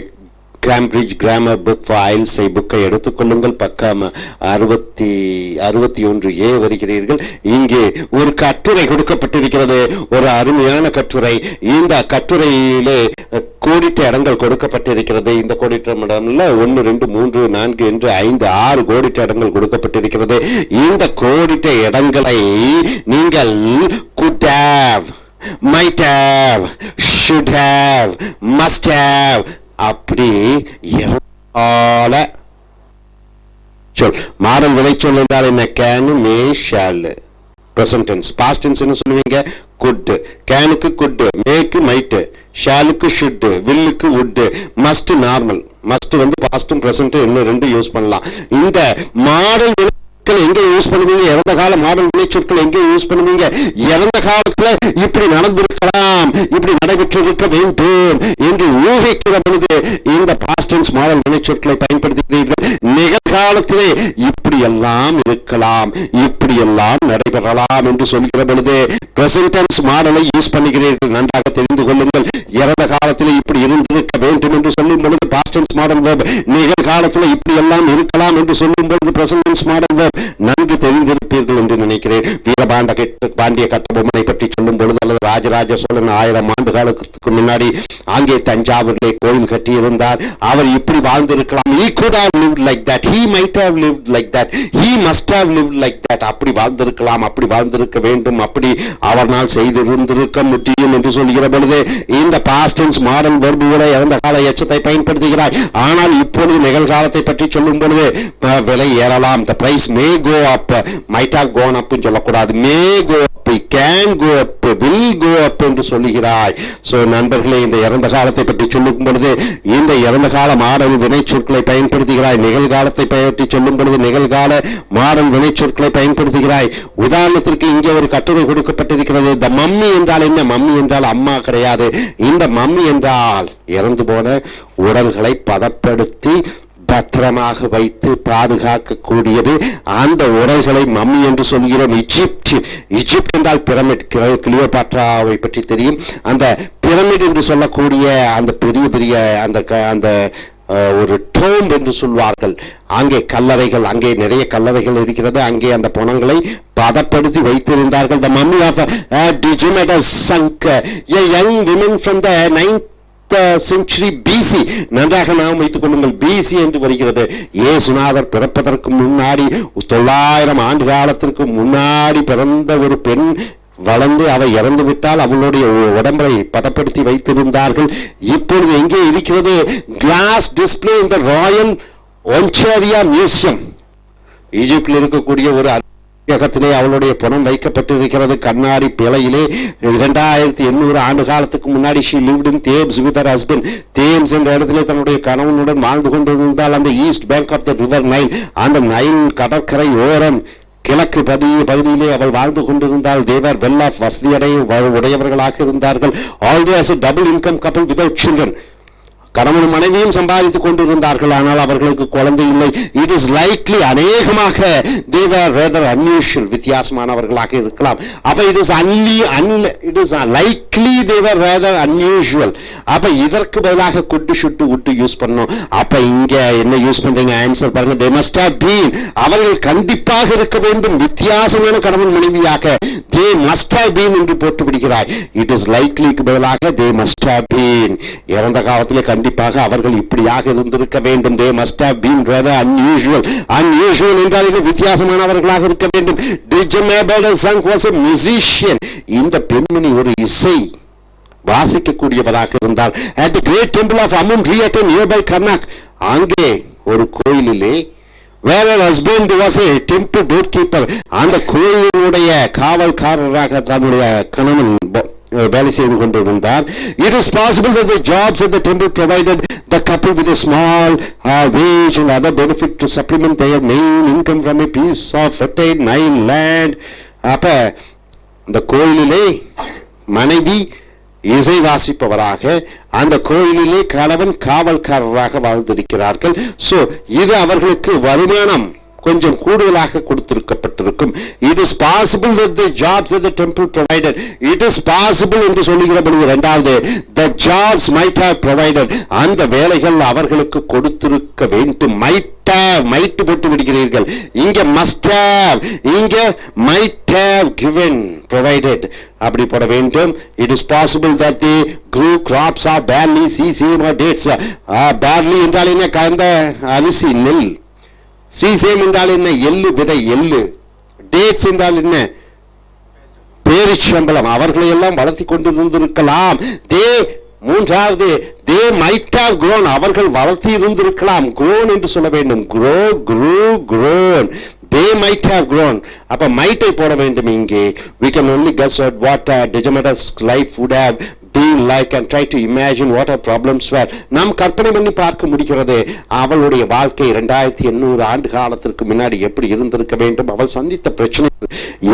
Cambridge grammar book for I.E.L.T.S புக்கை எடுத்துக்கொள்ளுங்கள். பக்கம் 61A வருகிறீர்கள். இங்கே ஒரு கட்டுரை கொடுக்கப்பட்டிருக்கிறது, ஒரு அருமையான கட்டுரை. இந்த கட்டுரையிலே கோடிட்ட இடங்கள் கொடுக்கப்பட்டிருக்கிறது. இந்த கோடிட்ட இடம்ல 1, 2, 3, 4 என்று 5, 6 கோடிட்ட இடங்கள் கொடுக்கப்பட்டிருக்கிறது. இந்த கோடிட்ட இடங்களை நீங்கள் could have, might have, should have, must have அப்படி சொல். மாடல் வினைச்சொல் என்றால் என்ன? Can, may, shall. Present tense. Past tense என்ன சொல்லுவீங்க? குட். கேனுக்கு குட், மேக்கு மைட், ஷாலுக்கு ஷுட், வில்லுக்கு வுட், மஸ்ட் நார்மல். மஸ்ட் வந்து பாஸ்டும் பிரசன்ட் இன்னும் 2 யூஸ் பண்ணலாம். இந்த மாடல் எங்க யூஸ் பண்ணுவீங்க? இறந்த கால மாடல் வினைச்சொற்கள் எங்க யூஸ் பண்ணுவீங்க? இறந்த காலத்துல இப்படி நடந்திருக்கலாம், இப்படி நடைபெற்றிருக்க வேண்டும் என்று ஊகிக்கிற பொழுது இந்த பாஸ்ட் டென்ஸ் மாடல் வினைச்சொற்களை பயன்படுத்துகிறீர்கள். நிகழ்காலத்திலே இப்படி எல்லாம் இருக்கலாம், இப்படி எல்லாம் நடைபெறலாம் என்று சொல்கிற பொழுது பிரசன்ட் டென்ஸ் மாடலை யூஸ் பண்ணுகிறீர்கள். நன்றாக தெரிந்து கொள்ளுங்கள். இறந்த காலத்திலே இப்படி இருந்திருக்க வேண்டும் என்று சொல்லும் பொழுது பாஸ்ட் டென்ஸ் மாடல் வெர்ப், நிகழ்காலத்தில் இப்படி எல்லாம் இருக்கலாம் என்று சொல்லும் பொழுது பிரசன்ட் டென்ஸ் மாடல் வெர்ப். நன்கு தெரிந்திருப்பீர்கள் என்று நினைக்கிறேன். பாண்டிய கட்டபொம்மனை பற்றி சொல்லும் பொழுது, அல்லது ராஜராஜ சோழன் 1000 ஆண்டு காலத்துக்கு முன்னாடி அங்கே தஞ்சாவூரிலே கோயில் கட்டியிருந்தார். அவர் இப்படி வாழ்ந்திருக்கலாம். He could have lived like that. He might have lived like that. He must have lived like that. அப்படி வாழ்ந்திருக்கலாம், அப்படி வாழ்ந்திருக்க வேண்டும், அப்படி அவரால் செய்திருந்திருக்க முடியும் என்று சொல்கிற பொழுது இந்த பாஸ்ட் டென்ஸ் மாடல் வெர்புகளை இறந்த கால எச்சத்தை பயன்படுத்துகிறாய். ஆனால் இப்பொழுது நிகழ்காலத்தை பற்றி சொல்லும் பொழுது விலை ஏறலாம். The price may go up, might have gone up ன்னு சொல்லக்கூடாது. may go up, can go up, will go up என்று சொல்லுகிறாய். சோ நண்பர்களே, இந்த இறந்த காலத்தை பற்றி சொல்லும் பொழுது இந்த இறந்த கால மாடல் வினைச்சொற்களை பயன்படுத்துகிறாய். நிகழ்காலத்தை பற்றி சொல்லும் பொழுது நிகழ்கால மாடல் வினைச்சொற்களை பயன்படுத்துகிறாய். உதாரணத்திற்கு இங்கே ஒரு கட்டுரை கொடுக்கப்பட்டிருக்கிறது. த மம்மி என்றால் என்ன? மம்மி என்றால் அம்மா கிடையாது. இந்த மம்மி என்றால் இறந்து போன உடல்களை பதப்படுத்தி பத்திரமாக வைத்து பாதுகாக்கக்கூடியது. அந்த உடல்களை மம்மி என்று சொல்கிறோம். இஜிப்ட் என்றால் பிரமிட். கிளியோபாட்ராவை பற்றி தெரியும். அந்த பிரமிட் என்று சொல்லக்கூடிய அந்த பெரிய பெரிய அந்த ஒரு டோம் என்று சொல்வார்கள். அங்கே கல்லறைகள், அங்கே நிறைய கல்லறைகள் இருக்கிறது. அங்கே அந்த பணங்களை பதப்படுத்தி வைத்திருந்தார்கள். The mummy of Didymatus sunk, a young woman from the 9th century BC. நன்றாக நாம் வைத்துக் கொள்ளுங்கள். BC என்று வருகிறது. இயேசுநாதர் பிறப்பதற்கு முன்னாடி 900 ஆண்டு காலத்திற்கு முன்னாடி பிறந்த ஒரு பெண் வளர்ந்து அவ இறந்து விட்டால் அவளுடைய உடம்பை பதப்படுத்தி வைத்திருந்தார்கள். இப்பொழுது எங்கே இருக்கிறது? Glass display in the Royal Ontario Museum. ஈஜிப்டில் இருக்கக்கூடிய ஒரு அகத்திலே அவளுடைய பணம் வைக்கப்பட்டிருக்கிறது. கண்ணாடி பிழையிலே 2800 ஆண்டு காலத்துக்கு முன்னாடி she lived in Thebes with her husband. Thames என்ற இடத்திலே தன்னுடைய கணவனுடன் வாழ்ந்து கொண்டிருந்தால் அந்த east bank of the river Nile, அந்த நைல் கடற்கரை ஓரம் கிழக்கு பகுதியிலே அவள் வாழ்ந்து கொண்டிருந்தால். தேவர் வெல் ஆஃப் உடையவர்களாக இருந்தார்கள். Although as a double income couple without children. கணவன் மனைவியும் சம்பாதித்துக் கொண்டிருந்தார்கள். ஆனால் அவர்களுக்கு குழந்தை இல்லை. இட் இஸ் லைக்லி, அநேகமாக they were rather unusual, வித்தியாசமானவர்களாக இருக்கலாம். அப்ப it is likely they were rather unusual. அப்ப இதற்கு பதிலாக could, should, would யூஸ் பண்ணோம். அப்ப இங்க என்ன யூஸ் பண்றீங்க? ஆன்சர் பாருங்க. they must have been, அவர்கள் கண்டிப்பாக இருக்க வேண்டும். வித்தியாசமான கணவன் மனைவியாக they must have been என்று போட்டு விடுகிறாய். it is likelyக்கு பதிலாக they must have been. இறந்த காலத்திலே கண்டிப்பாக அவர்கள் இப்படியாக இருந்திருக்க வேண்டும். they must have been rather unusual. unusual என்றால் இது வித்தியாசமானவர்களாக இருக்க வேண்டும். Didymatus was a musician. இந்த பெண்மணி ஒரு இசை வாசிக்கக்கூடியவராக இருந்தார். at the great temple of Amun-Re nearby Karnak, அங்கே ஒரு கோயிலிலே where her husband was a temple doorkeeper, அந்த கோயிலுடைய காவல்காரராக தன்னுடைய கணவன் வேலை செய்து கொண்டிருந்தார். It is possible that the jobs at the temple provided the couple with a small wage and other benefit to supplement their main income from a piece of fertile Nile land. அப்ப இந்த கோயிலிலே மனைவி இசை வாசிப்பவராக, அந்த கோயிலிலே கணவன் காவல்காரராக வாழ்ந்திருக்கிறார்கள். So இது அவர்களுக்கு வருமானம் கொஞ்சம் கூடுதலாக கொடுத்திருக்கப்பட்டிருக்கும். It is possible that the jobs that the temple provided, it is possible என்று சொல்லுகிற பொழுது இரண்டாவது the jobs might have provided, அந்த வேலைகள் அவர்களுக்கு கொடுத்திருக்க வேண்டும். might போட்டு விடுகிறீர்கள், இங்க must have, இங்க might have given, provided அப்படி போட வேண்டும். It is possible that they grew crops of barley, sesame or dates. barley என்றால் என்ன? கந்த அரிசி, நெல். சீசேம் என்றால் என்ன? எள்ளு விதை, எள்ளு. டேட்ஸ் என்றால் என்ன? பேரிச்சம்பளம். அவர்களை எல்லாம் வளர்த்தி கொண்டிருந்திருக்கலாம். மூன்றாவது they might have grown, அவர்கள் வளர்த்தி இருந்திருக்கலாம். grown என்று சொல்ல வேண்டும். grown. they might have grown. அப்ப might போட வேண்டும் இங்கே. we can only guess at what Dejameda's life would have been like and try to imagine what her problems were. நாம் கற்பனை பண்ணி பார்க்க முடிகிறது அவளுடைய வாழ்க்கை 2800 ஆண்டு காலத்திற்கு முன்னாடி எப்படி இருந்திருக்க வேண்டும், அவள் சந்தித்த பிரச்சனை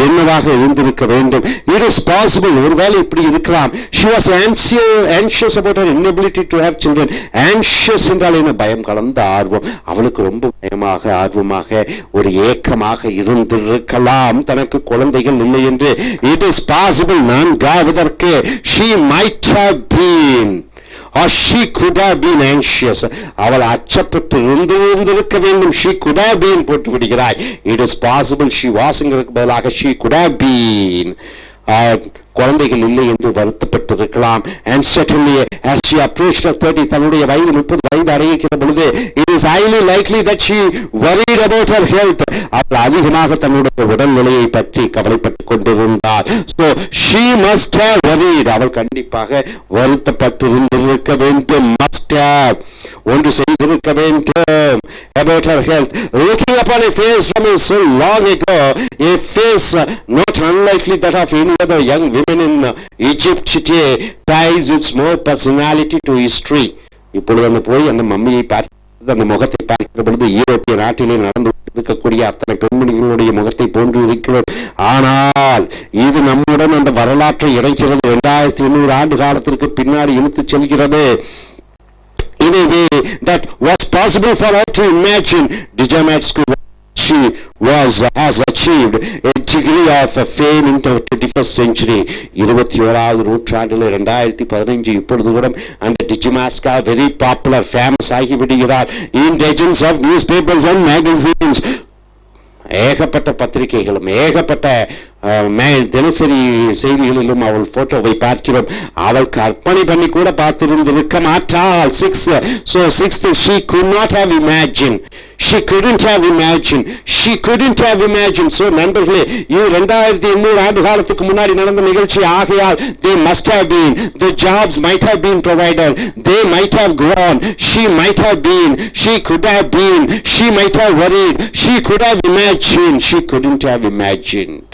என்னவாக இருந்திருக்க வேண்டும். It is possible, ஒருவேளை இப்படி இருக்கலாம். She was anxious about her inability to have children. Anxious என்றால் என்ன? பயம் கலந்த ஆர்வம். அவளுக்கு ரொம்ப பயமாக, ஆர்வமாக, ஒரு ஏக்கமாக இருந்திருக்கலாம் தனக்கு குழந்தைகள் இல்லை என்று. It is possible, நான் காவதற்கு she might have been or she could have been anxious. அவள் அச்சப்பட்டு இருந்திருக்க வேண்டும். she could have been போட்டு விடுகிறாய். It is possible she was ங்கிறதுக்கு பதிலாக she could have been. குழந்தைகள் இல்லை என்று வருத்தப்பட்டிருக்கலாம். and certainly as she approached her 30, தன்னுடைய வயது 30 வயது அடைகிற பொழுது it is highly likely that she worried about her health. அவள் அதிகமாக தன்னுடைய உடல்நிலையை பற்றி கவலைப்பட்டுக் கொண்டிருந்தார். so she must have worried, அவள் கண்டிப்பாக வருத்தப்பட்டிருந்திருக்க வேண்டும். must have, ஒன்று செய்திருக்க வேண்டும். about her health. looking upon a face from so long ago, a face not unlikely that of any other young women in Egypt today, ties its more personality to history. இப்பொழுது அந்த போய் அந்த மம்மியை பார்த்து அந்த முகத்தை பார்க்கிற பொழுது யூரோப்பிய நாட்டிலே நடந்து இருக்கக்கூடிய அத்தனை பெண்மணிகளுடைய முகத்தை போன்று இருக்கிறோம். ஆனால் இது நம்முடன் அந்த வரலாற்றை இணைக்கிறது. 2800 ஆண்டு காலத்திற்கு பின்னாடி இழுத்துச் செல்கிறது. In a way that was possible for her to imagine. Dejameda's she has achieved a degree of fame in the 21st century. 21வது நூற்றாண்டில் 2015 இப்பொழுது கூட அந்த டிஜிமாஸ்கா very popular, famous ஆகிவிடுகிறார் in dozens of newspapers and magazines. ஏகப்பட்ட பத்திரிகைகளும் ஏகப்பட்ட தினசரி செய்திகளிலும் அவள் போட்டோவை பார்க்கிறோம். அவள் கற்பனை பண்ணி கூட பார்த்திருந்திருக்க மாட்டாள். So sixth, she could not have imagined. She couldn't have imagined. She couldn't have imagined. So நண்பர்களே, இது 2800 ஆண்டு காலத்துக்கு முன்னாடி நடந்த நிகழ்ச்சி ஆகையால் they must have been. The jobs might have been provided. They might have grown. She might have been. She could have been. She might have worried. She could have imagined. She couldn't have imagined.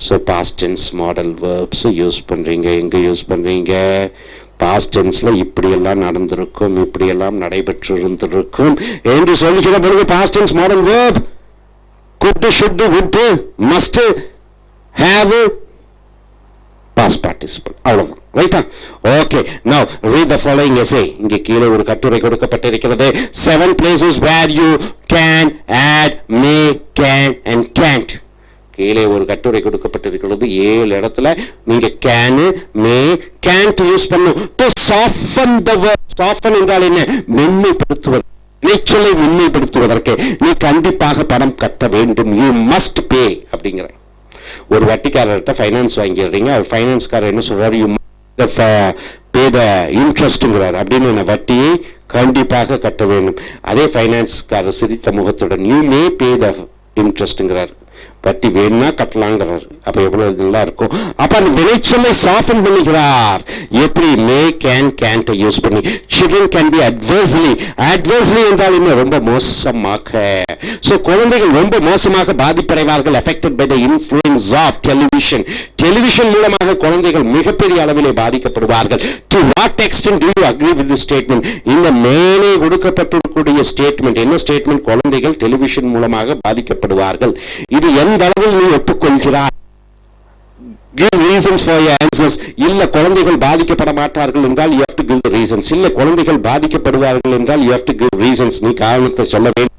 So past tense modal verbs use பண்றீங்க. எங்க use பண்றீங்க? past tenseல இப்படியெல்லாம் நடந்திருக்கும், இப்படியெல்லாம் நடைபெற்று இருந்திருக்கும் என்று சொல்லுகிற பொழுது past tense modal verb could, should, would, must, have, past participle. அவ்வளவுதான். ரைட்டா? Okay. now read the following essay. இங்கே கீழே ஒரு கட்டுரை கொடுக்கப்பட்டிருக்கிறது. 7 places where you can add may, can and can't. கீழே ஒரு கட்டுரை கொடுக்கப்பட்டிருக்கிறது. 7 இடத்துல நீங்க can, may, can't யூஸ் பண்ணும். to soften the verb. soften என்றால் என்ன? மென்மைப்படுத்துவது, நிச்சலை மென்மைப்படுத்துவதற்கு நீ கண்டிப்பாக பணம் கட்ட வேண்டும். you must pay அப்படிங்கிற. ஒரு வட்டிக்காரர்கிட்ட ஃபைனான்ஸ் வாங்கிடுறீங்க. அவர் ஃபைனான்ஸ்காரர் என்ன சொல்றாரு? you must pay the interestங்கிறார். அப்படின்னு வட்டியை கண்டிப்பாக கட்ட வேண்டும். அதே ஃபைனான்ஸ்காரர் சிரித்த முகத்துடன் you may pay the interestங்கிறார். வட்டி வேணும்னா கட்டலாங்கிறார். அப்ப எவ்வளவு நல்லா இருக்கும். அப்ப அந்த வினைச்சொல்லை சாஃபன் பண்ணுகிறார். எப்படி? மே, கேன், கேன்ட் யூஸ் பண்ணி. children can be adversely என்றால் என்ன? ரொம்ப மோசமாக. சோ குழந்தைகள் ரொம்ப மோசமாக பாதிப்படைவார்கள். affected by the influence of television. Television மூலமாக குழந்தைகள் மிகப்பெரிய அளவிலே பாதிக்கப்படுவார்கள். to what extent do you agree with this statement? இந்த மேலே கொடுக்கப்பட்டிருக்கக்கூடிய ஸ்டேட்மெண்ட் என்ன ஸ்டேட்மெண்ட்? குழந்தைகள் டெலிவிஷன் மூலமாக பாதிக்கப்படுவார்கள். இது எந்த அளவில் நீ ஒப்புக்கொள்கிறாய்? give reasons for your answers. இல்ல குழந்தைகள் பாதிக்கப்பட மாட்டார்கள் என்றால் you have to give the reasons. இல்ல குழந்தைகள் பாதிக்கப்படுவார்கள் என்றால் you have to give reasons. நீ காரணத்தை சொல்ல வேண்டும்.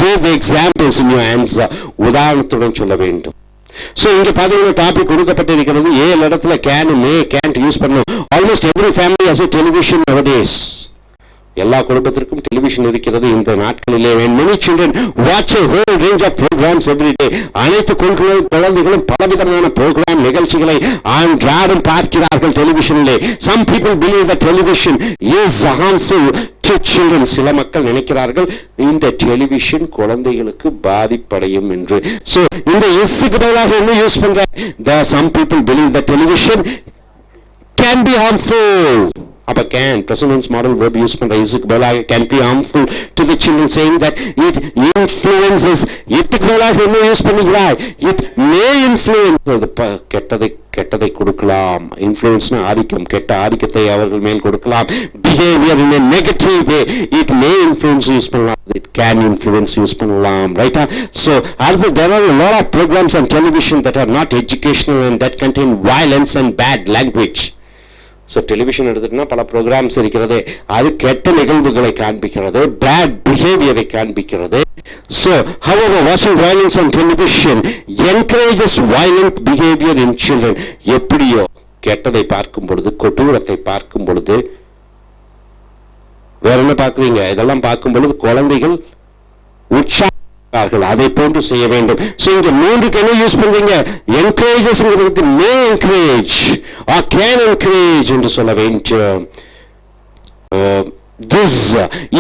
with examples in your answer. உதாரணத்துடன் சொல்ல வேண்டும். சோ இங்க பாத்தீங்கன்னா டாபிக் கொடுக்கப்பட்டிருக்கிறது. ஏழு இடத்துல கேன், மே, கேன்ட் யூஸ் பண்ணும். Almost every family has a television nowadays. எல்லா குடும்பத்திற்கும் டெலிவிஷன் இருக்கிறது இந்த நாட்களிலே. many children watch a whole range of programs every day. அனைத்து குழந்தைகளும் பலவிதமான ப்ரோக்ராம் நிகழ்ச்சிகளை அன்றாடம் பார்க்கிறார்கள் டெலிவிஷனிலே. some people believe that television is harmful to children. சில மக்கள் நினைக்கிறார்கள் இந்த டெலிவிஷன் குழந்தைகளுக்கு பாதிப்படையும் என்று. சோ இந்த இஸ்க்கு பதிலாக என்ன யூஸ் பண்ற? some people believe that television can be harmful. அப்ப can present tense modal verb use பண்ற இஸ்க்கு பதிலாக can be harmful to the children, saying that it influences. இதுக்கு பதிலாக என்ன யூஸ் பண்ணுகிறாய்? it may influence. கெட்டதை கொடுக்கலாம். இன்ஃப்ளூயன்ஸ்னா ஆதிக்கம், கெட்ட ஆதிக்கத்தை அவர்கள் மேல் கொடுக்கலாம். behavior in a negative way. it may influence use பண்ணலாம். it can influence யூஸ் பண்ணலாம். ரைட்டா? so also there are a lot of programs on television that are not educational and that contain violence and bad language. So television எடுத்துட்டுனா பல programmes இருக்கிறது. அது கெட்ட நிகழ்வுகளை காண்பிக்கிறது, பேட் பிஹேவியரை காண்பிக்கிறது. So however watching violence on television encourages violent behavior in children. எப்படியோ கெட்டதை பார்க்கும் பொழுது, கொடூரத்தை பார்க்கும் பொழுது, வேற என்ன பார்க்குறீங்க? இதெல்லாம் பார்க்கும் பொழுது குழந்தைகள் உற்சாக அதை போன்று செய்ய வேண்டும். சோ இங்க மூன்றுக்கு என்ன யூஸ் பண்றீங்க? என்கரேஜஸ்ங்கிறதுக்கு மே என்கரேஜ் or can encourage என்று சொல்ல வேண்டும். This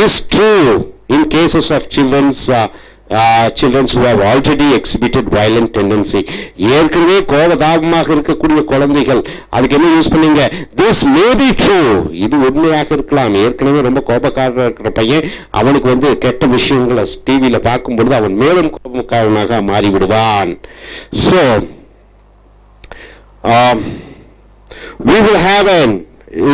is true in cases of children who have already exhibited violent tendency. ஏற்கனவே கோபதாபமாக இருக்கக்கூடிய குழந்தைகள், அதுக்கு என்ன யூஸ் பண்ணீங்க? this may be true. இது உண்மையாக இருக்கலாம். ஏற்கனவே ரொம்ப கோபக்காரராக இருக்கிற பையன் அவனுக்கு கெட்ட விஷயங்களை டிவியில பார்க்கும் பொழுது அவன் மேலும் கோபக்காரனாக மாறிவிடுவான். so we will have an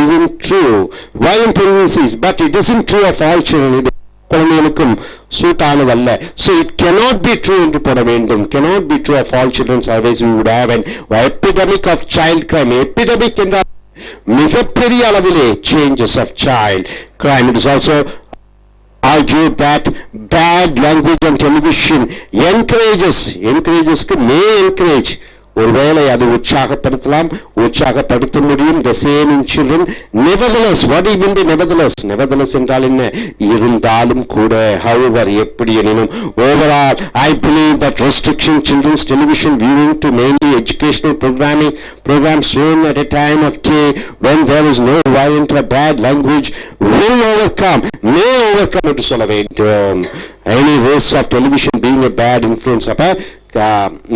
isn't true violent tendencies, but it isn't true of all children. குழந்தைகளுக்கும் suit ஆனதல்ல. so it cannot be true என்று போட வேண்டும். cannot be true of all children. otherwise we would have an epidemic of child crime. epidemic என்றால் மிகப்பெரிய அளவிலே changes of child crime. it is also argued that bad language on television encourages may encourage. ஒருவேளை அது உற்சாகப்படுத்த முடியும். the same in children. nevertheless, what do you mean by nevertheless என்றால் என்ன? இருந்தாலும் கூட. however, எப்படி எனினும். overall, I believe that restriction children's television viewing to mainly educational programs shown at a time of day when there is no violent or bad language may overcome என்று சொல்ல வேண்டும். any race of television being a bad influence. அப்ப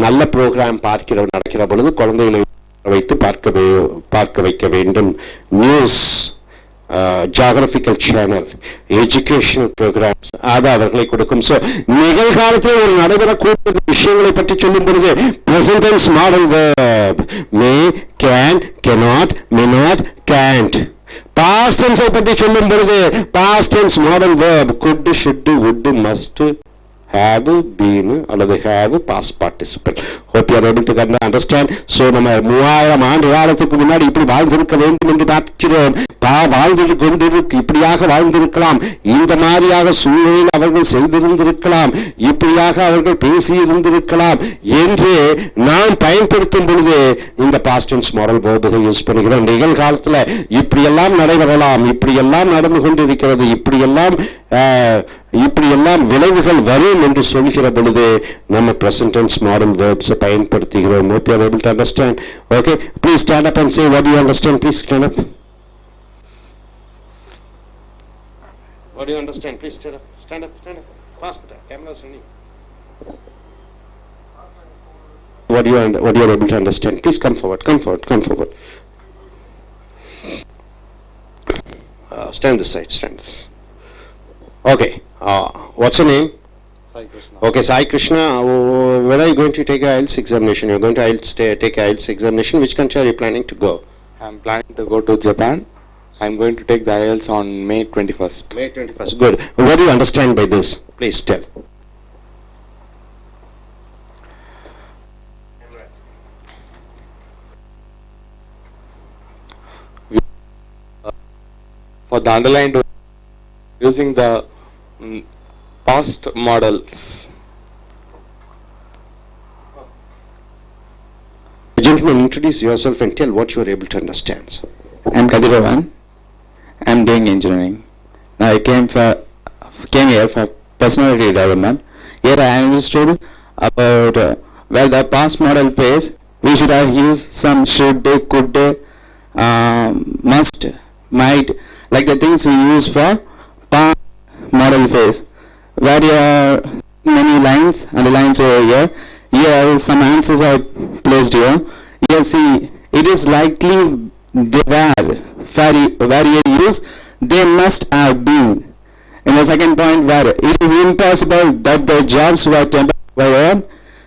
நல்ல program நடக்கிற பொழுது குழந்தைகளை வைத்து பார்க்க வைக்க வேண்டும். News, geographical channel, educational programmes அது அவர்களை கொடுக்கும். ஸோ நிகழ்காலத்தில் ஒரு நடைபெறக்கூடிய விஷயங்களை பற்றி சொல்லும் பொழுது present tense modal verb may, can, cannot, may not, can't. past tense பற்றி சொல்லும் பொழுது past tense modal verb could, should, would, must, have, been அல்லது have past participle. hope you are able to understand. so நம்ம 3000 ஆண்டு காலத்துக்கு முன்னாடி இப்படி வாழ்ந்திருக்க வேண்டும் என்று பார்க்கிறோம். இப்படியாக வாழ்ந்திருக்கலாம், இந்த மாதிரியாக சூழ்நிலையில் அவர்கள் செய்திருந்திருக்கலாம், இப்படியாக அவர்கள் பேசியிருந்திருக்கலாம் என்று நாம் பயன்படுத்தும் பொழுது இந்த past tense modal verb use பண்ணுகிறோம். நிகழ்காலத்தில் இப்படியெல்லாம் நடைபெறலாம், இப்படியெல்லாம் நடந்து கொண்டிருக்கிறது, இப்படியெல்லாம் விளைவுகள் வரும் என்று சொல்கிற பொழுது நம்ம present tense modal verbs பயன்படுத்துகிறோம். hope you are able to understand. okay, please stand up and say what do you understand. please stand up. what do you understand? please stand up. Fast, camera is running. what you are able to understand. Please come forward, come forward, come forward. Stand this side, stand this. Okay, what's your name? Sai Krishna. Okay, Sai Krishna, when are you going to take a I.E.L.T.S examination? You're going to take a I.E.L.T.S examination. Which country are you planning to go? I'm planning to go to Japan. I'm going to take the I.E.L.T.S on May 21st. May 21st. Good. What do you understand by this? Please tell. For the underlined word, using the past models. Gentlemen, introduce yourself and tell what you are able to understand. I'm Kadiravan. I'm doing engineering. Now I came here for personality development. Here I understood about where the past model phase we should have used some should, could, must, might, like the things we use for past model phase. Where you are many lines and the lines over here. Here some answers are placed here. Here see, it is likely they were where you use they must have been. In the second point, where it is impossible that the jobs were temporary,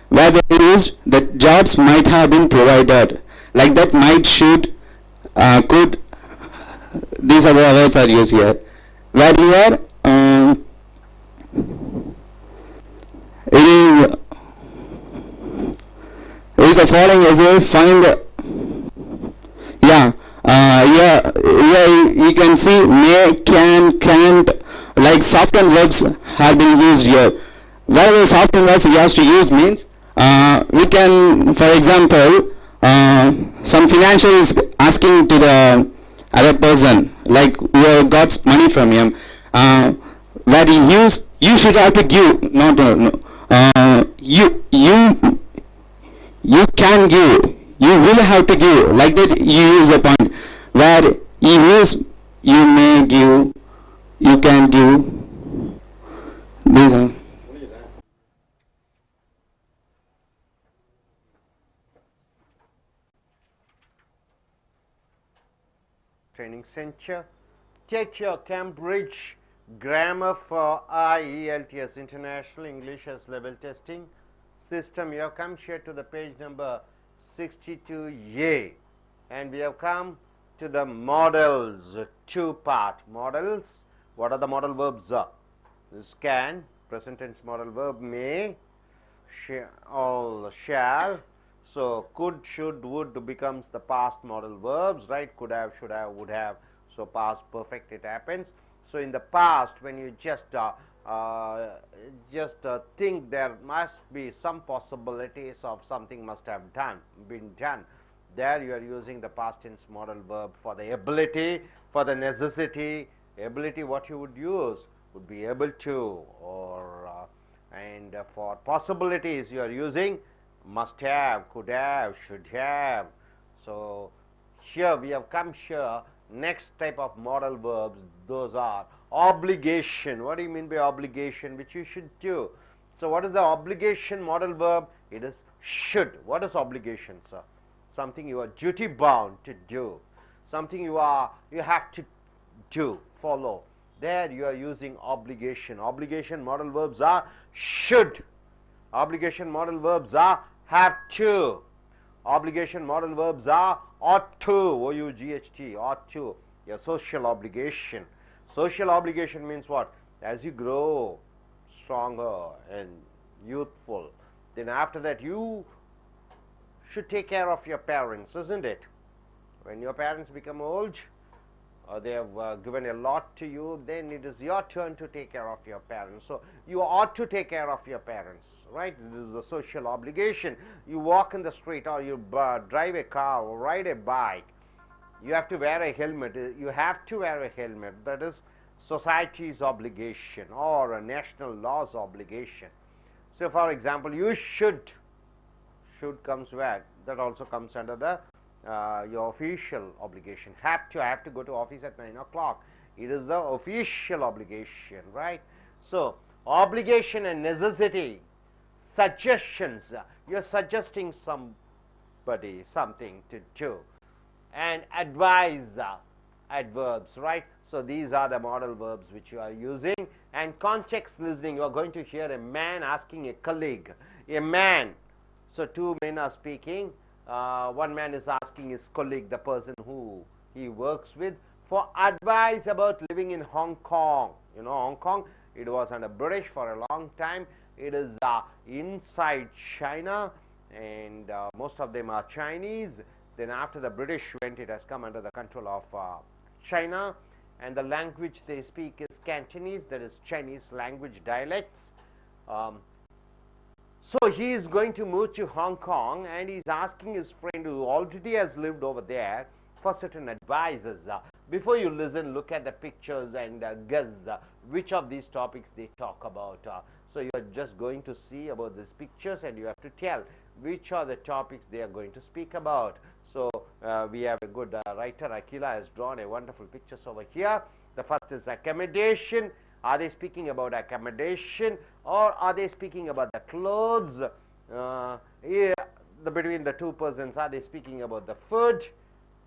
where they used the jobs might have been provided. Like that, might, should, could. These are the words are used here. Where here it is the following as a find. Yeah, you can see may, can, can't, like softened verbs have been used here. Whatever softened verbs we have to use means, we can, for example, some financial is asking to the other person, like who got money from him, where he use, you should have to give, you can give, you will have to give, like that you use the point, where you use, you may give, you can give, these are. Training Center. Take your Cambridge Grammar for I.E.L.T.S International English as Level Testing System. You have come here to the page number 62A, and we have come to the modals, two-part modals. What are the modal verbs? This can, present tense modal verb, may, shall. So could, should, would becomes the past modal verbs, right? Could have, should have, would have. So past perfect it happens. So in the past, when you just think there must be some possibilities of something must have been done, there you are using the past tense modal verb. For the ability, for the necessity, ability what you would use would be able to, or and for possibilities you are using must have, could have, should have. So here we have come here. Next type of modal verbs, those are obligation. What do you mean by obligation? Which you should do. So what is the obligation modal verb? It is should. What is obligation, sir? Something you are duty bound to do, something you have to do, follow. There you are using obligation. Obligation modal verbs are should. Obligation modal verbs are have to. Obligation modal verbs are ought to, O-U-G-H-T, ought to. Your social obligation. Social obligation means what? As you grow stronger and youthful, then after that you should take care of your parents, isn't it? When your parents become old, or they have given a lot to you, then it is your turn to take care of your parents. So you ought to take care of your parents, right? This is a social obligation. You walk in the street, or you drive a car or ride a bike, you have to wear a helmet. You have to wear a helmet. That is society's obligation or a national law's obligation. So for example, you should comes where? That also comes under the your official obligation. I have to go to office at 9 o'clock. It is the official obligation, right? So obligation and necessity, suggestions. You're suggesting somebody something to do. And advise, adverbs, right? So these are the modal verbs which you are using. And context listening, you are going to hear a man asking a colleague, a man. So two men are speaking. One man is asking his colleague, the person who he works with, for advice about living in Hong Kong. You know, Hong Kong, it was under British for a long time. It is inside China, and most of them are Chinese. Then after the British went, it has come under the control of China, and the language they speak is Cantonese, that is Chinese language dialects. So he is going to move to Hong Kong, and he is asking his friend who already has lived over there for certain advices. Before you listen, look at the pictures and guess which of these topics they talk about. So you are just going to see about these pictures, and you have to tell which are the topics they are going to speak about. So we have a good writer, I.E.L.T.S has drawn a wonderful pictures over here. The first is accommodation. Are they speaking about accommodation, or are they speaking about the clothes? Between the two persons, are they speaking about the food?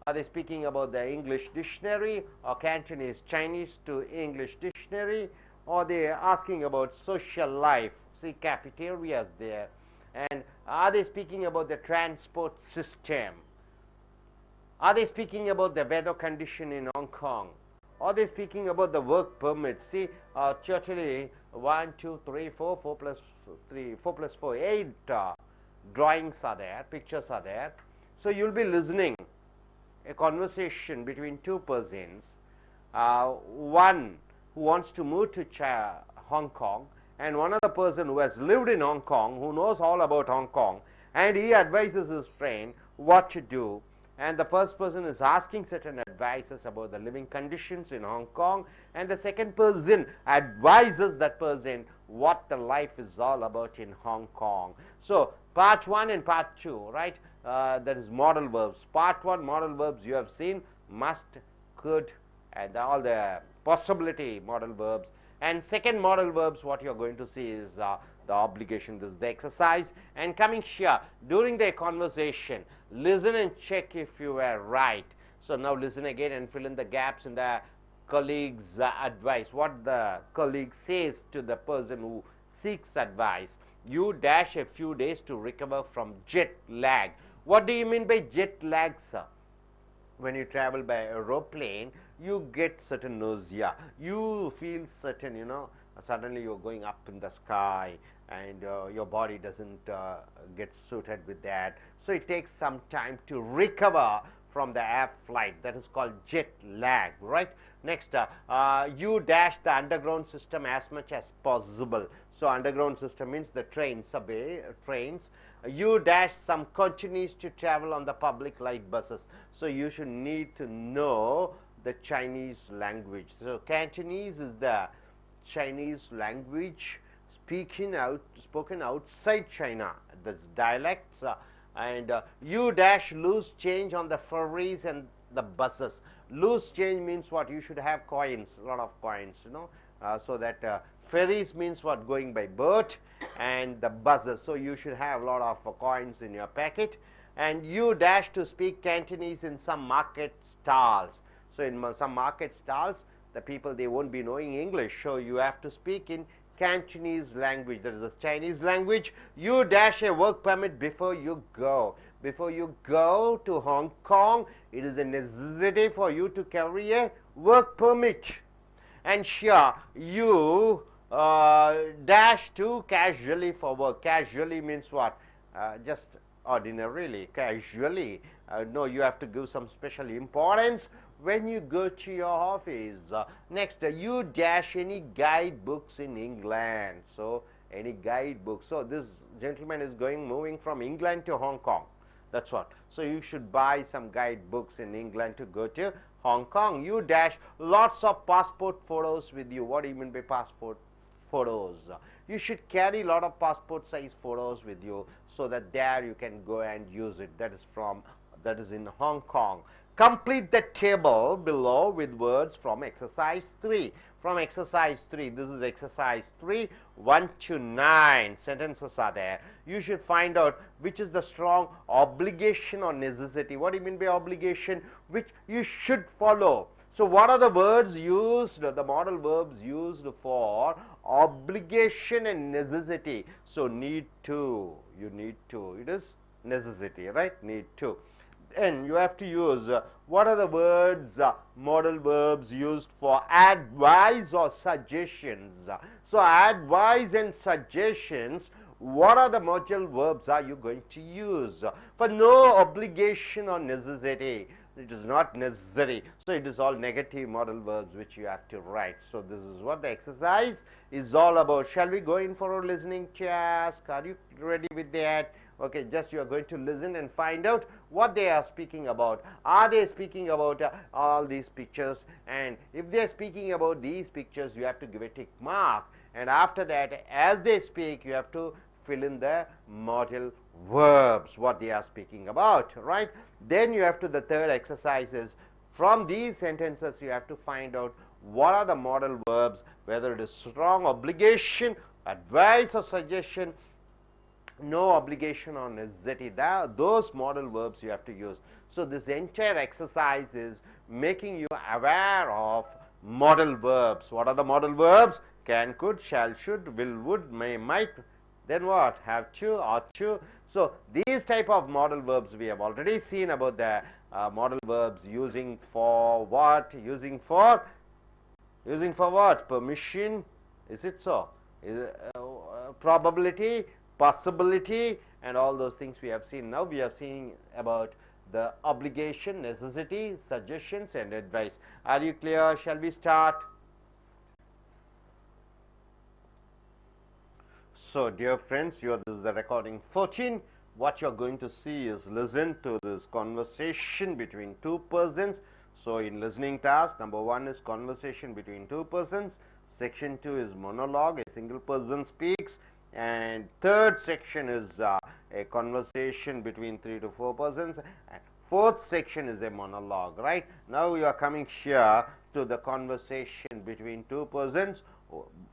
Are they speaking about the English dictionary, or Cantonese Chinese to English dictionary? Or they are asking about social life? See, cafeterias there. And are they speaking about the transport system? Are they speaking about the weather condition in Hong Kong? Are they speaking about the work permit? See, certainly 1, 2, 3, 4, 4 plus 3, 4 plus 4, 8 drawings are there, pictures are there. So you'll be listening a conversation between two persons, one who wants to move to Hong Kong, and one other person who has lived in Hong Kong, who knows all about Hong Kong, and he advises his friend what to do. And the first person is asking certain advices about the living conditions in Hong Kong, and the second person advises that person what the life is all about in Hong Kong. So part 1 and part 2, right? That is modal verbs. Part 1, modal verbs, you have seen must, could, and all the possibility modal verbs. And second modal verbs, what you are going to see is the obligation. This is the exercise. And coming here, during the conversation, listen and check if you were right. So now listen again and fill in the gaps in the colleague's advice. What the colleague says to the person who seeks advice. You dash a few days to recover from jet lag. What do you mean by jet lag, sir? When you travel by aeroplane, you get certain nausea. You feel certain, suddenly you're going up in the sky, and your body doesn't get suited with that. So it takes some time to recover from the air flight. That is called jet lag, right? Next, you dash the underground system as much as possible. So underground system means the train, subway, trains. You dash some Cantonese to travel on the public light buses. So you should need to know the Chinese language. So Cantonese is the Chinese language spoken outside China. That's dialects. And you dash loose change on the ferries and the buses. Loose change means what? You should have coins, a lot of coins, so that ferries means what? Going by boat, and the buses. So you should have a lot of coins in your packet. And you dash to speak Cantonese in some market stalls. So in some market stalls, the people, they won't be knowing English. So you have to speak in Cantonese language, that is the Chinese language. You dash a work permit before you go. Before you go to Hong Kong, it is a necessity for you to carry a work permit. And here you dash to casually for work. Casually means what? Just ordinarily, casually. No, you have to give some special importance when you go to your office. Next, you dash any guidebooks in England. So any guidebook. So this gentleman is moving from England to Hong Kong. That's what. So you should buy some guidebooks in England to go to Hong Kong. You dash lots of passport photos with you. What do you mean by passport photos? You should carry a lot of passport size photos with you, so that there you can go and use it. That is in Hong Kong. Complete the table below with words from exercise 3. from exercise 3. This is exercise 3, 1 to 9 sentences are there. You should find out which is the strong obligation or necessity. What do you mean by obligation? Which you should follow. So what are the words used, the modal verbs used for obligation and necessity? So need to, you need to, it is necessity, right? Need to. And you have to use what are the words, modal verbs used for advice or suggestions. So advice and suggestions, what are the modal verbs are you going to use? For no obligation or necessity, it is not necessary. So it is all negative modal verbs which you have to write. So this is what the exercise is all about. Shall we go in for a listening task? Are you ready with that? Okay, just you are going to listen and find out what they are speaking about. Are they speaking about all these pictures? And if they are speaking about these pictures, you have to give a tick mark. And after that, as they speak, you have to fill in the modal verbs, what they are speaking about, right? Then you have to, the third exercise is, from these sentences, you have to find out what are the modal verbs, whether it is strong obligation, advice or suggestion, no obligation or necessity. Those modal verbs you have to use. So this entire exercise is making you aware of modal verbs. What are the modal verbs? Can, could, shall, should, will, would, may, might. Then what? Have to, ought to. So these type of modal verbs we have already seen about the modal verbs using for what? Using for what? Permission. Is it so? Probability, possibility, and all those things we have seen. Now we have seen about the obligation, necessity, suggestions, and advice. Are you clear? Shall we start? So dear friends, this is the recording 14. What you are going to see is listen to this conversation between two persons. So in listening task, number 1 is conversation between two persons. Section 2 is monologue, a single person speaks. And third section is a conversation between 3 to 4 persons. And fourth section is a monologue, right? Now you are coming here to the conversation between two persons.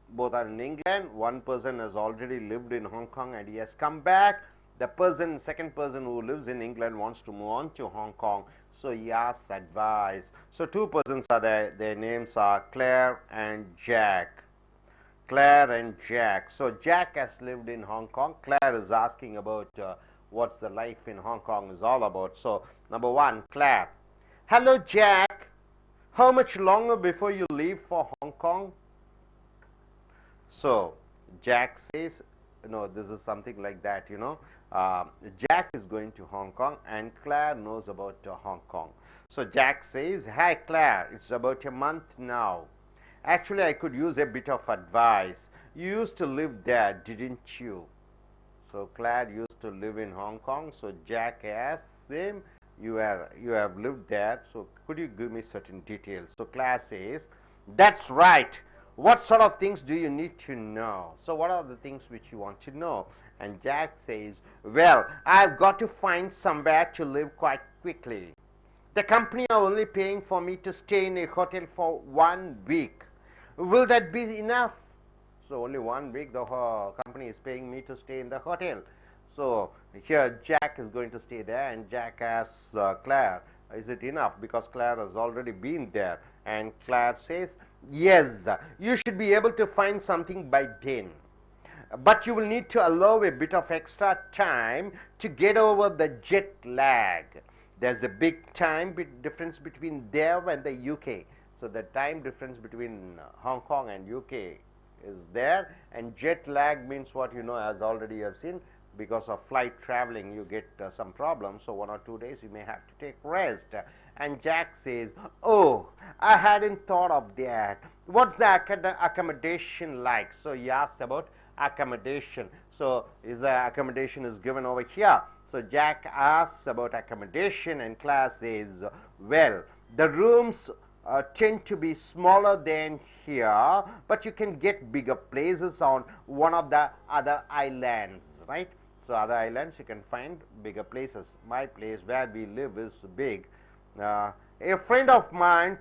Both are in England. One person has already lived in Hong Kong and he has come back. The second person who lives in England wants to move on to Hong Kong. So he asks advice. So two persons are there. Their names are Claire and Jack. Claire and Jack. So Jack has lived in Hong Kong. Claire is asking about what's the life in Hong Kong is all about. So number 1, Claire. Hello Jack. How much longer before you leave for Hong Kong? So Jack says, this is something like that, Jack is going to Hong Kong and Claire knows about Hong Kong. So Jack says, hi Claire, it's about a month now. Actually, I could use a bit of advice. You used to live there, didn't you? So Claire used to live in Hong Kong. So Jack asks him, you have lived there, so could you give me certain details? So Claire says, that's right. What sort of things do you need to know? So what are the things which you want to know? And Jack says, well, I've got to find somewhere to live quite quickly. The company are only paying for me to stay in a hotel for 1 week. Will that be enough? So only 1 week the company is paying me to stay in the hotel. So here Jack is going to stay there and Jack asks Claire, is it enough? Because Claire has already been there. And Claire says, yes, you should be able to find something by then. But you will need to allow a bit of extra time to get over the jet lag. There's a big time difference between there and the UK. So the time difference between Hong Kong and UK is there. And jet lag means what as already you have seen. Because of flight traveling, you get some problems. So 1 or 2 days you may have to take rest. And Jack says, oh, I hadn't thought of that. What's the accommodation like? So he asks about accommodation. So the accommodation is given over here. So Jack asks about accommodation and Claire says, well, the rooms tend to be smaller than here, but you can get bigger places on one of the other islands, right? So other islands you can find bigger places. My place where we live is big. A friend of mine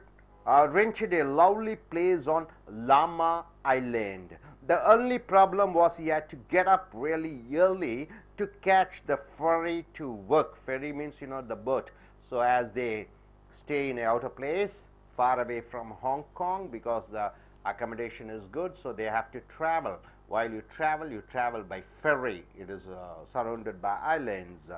rented a lovely place on Lama Island. The only problem was he had to get up really early to catch the ferry to work. Ferry means, you know, the boat. So as they stay in a outer place far away from Hong Kong, because the accommodation is good, so they have to travel. While you travel by ferry. It is surrounded by islands.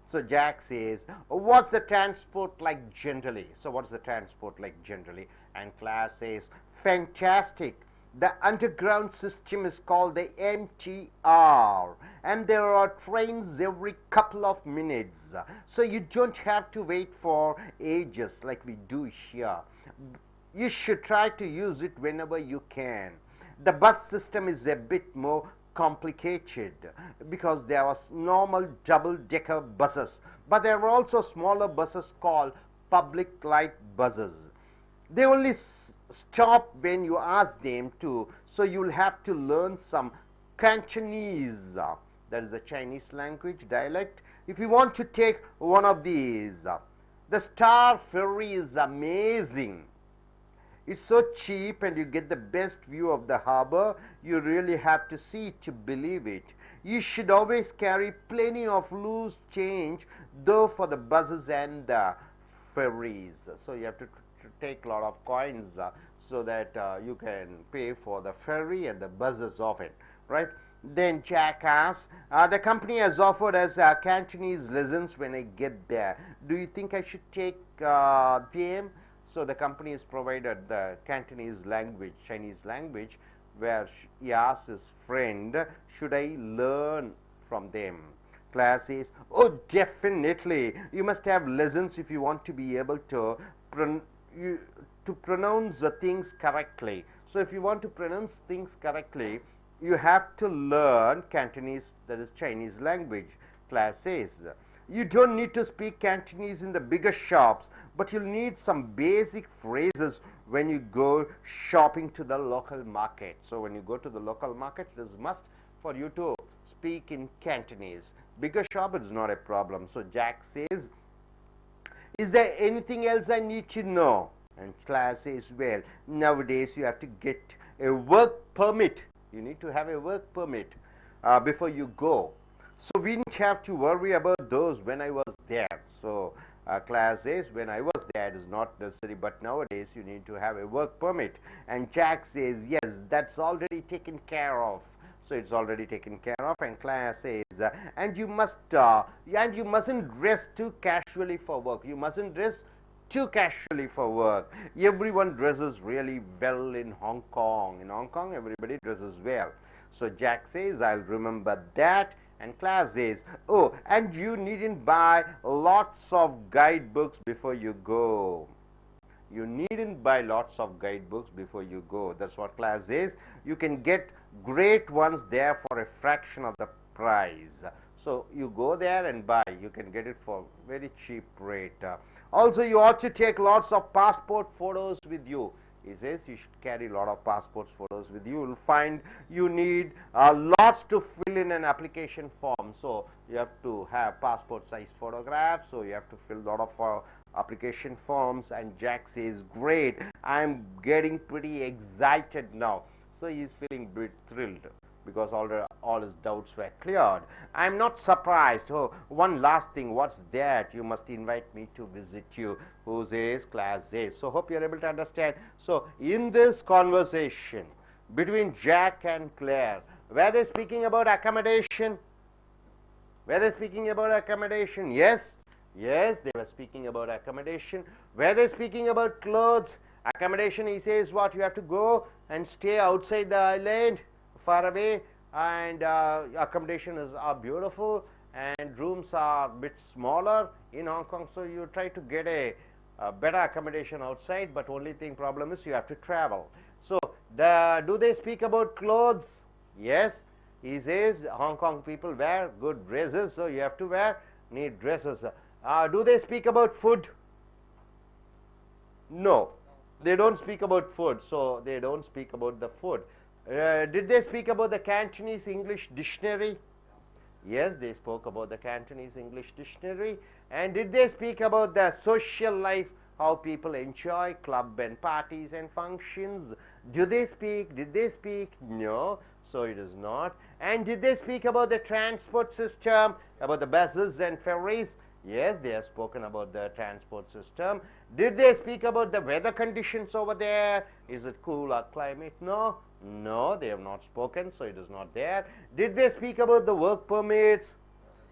So Jack says, what's the transport like generally? So what is the transport like generally? And class says, fantastic. The underground system is called the MTR, and there are trains every couple of minutes. So you don't have to wait for ages like we do here. You should try to use it whenever you can. The bus system is a bit more complicated because there was normal double-decker buses, but there were also smaller buses called public light buses. They only stop when you ask them to, so you'll have to learn some Cantonese, that is the Chinese language dialect, if you want to take one of these. The Star Ferry is amazing. It's so cheap and you get the best view of the harbor. You really have to see it to believe it. You should always carry plenty of loose change, though, for the buses and the ferries. So you have to take a lot of coins so that you can pay for the ferry and the buses of it, right? Then Jack asks, the company has offered us Cantonese lessons when I get there. Do you think I should take them? So the company has provided the Cantonese language, Chinese language, where he asks his friend, should I learn from them? Class says, oh, definitely. You must have lessons if you want to be able to pronounce the things correctly. So if you want to pronounce things correctly, you have to learn Cantonese, that is Chinese language. Class says, you don't need to speak Cantonese in the bigger shops, but you'll need some basic phrases when you go shopping to the local market. So when you go to the local market, it is must for you to speak in Cantonese. Bigger shop, it is not a problem. So Jack says, is there anything else I need to know? And class says, well, nowadays you have to get a work permit. You need to have a work permit before you go. So we didn't have to worry about those when I was there. So class says, when I was there, it is not necessary, but nowadays you need to have a work permit. And Jack says, yes, that's already taken care of. So it's already taken care of. And class says, and you mustn't dress too casually for work. You mustn't dress too casually for work. Everyone dresses really well in Hong Kong. In Hong Kong, everybody dresses well. So Jack says, I'll remember that. And class says, oh, and you needn't buy lots of guidebooks before you go. You needn't buy lots of guidebooks before you go. That's what class says. You can get great ones there for a fraction of the price. So you go there and buy. You can get it for very cheap rate. Also, you ought to take lots of passport photos with you. He says you should carry a lot of passport photos with you. You'll find you need lots to fill in an application form. So you have to have passport size photographs. So you have to fill a lot of application forms. And Jack says, great, I'm getting pretty excited now. So he's feeling a bit thrilled because all his doubts were cleared. I'm not surprised. Oh, one last thing, what's that? You must invite me to visit you. Who says? Class says. So hope you're able to understand. So in this conversation between Jack and Claire, were they speaking about accommodation? Were they speaking about accommodation? Yes. Yes, they were speaking about accommodation. Were they speaking about clothes? Accommodation, he says, what? You have to go and stay outside the island, far away, and accommodation are beautiful, and rooms are a bit smaller in Hong Kong, so you try to get a better accommodation outside, but only problem is you have to travel. So do they speak about clothes? Yes, he says Hong Kong people wear good dresses, so you have to wear neat dresses. Do they speak about food? No, they don't speak about food, so they don't speak about the food. Did they speak about the Cantonese English dictionary? Yes, they spoke about the Cantonese English dictionary. And did they speak about the social life how people enjoy club and parties and functions. Do they speak? Did they speak? No. So it is not. And did they speak about the transport system, about the buses and ferries? Yes, they have spoken about the transport system. Did they speak about the weather conditions over there? Is it cool or climate? No. No, they have not spoken, so it is not there. Did they speak about the work permits?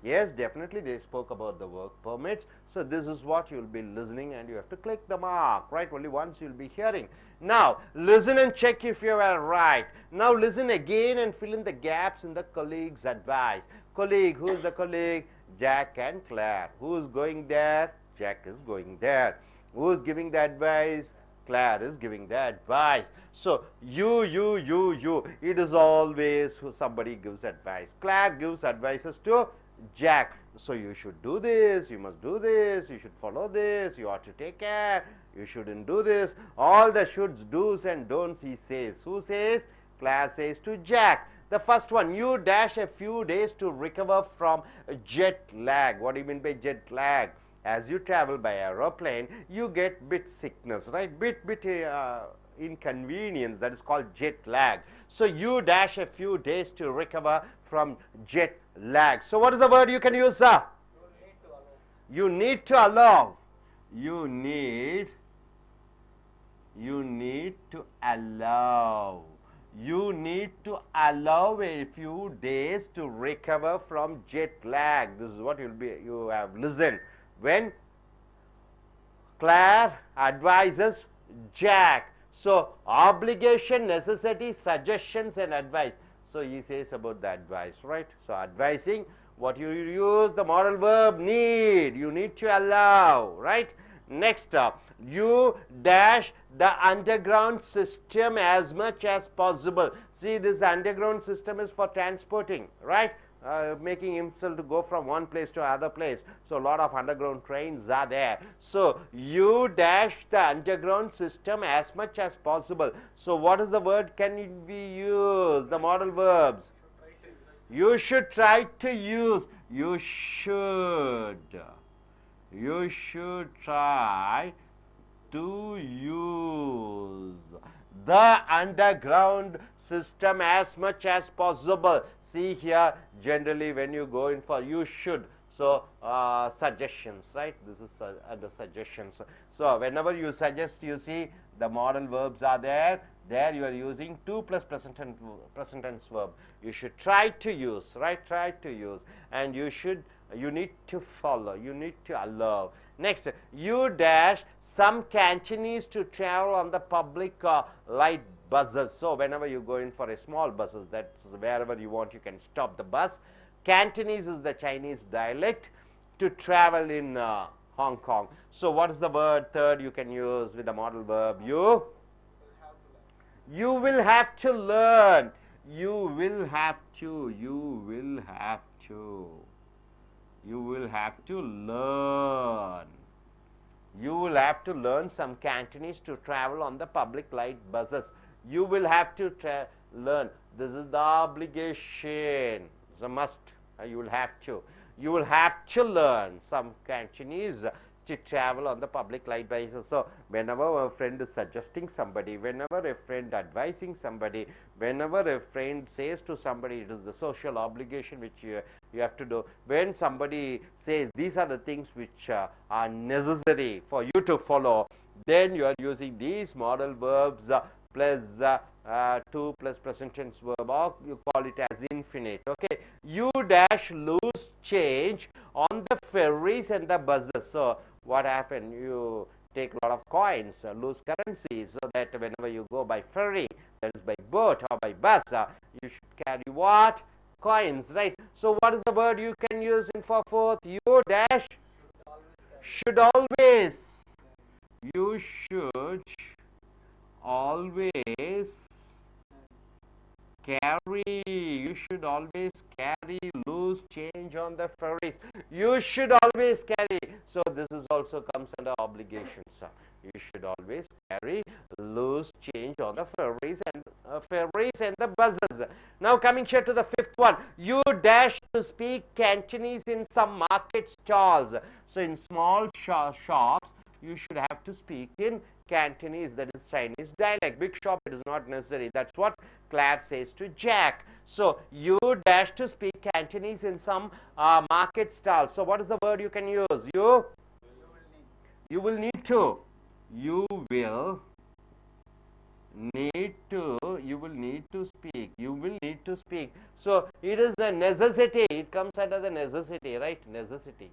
Yes, definitely they spoke about the work permits. So this is what you will be listening, and you have to click the mark, right? Only once you will be hearing. Now, listen and check if you are right. Now, listen again and fill in the gaps in the colleague's advice. Colleague, who is the colleague? Jack and Claire. Who is going there? Jack is going there. Who is giving the advice? Claire is giving the advice. So, you. It is always who somebody gives advice. Claire gives advices to Jack. So, you should do this, you must do this, you should follow this, you ought to take care, you shouldn't do this. All the shoulds, do's and don'ts he says. Who says? Claire says to Jack. The first one, you dash a few days to recover from jet lag. What do you mean by jet lag? As you travel by aeroplane, you get bit sickness, right? Bit inconvenience, that is called jet lag. So you dash a few days to recover from jet lag. So what is the word you can use, sir? You need to allow. You need to allow. You need to allow a few days to recover from jet lag. This is what you have listened when Claire advises Jack. So obligation, necessity, suggestions and advice. So he says about the advice, right? So advising, what you use? The modal verb need. You need to allow, right? Next up, you dash the underground system as much as possible. See, this underground system is for transporting, right? Making himself to go from one place to another place. So a lot of underground trains are there. So you dash the underground system as much as possible. So what is the word can we use? The modal verbs. You should try to use. You should try to use the underground system as much as possible. See here, generally when you go in for you should, so suggestions, right? This is under suggestions. So whenever you suggest, you see the modal verbs are there. There you are using to plus present tense verb. You should try to use, right? Try to use. And you need to follow, you need to allow. Next, you dash some Cantonese to travel on the public light buses. So whenever you go in for a small buses, that's wherever you want, you can stop the bus. Cantonese is the Chinese dialect to travel in Hong Kong. So what is the word third you can use with the modal verb? You will have to learn. You will have to learn. You will have to learn some Cantonese to travel on the public light buses. You will have to learn. This is the obligation. It's a must. You will have to. You will have to learn some Cantonese to travel on the public light buses. So whenever a friend is suggesting somebody, whenever a friend advising somebody, whenever a friend says to somebody, it is the social obligation which you have to do. When somebody says these are the things which are necessary for you to follow, then you are using these modal verbs plus to plus present tense verb, or you call it as infinite. Okay, you dash lose change on the ferries and the buses. So what happened? You take a lot of coins, lose currency, so that whenever you go by ferry, that is by boat or by bus, you should carry what? Coins, right? So what is the word you can use in for fourth? You dash should always. You should always carry. You should always carry loose change on the ferries. You should always carry. So this is also comes under obligation, sir. You should always carry loose change on the ferries and the buses. Now coming here to the fifth one, you dash to speak Cantonese in some market stalls. So in small shops, you should have to speak in Cantonese, that is Chinese dialect. Big shop, it is not necessary. That's what Claire says to Jack. So you dash to speak Cantonese in some market stall. So what is the word you can use? You will need to. You will need to. You will need to speak. You will need to speak. So it is a necessity. It comes under the necessity, right? Necessity.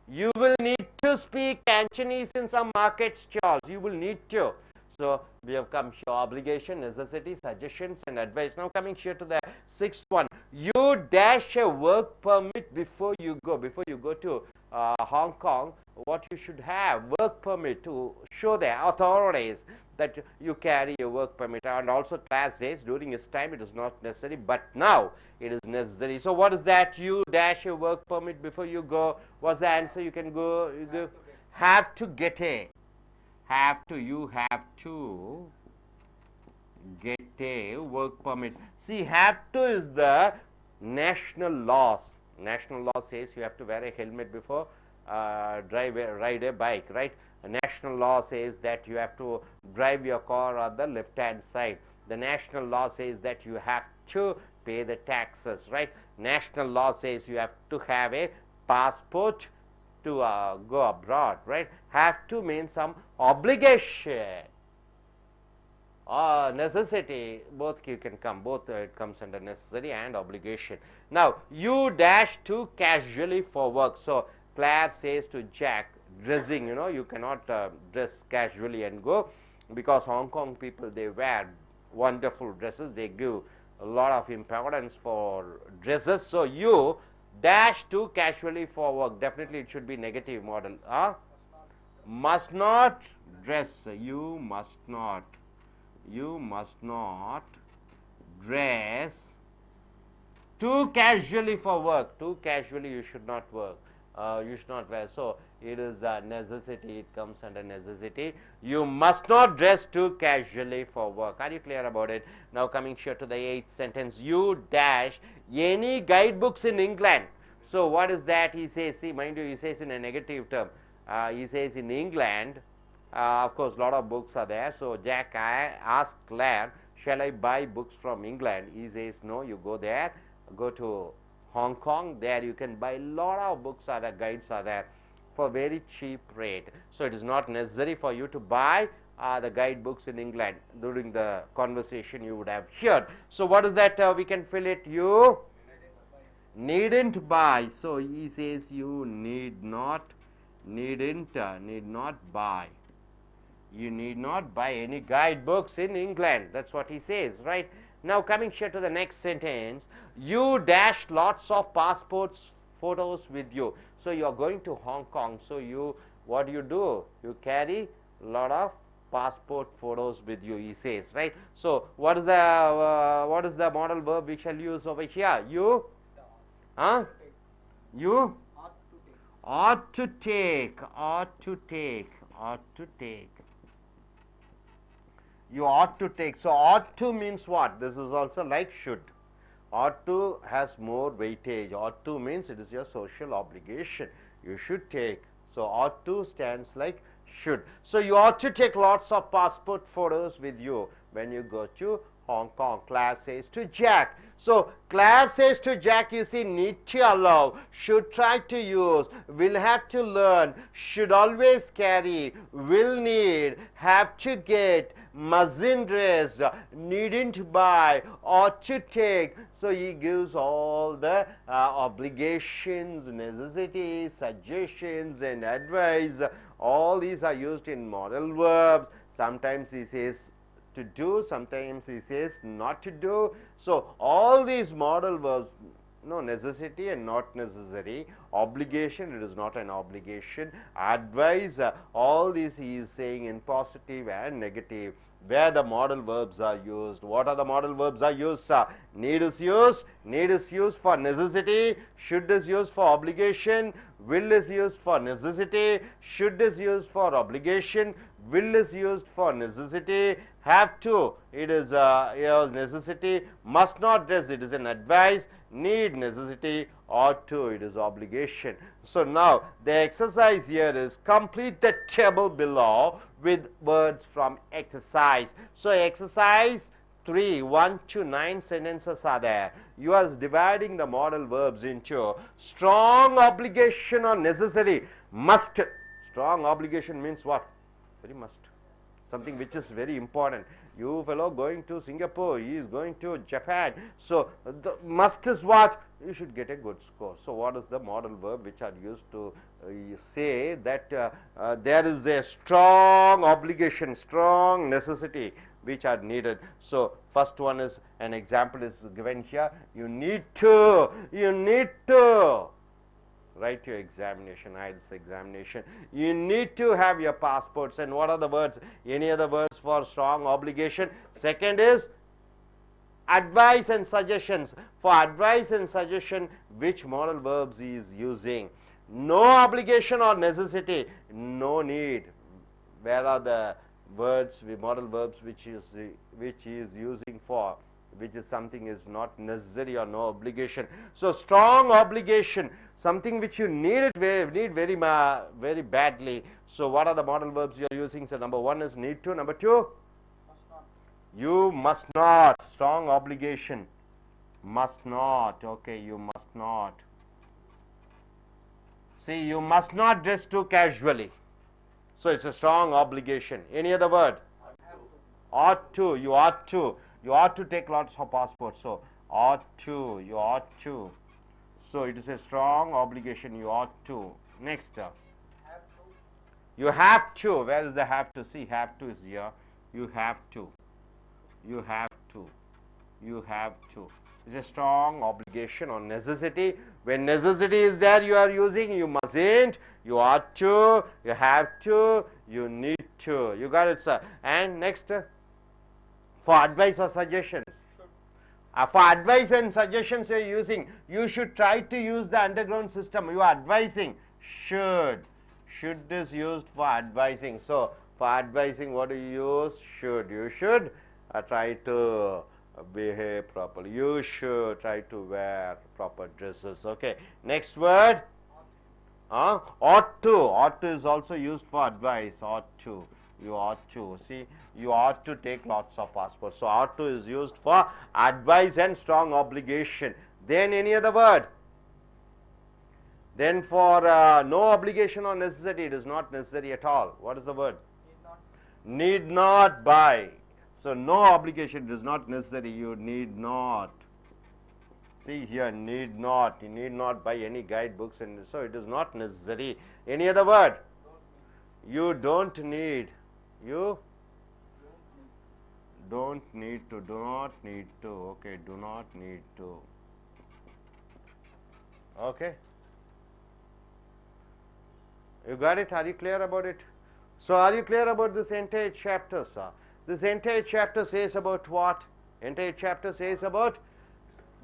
You will need to speak Cantonese in some market stalls. You will need to. So we have come here, obligation, necessity, suggestions and advice. Now coming here to the sixth one. You dash a work permit before you go. Before you go to Hong Kong, what you should have, work permit, to show the authorities that you carry a work permit. And also class says during his time it is not necessary, but now it is necessary. So what is that? You dash a work permit before you go. What's the answer? You can go, have to get a. Have to, you have to get a work permit. See, have to is the national laws. National law says you have to wear a helmet before ride a bike, right? A national law says that you have to drive your car on the left hand side. The national law says that you have to pay the taxes, right? National law says you have to have a passport to go abroad, right? Have to means some obligation or necessity. Both you can come, both it comes under necessary and obligation. Now you dash to casually for work. So Claire says to Jack, dressing, you cannot dress casually and go, because Hong Kong people, they wear wonderful dresses. They give a lot of importance for dresses. So you dash to casually for work. Definitely it should be negative model. Must not dress. You must not dress too casually for work. Too casually you should not work. You should not wear. So it is a necessity. It comes under necessity. You must not dress too casually for work. Are you clear about it? Now coming here to the eighth sentence. You dash any guidebooks in England. So what is that? He says, see, mind you, he says in a negative term. He says in England, of course, a lot of books are there. So Jack asked Claire, shall I buy books from England? He says, no, you go there, go to Hong Kong. There you can buy a lot of books, are there, guides are there for very cheap rate. So it is not necessary for you to buy the guidebooks in England. During the conversation you would have heard. So what is that? We can fill it. You needn't buy. So he says you needn't buy. You need not buy any guidebooks in England. That's what he says, right? Now coming here to the next sentence. You dash lots of passports photos with you. So you are going to Hong Kong. So what do? You carry a lot of passport photos with you, he says, right? So what is the modal verb we shall use over here? You ought to take. You ought to take. So ought to means what? This is also like should. Ought to has more weightage. Ought to means it is your social obligation. You should take. So ought to stands like should. So you ought to take lots of passport photos with you when you go to Hong Kong. Claire says to Jack. So Claire says to Jack, you see, need to allow, should try to use, will have to learn, should always carry, will need, have to get, mustn't dress, needn't buy, ought to take. So he gives all the obligations, necessities, suggestions and advice. All these are used in modal verbs. Sometimes he says to do, sometimes he says not to do. So all these modal verbs, necessity and not necessary, obligation, it is not an obligation, advice, all these he is saying in positive and negative, where the modal verbs are used. What are the modal verbs are used? Need is used for necessity, should is used for obligation, will is used for necessity, should is used for obligation, will is used for necessity, have to, it is necessity, must not dress, it is an advice, need, necessity, ought to, it is obligation. So now the exercise here is complete the table below with words from exercise. So exercise 3, 1 to 9 sentences are there. You are dividing the modal verbs into strong obligation or necessary, must. Strong obligation means what? Very must. Something which is very important. You fellow going to Singapore, he is going to Japan. So the must is what? You should get a good score. So what is the modal verb which are used to say that there is a strong obligation, strong necessity which are needed. So first one is, an example is given here. You need to write your examination, I.E.L.T.S examination. You need to have your passports. And what are the words? Any other words for strong obligation? Second is advice and suggestions. For advice and suggestion, which modal verbs he is using? No obligation or necessity, no need. Where are the words, modal verbs which he is using for? Which is something is not necessary or no obligation. So strong obligation, something which you need very badly. So what are the modal verbs you are using? So number 1 is need to. Number 2, you must not. Strong obligation, must not. Okay, you must not. See, you must not dress too casually. So it's a strong obligation. Any other word? Ought to. You ought to. You ought to take lots of passports. So ought to. You ought to. So it is a strong obligation. You ought to. Next. You have to. Where is the have to? See, have to is here. You have to. You have to. You have to. It's a strong obligation or necessity. When necessity is there, you are using you mustn't, you ought to, you have to, you need to. You got it, sir. And next, for advice or suggestions. For advice and suggestions you are using, you should try to use the underground system. You are advising. Should. Should is used for advising. So for advising, what do you use? Should. You should try to behave properly. You should try to wear proper dresses. Okay. Next word. Ought to. Ought to is also used for advice. Ought to. You ought to. See, you ought to take lots of passports. So ought to is used for advice and strong obligation. Then any other word? Then for no obligation or necessity, it is not necessary at all. What is the word? Need not buy. So no obligation, it is not necessary. You need not. See here, need not. You need not buy any guidebooks, and so it is not necessary. Any other word? You don't need. You don't need to. Do not need to. Okay, do not need to. Okay. You got it? Are you clear about it? So are you clear about this entire chapter, sir? This entire chapter says about what? Entire chapter says about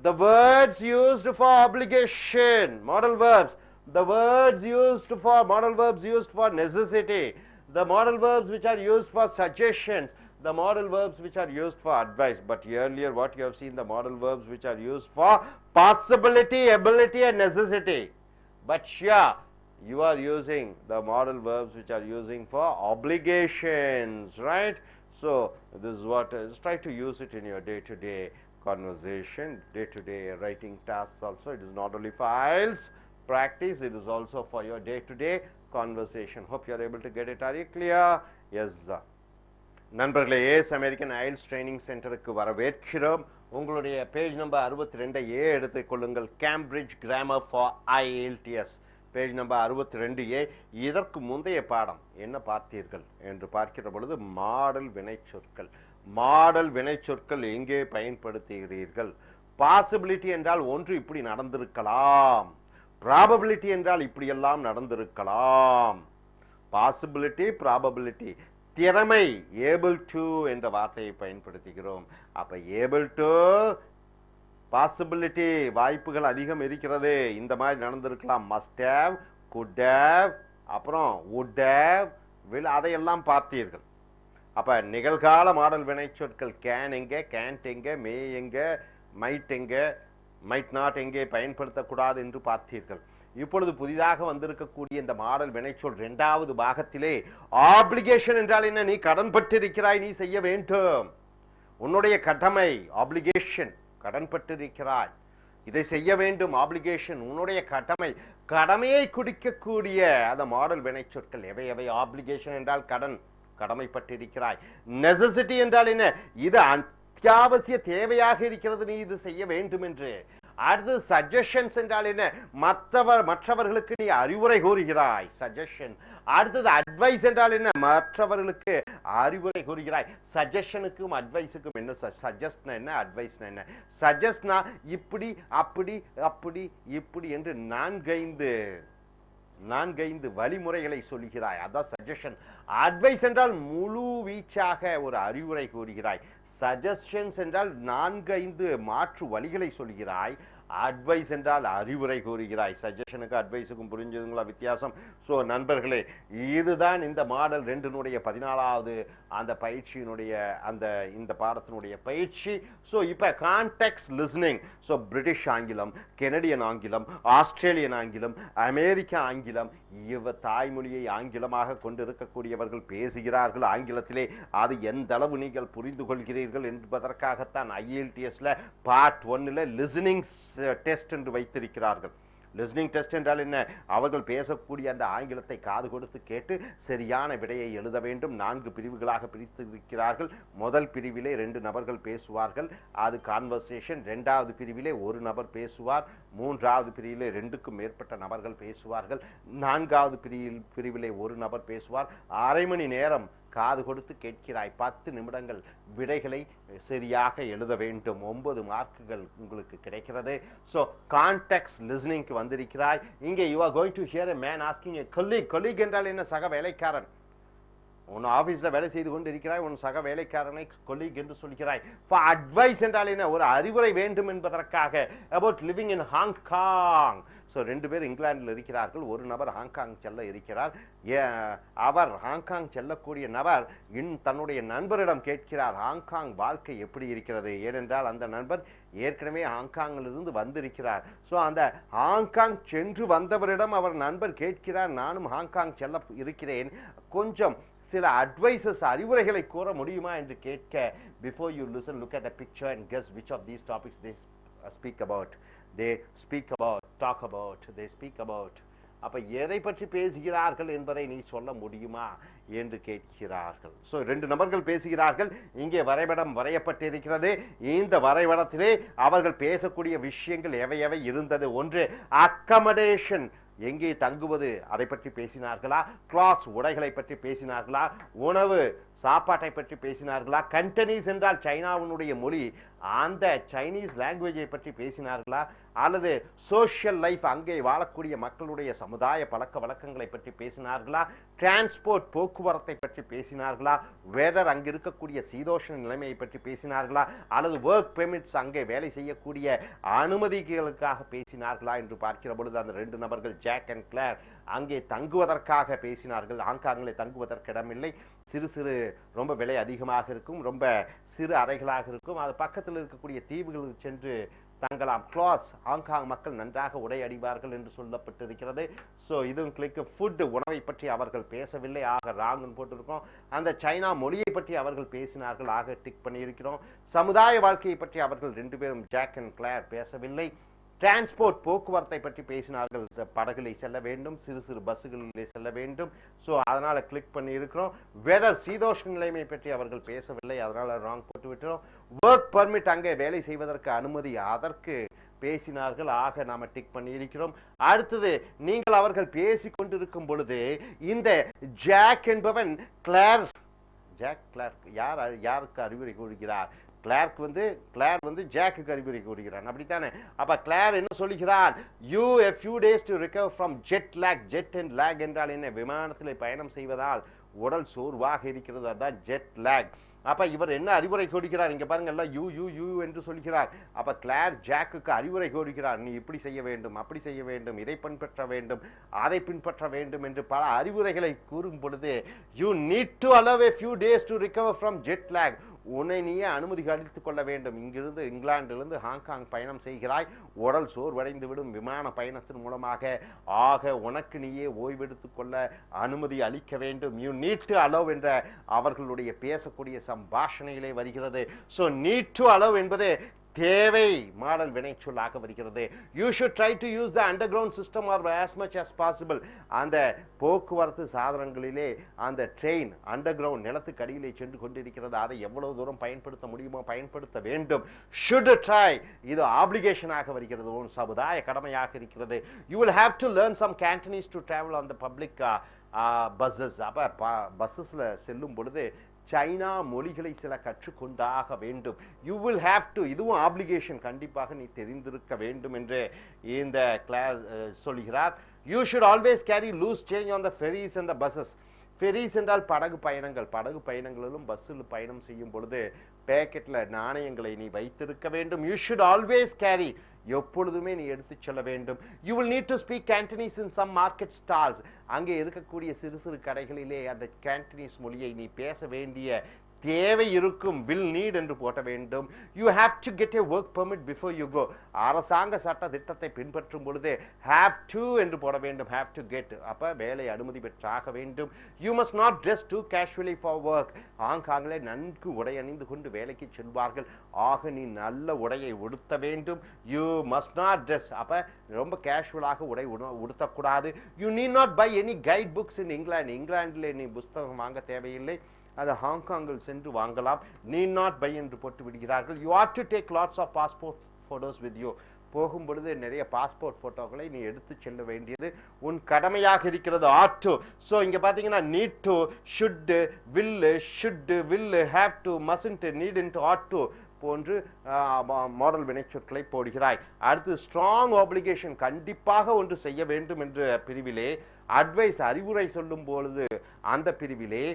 the words used for obligation, modal verbs. The words used for modal verbs used for necessity. The modal verbs which are used for suggestions. The modal verbs which are used for advice. But earlier what you have seen, the modal verbs which are used for possibility, ability and necessity. But here you are using the modal verbs which are using for obligations, right? So this is what try to use it in your day-to-day conversation, day-to-day writing tasks also. It is not only for I.E.L.T.S practice, it is also for your day-to-day conversation. Hope you are able to get it. Are you clear? Yes. நண்பர்களே, as American I.E.L.T.S training சென்டருக்கு வரவேற்கிறோம். உங்களுடைய page number 62 எடுத்துக்கொள்ளுங்கள். Cambridge grammar for I.E.L.T.S page number 62 இதற்கு முந்தைய பாடம் என்ன பார்த்தீர்கள் என்று பார்க்கிற பொழுது மாடல் வினைச்சொற்கள். மாடல் வினைச்சொற்கள் எங்கே பயன்படுத்துகிறீர்கள்? பாசிபிலிட்டி என்றால் ஒன்று இப்படி நடந்திருக்கலாம். ப்ராபபிலிட்டி என்றால் இப்படியெல்லாம் நடந்திருக்கலாம். Possibility, probability. திறமை, ஏபிள் டு என்ற வார்த்தையை பயன்படுத்துகிறோம். அப்ப ஏபிள் டு, பாசிபிலிட்டி, வாய்ப்புகள் அதிகம் இருக்கிறது, இந்த மாதிரி நடந்திருக்கலாம். மஸ்ட் ஹேவ், குட் ஹேவ், அப்புறம் வுட் ஹேவ், வில், அதையெல்லாம் பார்த்தீர்கள். அப்ப நிகழ்கால மாடல் வினைச்சொற்கள் கேன் எங்க, கேன்ட் எங்க, மே எங்க, மைட் எங்க, மைட் நாட் எங்கே பயன்படுத்தக்கூடாது என்று பார்த்தீர்கள். இப்பொழுது புதிதாக வந்திருக்கக்கூடிய இந்த மாடல் வினைச்சொல் இரண்டாவது பாகத்திலே ஆப்ளிகேஷன் என்றால் என்ன? நீ கடன் பட்டிருக்கிறாய், நீ செய்ய வேண்டும். உன்னுடைய கடமை ஆப்ளிகேஷன், கடன் பட்டிருக்கிறாய், இதை செய்ய வேண்டும். ஆப்ளிகேஷன் உன்னுடைய கடமை, கடமையை குடிக்கக்கூடிய அந்த மாடல் வினைச்சொற்கள் எவை எவை? ஆப்ளிகேஷன் என்றால் கடன், கடமைப்பட்டிருக்கிறாய். நெசசிட்டி என்றால் என்ன? இது அத்தியாவசிய தேவையாக இருக்கிறது, நீ இது செய்ய வேண்டும் என்று. அடுத்து சஜஷன்ஸ் என்றால் என்ன? மற்றவர்களுக்கு நீ அறிவுரை கூறுகிறாய், சஜஷன். அடுத்தது அட்வைஸ் என்றால் என்ன? மற்றவர்களுக்கு அறிவுரை கூறுகிறாய். சஜஷனுக்கும் அட்வைஸுக்கும் என்ன? சஜஸ்ட்னா என்ன, அட்வைஸ்னா என்ன? சஜஸ்ட்னா இப்படி அப்படி அப்படி இப்படி என்று நான்கைந்து வழிமுறைகளை சொல்கிறாய், அதான் சஜஷன். அட்வைஸ் என்றால் முழு வீச்சாக ஒரு அறிவுரை கூறுகிறாய். சஜஷன்ஸ் என்றால் 4-5 மாற்று வழிகளை சொல்கிறாய். அட்வைஸ் என்றால் அறிவுரை கூறுகிறாய். சஜஷனுக்கு அட்வைஸுக்கும் புரிஞ்சதுங்களா வித்தியாசம்? ஸோ நண்பர்களே, இதுதான் இந்த மாடல் 2 14வது அந்த பயிற்சியினுடைய இந்த பாடத்தினுடைய பயிற்சி. ஸோ இப்போ கான்டெக்ஸ்ட் லிஸ்னிங். ஸோ பிரிட்டிஷ் ஆங்கிலம், கெனடியன் ஆங்கிலம், ஆஸ்திரேலியன் ஆங்கிலம், அமெரிக்க ஆங்கிலம், தாய்மொழியை ஆங்கிலமாக கொண்டிருக்கக்கூடியவர்கள் பேசுகிறார்கள் ஆங்கிலத்திலே. அது எந்த அளவு நீங்கள் புரிந்து கொள்கிறீர்கள் என்பதற்காகத்தான் I.E.L.T.S பார்ட் 1 லிசனிங் டெஸ்ட் என்று வைத்திருக்கிறார்கள். லிஸ்னிங் டெஸ்ட் என்றால் என்ன? அவர்கள் பேசக்கூடிய அந்த ஆங்கிலத்தை காது கொடுத்து கேட்டு சரியான விடையை எழுத வேண்டும். 4 பிரிவுகளாக பிரித்திருக்கிறார்கள். முதல் பிரிவிலே 2 நபர்கள் பேசுவார்கள், அது கான்வர்சேஷன். 2வது பிரிவிலே 1 நபர் பேசுவார். 3வது பிரிவிலே 2க்கும் மேற்பட்ட நபர்கள் பேசுவார்கள். 4வது பிரிவிலே 1 நபர் பேசுவார். அரை மணி நேரம் காது கொடுத்து கேட்கிறாய். 10 நிமிடங்கள் விடைகளை சரியாக எழுத வேண்டும். 9 மார்க்குகள் உங்களுக்கு கிடைக்கிறது. ஸோ கான்டெக்ஸ்ட் லிஸ்னிங்க்கு வந்திருக்கிறாய். இங்கே you are going to hear a man asking a colleague. Colleague என்றால் என்ன? சக வேலைக்காரன். உன் ஆபீஸ்ல வேலை செய்து கொண்டு இருக்கிறாய், உன் சக வேலைக்காரனை கொலீக் என்று சொல்கிறாய். ஃபார் அட்வைஸ் என்றால் என்ன? ஒரு அறிவுரை வேண்டும் என்பதற்காக. About living in Hong Kong. So 2 பேர் இங்கிலாந்தில் இருக்கிறார்கள். ஒரு நபர் ஹாங்காங் செல்ல இருக்கிறார். அவர் ஹாங்காங் செல்லக்கூடிய நபர் தன்னுடைய நண்பரிடம் கேட்கிறார், ஹாங்காங் வாழ்க்கை எப்படி இருக்கிறது? ஏனென்றால் அந்த நண்பர் ஏற்கனவே ஹாங்காங்கிலிருந்து வந்திருக்கிறார். ஸோ அந்த ஹாங்காங் சென்று வந்தவரிடம் அவர் நண்பர் கேட்கிறார், நானும் ஹாங்காங் செல்ல இருக்கிறேன், கொஞ்சம் சில அட்வைசஸ், அறிவுரைகளை கூற முடியுமா என்று கேட்க, before you listen, look at the picture and guess which of these topics they speak about. They speak about, talk about, they speak about. அப்ப எதை பற்றி பேசுகிறார்கள் என்பதை நீ சொல்ல முடியுமா என்று கேட்கிறார்கள். ஸோ 2 நபர்கள் பேசுகிறார்கள். இங்கே வரைபடம் வரையப்பட்டிருக்கிறது. இந்த வரைபடத்திலே அவர்கள் பேசக்கூடிய விஷயங்கள் எவை எவை இருந்தது? ஒன்று அக்கமடேஷன், எங்கே தங்குவது, அதை பற்றி பேசினார்களா? கிளாத்ஸ், உடைகளை பற்றி பேசினார்களா? உணவு, சாப்பாட்டை பற்றி பேசினார்களா? கண்டனீஸ் என்றால் சைனாவினுடைய மொழி, அந்த சைனீஸ் லாங்குவேஜை பற்றி பேசினார்களா? அல்லது சோஷியல் லைஃப், அங்கே வாழக்கூடிய மக்களுடைய சமுதாய பழக்க வழக்கங்களை பற்றி பேசினார்களா? டிரான்ஸ்போர்ட், போக்குவரத்தை பற்றி பேசினார்களா? வெதர், அங்கு இருக்கக்கூடிய சீதோஷண நிலைமையை பற்றி பேசினார்களா? அல்லது ஒர்க் பெர்மிட்ஸ், அங்கே வேலை செய்யக்கூடிய அனுமதிகளுக்காக பேசினார்களா என்று பார்க்கிற பொழுது அந்த 2 நபர்கள் ஜாக் அண்ட் கிளார் அங்கே தங்குவதற்காக பேசினார்கள். ஹாங்காங்கிலே தங்குவதற்கு இடமில்லை. சிறு ரொம்ப விலை அதிகமாக இருக்கும், ரொம்ப சிறு அறைகளாக இருக்கும். அது பக்கத்தில் இருக்கக்கூடிய தீவுகளுக்கு சென்று தங்கலாம். கிளாத்ஸ், ஹாங்காங் மக்கள் நன்றாக உடை அணிவார்கள் என்று சொல்லப்பட்டிருக்கிறது. ஸோ இதுவும் கிளிக். ஃபுட், உணவை பற்றி அவர்கள் பேசவில்லை, ஆக ராங்னு போட்டிருக்கோம். அந்த சைனா மொழியை பற்றி அவர்கள் பேசினார்கள், ஆக டிக் பண்ணியிருக்கிறோம். சமுதாய வாழ்க்கையை பற்றி அவர்கள் 2 பேரும் ஜாக் அண்ட் கிளார் பேசவில்லை. டிரான்ஸ்போர்ட், போக்குவரத்தை பற்றி பேசினார்கள், படகுகளை செல்ல வேண்டும், சிறு பஸ்ஸுகளிலே செல்ல வேண்டும். ஸோ அதனால கிளிக் பண்ணி இருக்கிறோம். வெதர், சீதோஷ்ண நிலைமை பற்றி அவர்கள் பேசவில்லை, அதனால ராங் போட்டு விட்டுறோம். ஒர்க் பர்மிட், அங்கே வேலை செய்வதற்கு அனுமதி, அதற்கு பேசினார்கள், ஆக நாம டிக் பண்ணி இருக்கிறோம். அடுத்தது, நீங்கள் அவர்கள் பேசி கொண்டிருக்கும் பொழுது இந்த ஜாக் என்பவன் ஜாக் கிளார்க் யாருக்கு அறிவுரை கூறுகிறார்? கிளார் வந்து ஜாக்கு அறிவுரை கூறுகிறான், அப்படித்தானே? அப்ப கிளார் என்ன சொல்லுகிறார்? You a few days to recover from jet lag. Jet and lag என்றால் என்ன? விமானத்தில் பயணம் செய்வதால் உடல் சோர்வாக இருக்கிறது, அதுதான் ஜெட் லேக். அப்ப இவர் என்ன அறிவுரை கொடுக்கிறார்? இங்க பாருங்க, எல்லாம் யூ யூ யூ என்று சொல்கிறார். அப்ப கிளார் ஜாக்குக்கு அறிவுரை கொடுக்கிறார், நீ இப்படி செய்ய வேண்டும், அப்படி செய்ய வேண்டும், இதை பின்பற்ற வேண்டும், அதை பின்பற்ற வேண்டும் என்று பல அறிவுரைகளை கூறும் பொழுது, you need to allow a few days to recover from jet lag. உன்னை நீயே அனுமதி அளித்துக் கொள்ள வேண்டும். இங்கிருந்து இங்கிலாந்திலிருந்து ஹாங்காங் பயணம் செய்கிறாய், உடல் சோர்வடைந்து விடும் விமான பயணத்தின் மூலமாக. ஆக உனக்கு நீயே ஓய்வெடுத்துக் கொள்ள அனுமதி அளிக்க வேண்டும். யூ நீட் டு அலோவ் என்ற அவர்களுடைய பேசக்கூடிய சம்பாஷணையிலே வருகிறது. ஸோ நீட் டு அலோவ் என்பது தேவை மாடல் வினைச்சொல்லாக வருகிறது. You should try to use the underground system or as much as possible. அந்த போக்குவரத்து சாதனங்களிலே அந்த ட்ரெயின் அண்டர் கிரவுண்ட் நிலத்துக்கு அடியிலே சென்று கொண்டிருக்கிறது. அதை எவ்வளவு தூரம் பயன்படுத்த முடியுமோ பயன்படுத்த வேண்டும். ஷுட் ட்ரை, இது ஆப்ளிகேஷனாக வருகிறது, ஒரு சமுதாய கடமையாக இருக்கிறது. You will have to learn some Cantonese to travel on the public buses. அப்போ பஸ்ஸஸில் செல்லும் பொழுது சைனா மொழிகளை சில கற்றுக்கொண்டாக வேண்டும். யூ வில் ஹேவ் டு, இதுவும் ஆப்ளிகேஷன், கண்டிப்பாக நீ தெரிந்திருக்க வேண்டும் என்று இந்த கிளாஸ் சொல்கிறார். You should always carry loose change on the ferries and the buses. Ferries என்றால் படகு பயணங்கள். படகு பயணங்களிலும் பஸ்ஸில் பயணம் செய்யும் பொழுது பேக்கெட்டில் நாணயங்களை நீ வைத்திருக்க வேண்டும். யூ ஷுட் ஆல்வேஸ் கேரி, எப்பொழுதுமே நீ எடுத்துச் செல்ல வேண்டும். You will need to speak Cantonese in some market stalls. அங்கே இருக்கக்கூடிய சிறு சிறு கடைகளிலே அந்த கேண்டனீஸ் மொழியை நீ பேச வேண்டிய தேவை இருக்கும். வில் நீட் என்று போட்ட வேண்டும். You have to get a work permit before you go. அரசாங்க சட்ட திட்டத்தை பின்பற்றும் பொழுது ஹேவ் டு என்று போட வேண்டும். ஹேவ் டு கெட், அப்போ வேலை அனுமதி பெற்றாக வேண்டும். You must not dress too casually for work. ஹாங்காங்கில் நன்கு உடை அணிந்து கொண்டு வேலைக்கு செல்வார்கள். ஆக நீ நல்ல உடையை உடுத்த வேண்டும். யூ மஸ்ட் நாட் ட்ரெஸ், அப்போ ரொம்ப கேஷுவலாக உடை உடுத்தக்கூடாது. You need not buy any guide books in England. இங்கிலாந்தில் நீ புஸ்தகம் வாங்க தேவையில்லை, அது ஹாங்காங்கில் சென்று வாங்கலாம். நீட் நாட் பை என்று போட்டு விடுகிறார்கள். You ought to take lots of passport photos with you. போகும் பொழுது நிறைய பாஸ்போர்ட் ஃபோட்டோக்களை நீ எடுத்து செல்ல வேண்டியது உன் கடமையாக இருக்கிறது. Add to. ஸோ இங்கே பார்த்தீங்கன்னா need to, should, will, have to, mustn't, need, ought to போன்று மாடல் வினைச்சொற்களை போடுகிறாய். அடுத்து ஸ்ட்ராங் ஆப்ளிகேஷன், கண்டிப்பாக ஒன்று செய்ய வேண்டும் என்ற பிரிவிலே, அட்வைஸ் அறிவுரை சொல்லும் பொழுது அந்த பிரிவிலே,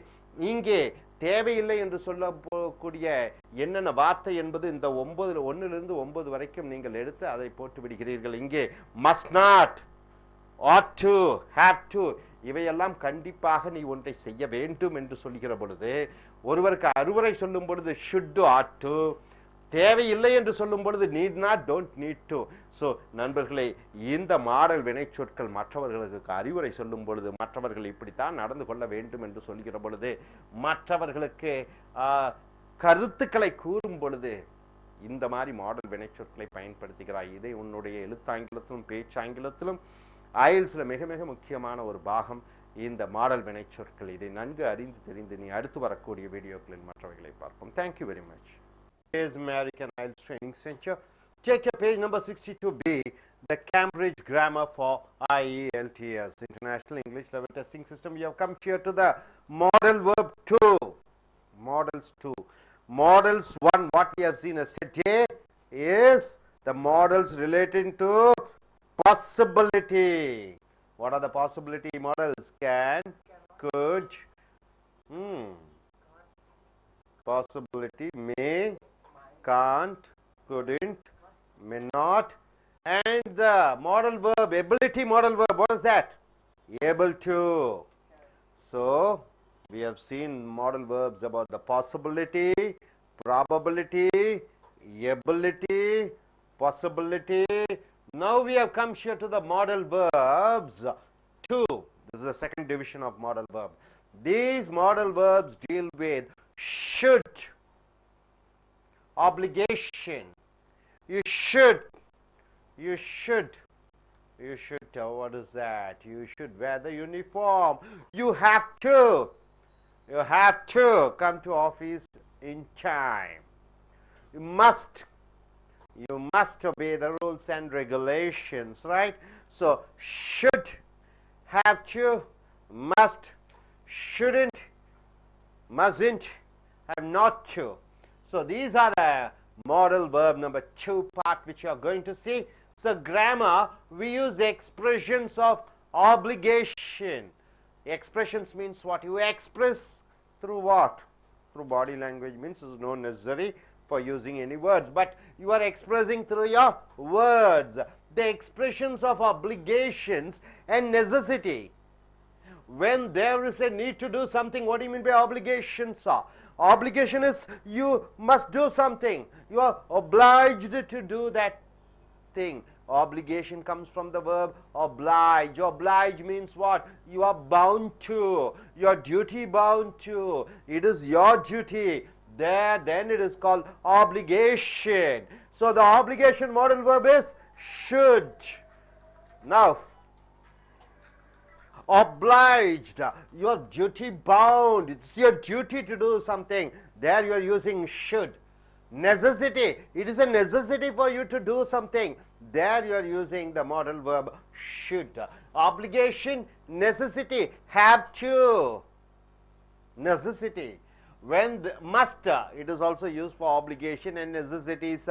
இங்கே தேவையில்லை என்று சொல்லக்கூடிய என்னென்ன வார்த்தை என்பது இந்த 1லிருந்து 9 வரைக்கும் நீங்கள் எடுத்து அதை போட்டு விடுகிறீர்கள். இங்கே must not, ought to, have to, இவையெல்லாம் கண்டிப்பாக நீ ஒன்றை செய்ய வேண்டும் என்று சொல்கிற பொழுது, ஒருவருக்கு அறிவுரை சொல்லும் பொழுது should, ought to, தேவையில்லை என்று சொல்லும் பொழுது need not, don't need to. So நண்பர்களே, இந்த மாடல் வினைச்சொற்கள் மற்றவர்களுக்கு அறிவுரை சொல்லும் பொழுது, மற்றவர்கள் இப்படித்தான் நடந்து கொள்ள வேண்டும் என்று சொல்கிற பொழுது, மற்றவர்களுக்கு கருத்துக்களை கூறும் பொழுது இந்த மாதிரி மாடல் வினைச்சொற்களை பயன்படுத்துகிறாய். இதை உன்னுடைய எழுத்தாங்கிலத்திலும் பேச்சாங்கிலத்திலும் IELTSல மிக மிக முக்கியமான ஒரு பாகம் இந்த மாடல் வினைச்சொற்கள். இதை நன்கு அறிந்து தெரிந்து நீ அடுத்து வரக்கூடிய வீடியோக்களில் மற்றவைகளை பார்ப்போம். Thank you very much. American IELTS Training Center. Take your page number 62B, the Cambridge Grammar for I.E.L.T.S, International English Level Testing System. You have come here to the modal verb 2. Modals 2. Modals 1, what we have seen yesterday is the modals relating to possibility. What are the possibility modals? Can, could, possibility, may, can't, couldn't, may not, and the modal verb, ability modal verb, what is that? Able to. So we have seen modal verbs about the possibility, probability, ability, possibility. Now we have come here to the modal verbs 2. This is the second division of modal verb. These modal verbs deal with should, obligation, you should, what is that? You should wear the uniform, you have to come to office in time, you must obey the rules and regulations, right? So should, have to, must, shouldn't, mustn't, have not to. So these are the modal verb number 2 part which you are going to see. So grammar, we use expressions of obligation. Expressions means what? You express through what? Through body language, means is not necessary for using any words, but you are expressing through your words. The expressions of obligations and necessity. when there is a need to do something. What do you mean by obligation, sir? Obligation is you must do something. You are obliged to do that thing. Obligation comes from the verb oblige. Oblige means what? You are bound to. Your duty bound to. It is your duty. Then it is called obligation. So the obligation modal verb is should. Now, obliged, you are duty bound. It's your duty to do something. There you are using should. Necessity, it is a necessity for you to do something. There you are using the modal verb should. Obligation, necessity, have to. Necessity. When the must, it is also used for obligation and necessities.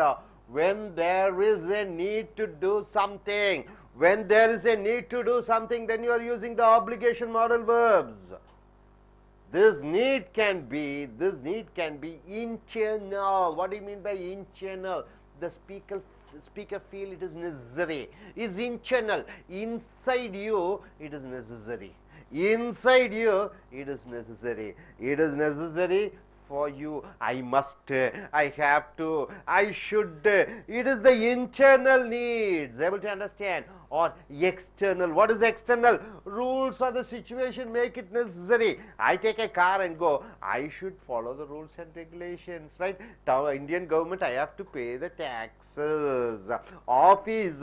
When there is a need to do something. When there is a need to do something, then you are using the obligation modal verbs. This need can be internal. What do you mean by internal? The speaker feel it is necessary. Is internal. Inside you, it is necessary. Inside you, it is necessary. It is necessary for you. I must, I have to, I should. It is the internal needs. Able to understand? Or external. What is external? Rules or the situation make it necessary. I take a car and go. I should follow the rules and regulations, right? Indian government, I have to pay the taxes. Office,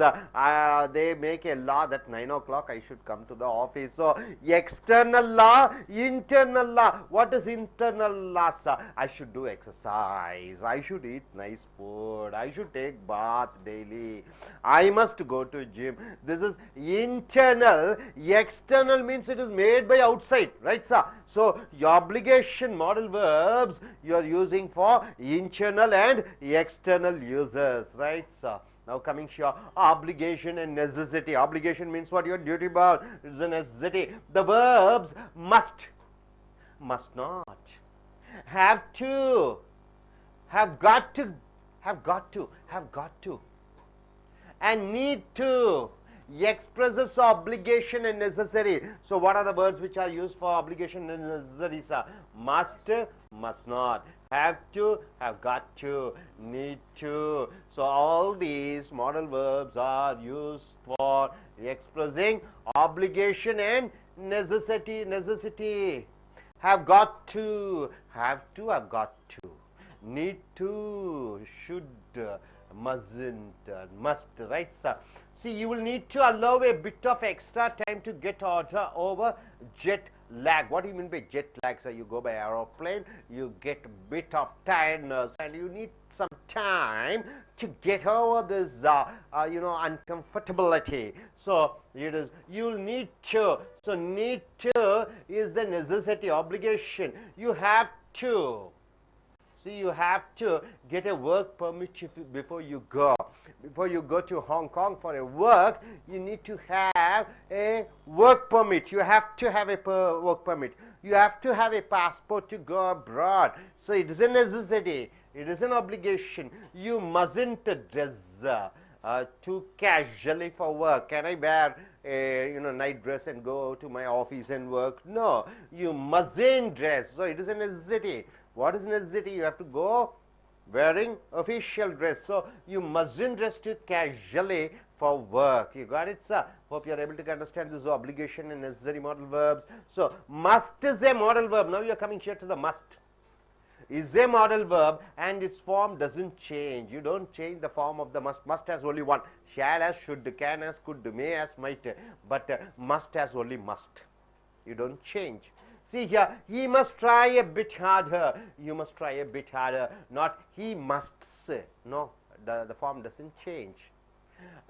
they make a law that 9 o'clock I should come to the office. So external law, internal law. What is internal law, sir? I should do exercise. I should eat nice food. I should take bath daily. I must go to gym. This is internal. External means it is made by outside, right, sir? So your obligation modal verbs you are using for internal and external users, right, sir? Now coming here, obligation and necessity. Obligation means what? Your duty bound. It is a necessity. The verbs must, must not, have to, have got to, have got to, have got to, and need to expresses obligation and necessary. So what are the words which are used for obligation and necessary, sir? Must, must not, have to, have got to, need to. So all these modal verbs are used for expressing obligation and necessity. Necessity. Have got to, have got to, need to, should, mustn't, must, right, sir? See, you will need to allow a bit of extra time to get over jet lag. What do you mean by jet lag, sir? You go by aeroplane, you get a bit of tiredness and you need some time to get over this, uncomfortability. So, it is, you'll need to. So, need to is the necessity, obligation. You have to. See, you have to get a work permit before you go. Before you go to Hong Kong for a work, you need to have a work permit. You have to have a work permit. You have to have a passport to go abroad. So it is a necessity. It is an obligation. You mustn't dress too casually for work. Can I wear a night dress and go to my office and work? No, you mustn't dress. So it is a necessity. What is necessity? You have to go wearing official dress. So you mustn't dress too casually for work. You got it, sir? Hope you are able to understand this obligation and necessary modal verbs. So must is a modal verb. Now you are coming here to the must. Is a modal verb and its form doesn't change. You don't change the form of the must. Must has only one. Shall has, should, can has, could, may has, might. But must has only must. You don't change. See here, he must try a bit harder. You must try a bit harder. Not he must say. No, the form doesn't change.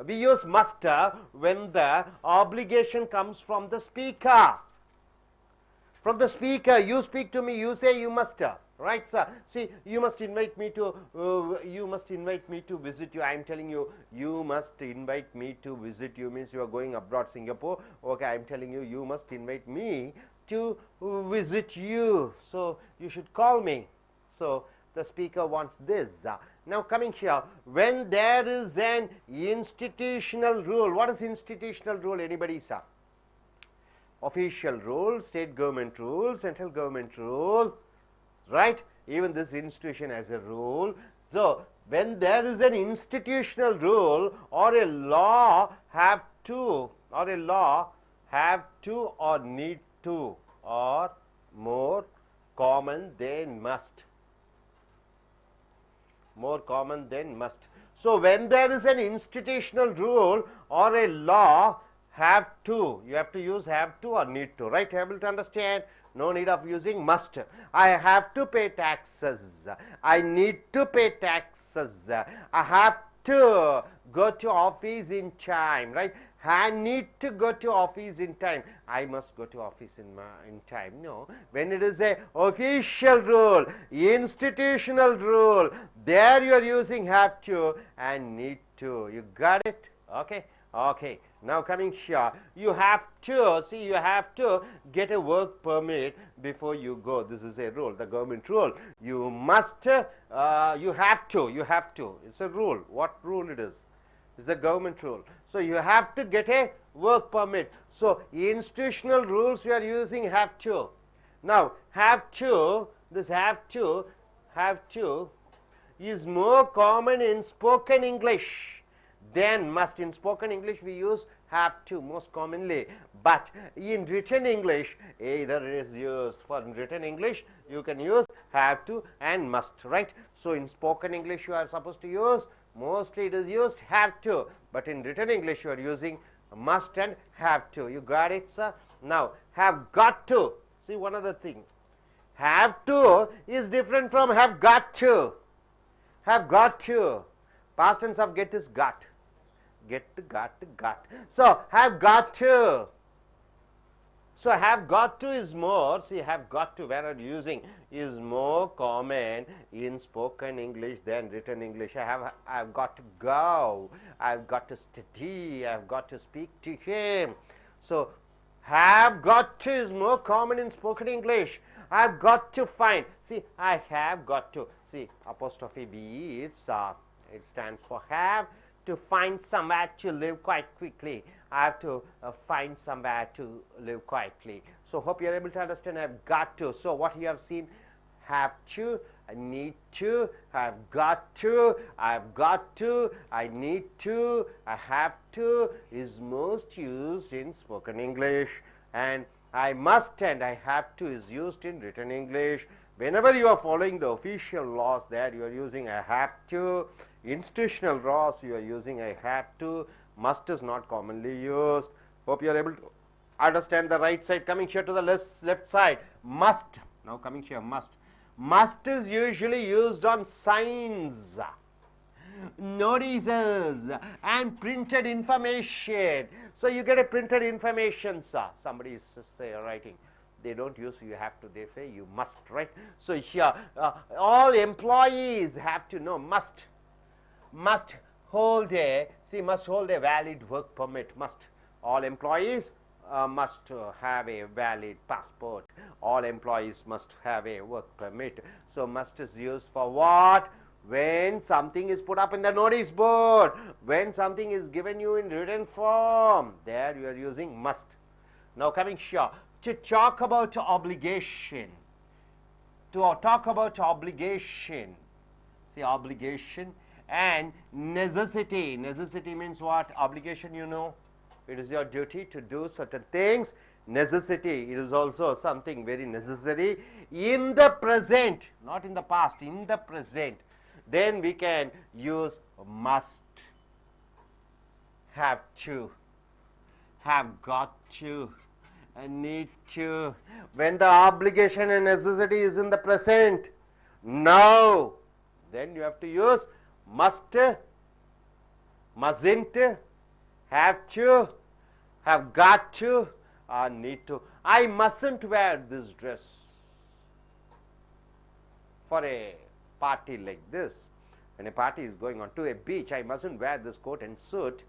We use must when the obligation comes from the speaker. From the speaker, you speak to me, you say you must. Right, sir? See, you must invite me to visit you. I am telling you, you must invite me to visit you means you are going abroad, Singapore. Okay, I am telling you, you must invite me to visit you. So you should call me. So the speaker wants this. Now coming here, when there is an institutional rule. What is institutional rule? Anybody, sir? official rule, state government rule, central government rule, right? Even this institution has a rule. So, when there is an institutional rule or a law have to, or a law have to or need to or more common than must. More common than must. So, when there is an institutional rule or a law have to, you have to use have to or need to, right? Able to understand? No need of using must. I have to pay taxes. I need to pay taxes. I have to go to office in time, right? I need to go to office in time. I must go to office in time. No, when it is a official rule, institutional rule, there you are using have to and need to. You got it? Okay. Okay, now coming here, you have to, see, you have to get a work permit before you go. This is a rule, the government rule. You must, you have to. It's a rule. What rule it is? It's a government rule. So, you have to get a work permit. So, institutional rules we are using have to. Now, have to, this have to is more common in spoken English. Then must. In spoken English we use have to most commonly, but in written English either is used. For written English you can use have to and must, right? So, in spoken English you are supposed to use, mostly it is used have to, but in written English you are using must and have to. You got it, sir? Now, have got to. See, one other thing, have to is different from have got to. Have got to, past tense of get is got. Get, got. So, have got to. So, have got to is more, see, have got to, where are you using, is more common in spoken English than written English. I've got to go, I've got to study, I've got to speak to him. So, have got to is more common in spoken English. I've got to find, see, I have got to, see, apostrophe B, it stands for have. To find somewhere to live quite quickly. I have to find somewhere to live quietly. So, hope you are able to understand. I have got to. So, what you have seen, have to, I need to, I have got to, I have got to, I need to, I have to is most used in spoken English, and I must and I have to is used in written English. Whenever you are following the official laws there, you are using I have to. Institutional laws you are using I have to. Must is not commonly used. Hope you are able to understand the right side. Coming here to the left side, must. Now coming here, must. Must is usually used on signs, notices and printed information. So, you get a printed information, sir. Somebody is writing. They don't use you have to, they say you must, right? So, here all employees have to know must hold a, see, must hold a valid work permit, must. All employees must have a valid passport. All employees must have a work permit. So, must is used for what? When something is put up in the notice board, when something is given you in written form, there you are using must. Now, coming here, to talk about obligation, see, obligation and necessity. Necessity means what? Obligation, you know, it is your duty to do certain things. Necessity, it is also something very necessary in the present, not in the past, in the present. Then we can use must, have to, have got to, need to. When the obligation and necessity is in the present, now, then you have to use must, mustn't, have to, have got to, or need to. I mustn't wear this dress for a party like this. When a party is going on to a beach, I mustn't wear this coat and suit.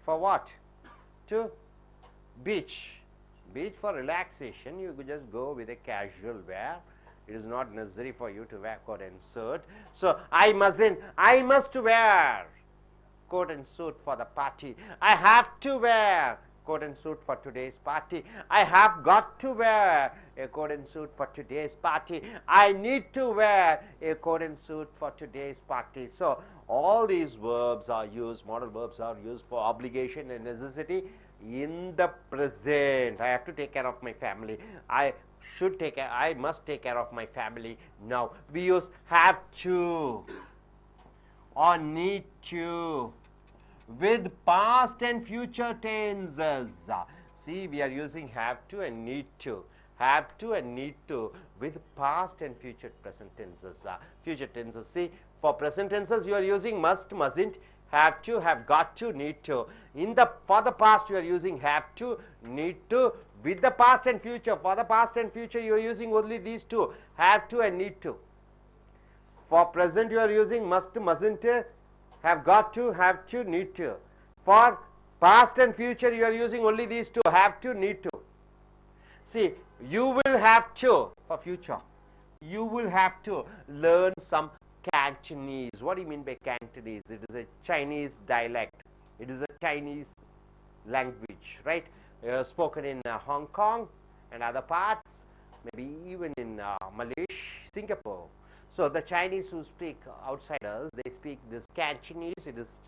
For what? To beach. Beach for relaxation, you could just go with a casual wear. It is not necessary for you to wear coat and suit. So, I must wear coat and suit for the party. I have to wear coat and suit for today's party. I have got to wear a coat and suit for today's party. I need to wear a coat and suit for today's party. So all these verbs are used, modal verbs are used for obligation and necessity in the present. I have to take care of my family. I must take care of my family. Now we use have to or need to with past and future tenses. See, we are using have to and need to. Have to and need to with past and future present tenses. Future tenses. See, for present tenses you are using must, mustn't, have to, have got to, need to. For the past you are using have to, need to with the past and future. For the past and future you are using only these two, have to and need to. For present you are using must, mustn't, have got to, need to. For past and future you are using only these two, have to, need to. See, you will have to, for future, you will have to learn some Cantonese. What do you mean by Cantonese? It is a Chinese dialect. It is a Chinese language, right? Spoken in Hong Kong and other parts, maybe even in Malaysia, Singapore. So the Chinese who speak outsiders, they speak this Cantonese. It is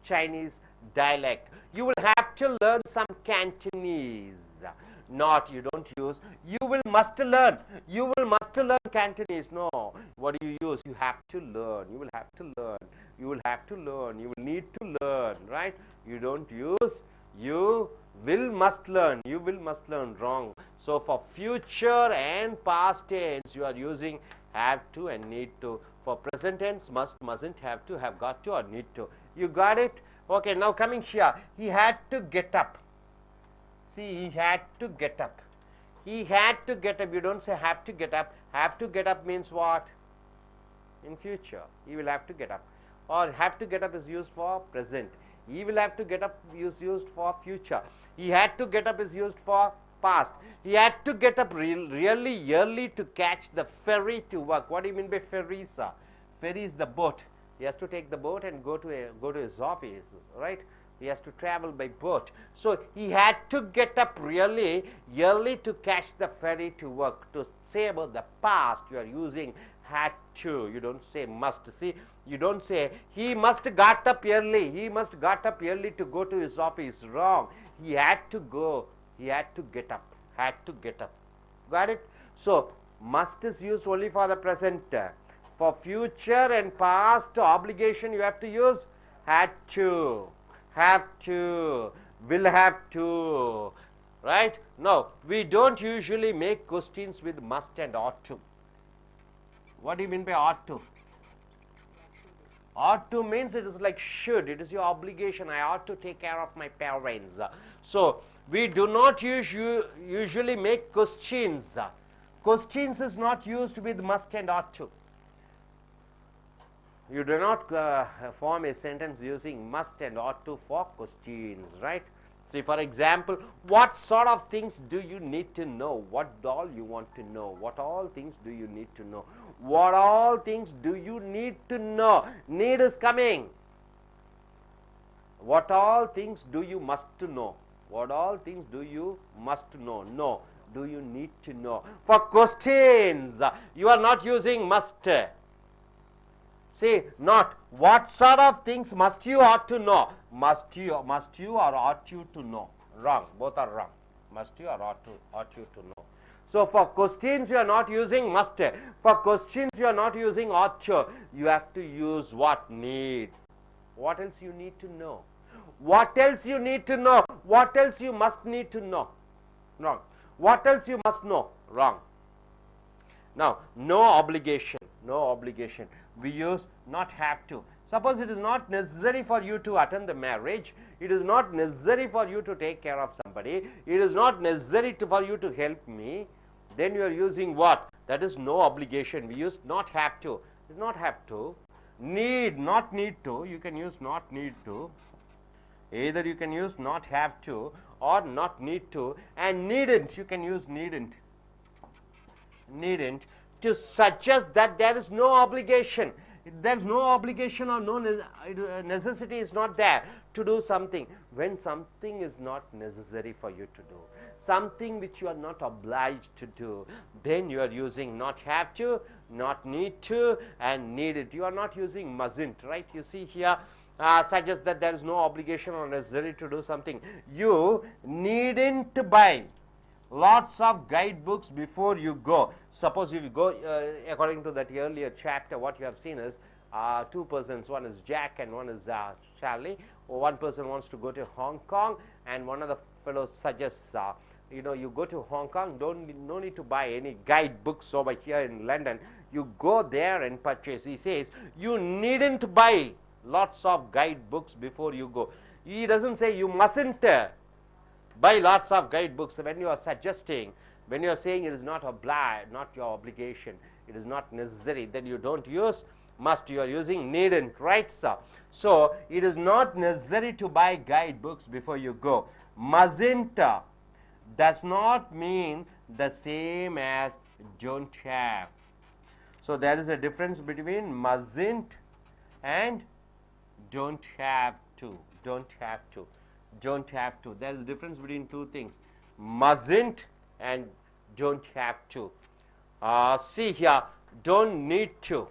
Chinese dialect. You will have to learn some Cantonese. Not, you don't use, you will must learn. You will must learn Cantonese. No. What do you use? You have to learn. You will have to learn. You will have to learn. You will need to learn, right? You don't use, you will must learn. You will must learn. Wrong. So for future and past tense, you are using have to and need to. For present tense, must, mustn't, have to, have got to, or need to. You got it? Okay, now coming here. He had to get up. See, he had to get up. He had to get up. You don't say have to get up. Have to get up means what? In future. He will have to get up. Or have to get up is used for present. He will have to get up is used for future. He had to get up is used for past. He had to get up really early to catch the ferry to work. What do you mean by ferry, sir? Ferry is the boat. He has to take the boat and go to his office, right? He has to travel by boat. So he had to get up really early to catch the ferry to work. To say about the past, you are using had to. You don't say must. See, you don't say he must got up early. He must got up early to go to his office. Wrong. He had to go. He had to get up. Had to get up. Got it? So must is used only for the present. For future and past obligation, you have to use had to. Have to, will have to, right? Now, we don't usually make questions with must and ought to. What do you mean by ought to? Ought to means it is like should. It is your obligation. I ought to take care of my parents. So, we do not usually make questions. Questions is not used with must and ought to. You do not form a sentence using must and ought to for questions, right? See, for example, what sort of things do you need to know? What all you want to know? What all things do you need to know? What all things do you need to know? Need is coming. What all things do you must to know? What all things do you must know? No. Do you need to know? For questions, you are not using must. See, not what sort of things must you ought to know. Must you or ought you to know? Wrong. Both are wrong. Must you or ought you to know. So for questions you are not using must. For questions you are not using ought to. You have to use what? Need. What else you need to know? What else you need to know? What else you must need to know? Wrong. What else you must know? Wrong. Now, no obligation. No obligation. We use not have to. Suppose it is not necessary for you to attend the marriage. It is not necessary for you to take care of somebody. It is not necessary for you to help me. Then you are using what? That is no obligation. We use not have to. Not have to. Need, not need to. You can use not need to. Either you can use not have to or not need to. And needn't, you can use needn't. Needn't. To suggest that there is no obligation. There's no obligation or no necessity is not there to do something. When something is not necessary for you to do, something which you are not obliged to do, then you are using not have to, not need to, and need it. You are not using mustn't, right? You see here suggests that there is no obligation or necessary to do something. You needn't buy lots of guidebooks before you go. Suppose if you go according to that earlier chapter, what you have seen is two persons, one is Jack and one is Charlie. One person wants to go to Hong Kong, and one of the fellows suggests you go to Hong Kong, no need to buy any guidebooks over here in London. You go there and purchase. He says you needn't buy lots of guidebooks before you go. He doesn't say you mustn't buy lots of guidebooks. When you are suggesting, when you are saying it is not not your obligation, it is not necessary, then you don't use must, you are using needn't, right, sir? So it is not necessary to buy guidebooks before you go. Mustn't does not mean the same as don't have. So there is a difference between mustn't and don't have to. Don't have to. Don't have to. There is a difference between two things, mustn't and don't have to. See here, don't need to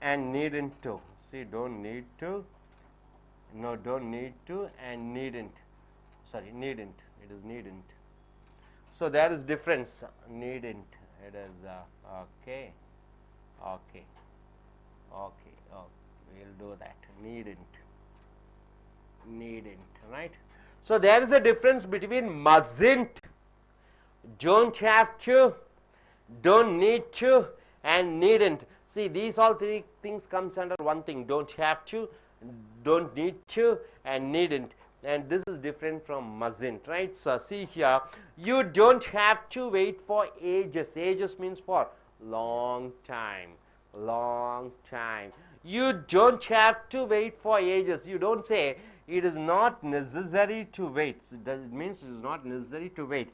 and needn't to. See, don't need to, no, don't need to and needn't. Sorry, needn't. It is needn't. So there is difference. Needn't. It is okay. Okay. Okay. Oh, we'll do that. Needn't. Needn't, right? So there is a difference between mustn't, don't have to, don't need to, and needn't. See, these all three things comes under one thing: don't have to, don't need to, and needn't. And this is different from mustn't, right? So see here, you don't have to wait for ages. Ages means for long time, long time. You don't have to wait for ages. You don't say it is not necessary to wait. It means it is not necessary to wait.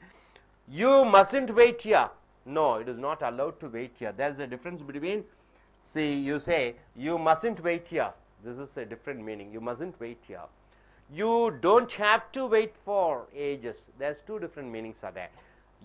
You mustn't wait here. No, it is not allowed to wait here. There is a difference between, see, you say you mustn't wait here. This is a different meaning. You mustn't wait here. You don't have to wait for ages. There's two different meanings are there.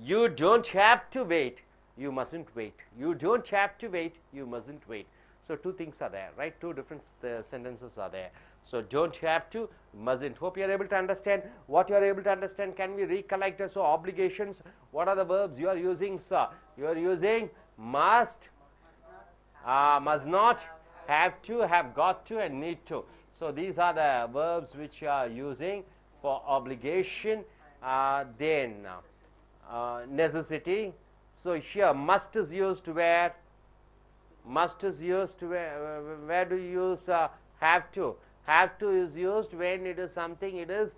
You don't have to wait. You mustn't wait. You don't have to wait. You mustn't wait. So two things are there, right? Two different sentences are there. So don't have to, mustn't. Hope you are able to understand. What you are able to understand, can we recollect? So obligations, what are the verbs you are using, sir? You are using must, must not, have to, have got to, and need to. So these are the verbs which you are using for obligation. Then necessity. So here must is used where? Must is used where do you use have to? Have to is used when it is something, it is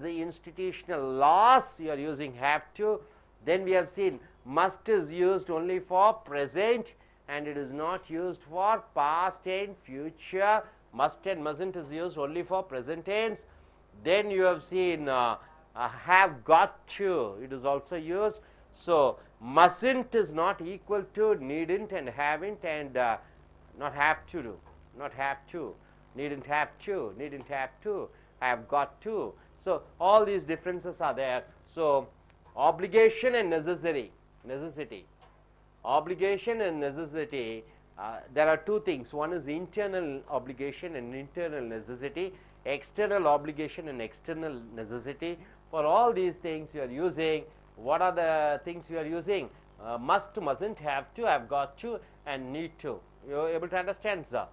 the institutional laws, you are using have to. Then we have seen must is used only for present and it is not used for past and future. Must and mustn't is used only for present tense. Then you have seen have got to, it is also used. So mustn't is not equal to needn't and haven't and not have to do, not have to. Needn't have to, needn't have to, have got to. So all these differences are there. So obligation and necessity. Obligation and necessity, there are two things. One is internal obligation and internal necessity, external obligation and external necessity. For all these things you are using, what are the things you are using? Must, mustn't, have to, have got to, and need to. You are able to understand, sir?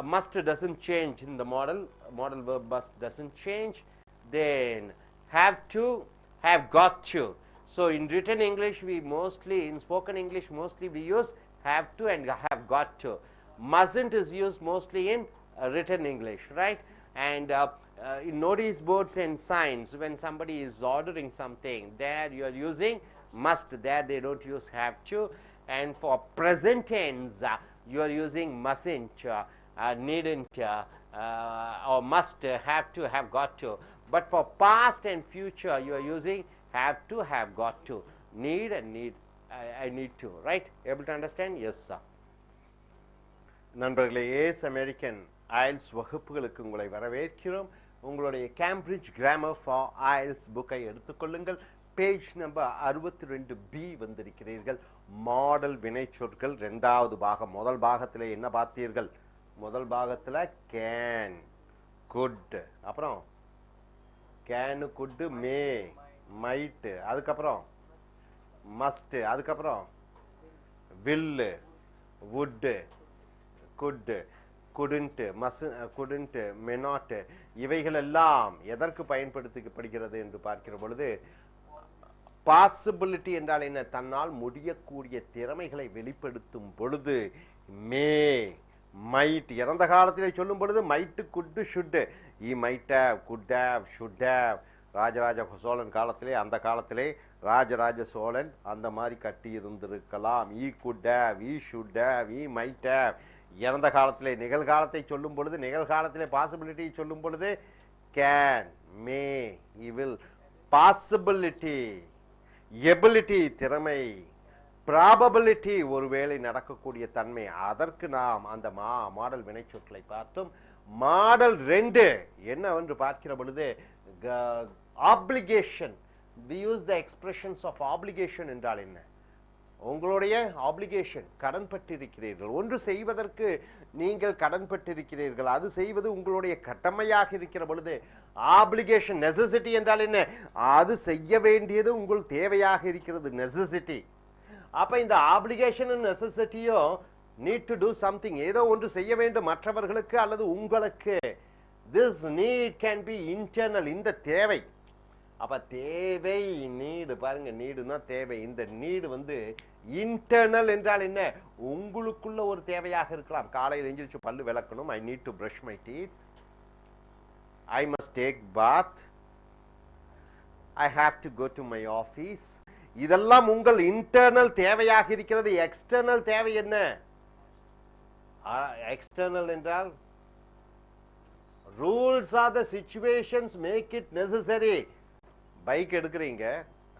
Must doesn't change in the modal verb must doesn't change. Then have to, have got to. So in written English we mostly, in spoken English mostly we use have to and have got to. Mustn't is used mostly in written English, right? And in notice boards and signs, when somebody is ordering something, there you are using must, there they don't use have to. And for present tense, you are using mustn't, needn't, or must, have to, have got to. But for past and future, you are using have to, have got to, need and need I need to, right? Able to understand? Yes, sir. நண்பர்களே, ace American ஐஎல்ஸ் வகுப்புகளுக்கு உங்களை வரவேற்கிறோம். உங்களுடைய Cambridge grammar for ஐஎல்ஸ் புக்கை எடுத்துக்கொள்ளுங்கள். Page number 62B வந்திருக்கிறீர்கள். Model வினைச்சொற்கள் 2வது பாகம். முதல் பாகத்தில் என்ன பார்த்தீர்கள்? முதல் பாகத்தில் கேன், குட், அப்புறம் கேனு, குட்டு, மே, மைட்டு, அதுக்கப்புறம் மஸ்ட், அதுக்கப்புறம் வில்லு, wood, could, couldn't, couldn't, may not, இவைகள் எல்லாம் எதற்கு பயன்படுத்தப்படுகிறது என்று பார்க்கிற பொழுது, பாசிபிலிட்டி என்றால் என்ன? தன்னால் முடியக்கூடிய திறமைகளை வெளிப்படுத்தும் பொழுது மே, மைட், இறந்த காலத்திலே சொல்லும் பொழுது might, could, should, I might have, could have, should have. Rajaraja Cholan காலத்திலே, அந்த காலத்திலே ராஜராஜ சோழன் அந்த மாதிரி கட்டி இருந்திருக்கலாம். I could have, I should have, I might have. இறந்த காலத்திலே நிகழ்காலத்தை சொல்லும் பொழுது, நிகழ்காலத்திலே பாசிபிலிட்டி சொல்லும் பொழுது can, may, will. Possibility, ability திறமை, ப்ராபபிலிட்டி ஒருவேளை நடக்கக்கூடிய தன்மை. அதற்கு நாம் அந்த மாடல் வினைச்சொற்களை பார்த்தோம். மாடல் 2 என்னவென்று பார்க்கிற பொழுது application. we use the expressions of obligation என்றால் என்ன? உங்களுடைய ஆப்ளிகேஷன், கடன் பட்டிருக்கிறீர்கள், ஒன்று செய்வதற்கு நீங்கள் கடன் பட்டிருக்கிறீர்கள், அது செய்வது உங்களுடைய கடமையாக இருக்கிற பொழுது ஆப்ளிகேஷன். நெசசிட்டி என்றால் என்ன? அது செய்ய வேண்டியது உங்கள் தேவையாக இருக்கிறது, நெசசிட்டி. அப்ப இந்த ஆப்ளிகேஷனும் நெசசிட்டியும் நீட் டு டூ சம்திங், ஏதோ ஒன்று செய்ய வேண்டும் மற்றவர்களுக்கு அல்லது உங்களுக்கு. This need can be internal, இந்த தேவை. அப்ப தேவை, நீடு பாருங்க, நீடுனா தேவை. இந்த நீடு வந்து இன்டர்னல் என்றால் என்ன? உங்களுக்குள்ள ஒரு தேவையாக இருக்கலாம். காலையில் எந்திரிச்சு பல்லு விளக்கணும், I need to brush my teeth, I must take bath, I have to go to my office. இதெல்லாம் உங்கள் இன்டர்னல் தேவையாக இருக்கிறது. எக்ஸ்டர்னல் தேவை என்ன? எக்ஸ்டர்னல் என்றால் rules are the situations make it necessary. Bike எடுக்கிறீங்க,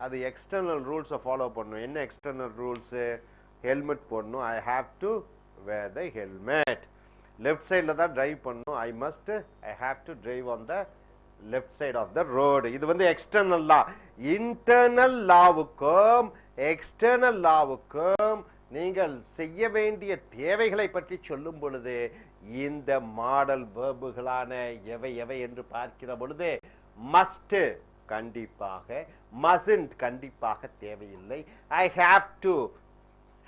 அது எக்ஸ்டர்னல் ரூல்ஸை ஃபாலோ பண்ணணும். என்ன எக்ஸ்டர்னல் ரூல்ஸு? ஹெல்மெட் போடணும், I have to wear the helmet. Left சைடில் தான் டிரைவ் பண்ணணும், I have to drive on the left side of the road. இது வந்து எக்ஸ்டர்னல் லா. இன்டர்னல் லாவுக்கும் எக்ஸ்டர்னல் லாவுக்கும் நீங்கள் செய்ய வேண்டிய தேவைகளை பற்றி சொல்லும் பொழுது இந்த மாடல் வேர்புகளான எவை எவை என்று பார்க்கிற பொழுது மஸ்ட் கண்டிப்பாக, மஸ்ன்ட் கண்டிப்பாக தேவையில்லை. ஐ ஹாவ் டு,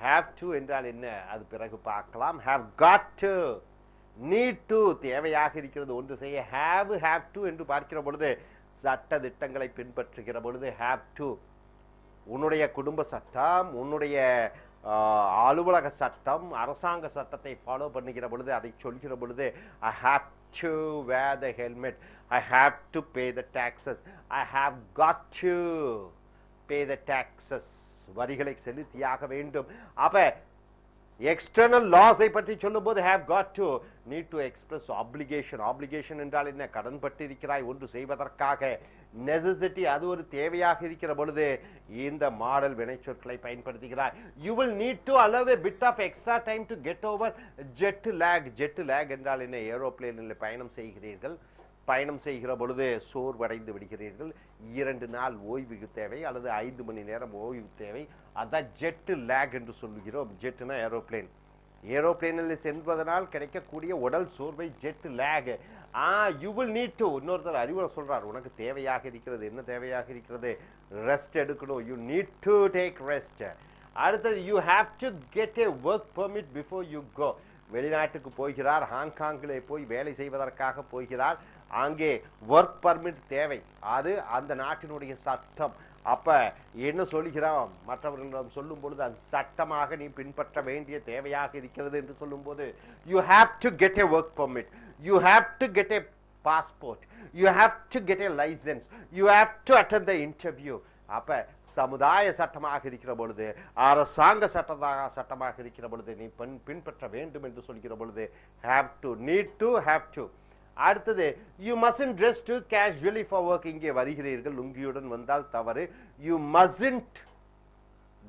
ஹாவ் டு என்றால் என்ன? அது பிறகு பார்க்கலாம். Have got to, need to தேவையாக இருக்கிறது ஒன்று செய்ய. ஹாவ் டு என்று பார்க்கிற பொழுது சட்ட திட்டங்களை பின்பற்றுகிற பொழுது ஹாவ் டு. உன்னுடைய குடும்ப சட்டம், உன்னுடைய அலுவலக சட்டம், அரசாங்க சட்டத்தை ஃபாலோ பண்ணுகிற பொழுது, அதை சொல்கிற பொழுது I have to wear the helmet, I have to pay the taxes, I have got to pay the taxes. வரிகளை செலுத்தியாக வேண்டும். அப்ப எக்ஸ்டர்னல் லாஸை பற்றி சொல்லும் போது have got to, need to express obligation. Obligation என்றால் என்ன? கடன் பட்டிருக்கிறாய் ஒன்று செய்வதற்காக. நெசசிட்டி, அது ஒரு தேவையாக இருக்கிற பொழுது இந்த மாடல் வினைச்சொற்களை பயன்படுத்துகிறார். You will need to allow a bit of extra time to get over jet lag. Jet lag என்றால் என்ன? ஏரோப்ளேனில் பயணம் செய்கிறீர்கள், பயணம் செய்கிற பொழுது சோர்வடைந்து விடுகிறீர்கள், 2 நாள் ஓய்வு தேவை அல்லது 5 மணி நேரம் ஓய்வு தேவை, அதான் ஜெட் லேக் என்று சொல்லுகிறோம். ஜெட்னா ஏரோப்ளேன். ஏரோப்ளேனில் செல்வதனால் கிடைக்கக்கூடிய உடல் சோர்வை jet lag. You will need to, இன்னொருத்தர் அறிவுரை சொல்றார், உனக்கு தேவையாக இருக்கிறது. என்ன தேவையாக இருக்கிறது? ரெஸ்ட் எடுக்கணும். You need to take rest. அடுத்தது you have to get a work permit before you go. வெளிநாட்டுக்கு போகிறார், ஹாங்காங்கிலே போய் வேலை செய்வதற்காக போகிறார், அங்கே ஒர்க் பர்மிட் தேவை, அது அந்த நாட்டினுடைய சட்டம். அப்ப என்ன சொல்லுகிறான்? மற்றவர்களிடம் சொல்லும் பொழுது அது சட்டமாக நீ பின்பற்ற வேண்டிய தேவையாக இருக்கிறது என்று சொல்லும் போது you have to get a work permit, you have to get a passport, you have to get a licence, you have to attend the interview. அப்ப சமுதாய சட்டமாக இருக்கிற பொழுது, அரசாங்க சட்டமாக இருக்கிற பொழுது நீ பின்பற்ற வேண்டும் என்று சொல்கிற பொழுது have to, need to, have to. அடுத்தது you mustn't dress too casually for work. இங்கே வருகிறீர்கள், லுங்கியுடன் வந்தால் தவறு. You mustn't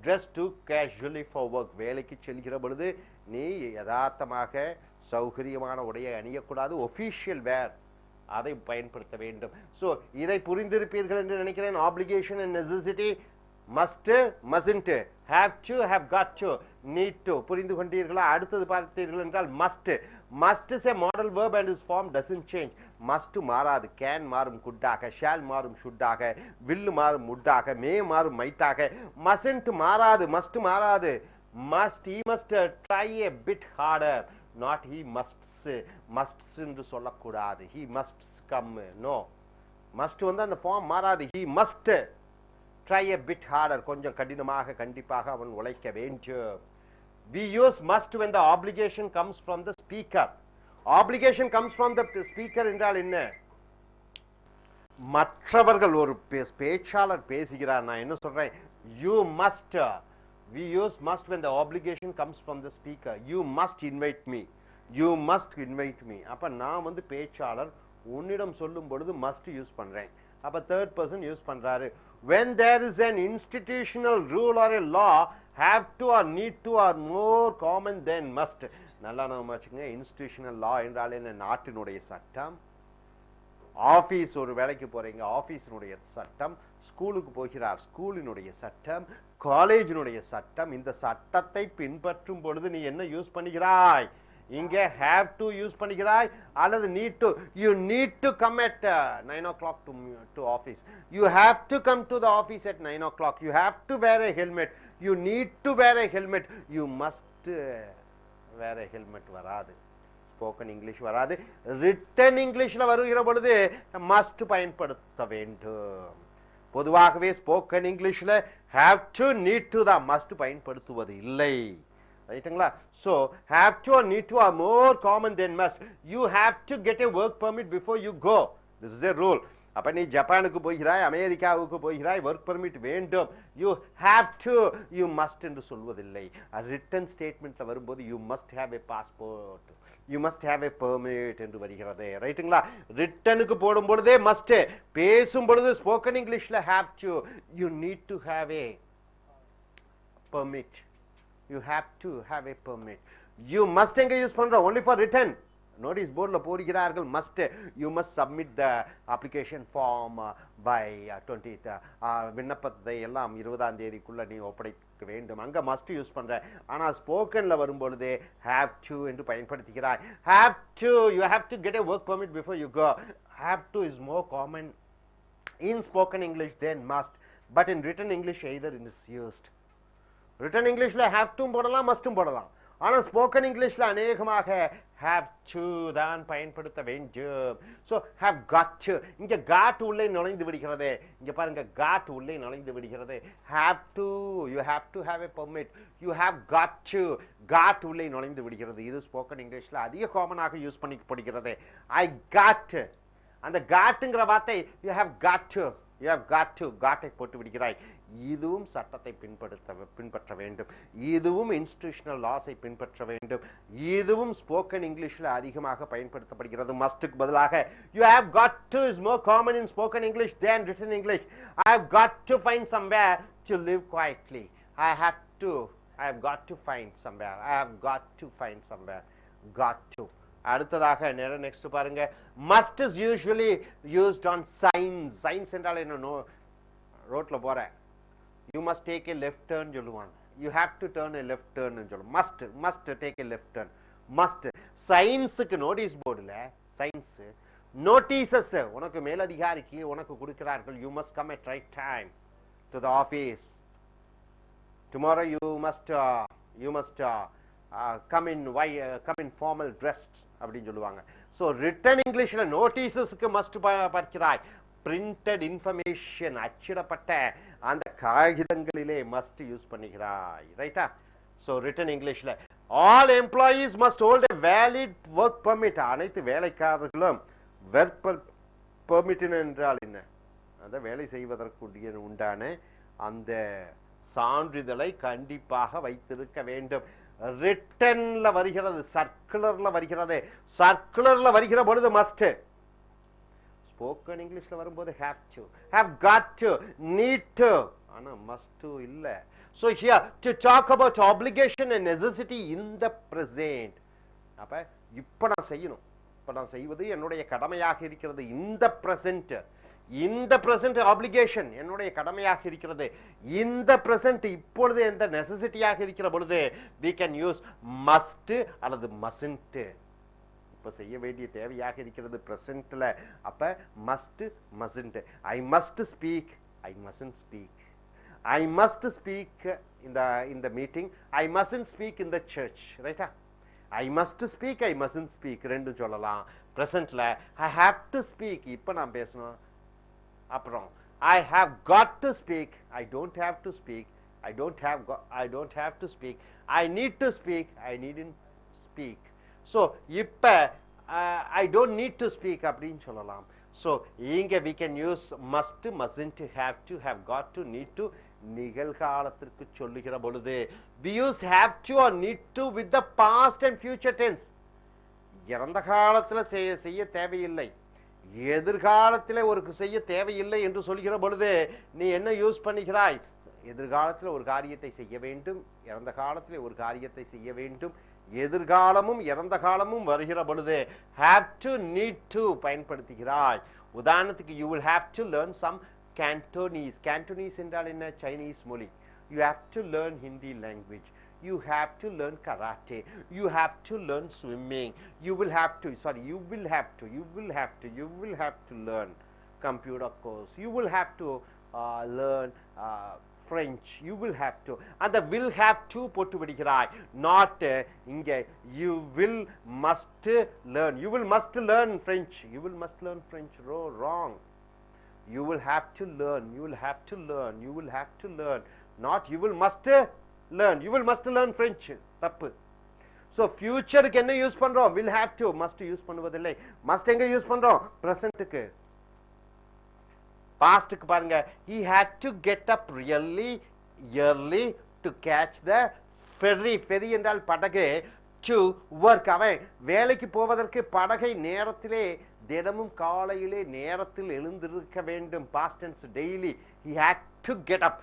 dress too casually for work. வேலைக்கு செல்கிற பொழுது நீ யதார்த்தமாக சௌகரியமான உடையை அணியக்கூடாது. ஒஃபிஷியல் வேர் அதை பயன்படுத்த வேண்டும். ஸோ இதை புரிந்திருப்பீர்கள் என்று நினைக்கிறேன். Application and necessity, must, mustn't, have to, have got to, need to. புரிந்து கொண்டீர்களா? அடுத்தது பார்த்தீர்கள் என்றால் must. Must is a modal verb and its form doesn't change. Must மாறாது. can மாறும் குட்டாக, shall மாறும் ஷுட்டாக, will மாறும் முட்டாக, may மாறும் மைட்டாக. mustn't மாறாது. must மாறாது. must, he must try a bit harder. not he musts என்று சொல்லக்கூடாது. he must come. no, must வந்து அந்த ஃபார்ம் மாறாது. he must try a bit harder. கொஞ்சம் கடினமாக கண்டிப்பாக அவன் உழைக்க வேண்டும். we use must when the obligation comes from the speaker. obligation comes from the speaker என்றால் என்ன? மற்றவர்கள் ஒரு பேச்சாளர் பேசுகிறார், நான் என்ன சொல்றேன்? you must. we use must when the obligation comes from the speaker. you must invite me. you must invite me. அப்ப நான் வந்து பேச்சாளர் உன்னிடம் சொல்லும் பொழுது must யூஸ் பண்றேன். அப்ப third person யூஸ் பண்றாரு. when there is an institutional rule or a law, have to or need to are more common than must. நல்லா நாம வச்சுக்கோங்க. இன்ஸ்டிடியூஷனல் லா என்றால் என்ன? நாட்டினுடைய சட்டம். ஆஃபீஸ், ஒரு வேலைக்கு போறீங்க, ஆஃபீஸினுடைய சட்டம். ஸ்கூலுக்கு போகிறார், ஸ்கூலினுடைய சட்டம். காலேஜினுடைய சட்டம். இந்த சட்டத்தை பின்பற்றும் பொழுது நீ என்ன யூஸ் பண்ணுகிறாய்? இங்கே have to யூஸ் பண்ணுகிறாய் அல்லது need to. you need to come at 9 o'clock to office. you have to come to the office at 9 o'clock. you have to wear a helmet. you need to wear a helmet. you must wear a helmet. வராது. Spoken English வராது. Return இங்கிலீஷ்ல வருகிற பொழுது must பயன்படுத்த வேண்டும். பொதுவாகவே spoken இங்கிலீஷ்ல have to, need to தான், must பயன்படுத்துவது இல்லை. ரைட்டுங்களா? so have to or need to are more common than must. you have to get a work permit before you go. this is a rule. அப்ப நீ ஜப்பானுக்கு போகிறாய், அமெரிக்காவுக்கு போகிறாய், ஒர்க் பெர்மிட் வேண்டும். you have to, you must என்று சொல்வதில்லை. Return ஸ்டேட்மெண்ட்ல வரும்போது you must have a passport, you must have a permit என்று வருகிறது. ரைட்டுங்களா? ரிட்டனுக்கு போடும் பொழுதே must, பேசும் பொழுது ஸ்போக்கன் இங்கிலீஷ்ல have to, you need to have a permit. you have to have a permit. you must எங்க யூஸ் பண்றோம்? only for written. நோட்டீஸ் போர்டில் போடுகிறார்கள் must. you must submit the application form by 20th. விண்ணப்பத்தை எல்லாம் 20ஆம் தேதிக்குள்ள நீ ஒப்படைக்க வேண்டும். அங்க must யூஸ் பண்ற. ஆனா ஸ்போக்கன்ல வரும்பொழுது have to என்று பயன்படுத்துகிறாய். have to, you have to get a work permit before you go. have to is more common in spoken English than must, but in written English either is used. Written இங்கிலீஷ்ல have to போடலாம், must போடலாம். ஆனா spoken இங்கிலீஷ்ல அநேகமாக have to தான் பயன்படுத்த வேண்டும். so have got to, இங்க got உள்ளே நுழைந்து விடுகிறது. இங்க பாருங்க, got உள்ளே நுழைந்து விடுகிறது. have to, you have to have a permit. you have got to, got உள்ளே நுழைந்து விடுகிறது. இது ஸ்போக்கன் இங்கிலீஷ்ல அதிக காமனாக யூஸ் பண்ணிக்கப்படுகிறது. I got, அந்த காட்டுங்கிற வார்த்தை you have got to, you have got to, காட்டை போட்டு விடுகிறாய். இதுவும் சட்டத்தை பின்பற்ற வேண்டும். இதுவும் இன்ஸ்டிடியூஷனல் லாஸை பின்பற்ற வேண்டும். இதுவும் ஸ்போக்கன் இங்கிலீஷ்ல அதிகமாக பயன்படுத்தப்படுகிறது. மஸ்டுக்கு பதிலாக you have got to is more common in spoken English than written English. I have got to find somewhere to live quietly. I have got to find somewhere. I have got to find somewhere. got to. அடுத்ததாக next பாருங்க, must is usually used on signs. signs என்றால் என்ன? ரோட்ல போற, you must take a left turn சொல்லுவாங்க. you have to turn a left turn ன்னு சொல்லுவோம். must take a left turn. must. சயின்ஸுக்கு நோட்டீஸ் போர்டுல சயின்ஸ் நோட்டீசஸ் உனக்கு மேலதிகாரிக்கு உனக்கு கொடுக்கிறார்கள். you must come at right time to the office. tomorrow you must come in formal dressed அப்படின்னு சொல்லுவாங்க. so written Englishல நோட்டீசஸ்க்கு must பார்க்கிறாய். printed information, அச்சிடப்பட்ட அந்த காகிதங்களிலே must யூஸ் பண்ணுகிறாய். ரைட்டா? so written Englishல all employees must hold a valid work permit. அனைத்து வேலைக்காரர்களும் work permit என்றால் என்ன? அந்த வேலை செய்வதற்கு உண்டான அந்த சான்றிதழை கண்டிப்பாக வைத்திருக்க வேண்டும். ரிட்டன்ல வருகிறது, சர்க்குலர்ல வருகிறது. சர்க்குலர்ல வருகிற பொழுது must. ஸ்போக்கன் இங்கிலீஷ்ல வரும்போது have to, have got to, need to. ஆனா must இல்ல. So here to talk about obligation and necessity in the present. அப்ப இப்ப நான் செய்யணும், இப்ப நான் செய்வது என்னுடைய கடமையாக இருக்கிறது. இந்த present, இந்த present obligation என்னுடைய கடமையாக இருக்கிறது. இந்த present இப்பொழுது எந்த necessityயாக இருக்கிற பொழுது we can use must அல்லது mustn't. இப்ப செய்ய வேண்டிய தேவையாக இருக்கிறது presentல. அப்ப must mustn't. I must speak, I mustn't speak. I must speak in the meeting, I mustn't speak in the church. Right? I must speak, I mustn't speak. ரெண்டும் சொல்லலாம். presentல I have to speak, இப்ப நான் பேசணும். அப்புறம் I have got to speak, I don't have to speak. I don't have to speak. I need to speak, I needn't speak. So இப்ப I don't need to speak அப்படின்னு சொல்லலாம். So இங்க we can use must, mustn't, have to, have got to, need to. நிகழ்காலத்திற்கு சொல்லுகிற பொழுது we use have to or need to with the past and future tense. இறந்த காலத்துல செய்ய தேவையில்லை, எதிர்காலத்தில் ஒரு செய்ய தேவையில்லை என்று சொல்கிற பொழுது நீ என்ன யூஸ் பண்ணுகிறாய்? எதிர்காலத்தில் ஒரு காரியத்தை செய்ய வேண்டும், இறந்த காலத்தில் ஒரு காரியத்தை செய்ய வேண்டும். எதிர்காலமும் இறந்த காலமும் வருகிற பொழுது have to, need to பயன்படுத்துகிறாய். உதாரணத்துக்கு you will have to learn some Cantonese. Cantonese என்றால் என்ன? Chinese மொழி. You have to learn Hindi language. You have to learn karate. You have to learn swimming. You will have to learn computer course. You will have to learn French. You will have to. And the will have to போட்டு விடுகிறாய். Not இங்க you will must learn. You will must learn French. You will must learn French. Wrong. You will have to learn. You will have to learn. You will have to learn. Not you will must learn. You will must learn French. தப்பு. So futureக்கு என்ன use பண்றோம்? will have to. must use பண்ணுவதில்லை. must எங்க use பண்றோம்? presentக்கு. pastக்கு பாருங்க, he had to get up really early to catch the ferry. ferry என்றால் படகு. to work, அவன் வேலைக்கு போவதற்கு படகை நேரத்திலே தினமும் காலையிலே நேரத்தில் எழுந்திருக்க வேண்டும். past tense daily. he had to get up.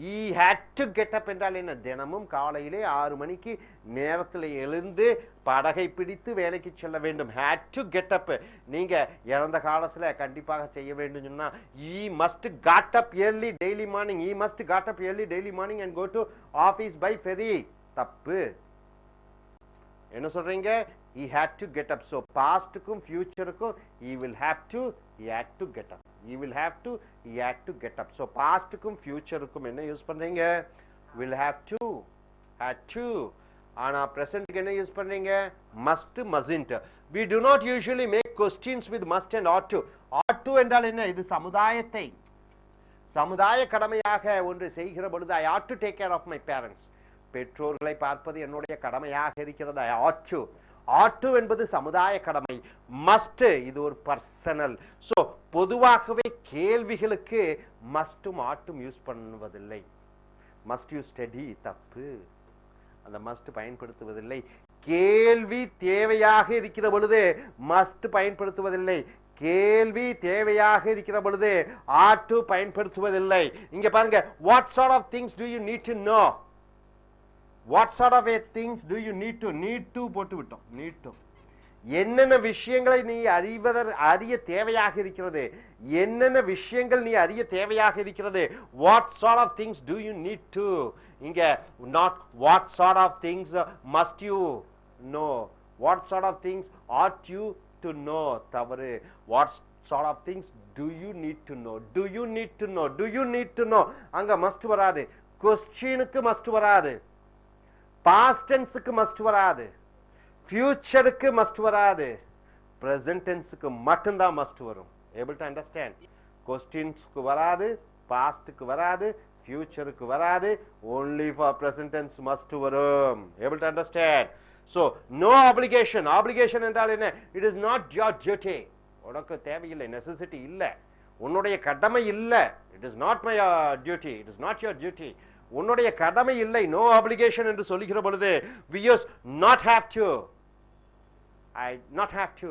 he had to get up என்றால் என்ன? தினமும் காலையிலே 6 மணிக்கு நேரத்தில் எழுந்து படகை பிடித்து வேலைக்கு செல்ல வேண்டும். had to get up. நீங்க இறந்த காலத்துல கண்டிப்பாக செய்ய வேண்டும் சொன்னா he must got up early daily morning. he must got up early daily morning and go to office by ferry. தப்பு. என்ன சொல்றீங்க? he had to get up. So pastக்கும் futureக்கும் he will have to, he had to get up. he will have to, he had to get up. So pastக்கும் futureக்கும் என்ன use பண்றீங்க? will have to, had to. ஆனா presentக்கு என்ன use பண்றீங்க? must, mustn't. We do not usually make questions with must and ought to. ought to என்றால் என்ன? இது சமுதாய கடமையாக ஒன்று செய்கிற பொழுது I ought to take care of my parents. பெற்றோர்களை பார்ப்பது என்னுடைய கடமையாக இருக்கிறது. I ought to. ought to என்பது சமுதாய கடமை. must இது ஒரு பர்சனல். ஸோ பொதுவாகவே கேள்விகளுக்கு மஸ்டும் ஆட்டும் யூஸ் பண்ணுவதில்லை. must you study? தப்பு. அந்த must பயன்படுத்துவதில்லை. கேள்வி தேவையாக இருக்கிற பொழுது must பயன்படுத்துவதில்லை. கேள்வி தேவையாக இருக்கிற பொழுது ought to பயன்படுத்துவதில்லை. இங்க பாருங்க, what sort of things do you need to know? What sort of things do you need to? need to போட்டு விட்டோம். need to. என்னென்ன விஷயங்களை நீ அறிய தேவையாக இருக்கிறது? என்னென்ன விஷயங்கள் நீ அறிய தேவையாக இருக்கிறது? what sort of things do you need to? இங்க not what sort of things must you know. what sort of things ought you to know. தவறு. what sort of things do you need to know? do you need to know? do you need to know? அங்க must வராது. questionக்கு must வராது. past tenseக்கு must வராது. futureக்கு must வராது. present tenseக்கு மட்டும்தான் must வரும். able to understand? questionsக்கு வராது, pastக்கு வராது, futureக்கு வராது. only for present tense must வரும். able to understand? So no obligation. obligation என்றால் என்ன? it is not your duty. உனக்கு தேவையில்லை, necessity இல்லை, உன்னுடைய கடமை இல்லை. it is not my duty. it is not your duty. உன்னுடைய கடமை இல்லை. no obligation என்று சொல்லுகிற பொழுது we use not have to. I not have to,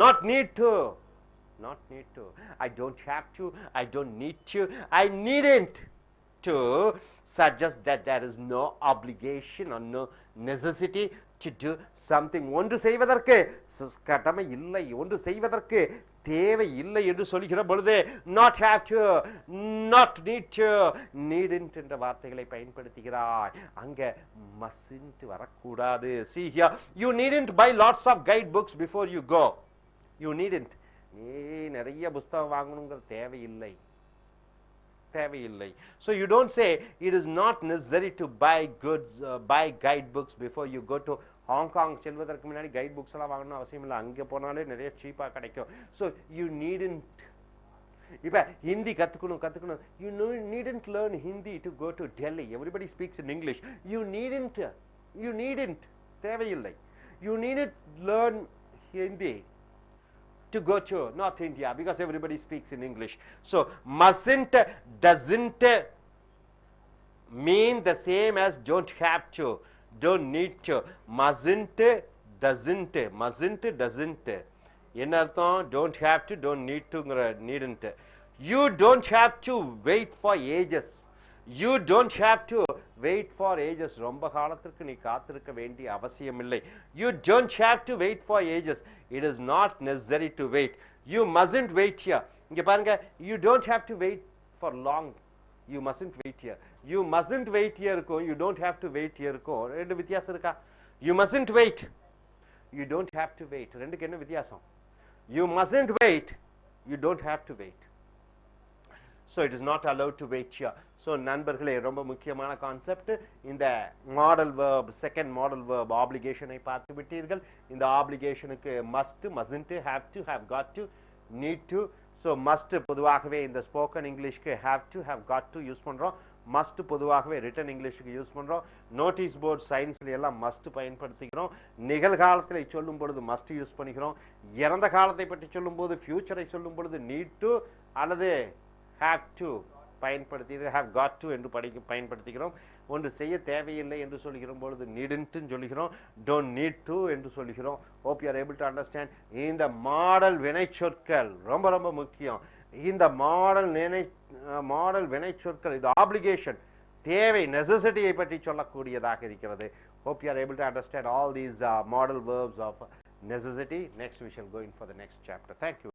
not need to, not need to. I don't have to, I don't need to, I needn't. to suggest that there is no obligation or no necessity to do something. ஒன்று செய்வதற்கு கடமை இல்லை, ஒன்று செய்வதற்கு தேவை இல்லை என்று சொல்கிற பொழுது not have to, not need to, needn't என்ற வார்த்தைகளை பயன்படுத்துகிறாய். அங்க mustn't வரக்கூடாது. See here, you needn't buy lots of guide books before you go. You needn't. நீ நிறைய புத்தகம் வாங்கணுங்கிற தேவையில்லை, தேவையில்லை. So you don't say it is not necessary to buy goods, buy guide books before you go to Hong Kong செல்வதற்கு முன்னாடி guide books எல்லாம் வாங்கணும் அவசியம் இல்லை, அங்கே போனாலே நிறைய சீப்பாக கிடைக்கும். ஸோ யூ நீடன்ட், இப்போ ஹிந்தி கற்றுக்கணும், you needn't learn Hindi to go to Delhi. Everybody speaks in English. You needn't தேவையில்லை. You needn't learn Hindi to go to North India because everybody speaks in English. So mustn't, doesn't mean the same as don't have to, don't need to. Mustn't, doesn't என்ன அர்த்தம்? don't have to, don't need to, needn't. You don't have to wait for ages. You don't have to wait for ages. ரொம்ப காலத்திற்கு நீ காத்திருக்க வேண்டிய அவசியம் இல்லை. You don't have to wait for ages. It is not necessary to wait. You mustn't wait here. இங்க பாருங்க, you don't have to wait for long. You mustn't wait here. You mustn't wait here இருக்கும், you don't have to wait here இருக்கும். ரெண்டு வித்தியாசம் இருக்கா? You mustn't wait, you don't have to wait. ரெண்டுக்கு என்ன வித்தியாசம்? You mustn't wait, you don't have to wait. So it is not allowed to wait here. So நண்பர்களே, ரொம்ப முக்கியமான கான்செப்ட். இந்த modal verb, second modal verb ஆப்ளிகேஷனை பார்த்து விட்டீர்கள். இந்த ஆப்ளிகேஷனுக்கு must, mustn't, have to, have got to, need to. So must பொதுவாகவே இந்த ஸ்போக்கன் இங்கிலீஷ்க்கு have to, have got to use பண்ணுறோம். மஸ்ட் பொதுவாகவே ரிட்டன் இங்கிலீஷுக்கு யூஸ் பண்ணுறோம். நோட்டீஸ் போர்டு சயின்ஸ்ல எல்லாம் மஸ்ட் பயன்படுத்திக்கிறோம். நிகழ்காலத்தில் சொல்லும் பொழுது மஸ்ட் யூஸ் பண்ணிக்கிறோம். இறந்த காலத்தை பற்றி சொல்லும் போது, ஃபியூச்சரை சொல்லும் பொழுது நீட் டு அல்லது have to பயன்படுத்தி, have got to என்று பயன்படுத்திக்கிறோம். ஒன்று செய்ய தேவையில்லை என்று சொல்லுகிற பொழுது நீடன்ட் சொல்லுகிறோம், don't need to என்று சொல்லுகிறோம். hope you are able to understand. இந்த மாடல் வினைச்சொற்கள் ரொம்ப ரொம்ப முக்கியம். இந்த மாடல் வினைச்சொற்கள், இது ஆப்ளிகேஷன், தேவை, நெசசிட்டியை பற்றி சொல்லக்கூடியதாக இருக்கிறது. hope you are able to understand all these modal verbs of necessity. Next we shall go in for the next chapter. Thank you.